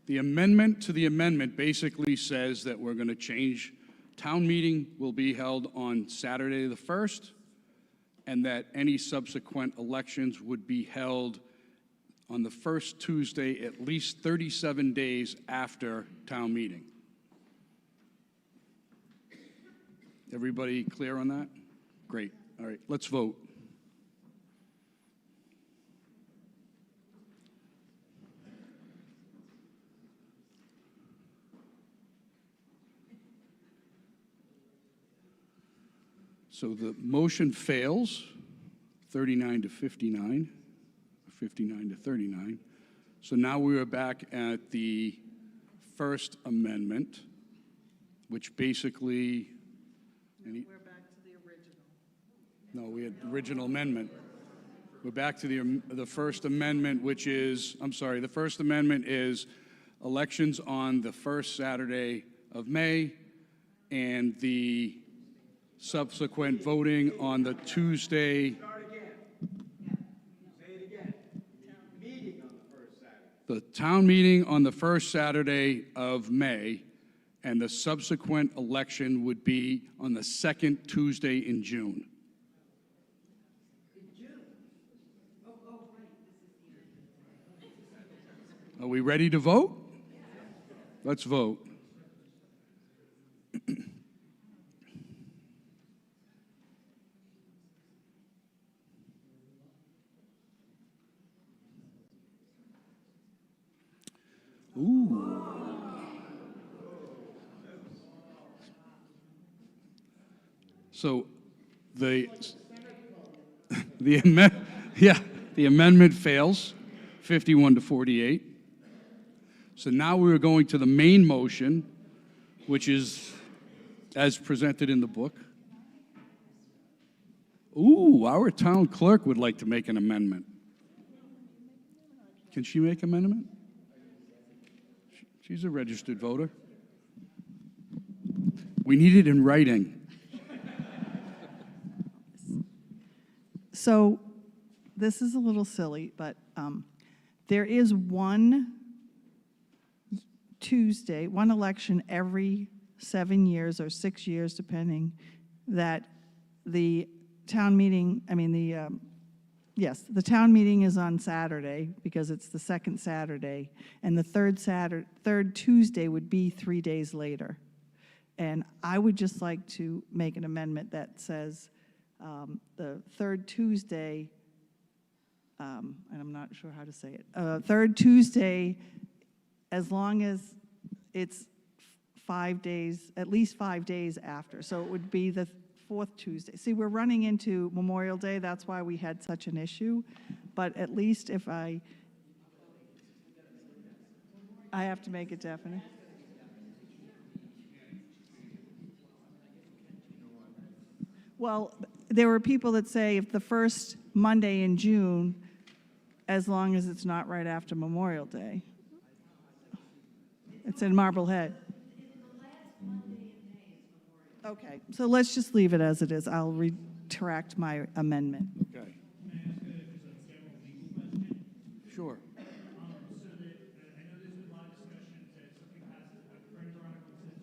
[SPEAKER 1] the amendment to the amendment basically says that we're going to change. Town meeting will be held on Saturday the 1st, and that any subsequent elections would be held on the first Tuesday, at least 37 days after town meeting. Everybody clear on that? Great. All right, let's vote. So the motion fails, 39 to 59, 59 to 39. So now we are back at the First Amendment, which basically... We're back to the original. No, we had the original amendment. We're back to the First Amendment, which is, I'm sorry, the First Amendment is elections on the first Saturday of May, and the subsequent voting on the Tuesday.
[SPEAKER 12] Start again. Yeah. Say it again. Meeting on the first Saturday.
[SPEAKER 1] The town meeting on the first Saturday of May, and the subsequent election would be on the second Tuesday in June.
[SPEAKER 12] In June? Oh, right. This is
[SPEAKER 1] Are we ready to vote? Let's vote. Ooh. So the amendment fails, 51 to 48. So now we're going to the main motion, which is as presented in the book. Ooh, our town clerk would like to make an amendment. Can she make an amendment? She's a registered voter. We need it in writing.
[SPEAKER 14] So this is a little silly, but there is one Tuesday, one election every 7 years or 6 years, depending, that the town meeting, the town meeting is on Saturday because it's the second Saturday, and the third Tuesday would be 3 days later. And I would just like to make an amendment that says the third Tuesday, and I'm not sure how to say it, third Tuesday, as long as it's 5 days, at least 5 days after. So it would be the fourth Tuesday. See, we're running into Memorial Day, that's why we had such an issue. But at least if I have to make it definite. Well, there were people that say if the first Monday in June, as long as it's not right after Memorial Day. It's in Marblehead. Okay, so let's just leave it as it is. I'll retract my amendment.
[SPEAKER 1] Okay.
[SPEAKER 9] Can I ask just a general legal question?
[SPEAKER 1] Sure.
[SPEAKER 9] So that, I know there's been a lot of discussions that something passes, like Friends Article says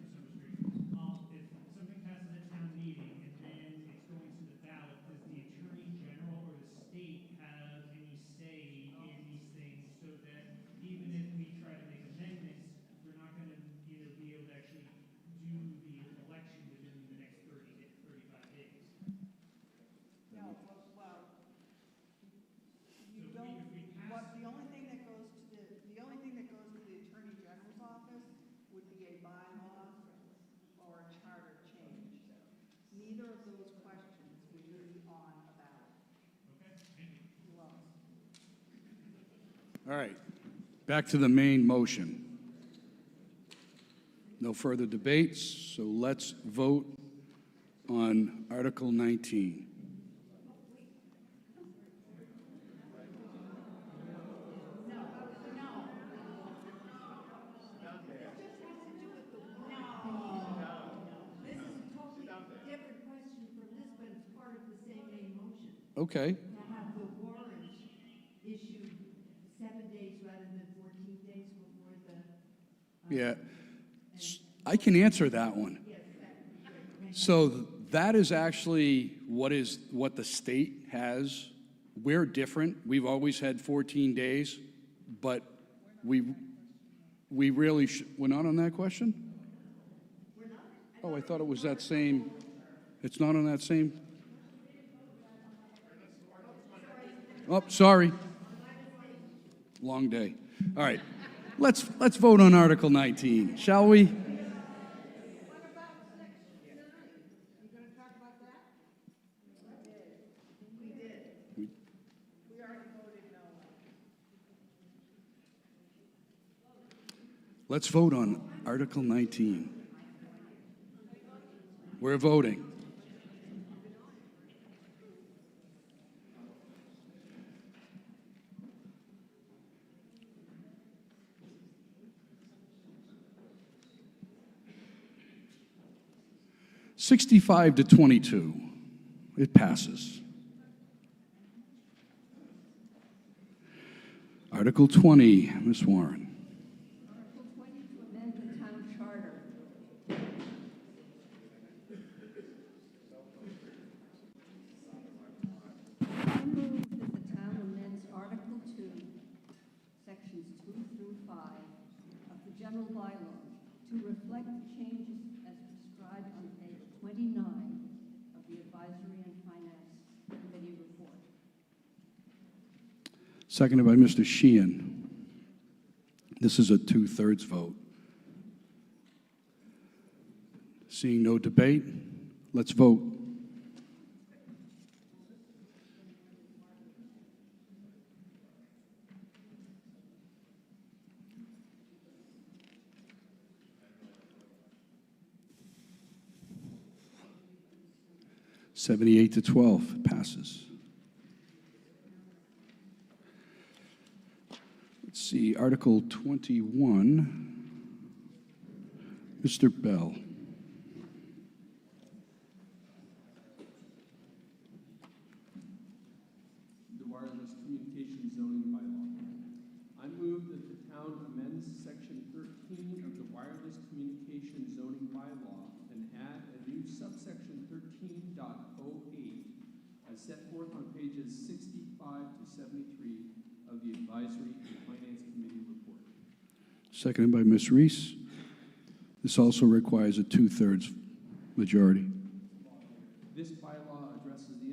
[SPEAKER 9] through Summer Street. If something passes at town meeting and then it's going to the ballot, does the Attorney General or the state have any say in these things so that even if we try to make amendments, we're not going to, be able to actually do the election within the next 35 days?
[SPEAKER 14] No, well, you
[SPEAKER 9] So
[SPEAKER 14] don't,
[SPEAKER 9] if we pass,
[SPEAKER 14] the only thing that goes to the Attorney General's office would be a bylaw or a charter change. Neither of those questions would be on a ballot.
[SPEAKER 9] okay, thank you.
[SPEAKER 14] You're welcome.
[SPEAKER 1] All right, back to the main motion. No further debates, so let's vote on Article 19.
[SPEAKER 10] This is a totally different question from this, but it's part of the same main motion.
[SPEAKER 1] Okay,
[SPEAKER 10] To have the warrant issued 7 days rather than 14 days before the.
[SPEAKER 1] yeah. I can answer that one.
[SPEAKER 10] Yes, that would be great. Thank you.
[SPEAKER 1] So that is actually what the state has. We're different. We've always had 14 days, but we really we're not on that question? Oh, I thought it was that same. It's not on that same? Oh, sorry. Long day. All right. Let's vote on Article 19, shall we? Let's vote on Article 19. We're voting. $65 to $22. It passes. Article 20, Ms. Warren.
[SPEAKER 16] Article 20 to amend the town charter. I move that the town amends Article 2, Sections 2 through 5 of the general bylaw to reflect the changes as prescribed on page 29 of the Advisory and Finance Committee report.
[SPEAKER 1] Seconded by Mr. Sheehan. This is a 2/3 vote. Seeing no debate, let's vote. $78 to $12 passes. Let's see, Article 21, Mr. Bell.
[SPEAKER 11] The wireless communication zoning bylaw. I move that the town amends section 13 of the wireless communication zoning bylaw and add a new subsection 13.08 as set forth on pages 65 to 73 of the Advisory and Finance Committee report.
[SPEAKER 1] Seconded by Ms. Reese. This also requires a 2/3 majority.
[SPEAKER 11] This bylaw addresses the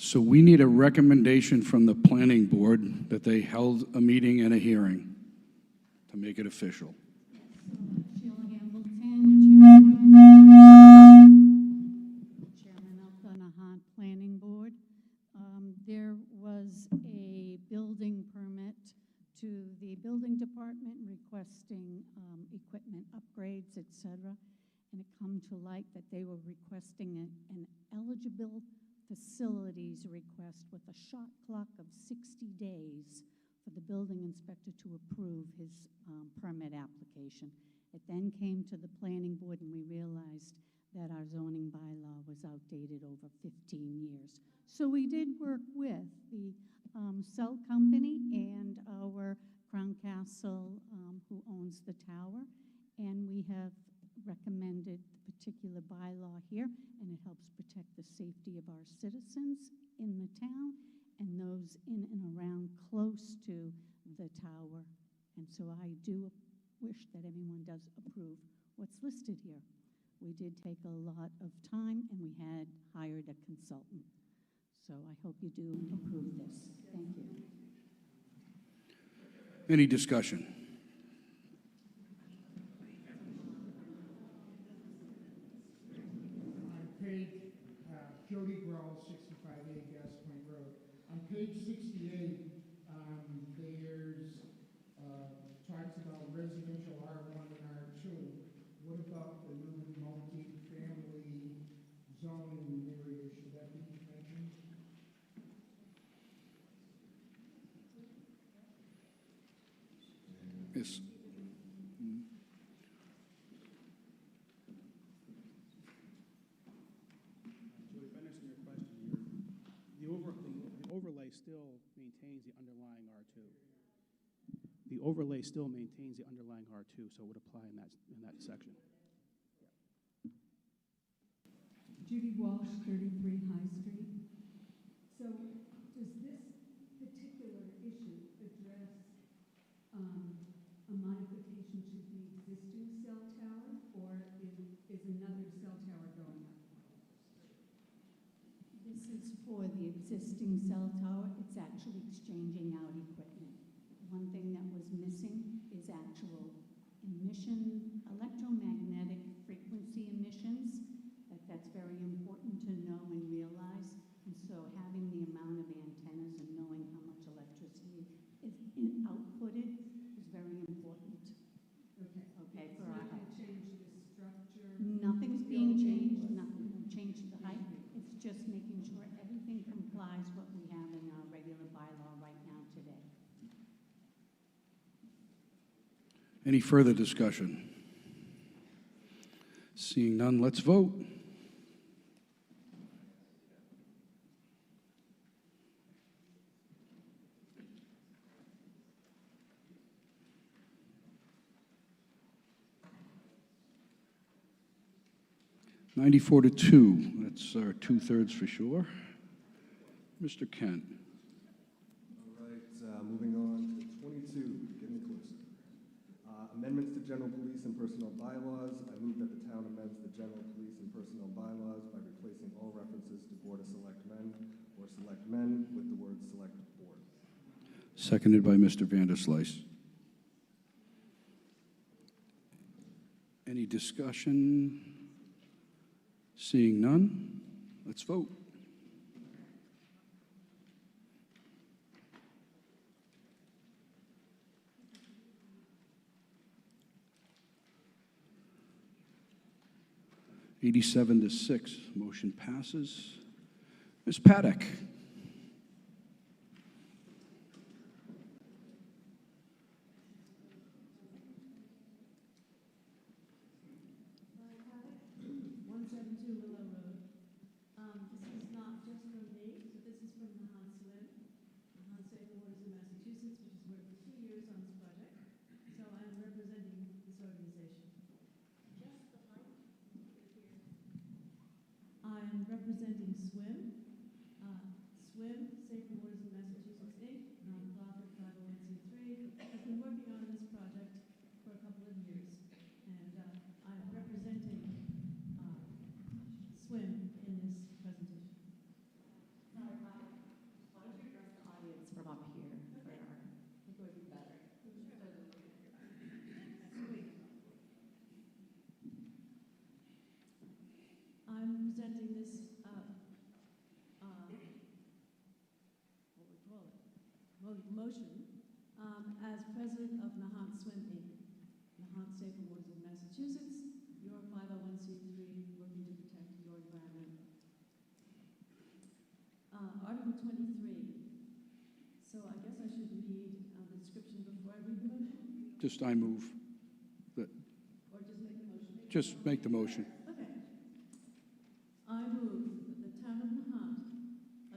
[SPEAKER 1] So we need a recommendation from the planning board that they held a meeting and a hearing to make it official.
[SPEAKER 2] Sheila Hamilton, Chairman of the Nahant Planning Board. There was a building permit to the building department requesting equipment upgrades, et cetera, and it come to light that they were requesting an eligible facilities request with a shot clock of 60 days for the building inspector to approve his permit application. It then came to the planning board and we realized that our zoning bylaw was outdated over 15 years. So we did work with the cell company and our Crown Castle, who owns the tower, and we have recommended the particular bylaw here, and it helps protect the safety of our citizens in the town and those in and around close to the tower. And so I do wish that everyone does approve what's listed here. We did take a lot of time, and we had hired a consultant. So I hope you do approve this. Thank you.
[SPEAKER 1] Any discussion?
[SPEAKER 6] On page, Jody Grohl, 65A Gas Point Road. On page 68, there's, talks about residential R1 and R2. What about the new multi-family zoning area? Should that be mentioned?
[SPEAKER 1] Yes.
[SPEAKER 21] Julie, if I understand your question, the overlay still maintains the underlying R2. The overlay still maintains the underlying R2, so it would apply in that section.
[SPEAKER 13] Judy Walsh, 33 High Street. So does this particular issue address a modification to the existing cell tower, or is another cell tower going up?
[SPEAKER 2] This is for the existing cell tower. It's actually exchanging out equipment. One thing that was missing is actual electromagnetic frequency emissions. That's very important to know and realize. And so having the amount of antennas and knowing how much electricity is outputted is very important.
[SPEAKER 13] Okay.
[SPEAKER 2] Okay,
[SPEAKER 13] It's
[SPEAKER 2] for our
[SPEAKER 13] not going
[SPEAKER 2] health.
[SPEAKER 13] to change the structure?
[SPEAKER 2] Nothing's being changed, nothing will change the height. It's just making sure everything complies what we have in our regular bylaw right now today.
[SPEAKER 1] Any further discussion? Seeing none, let's vote. Ninety-four to 2. That's our 2/3 for sure. Mr. Kent.
[SPEAKER 20] All right, moving on to 22, getting closer. Amendments to general police and personnel bylaws. I move that the town amends the general police and personnel bylaws by replacing all references to Board of Selectmen or Selectmen with the word Select Board.
[SPEAKER 1] Seconded by Mr. Vanderslice. Any discussion? Seeing none, let's vote. Eighty-seven to 6, motion passes. Ms. Paddock.
[SPEAKER 5] This is not just from me, but this is from Nahant Swim. Nahant Safe Waters in Massachusetts, which has worked for 2 years on this project. So I'm representing this organization. Just the mic here. I'm representing Swim. motion as president of Nahant Swim Inc., Nahant Safer Waters of Massachusetts, your 501c3 working to protect your environment. Article 23. So I guess I should read the description before I read the motion?
[SPEAKER 1] Just I move that,
[SPEAKER 5] Or just make the motion?
[SPEAKER 1] just make the motion.
[SPEAKER 5] Okay. I move that the town of Nahant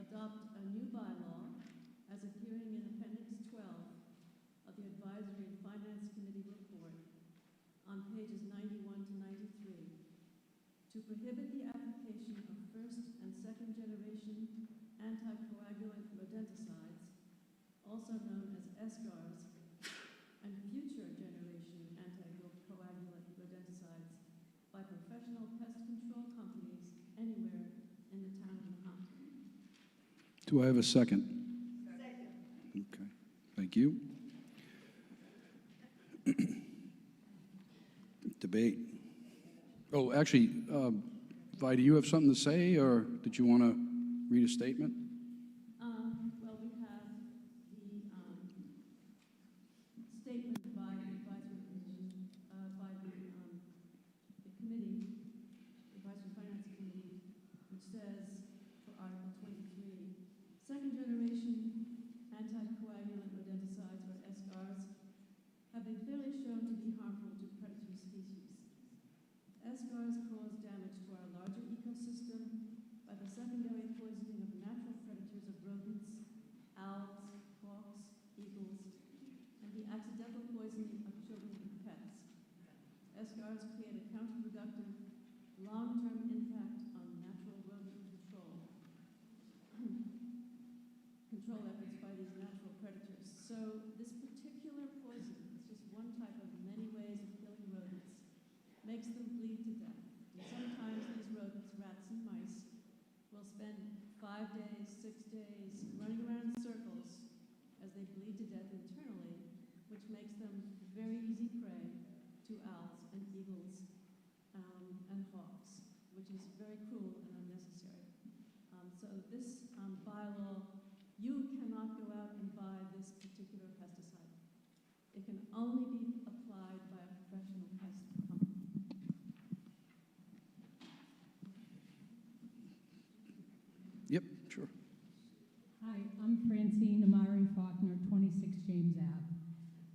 [SPEAKER 5] adopt a new bylaw as appearing in Appendix 12 of the Advisory and Finance Committee report on pages 91 to 93 to prohibit the application of first and second generation anticoagulant rodenticides, also known as SGARs, and future generation anticoagulant rodenticides by professional pest control companies anywhere in the town of Nahant.
[SPEAKER 1] Do I have a second?
[SPEAKER 5] Second.
[SPEAKER 1] Okay, thank you. Debate. Oh, actually, Vi, do you have something to say, or did you want to read a statement?
[SPEAKER 5] Well, we have the statement by the advisory commission, by the committee, the advisory finance committee, which says for Article 23, second generation anticoagulant rodenticides, or SGARs, have been clearly shown to be harmful to predator species. SGARs cause damage to our larger ecosystem by the secondary poisoning of natural predators of rodents, owls, hawks, eagles, and the accidental poisoning of children and pets. SGARs create a counterproductive, long-term impact on natural rodent control efforts by these natural predators. So this particular poison, it's just one type of many ways of killing rodents, makes them bleed to death. And sometimes these rodents, rats and mice, will spend 5 days, 6 days running around in circles as they bleed to death internally, which makes them very easy prey to owls and eagles and hawks, which is very cruel and unnecessary. So this bylaw, you cannot go out and buy this particular pesticide. It can only be applied by a professional pest company.
[SPEAKER 1] Yep, sure.
[SPEAKER 7] Hi, I'm Francine Amari Faulkner, 26 James Ave.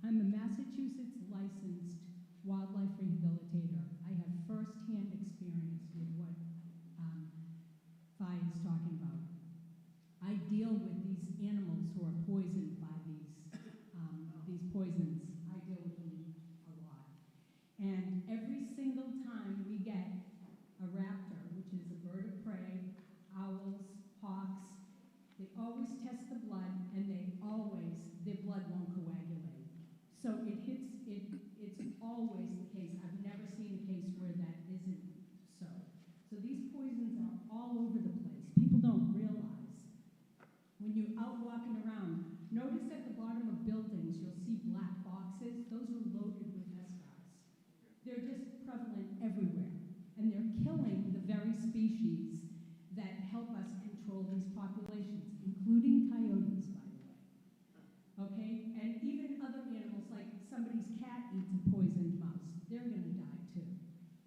[SPEAKER 7] I'm a Massachusetts licensed wildlife rehabilitator. I have firsthand experience with what Vi is talking about. I deal with these animals who are poisoned by these poisons. I deal with them a lot. And every single time we get a raptor, which is a bird of prey, owls, hawks, they always test the blood, and their blood won't coagulate. So it's always the case. I've never seen a case where that isn't so. So these poisons are all over the place. People don't realize. When you're out walking around, notice at the bottom of buildings, you'll see black boxes. Those are loaded with SGARs. They're just prevalent everywhere. And they're killing the very species that help us control these populations, including coyotes, by the way. Okay? And even other animals, like somebody's cat eats a poisoned mouse. They're going to die too.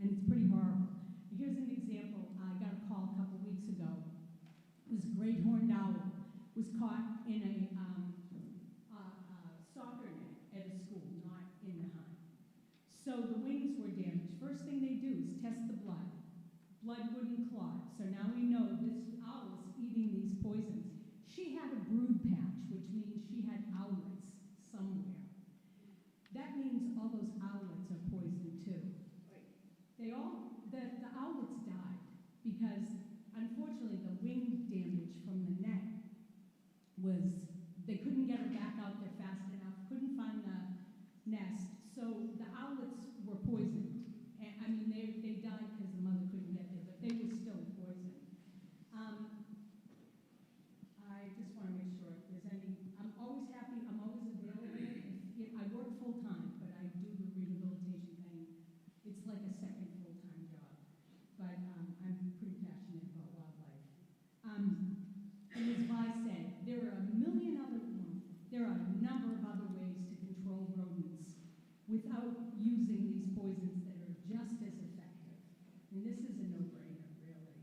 [SPEAKER 7] And it's pretty horrible. Here's an example. I got a call a couple weeks ago. It was a great horned owl. Was caught in a soccer net at a school, not in the hunt. So the wings were damaged. First thing they do is test the blood. Blood wouldn't clot. So now we know this owl is eating these poisons. She had a brood patch, which means she had owlets somewhere. That means all those owlets are poisoned too. The owlets died because, unfortunately, the wing damage from the net was, they couldn't get her back out there fast enough, couldn't find the nest, so the owlets were poisoned. And, I mean, they died because the mother couldn't get there, but they were still poisoned. I just want to make sure without using these poisons that are just as effective. I mean, this is a no-brainer, really.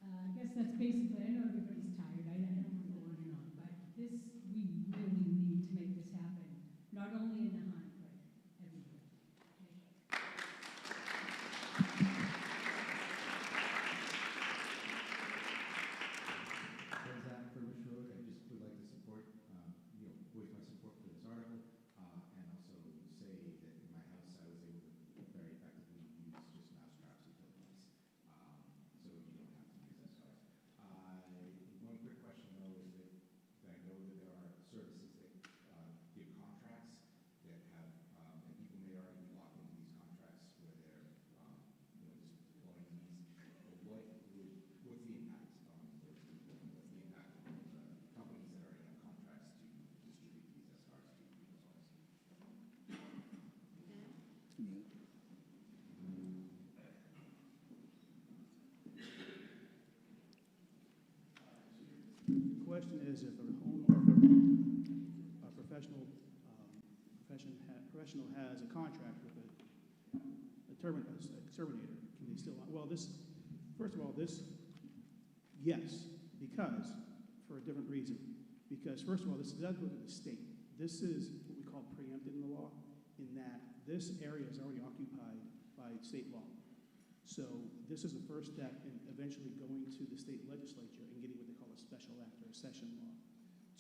[SPEAKER 7] I guess that's basically, I know everybody's tired, I don't want to go on and on, but this, we really need to make this happen, not only in Nahant, but everywhere.
[SPEAKER 17] Zach for Rich Road. I just would like to support, voice my support for this article, and also say that in my house I was able to very effectively use just mouse traps to kill mice. So you don't have to use SCARs. One quick question though is that I know that there are services that give contracts that have, and people may already be locked into these contracts where they're, just deploying these. But what's the impact on those people? And what's the impact on the companies that already have contracts to distribute these SCARs to people's homes?
[SPEAKER 21] The question is if a home or if a professional professional has a contract with a terminator, can they still? Well, first of all, yes, because for a different reason. Because first of all, this does go to the state. This is what we call preempted in the law, in that this area is already occupied by state law. So this is the first step in eventually going to the state legislature and getting what they call a special act or a session law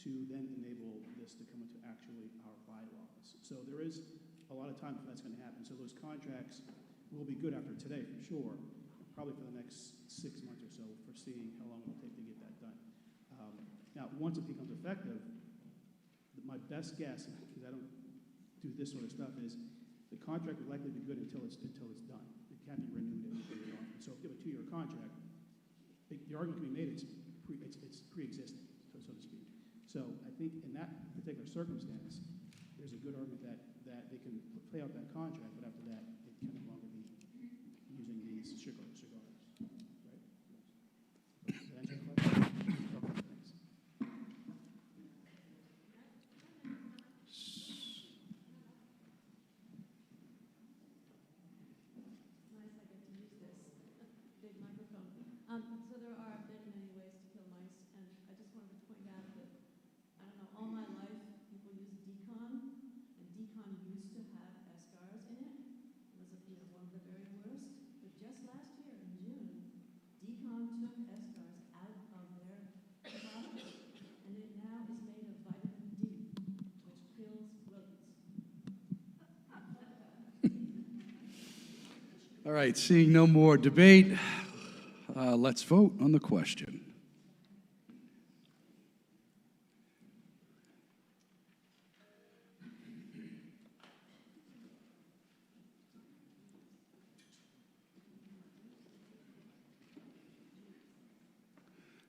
[SPEAKER 21] to then enable this to come into actually our bylaws. So there is a lot of time before that's going to happen. So those contracts will be good after today for sure, probably for the next 6 months or so for seeing how long it will take to get that done. Now, once it becomes effective, my best guess, because I don't do this sort of stuff, is the contract will likely be good until it's done. It can't be renewed every year. So if you have a 2-year contract, the argument can be made it's pre-existing, so to speak. So I think in that particular circumstance, there's a good argument that they can play out that contract, but after that, it can no longer be using these cigars, right? Does that answer your question? Okay, thanks.
[SPEAKER 22] Nice, I get to use this big microphone. So there are many, many ways to kill mice, and I just wanted to point out that, I don't know, all my life people use decon, and decon used to have SCARs in it. It was one of the very worst. But just last year in June, decon took SCARs out of their products, and it now is made of vitamin D, which kills rodents.
[SPEAKER 1] All right, seeing no more debate, let's vote on the question.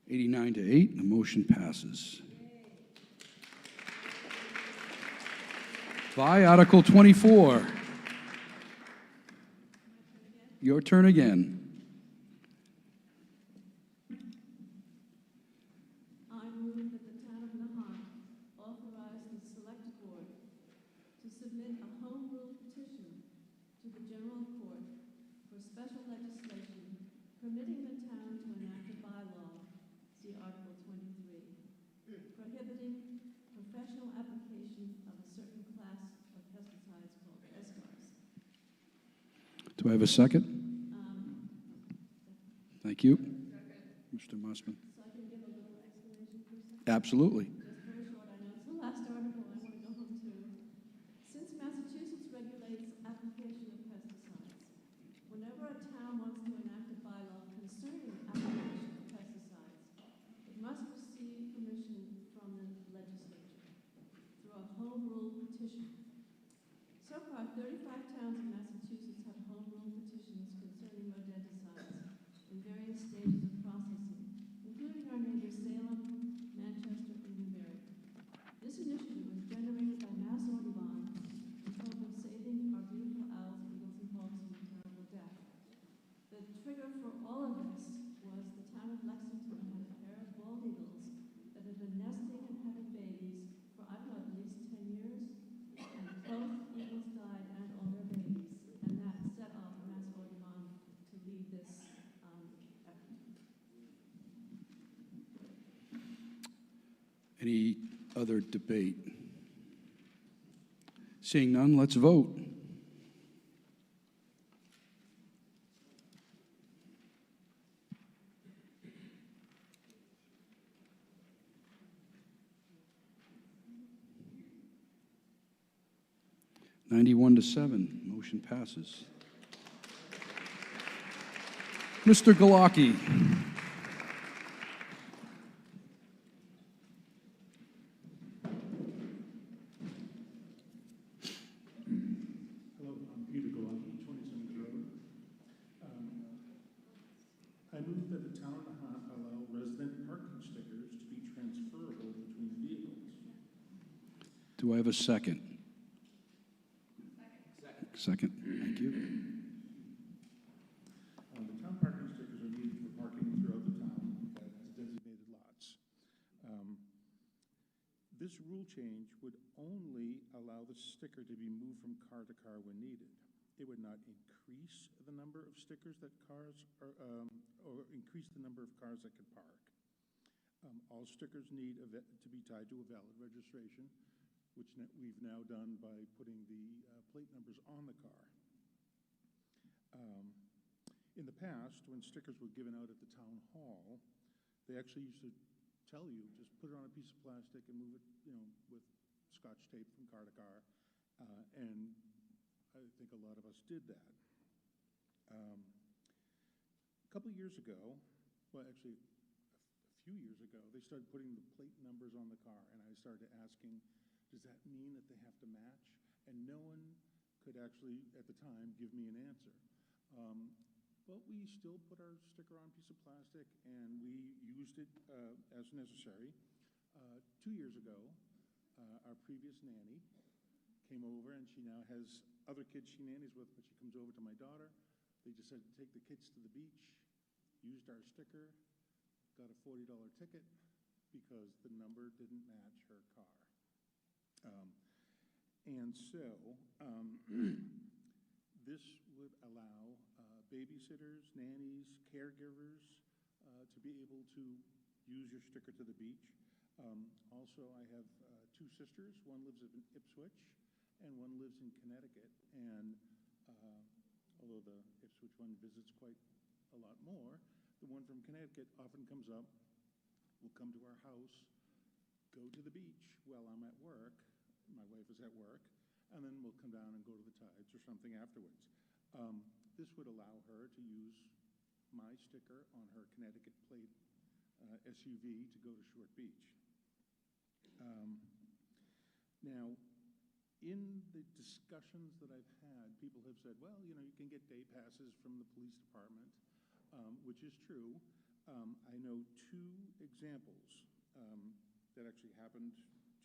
[SPEAKER 1] Eighty-nine to 8, the motion passes. By Article 24. Your turn again.
[SPEAKER 22] I move that the town of Nahant authorize the select board to submit a home rule petition to the general court for special legislation permitting the town to enact a bylaw, see Article 23, prohibiting professional application of a certain class of pesticides called SCARs.
[SPEAKER 1] Do I have a second? Thank you. Mr. Mussman.
[SPEAKER 22] So I can give a little explanation for a second?
[SPEAKER 1] Absolutely.
[SPEAKER 22] Just very short, I know it's the last article I want to go home to. Since Massachusetts regulates application of pesticides, whenever a town wants to enact a bylaw concerning application of pesticides, it must receive permission from the legislature through a home rule petition. So far, 35 towns in Massachusetts have home rule petitions concerning rodenticides in various stages of processing, including our neighbors Salem, Manchester, and Newbury. This initiative was generated by Mass Audubon in hope of saving our beautiful owls, eagles, and hawks from terrible death. The trigger for all of this was the town of Lexington had a pair of bald eagles that had been nesting and having babies for, I don't know, at least 10 years.
[SPEAKER 1] Any other debate? Seeing none, let's vote. (91-7), motion passes. Mr. Galaki.
[SPEAKER 3] Hello, I'm Peter Galaki, 27th Road. I move that the town of Nahant allow resident parking stickers to be transferable between vehicles.
[SPEAKER 1] Do I have a second? Second, thank you.
[SPEAKER 3] The town parking stickers are needed for parking throughout the town at designated lots. This rule change would only allow the sticker to be moved from car to car when needed. It would not increase the number of stickers that cars are, or increase the number of cars that could park. All stickers need to be tied to a valid registration, which we've now done by putting the plate numbers on the car. In the past, when stickers were given out at the town hall, they actually used to tell you, just put it on a piece of plastic and move it, with Scotch tape from car to car. And I think a lot of us did that. A couple of years ago, well, actually a few years ago, they started putting the plate numbers on the car, and I started asking, does that mean that they have to match? And no one could actually, at the time, give me an answer. But we still put our sticker on a piece of plastic, and we used it as necessary. 2 years ago, our previous nanny came over, and she now has other kids she nannies with, but she comes over to my daughter. They decided to take the kids to the beach, used our sticker, got a $40 ticket because the number didn't match her car. And so this would allow babysitters, nannies, caregivers to be able to use your sticker to the beach. Also, I have two sisters. One lives in Ipswich and one lives in Connecticut. And although the Ipswich one visits quite a lot more, the one from Connecticut often comes up, will come to our house, go to the beach while I'm at work. My wife is at work, and then we'll come down and go to the tides or something afterwards. This would allow her to use my sticker on her Connecticut plate SUV to go to Short Beach. Now, in the discussions that I've had, people have said, well, you can get day passes from the police department, which is true. I know two examples that actually happened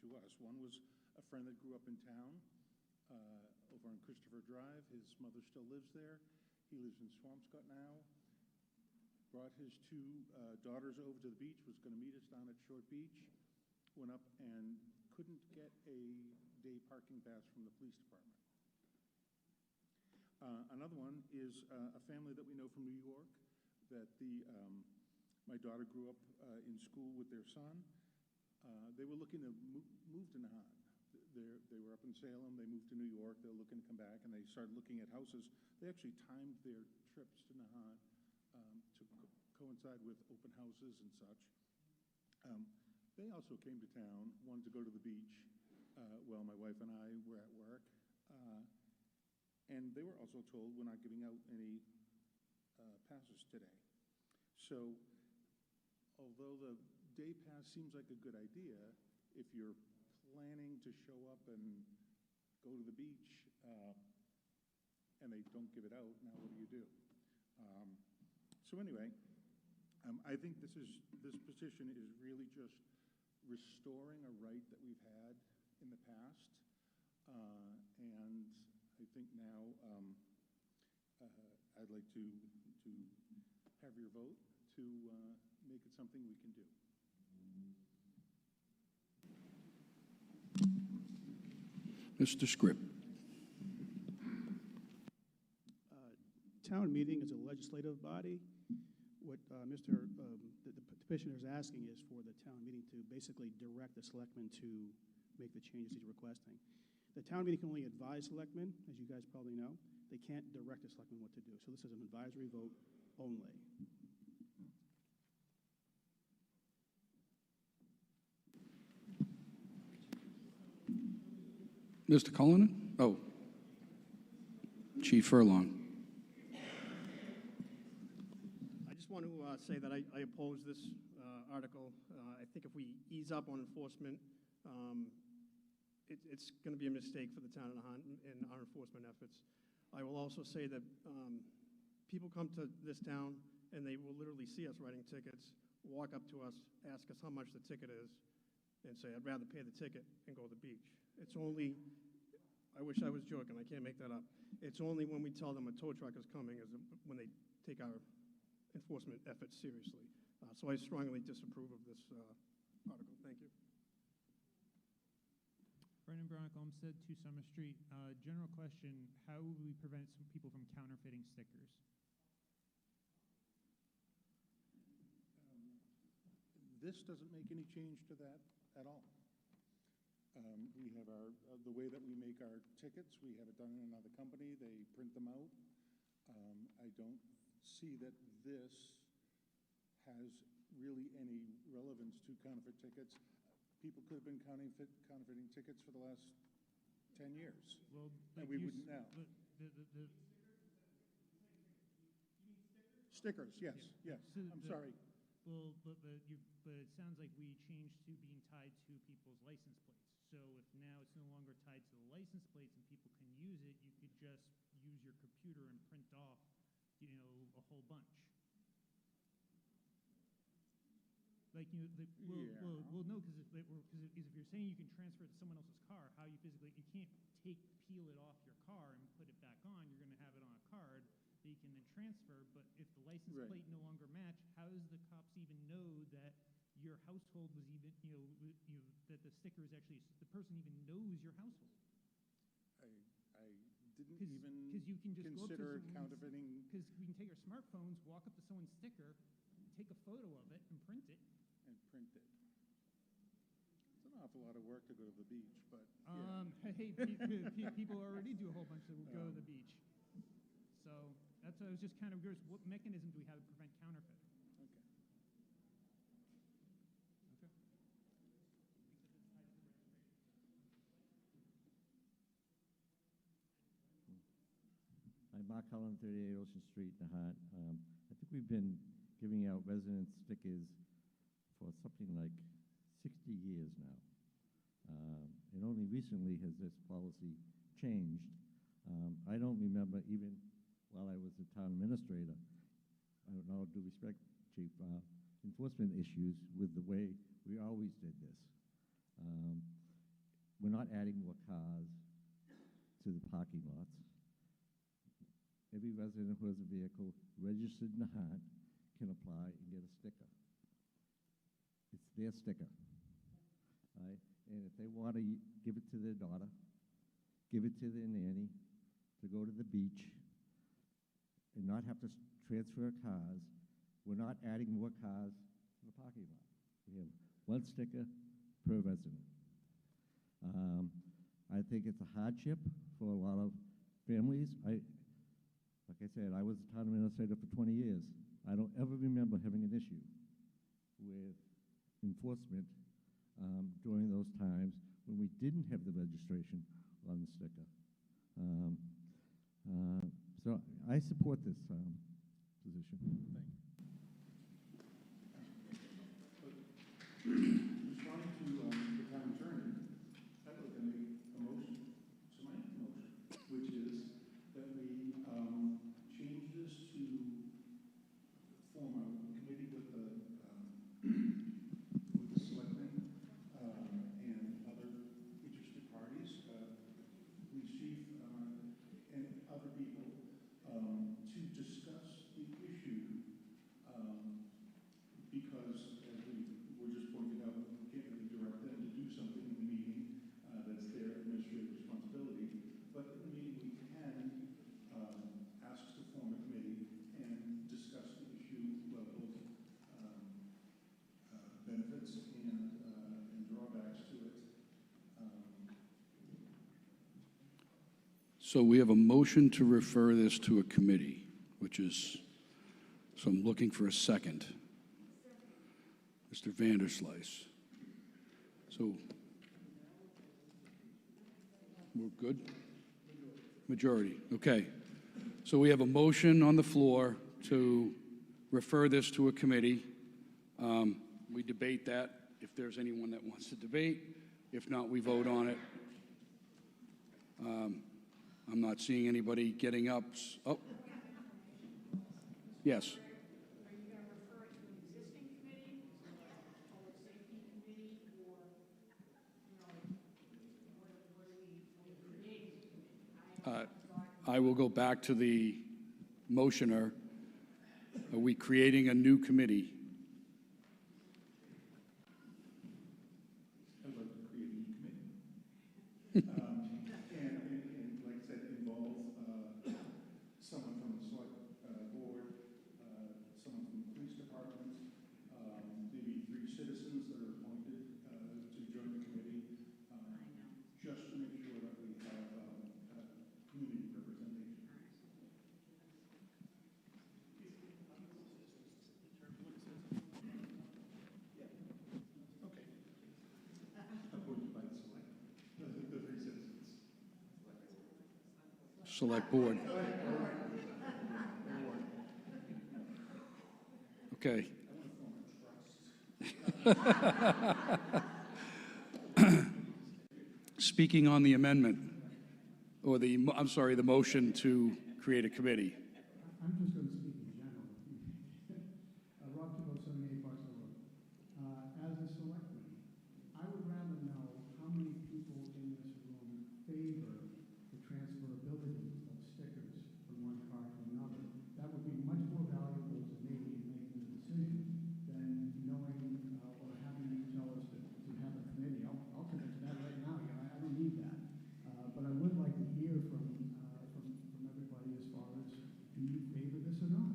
[SPEAKER 3] to us. One was a friend that grew up in town over on Christopher Drive. His mother still lives there. He lives in Swampscott now. Brought his two daughters over to the beach, was going to meet us down at Short Beach, went up and couldn't get a day parking pass from the police department. Another one is a family that we know from New York that my daughter grew up in school with their son. They were looking to move to Nahant. They were up in Salem, they moved to New York, they're looking to come back, and they started looking at houses. They actually timed their trips to Nahant to coincide with open houses and such. They also came to town, wanted to go to the beach while my wife and I were at work. And they were also told, we're not giving out any passes today. So, although the day pass seems like a good idea, if you're planning to show up and go to the beach and they don't give it out, now what do you do? So anyway, I think this petition is really just restoring a right that we've had in the past, and I think now I'd like to have your vote to make it something we can do.
[SPEAKER 1] Mr. Scripp.
[SPEAKER 21] Town meeting is a legislative body what the petitioner is asking is for the town meeting to basically direct the selectmen to make the changes he's requesting. The town meeting can only advise selectmen, as you guys probably know. They can't direct the selectmen what to do. So this is an advisory vote only.
[SPEAKER 1] Mr. Cullinan? Oh, Chief Furlong.
[SPEAKER 8] I just want to say that I oppose this article. I think if we ease up on enforcement, it's going to be a mistake for the town of Nahant and our enforcement efforts. I will also say that people come to this town and they will literally see us writing tickets, walk up to us, ask us how much the ticket is, and say, I'd rather pay the ticket and go to the beach. It's only, I wish I was joking, I can't make that up. It's only when we tell them a tow truck is coming when they take our enforcement efforts seriously. So I strongly disapprove of this article. Thank you.
[SPEAKER 9] Brendan Bronick, Olmsted, 2 Summer Street. General question, how will we prevent some people from counterfeiting stickers?
[SPEAKER 18] This doesn't make any change to that at all. We have the way that we make our tickets. We have it done in another company. They print them out. I don't see that this has really any relevance to counterfeit tickets. People could have been counterfeiting tickets for the last 10 years,
[SPEAKER 9] well,
[SPEAKER 18] and we wouldn't know. Stickers, yes,
[SPEAKER 9] yeah.
[SPEAKER 18] yes.
[SPEAKER 9] So
[SPEAKER 18] I'm sorry.
[SPEAKER 9] Well, but it sounds like we changed to being tied to people's license plates. So if now it's no longer tied to the license plates and people can use it, you could just use your computer and print off, a whole bunch. Like well, no, because if you're saying you can transfer it to someone else's car, how you physically you can't peel it off your car and put it back on. You're going to have it on a card that you can then transfer. But if the license plate no longer match, how does the cops even know that your household was even that the sticker is actually the person even knows your household?
[SPEAKER 18] I didn't even
[SPEAKER 9] because you can just
[SPEAKER 18] consider
[SPEAKER 9] go up to
[SPEAKER 18] counterfeiting.
[SPEAKER 9] Because we can take our smartphones, walk up to someone's sticker, take a photo of it, and print it.
[SPEAKER 18] It's an awful lot of work to go to the beach, but
[SPEAKER 9] hey, people already do a whole bunch that will go to the beach. So that's why I was just kind of curious, what mechanism do we have to prevent counterfeiting? Okay.
[SPEAKER 23] I'm Mark Cullen, 38 Ocean Street, Nahant. I think we've been giving out resident stickers for something like 60 years now. And only recently has this policy changed. I don't remember even while I was a town administrator, I don't know, due respect, Chief, enforcement issues with the way we always did this. We're not adding more cars to the parking lots. Every resident who has a vehicle registered in Nahant can apply and get a sticker. It's their sticker. Right? And if they want to give it to their daughter, give it to their nanny to go to the beach and not have to transfer cars, we're not adding more cars to the parking lot. We have one sticker per resident. I think it's a hardship for a lot of families. Like I said, I was a town administrator for 20 years. I don't ever remember having an issue with enforcement during those times when we didn't have the registration on the sticker. So I support this position. Thank you.
[SPEAKER 18] Responding to the town attorney, I'd like to make a motion, which is that we change this to form a committee with the selectmen and other interested parties, police chief and other people, to discuss the issue because, as we were just pointing out,
[SPEAKER 1] So we have a motion to refer this to a committee, so I'm looking for a second. Mr. Vanderslice. So, we're good? Majority, okay. So we have a motion on the floor to refer this to a committee. We debate that if there's anyone that wants to debate. If not, we vote on it. I'm not seeing anybody getting up. Oh. Yes. I will go back to the motioner. Are we creating a new committee?
[SPEAKER 18] I'd like to create a new committee. And like I said, involve someone from the select board, someone from the police department, maybe 3 citizens that are appointed to join the committee, just to make sure that we have community representation. Okay. Appointed by the select, the 3 citizens.
[SPEAKER 1] Select board. Okay. Speaking on the amendment, or the motion to create a committee.
[SPEAKER 4] I'm just going to speak in general. Rob Thibault, 78 Barstow Road. As a selectman, I would rather know how many people in this room favor the transferability of stickers from one car to another. That would be much more valuable to me in making the decision than knowing or having you tell us to have a committee. I'll commit to that right now. I don't need that. But I would like to hear from everybody as far as, do you favor this or not?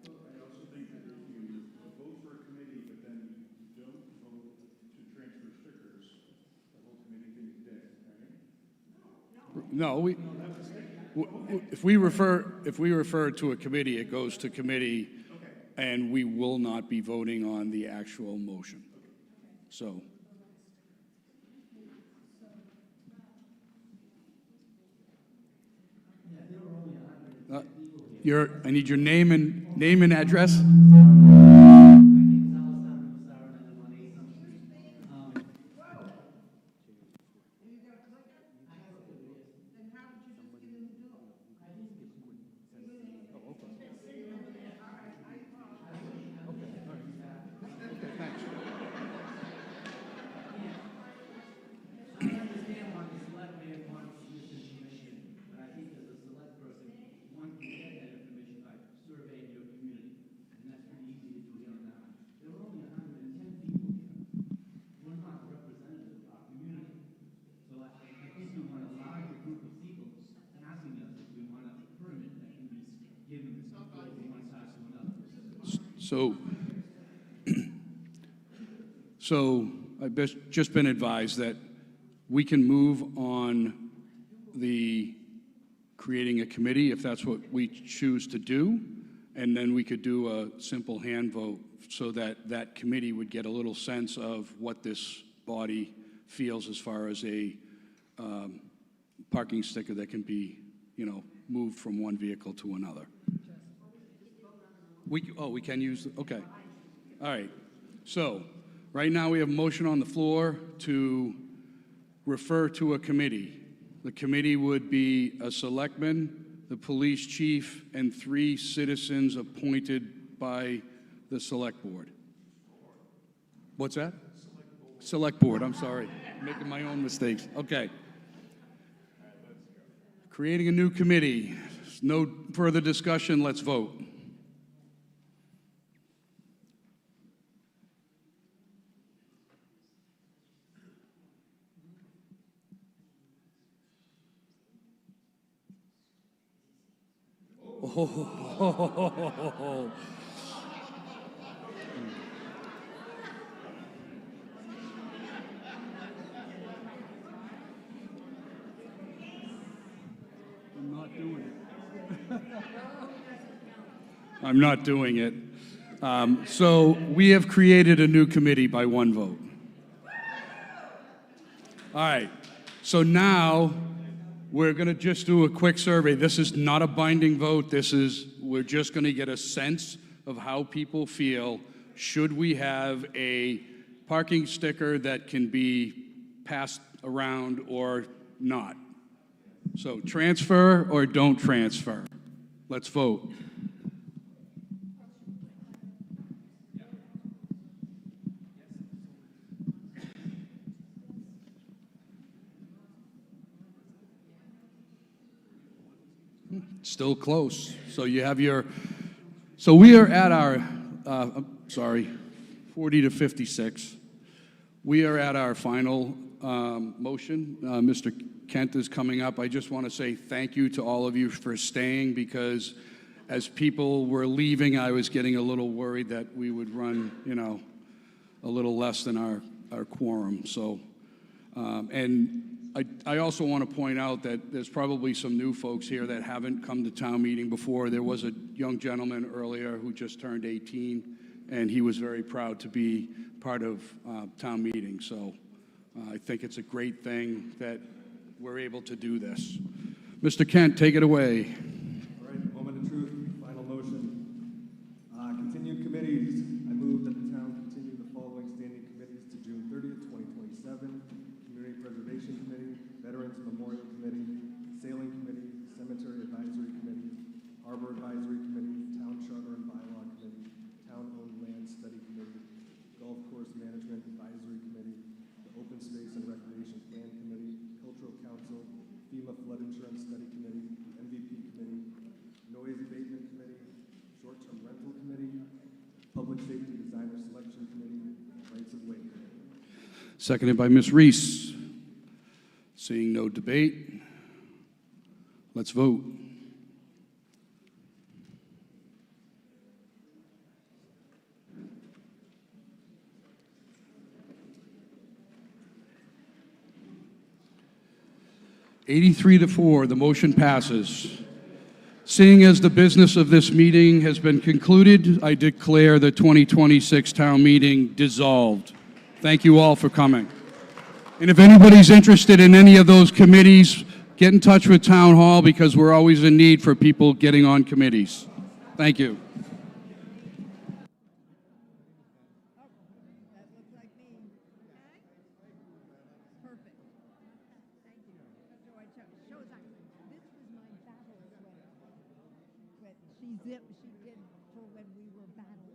[SPEAKER 18] Well, I also think that if you vote for a committee, but then you don't vote to transfer stickers, the whole committee thing is dead, right?
[SPEAKER 1] No, if we refer it to a committee, it goes to committee, and we will not be voting on the actual motion. So. I need your name and address. So I've just been advised that we can move on the creating a committee if that's what we choose to do, and then we could do a simple hand vote so that that committee would get a little sense of what this body feels as far as a parking sticker that can be, moved from one vehicle to another. We can use, okay. All right. So right now we have a motion on the floor to refer to a committee. The committee would be a selectman, the police chief, and 3 citizens appointed by the select board. What's that? Select board, I'm sorry. I'm making my own mistakes. Okay. Creating a new committee. No further discussion, let's vote. Oh. I'm not doing it. So we have created a new committee by one vote. All right, so now we're going to just do a quick survey. This is not a binding vote. We're just going to get a sense of how people feel. Should we have a parking sticker that can be passed around or not? So transfer or don't transfer? Let's vote. Still close. So you have so we are at our, 40 to 56. We are at our final motion. Mr. Kent is coming up. I just want to say thank you to all of you for staying, because as people were leaving, I was getting a little worried that we would run, a little less than our quorum. So, and I also want to point out that there's probably some new folks here that haven't come to town meeting before. There was a young gentleman earlier who just turned 18, and he was very proud to be part of town meeting. So I think it's a great thing that we're able to do this. Mr. Kent, take it away.
[SPEAKER 20] All right, moment of truth, final motion. Continued committees. I move that the town continue the following standing committees to June 30th, 2027. Community Preservation Committee, Veterans Memorial Committee, Sailing Committee, Cemetery Advisory Committee, Harbor Advisory Committee, Town Charter and Bylaw Committee, Town-Owned Land Study Committee, Golf Course Management Advisory Committee, the Open Space and Recreation Plan Committee, Cultural Council, FEMA Flood Insurance Study Committee, MVP Committee, Noise Abatement Committee, Short-Term Rental Committee, Public Safety Designer Selection Committee, Rights of Way Committee.
[SPEAKER 1] Seconded by Ms. Reese. Seeing no debate, let's vote. (83-4), the motion passes. Seeing as the business of this meeting has been concluded, I declare the 2026 town meeting dissolved. Thank you all for coming. And if anybody's interested in any of those committees, get in touch with Town Hall, because we're always in need for people getting on committees. Thank you.
[SPEAKER 13] She did for when we were battling.